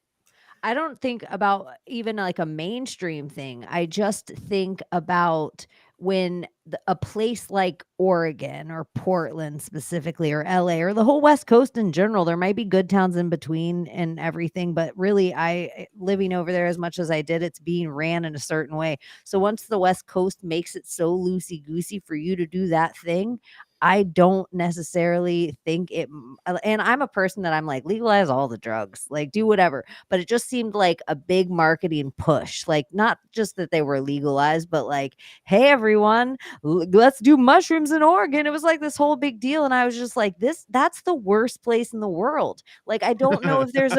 Speaker 3: I don't think about even like a mainstream thing. I just think about when a place like Oregon or Portland specifically, or LA, or the whole West Coast in general, there might be good towns in between and everything, but really, living over there as much as I did, it's being ran in a certain way. So once the West Coast makes it so loosey goosey for you to do that thing, I don't necessarily think it. And I'm a person that I'm like, legalize all the drugs, like do whatever. But it just seemed like a big marketing push, like not just that they were legalized, but like, hey, everyone, let's do mushrooms in Oregon. It was like this whole big deal. And I was just like, that's the worst place in the world. Like, I don't know if there's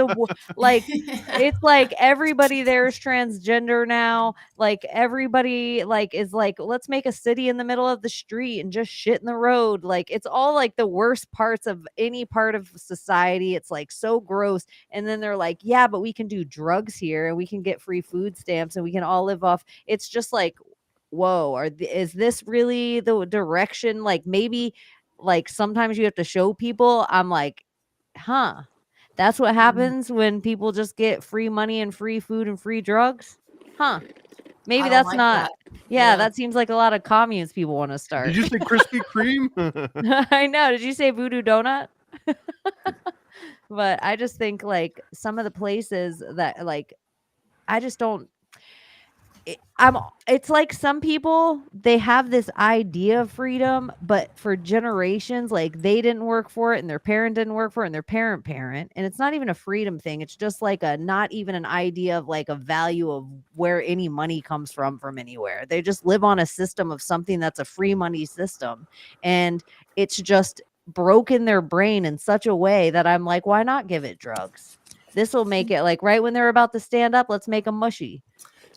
Speaker 3: like, it's like everybody there is transgender now. Like everybody like is like, let's make a city in the middle of the street and just shit in the road. Like it's all like the worst parts of any part of society. It's like so gross. And then they're like, yeah, but we can do drugs here and we can get free food stamps and we can all live off. It's just like, whoa, is this really the direction? Like maybe like sometimes you have to show people. I'm like, huh, that's what happens when people just get free money and free food and free drugs. Huh. Maybe that's
Speaker 9: like
Speaker 3: not.
Speaker 9: that.
Speaker 3: Yeah, that seems like a lot of communes people want to start.
Speaker 6: Did you say Krispy Kreme?
Speaker 3: I know. Did you say Voodoo Donut? But I just think like some of the places that like I just don't. It's like some people, they have this idea of freedom, but for generations, like they didn't work for it and their parent didn't work for it and their parent, and it's not even a freedom thing. It's just like not even an idea of like a value of where any money comes from anywhere. They just live on a system of something that's a free money system. And it's just broken their brain in such a way that I'm like, why not give it drugs? This will make it like right when they're about to stand up, let's make them mushy.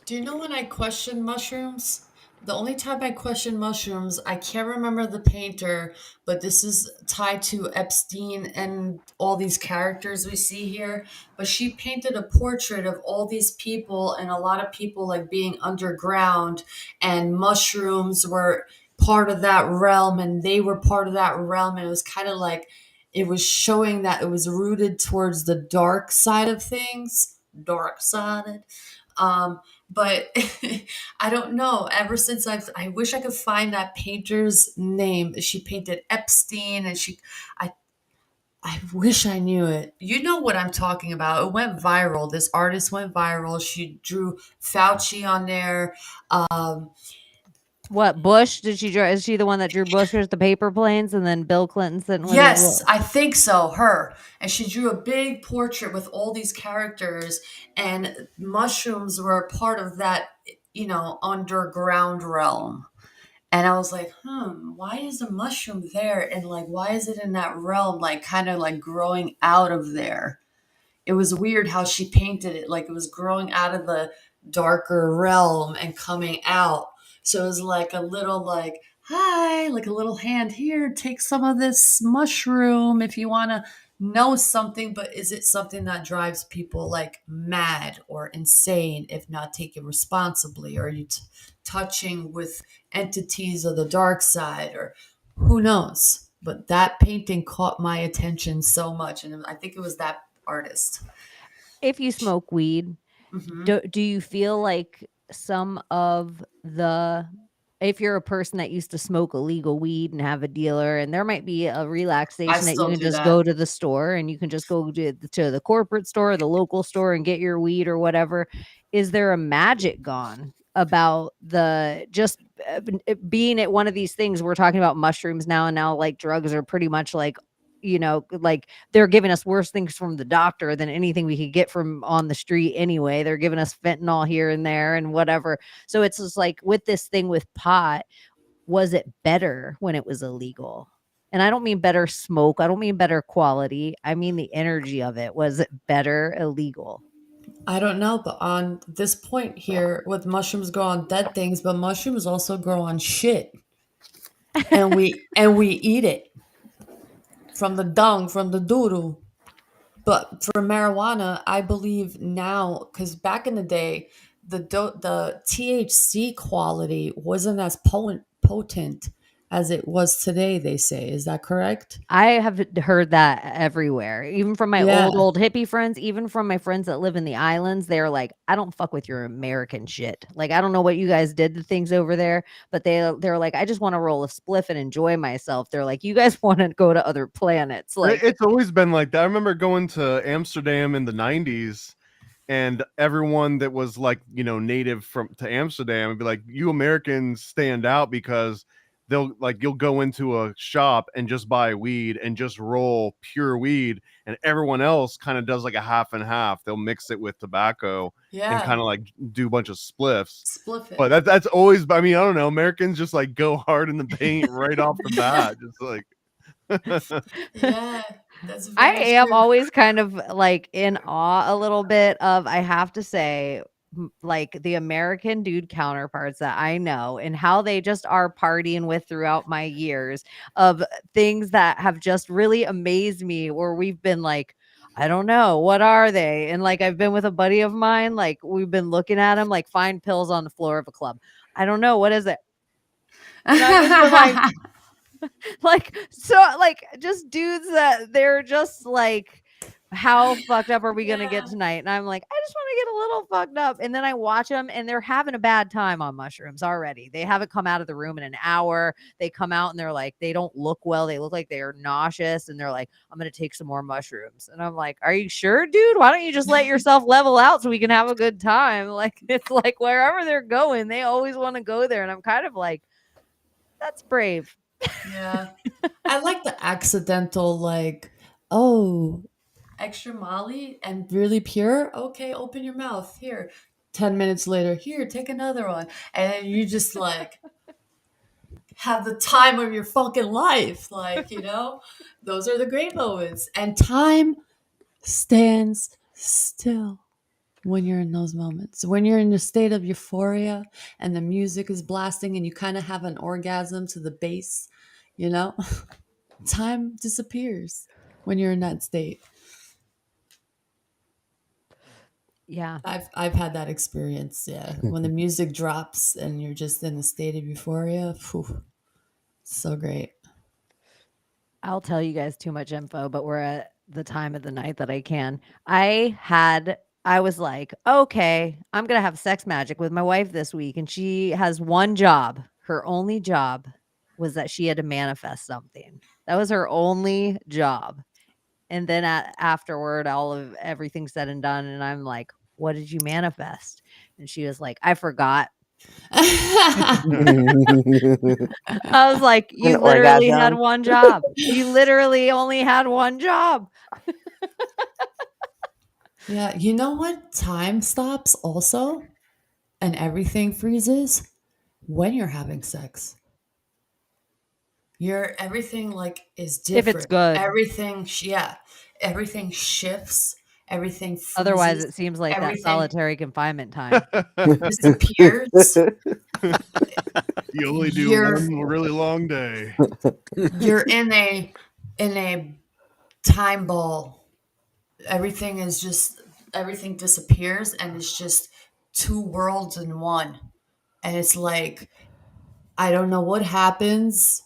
Speaker 9: Do you know when I question mushrooms? The only time I question mushrooms, I can't remember the painter, but this is tied to Epstein and all these characters we see here. But she painted a portrait of all these people and a lot of people like being underground, and mushrooms were part of that realm and they were part of that realm. And it was kind of like it was showing that it was rooted towards the dark side of things, dark sided. But I don't know. Ever since I wish I could find that painter's name. She painted Epstein, and I wish I knew it. You know what I'm talking about. It went viral. This artist went viral. She drew Fauci on there.
Speaker 3: What, Bush? Did she draw? Is she the one that drew Bush with the paper planes and then Bill Clinton sitting with
Speaker 9: Yes, I think so. Her. And she drew a big portrait with all these characters, and mushrooms were a part of that, you know, underground realm. And I was like, why is a mushroom there? And like, why is it in that realm? Like, kind of like growing out of there. It was weird how she painted it. Like, it was growing out of the darker realm and coming out. So it was like a little, like, hi, like a little hand here, take some of this mushroom if you want to know something. But is it something that drives people like mad or insane if not taken responsibly? Or are you touching with entities of the dark side, or who knows? But that painting caught my attention so much. And I think it was that artist.
Speaker 3: If you smoke weed, do you feel like some of the, if you're a person that used to smoke illegal weed and have a dealer, and there might be a relaxation that you can just go to the store and you can just go to the corporate store, the local store, and get your weed or whatever. Is there a magic gone about the just being at one of these things? We're talking about mushrooms now, and now like drugs are pretty much like, you know, like they're giving us worse things from the doctor than anything we could get from on the street anyway. They're giving us fentanyl here and there and whatever. So it's just like with this thing with pot, was it better when it was illegal? And I don't mean better smoke. I don't mean better quality. I mean the energy of it. Was it better illegal?
Speaker 9: I don't know, but on this point here, with mushrooms grow on dead things, but mushrooms also grow on shit, and we eat it from the dung, from the doodoo. But for marijuana, I believe now, because back in the day, the THC quality wasn't as potent as it was today. They say, is that correct?
Speaker 3: I have heard that everywhere, even from my
Speaker 9: Yeah.
Speaker 3: old hippie friends, even from my friends that live in the islands. They're like, I don't fuck with your American shit. Like, I don't know what you guys did to things over there, but they're like, I just want to roll a spliff and enjoy myself. They're like, you guys want to go to other planets. Like,
Speaker 6: It's always been like that. I remember going to Amsterdam in the 90s, and everyone that was like, you know, native to Amsterdam would be like, you Americans stand out because you'll go into a shop and just buy weed and just roll pure weed, and everyone else kind of does like a half and half. They'll mix it with tobacco and kind of like do a bunch of spliffs.
Speaker 9: Spliff it.
Speaker 6: But that's always, I mean, I don't know, Americans just like go hard in the paint right off the bat. Just like
Speaker 9: Yeah, that's
Speaker 3: I
Speaker 9: very
Speaker 3: am
Speaker 9: true.
Speaker 3: always kind of like in awe a little bit of, I have to say, like the American dude counterparts that I know and how they just are partying with throughout my years of things that have just really amazed me, where we've been like, I don't know, what are they? And like, I've been with a buddy of mine, like we've been looking at them like find pills on the floor of a club. I don't know, what is it? And I've just been like, so like just dudes that they're just like, how fucked up are we gonna get tonight? And I'm like, I just want to get a little fucked up. And then I watch them and they're having a bad time on mushrooms already. They haven't come out of the room in an hour. They come out and they're like, they don't look well. They look like they're nauseous, and they're like, I'm gonna take some more mushrooms. And I'm like, are you sure, dude? Why don't you just let yourself level out so we can have a good time? Like, it's like wherever they're going, they always want to go there. And I'm kind of like, that's brave.
Speaker 9: Yeah. I like the accidental, like, oh, extra Molly and really pure. Okay, open your mouth. Here. 10 minutes later, here, take another one. And then you just like have the time of your fucking life. Like, you know, those are the great moments. And time stands still when you're in those moments. When you're in a state of euphoria and the music is blasting and you kind of have an orgasm to the bass, you know, time disappears when you're in that state.
Speaker 3: Yeah.
Speaker 9: I've had that experience. Yeah. When the music drops and you're just in a state of euphoria, phew, so great.
Speaker 3: I'll tell you guys too much info, but we're at the time of the night that I can. I was like, okay, I'm going to have sex magic with my wife this week. And she has one job. Her only job was that she had to manifest something. That was her only job. And then afterward, everything said and done. And I'm like, what did you manifest? And she was like, I forgot. I was like, you literally had one job. You literally only had one job.
Speaker 9: Yeah. You know what? Time stops also, and everything freezes when you're having sex. Everything like is different.
Speaker 3: If it's good.
Speaker 9: Everything shifts. Everything freezes.
Speaker 3: Otherwise, it seems like that solitary confinement time
Speaker 9: disappears.
Speaker 6: You only do one really long day.
Speaker 9: You're in a time ball. Everything disappears, and it's just two worlds in one. And it's like, I don't know what happens.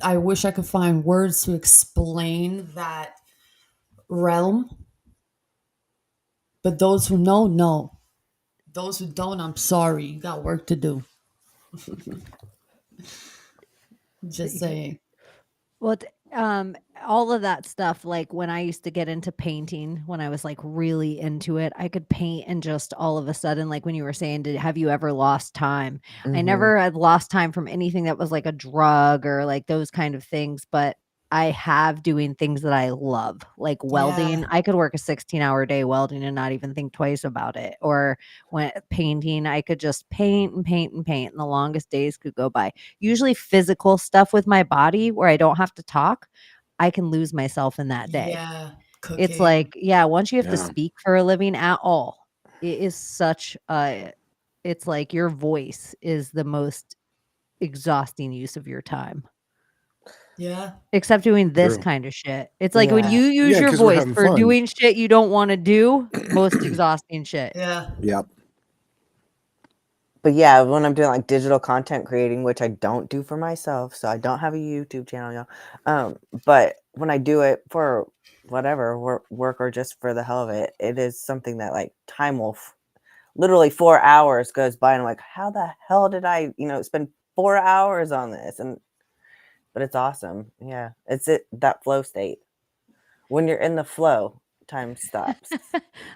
Speaker 9: I wish I could find words to explain that realm. But those who know. Those who don't, I'm sorry. You got work to do. Just saying.
Speaker 3: Well, all of that stuff, like when I used to get into painting, when I was like really into it, I could paint and just all of a sudden, like when you were saying, have you ever lost time? I never had lost time from anything that was like a drug or like those kind of things. But I have doing things that I love, like welding.
Speaker 9: Yeah.
Speaker 3: I could work a 16-hour day welding and not even think twice about it. Or when painting, I could just paint and paint and paint, and the longest days could go by. Usually physical stuff with my body where I don't have to talk, I can lose myself in that day.
Speaker 9: Yeah.
Speaker 3: It's
Speaker 9: Cooking.
Speaker 3: like, yeah, once you have to
Speaker 5: Yeah.
Speaker 3: speak for a living at all, it is such a, it's like your voice is the most exhausting use of your time.
Speaker 9: Yeah.
Speaker 3: Except doing this
Speaker 5: True.
Speaker 3: kind of shit. It's like when
Speaker 7: Yeah.
Speaker 3: you use
Speaker 5: Yeah,
Speaker 3: your
Speaker 5: 'cause we're
Speaker 3: voice
Speaker 5: having
Speaker 3: for
Speaker 5: fun.
Speaker 3: doing shit you don't want to do, most exhausting shit.
Speaker 9: Yeah.
Speaker 5: Yep.
Speaker 7: But yeah, when I'm doing like digital content creating, which I don't do for myself, so I don't have a YouTube channel, y'all. But when I do it for whatever work or just for the hell of it, it is something that like time will literally 4 hours goes by, and I'm like, how the hell did I, spend 4 hours on this? But it's awesome. Yeah, it's that flow state. When you're in the flow, time stops.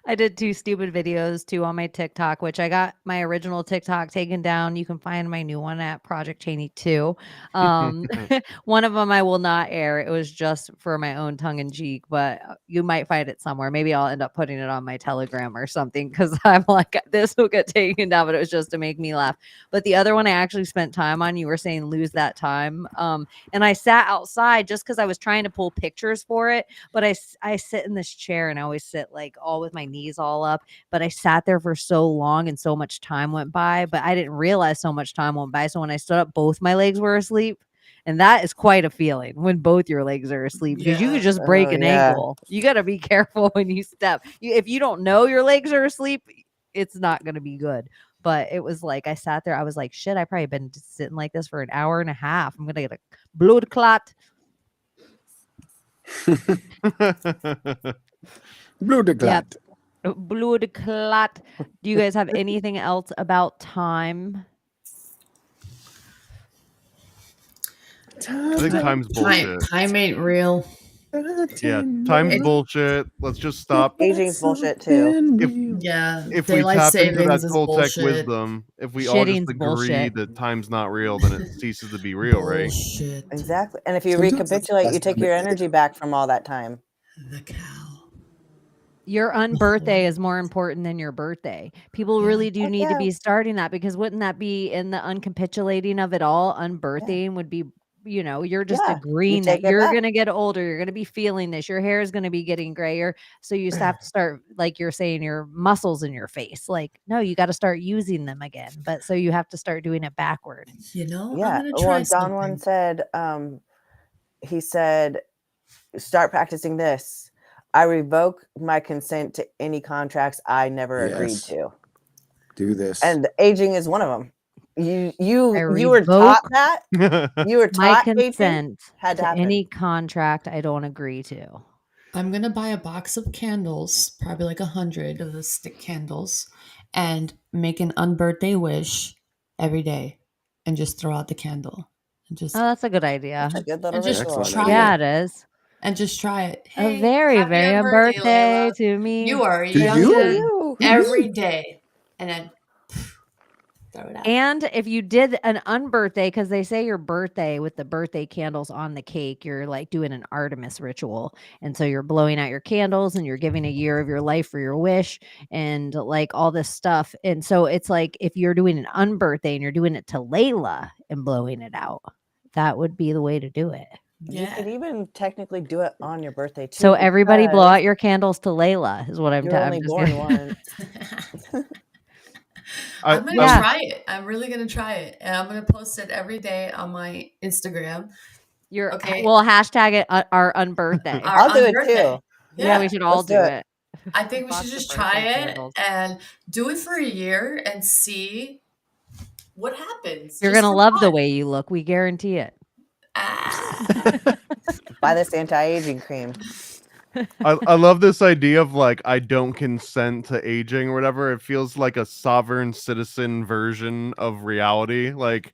Speaker 3: I did 2 stupid videos too on my TikTok, which I got my original TikTok taken down. You can find my new one at Project Cheney 2. One of them I will not air. It was just for my own tongue in cheek, but you might find it somewhere. Maybe I'll end up putting it on my Telegram or something because I'm like, this will get taken down, but it was just to make me laugh. But the other one I actually spent time on. You were saying lose that time. And I sat outside just because I was trying to pull pictures for it. But I sit in this chair and I always sit like all with my knees all up. But I sat there for so long and so much time went by, but I didn't realize so much time went by. So when I stood up, both my legs were asleep. And that is quite a feeling when both your legs are asleep because you could just break an ankle. You got to be careful when you step. If you don't know your legs are asleep, it's not going to be good. But it was like I sat there. I was like, shit, I probably been just sitting like this for an hour and a half. I'm going to get a blood clot.
Speaker 5: Blood clot.
Speaker 3: Yep. Blood clot. Do you guys have anything else about time?
Speaker 6: I think time's bullshit.
Speaker 9: Time ain't real.
Speaker 6: Yeah, time's bullshit. Let's just stop.
Speaker 7: Aging's bullshit too.
Speaker 9: Yeah.
Speaker 6: If we
Speaker 9: daylight
Speaker 6: tap into that
Speaker 9: savings is
Speaker 6: Toltec
Speaker 9: bullshit.
Speaker 6: wisdom, if we all just
Speaker 3: Shitting's
Speaker 6: agree
Speaker 3: bullshit.
Speaker 6: that time's not real, then it ceases to be real, right?
Speaker 9: Bullshit.
Speaker 7: Exactly. And if you
Speaker 5: Sometimes that's
Speaker 7: recapitulate,
Speaker 5: the
Speaker 7: you
Speaker 5: best
Speaker 7: take
Speaker 5: time
Speaker 7: your
Speaker 5: to-
Speaker 7: energy back from all that time.
Speaker 9: The cow.
Speaker 3: Your unbirthday is more important than your birthday. People
Speaker 9: Yeah.
Speaker 3: really do
Speaker 7: Heck
Speaker 3: need to
Speaker 7: yeah.
Speaker 3: be starting that because wouldn't that be in the uncapitulating of it all? Unbirthing would be, you're just
Speaker 7: Yeah,
Speaker 3: agreeing
Speaker 7: take
Speaker 3: that
Speaker 7: it
Speaker 3: you're
Speaker 7: back.
Speaker 3: going to get older. You're going to be feeling this. Your hair is going to be getting grayer. So you just have to start, like you're saying, your muscles in your face. Like, no, you got to start using them again. But so you have to start doing it backward.
Speaker 9: I'm
Speaker 7: Yeah.
Speaker 9: gonna
Speaker 7: Well,
Speaker 9: try
Speaker 7: Don
Speaker 9: something.
Speaker 7: one said, he said, start practicing this. I revoke my consent to any contracts I never agreed
Speaker 5: Yes.
Speaker 7: to.
Speaker 5: Do this.
Speaker 7: And aging is one of them. You
Speaker 3: I
Speaker 7: were taught
Speaker 3: revoke
Speaker 7: that. You were
Speaker 3: My
Speaker 7: taught aging
Speaker 3: consent
Speaker 7: had to
Speaker 3: to
Speaker 7: happen.
Speaker 3: any contract I don't agree to.
Speaker 9: I'm gonna buy a box of candles, probably like 100 of the stick candles, and make an unbirthday wish every day, and just throw out the candle, and just
Speaker 3: Oh, that's a good idea.
Speaker 7: That's a good little
Speaker 9: And just
Speaker 7: ritual.
Speaker 9: try
Speaker 3: Yeah,
Speaker 9: it.
Speaker 3: it is.
Speaker 9: and just try it.
Speaker 3: A
Speaker 9: Hey,
Speaker 3: very,
Speaker 9: happy
Speaker 3: very
Speaker 9: unbirthday,
Speaker 3: birthday
Speaker 9: Layla.
Speaker 3: to me.
Speaker 9: You are
Speaker 5: To
Speaker 9: young
Speaker 5: you?
Speaker 9: again
Speaker 7: You.
Speaker 9: every day, and then throw it out.
Speaker 3: And if you did an unbirthday, because they say your birthday with the birthday candles on the cake, you're like doing an Artemis ritual. And so you're blowing out your candles and you're giving a year of your life for your wish and like all this stuff. And so it's like if you're doing an unbirthday and you're doing it to Layla and blowing it out, that would be the way to do it.
Speaker 7: You could even technically do it on your birthday too.
Speaker 3: So everybody blow
Speaker 7: because
Speaker 3: out your candles to Layla is what I'm
Speaker 7: You're only
Speaker 3: just
Speaker 7: born
Speaker 3: kidding.
Speaker 7: once.
Speaker 9: I'm gonna
Speaker 3: Yeah.
Speaker 9: try it. I'm really gonna try it, and I'm gonna post it every day on my Instagram.
Speaker 3: You're
Speaker 9: Okay.
Speaker 3: We'll hashtag it our unbirthday.
Speaker 9: Our
Speaker 7: I'll do it
Speaker 9: unbirthday.
Speaker 7: too.
Speaker 3: Yeah, we should all
Speaker 7: let's
Speaker 3: do
Speaker 7: do
Speaker 3: it.
Speaker 9: I think we
Speaker 3: Box
Speaker 9: should
Speaker 3: of
Speaker 9: just try
Speaker 3: birthday
Speaker 9: it
Speaker 3: candles.
Speaker 9: and do it for a year and see what happens.
Speaker 3: You're
Speaker 9: Just
Speaker 3: gonna
Speaker 9: for
Speaker 3: love the
Speaker 9: fun.
Speaker 3: way you look. We guarantee it.
Speaker 7: Buy this anti-aging cream.
Speaker 6: I love this idea of like I don't consent to aging or whatever. It feels like a sovereign citizen version of reality. Like,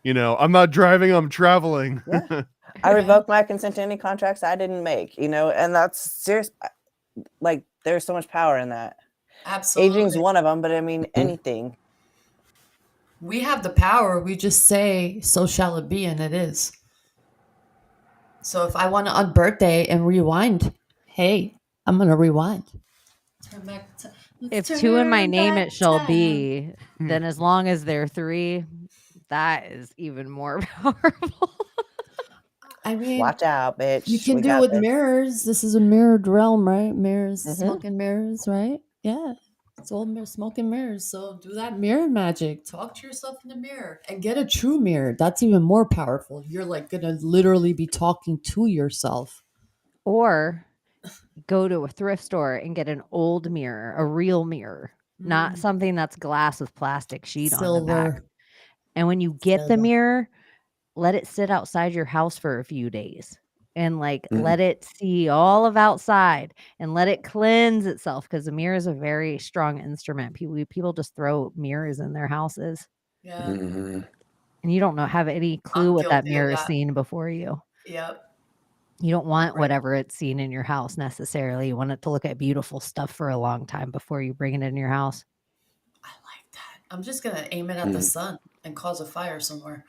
Speaker 6: I'm not driving, I'm traveling.
Speaker 7: Yeah. I revoke my consent to any contracts I didn't make, and that's serious. Like, there's so much power in that.
Speaker 9: Absolutely.
Speaker 7: Aging's one of them, but I mean, anything.
Speaker 9: We have the power. We just say, so shall it be, and it is. So if I want to unbirthday and rewind, hey, I'm gonna rewind. Turn back
Speaker 3: If 2 in my name it shall
Speaker 9: time.
Speaker 3: be, then as long as they're 3, that is even more powerful.
Speaker 9: I mean,
Speaker 7: Watch out, bitch.
Speaker 9: you can
Speaker 7: We
Speaker 9: do
Speaker 7: got
Speaker 9: it with
Speaker 7: this.
Speaker 9: mirrors. This is a mirrored realm, right? Mirrors,
Speaker 7: Mhm.
Speaker 9: smoke and mirrors, right? Yeah. It's all smoke and mirrors. So do that mirror magic. Talk to yourself in the mirror and get a true mirror. That's even more powerful. You're like going to literally be talking to yourself.
Speaker 3: Or go to a thrift store and get an old mirror, a real mirror, not something that's glass with plastic sheet on the back.
Speaker 9: Silver.
Speaker 3: And when you get the
Speaker 7: Silver.
Speaker 3: mirror, let it sit outside your house for a few days and like let it see all of outside and let it cleanse itself, because the mirror is a very strong instrument. People just throw mirrors in their houses.
Speaker 9: Yeah.
Speaker 3: And you don't have any clue
Speaker 9: I'm
Speaker 3: what that
Speaker 9: guilty of
Speaker 3: mirror is
Speaker 9: that.
Speaker 3: seeing before you.
Speaker 9: Yep.
Speaker 3: You don't want whatever it's seen in your house necessarily. You want it to look at beautiful stuff for a long time before you bring it in your house.
Speaker 9: I like that. I'm just going to aim it at the sun and cause a fire somewhere.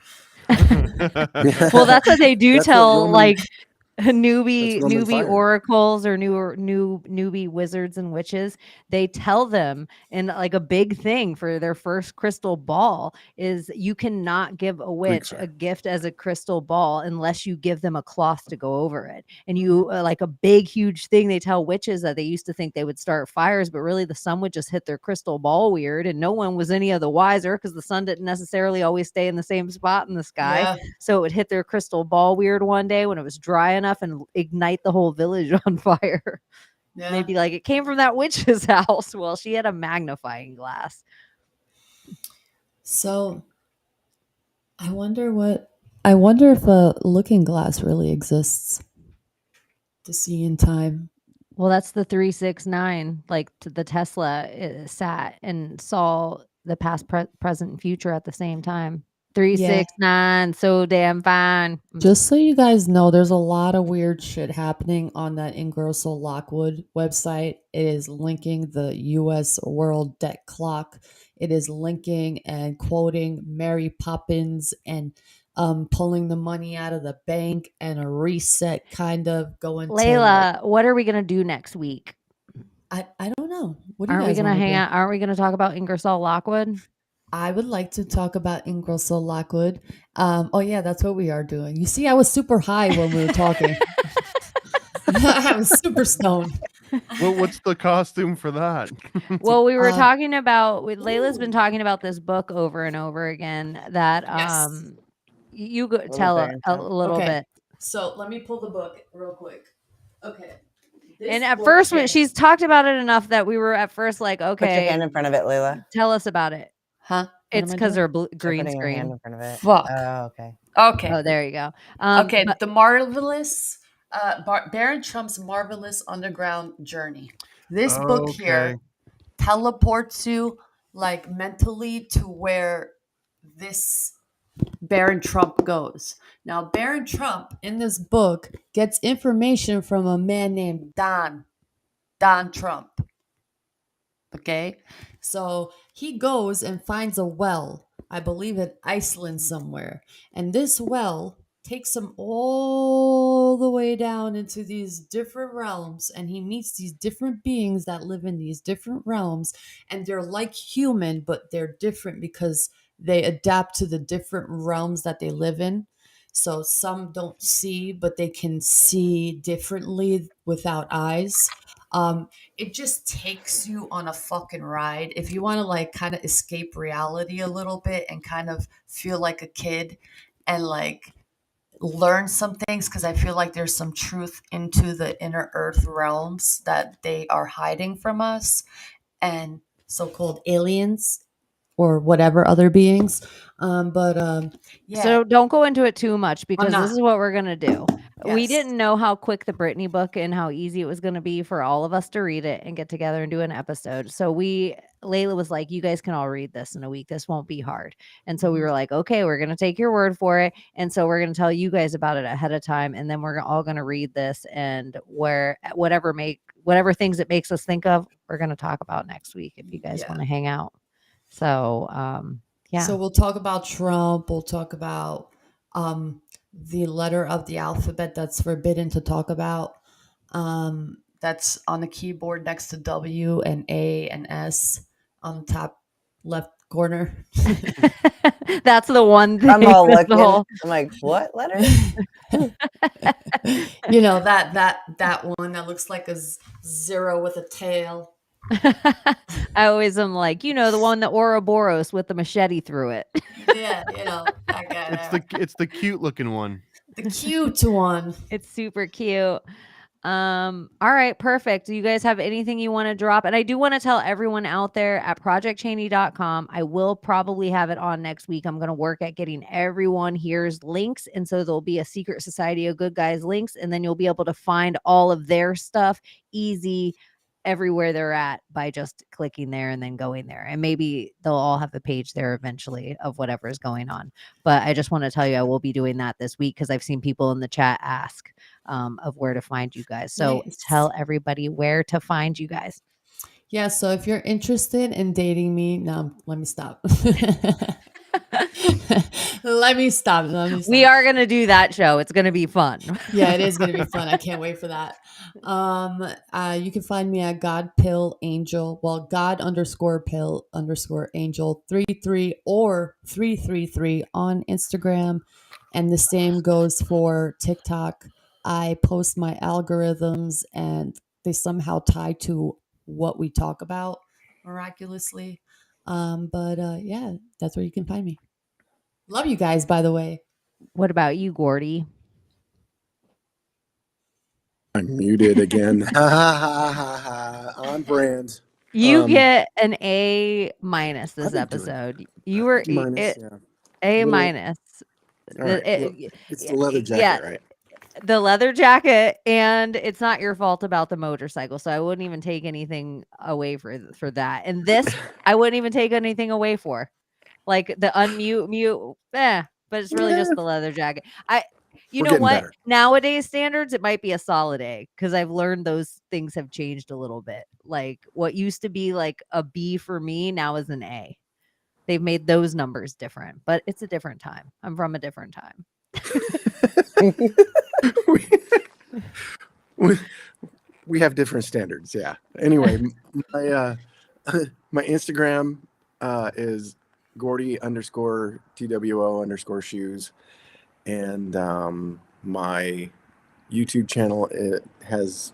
Speaker 3: Well, that's what they do.
Speaker 5: That's what
Speaker 3: tell
Speaker 5: Roman-
Speaker 3: like
Speaker 5: That's Roman
Speaker 3: newbie
Speaker 5: fire.
Speaker 3: oracles or newbie wizards and witches. They tell them, and like a big thing for their first crystal ball is you cannot give a witch
Speaker 5: fire.
Speaker 3: a gift as a crystal ball unless you give them a cloth to go over it. And you like a big huge thing they tell witches that they used to think they would start fires, but really the sun would just hit their crystal ball weird and no one was any of the wiser because the sun didn't necessarily always stay in the same spot in the sky.
Speaker 9: Yeah.
Speaker 3: So it would hit their crystal ball weird one day when it was dry enough and ignite the whole village on fire.
Speaker 9: Yeah.
Speaker 3: They'd be like, it came from that witch's house. Well, she had a magnifying glass.
Speaker 9: So I wonder if a looking glass really exists to see in time.
Speaker 3: Well, that's the 369. Like the Tesla sat and saw the past, present, and future at the same time. 369, so damn fine.
Speaker 9: Just so you guys know, there's a lot of weird shit happening on that Ingrosso Lockwood website. It is linking the US World Debt Clock. It is linking and quoting Mary Poppins and pulling the money out of the bank and a reset kind of going
Speaker 3: Layla, what are we going to do next week?
Speaker 9: I don't know. What do you
Speaker 3: Aren't we
Speaker 9: guys
Speaker 3: going to
Speaker 9: wanna
Speaker 3: hang
Speaker 9: do?
Speaker 3: out? Aren't we going to talk about Ingersoll Lockwood?
Speaker 9: I would like to talk about Ingrosso Lockwood. Oh yeah, that's what we are doing. You see, I was super high when we were talking. I was super stoned.
Speaker 6: What's the costume for that?
Speaker 3: Well, we were talking about, Layla's been talking about this book over and over again that you go tell a little bit.
Speaker 9: So let me pull the book real quick. Okay.
Speaker 3: And at first, when she's talked about it enough that we were at first like, okay.
Speaker 7: Put your hand in front of it, Layla.
Speaker 3: Tell us about it.
Speaker 9: Huh?
Speaker 3: It's because they're green
Speaker 7: Putting your hand
Speaker 3: screen.
Speaker 7: in front of it.
Speaker 9: Fuck.
Speaker 7: Oh, okay.
Speaker 9: Okay.
Speaker 3: Oh, there you go.
Speaker 9: Okay. The marvelous Baron Trump's Marvelous Underground Journey. This book here teleports you like mentally to where this Baron Trump goes. Now, Baron Trump in this book gets information from a man named Don Trump. Okay, so he goes and finds a well, I believe in Iceland somewhere. And this well takes him all the way down into these different realms. And he meets these different beings that live in these different realms. And they're like human, but they're different because they adapt to the different realms that they live in. So some don't see, but they can see differently without eyes. It just takes you on a fucking ride. If you want to like kind of escape reality a little bit and kind of feel like a kid and like learn some things, because I feel like there's some truth into the inner earth realms that they are hiding from us and so-called aliens or whatever other beings.
Speaker 3: So don't go into it too much because
Speaker 9: not.
Speaker 3: this is what we're going to do. We
Speaker 9: Yes.
Speaker 3: didn't know how quick the Britney book and how easy it was going to be for all of us to read it and get together and do an episode. So Layla was like, you guys can all read this in a week. This won't be hard. And so we were like, okay, we're going to take your word for it. And so we're going to tell you guys about it ahead of time. And then we're all going to read this, and whatever things it makes us think of, we're going to talk about next week if you guys want to hang out. So, yeah.
Speaker 9: So we'll talk about Trump. We'll talk about the letter of the alphabet that's forbidden to talk about. That's on the keyboard next to W and A and S on the top left corner.
Speaker 3: That's the one thing.
Speaker 7: I'm all
Speaker 3: that's the
Speaker 7: looking.
Speaker 3: whole-
Speaker 7: I'm like, what letter?
Speaker 9: You know, that one that looks like a zero with a tail.
Speaker 3: I always am like, you know, the one, the Ouroboros with the machete through it.
Speaker 9: Yeah, you know, that guy.
Speaker 6: It's the cute looking one.
Speaker 9: The cute one.
Speaker 3: It's super cute. All right, perfect. Do you guys have anything you want to drop? And I do want to tell everyone out there at projectchaney.com, I will probably have it on next week. I'm going to work at getting everyone here's links. And so there'll be a Secret Society of Good Guys links, and then you'll be able to find all of their stuff easy everywhere they're at by just clicking there and then going there. And maybe they'll all have a page there eventually of whatever is going on. But I just want to tell you, I will be doing that this week because I've seen people in the chat ask of where to find you guys. So tell everybody where to find you guys.
Speaker 9: Yeah, so if you're interested in dating me, no, let me stop. Let me stop.
Speaker 3: We are going to do that show. It's going to be fun.
Speaker 9: Yeah, it is going to be fun. I can't wait for that. You can find me at God Pill Angel. Well, God _Pill _Angel 33 or 333 on Instagram. And the same goes for TikTok. I post my algorithms and they somehow tie to what we talk about miraculously. Yeah, that's where you can find me. Love you guys, by the way.
Speaker 3: What about you, Gordy?
Speaker 5: I'm muted again. On brand.
Speaker 3: You get an A- this episode. You were
Speaker 5: minus,
Speaker 3: A-.
Speaker 5: Right. It's the leather jacket, right?
Speaker 3: The leather jacket, and it's not your fault about the motorcycle, so I wouldn't even take anything away for that. And this, I wouldn't even take anything away for, like the mute, but it's really just the leather jacket. You know what? Better. Nowadays standards, it might be a solid A because I've learned those things have changed a little bit. Like what used to be like a B for me now is an A. They've made those numbers different, but it's a different time. I'm from a different time.
Speaker 5: we have different standards. Yeah. Anyway, my Instagram is Gordy _TWO _shoes. And my YouTube channel, it has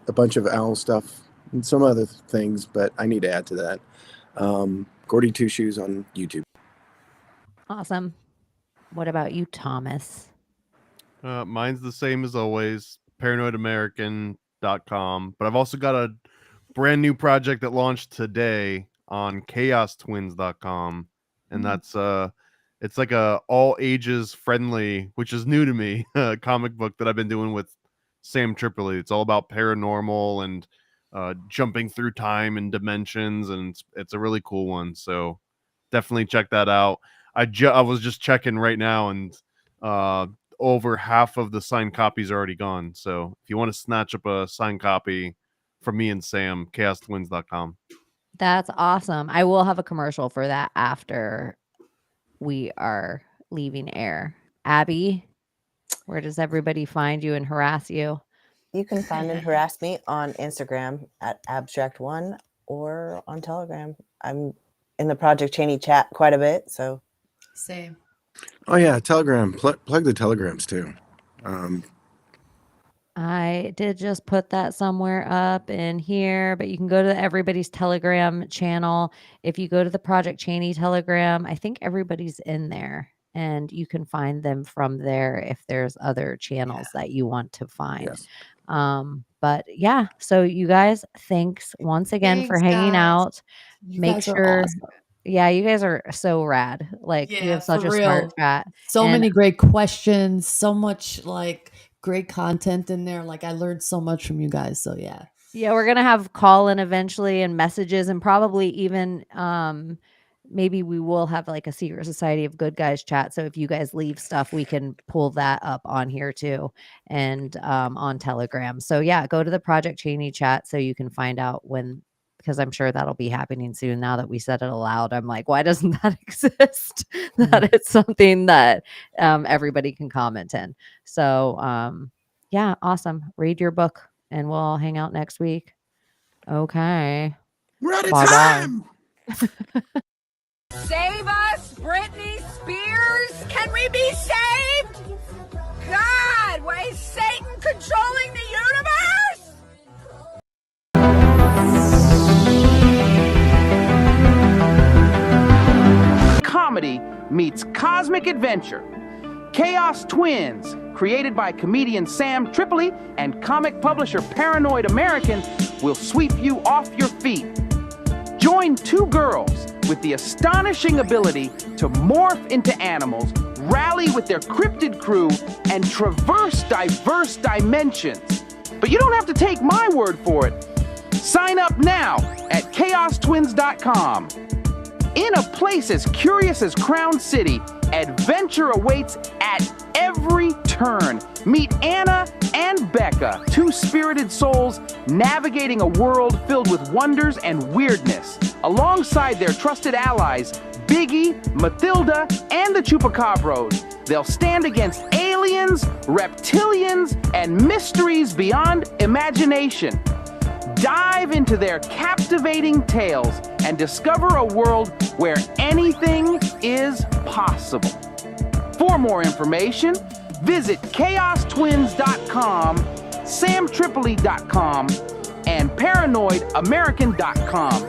Speaker 5: a bunch of owl stuff and some other things, but I need to add to that. Gordy Two Shoes on YouTube.
Speaker 3: Awesome. What about you, Thomas?
Speaker 6: Mine's the same as always, paranoidamerican.com. But I've also got a brand new project that launched today on chaostwins.com. And that's it's like a all ages friendly, which is new to me, comic book that I've been doing with Sam Tripoli. It's all about paranormal and jumping through time and dimensions, and it's a really cool one. So definitely check that out. I was just checking right now, and over half of the signed copies are already gone. So if you want to snatch up a signed copy from me and Sam, chaostwins.com.
Speaker 3: That's awesome. I will have a commercial for that after we are leaving air. Abby, where does everybody find you and harass you?
Speaker 7: You can find and harass me on Instagram at abstract1 or on Telegram. I'm in the Project Cheney chat quite a bit, so
Speaker 9: same.
Speaker 5: Oh yeah, Telegram. Plug the Telegrams too.
Speaker 3: I did just put that somewhere up in here, but you can go to everybody's Telegram channel. If you go to the Project Cheney Telegram, I think everybody's in there, and you can find them from there if there's other channels that you want to find. Yes. But yeah, so you guys, thanks once again for hanging out. Make sure. Awesome. Yeah, you guys are so rad. Like, we have such a smart chat.
Speaker 9: So many great questions, so much like great content in there. Like, I learned so much from you guys. So yeah.
Speaker 3: Yeah, we're gonna have call-in eventually and messages, and probably even maybe we will have like a Secret Society of Good Guys chat. So if you guys leave stuff, we can pull that up on here too, and on Telegram. So yeah, go to the Project Cheney chat so you can find out when because I'm sure that'll be happening soon. Now that we said it aloud, I'm like, why doesn't that exist? That it's something that everybody can comment in. So yeah, awesome. Read your book and we'll all hang out next week. Okay.
Speaker 8: We're out of
Speaker 3: Bye-bye.
Speaker 8: time.
Speaker 1: Save us, Britney Spears! Can we be saved? God, why is Satan controlling the universe?
Speaker 2: Comedy meets cosmic adventure. Chaos Twins, created by comedian Sam Tripoli and comic publisher Paranoid American, will sweep you off your feet. Join two girls with the astonishing ability to morph into animals, rally with their cryptid crew, and traverse diverse dimensions. But you don't have to take my word for it. Sign up now at chaostwins.com. In a place as curious as Crown City, adventure awaits at every turn. Meet Anna and Becca, two spirited souls navigating a world filled with wonders and weirdness. Alongside their trusted allies, Biggie, Matilda, and the Chupacabros, they'll stand against aliens, reptilians, and mysteries beyond imagination. Dive into their captivating tales and discover a world where anything is possible. For more information, visit chaostwins.com, samtripoli.com, and paranoidamerican.com.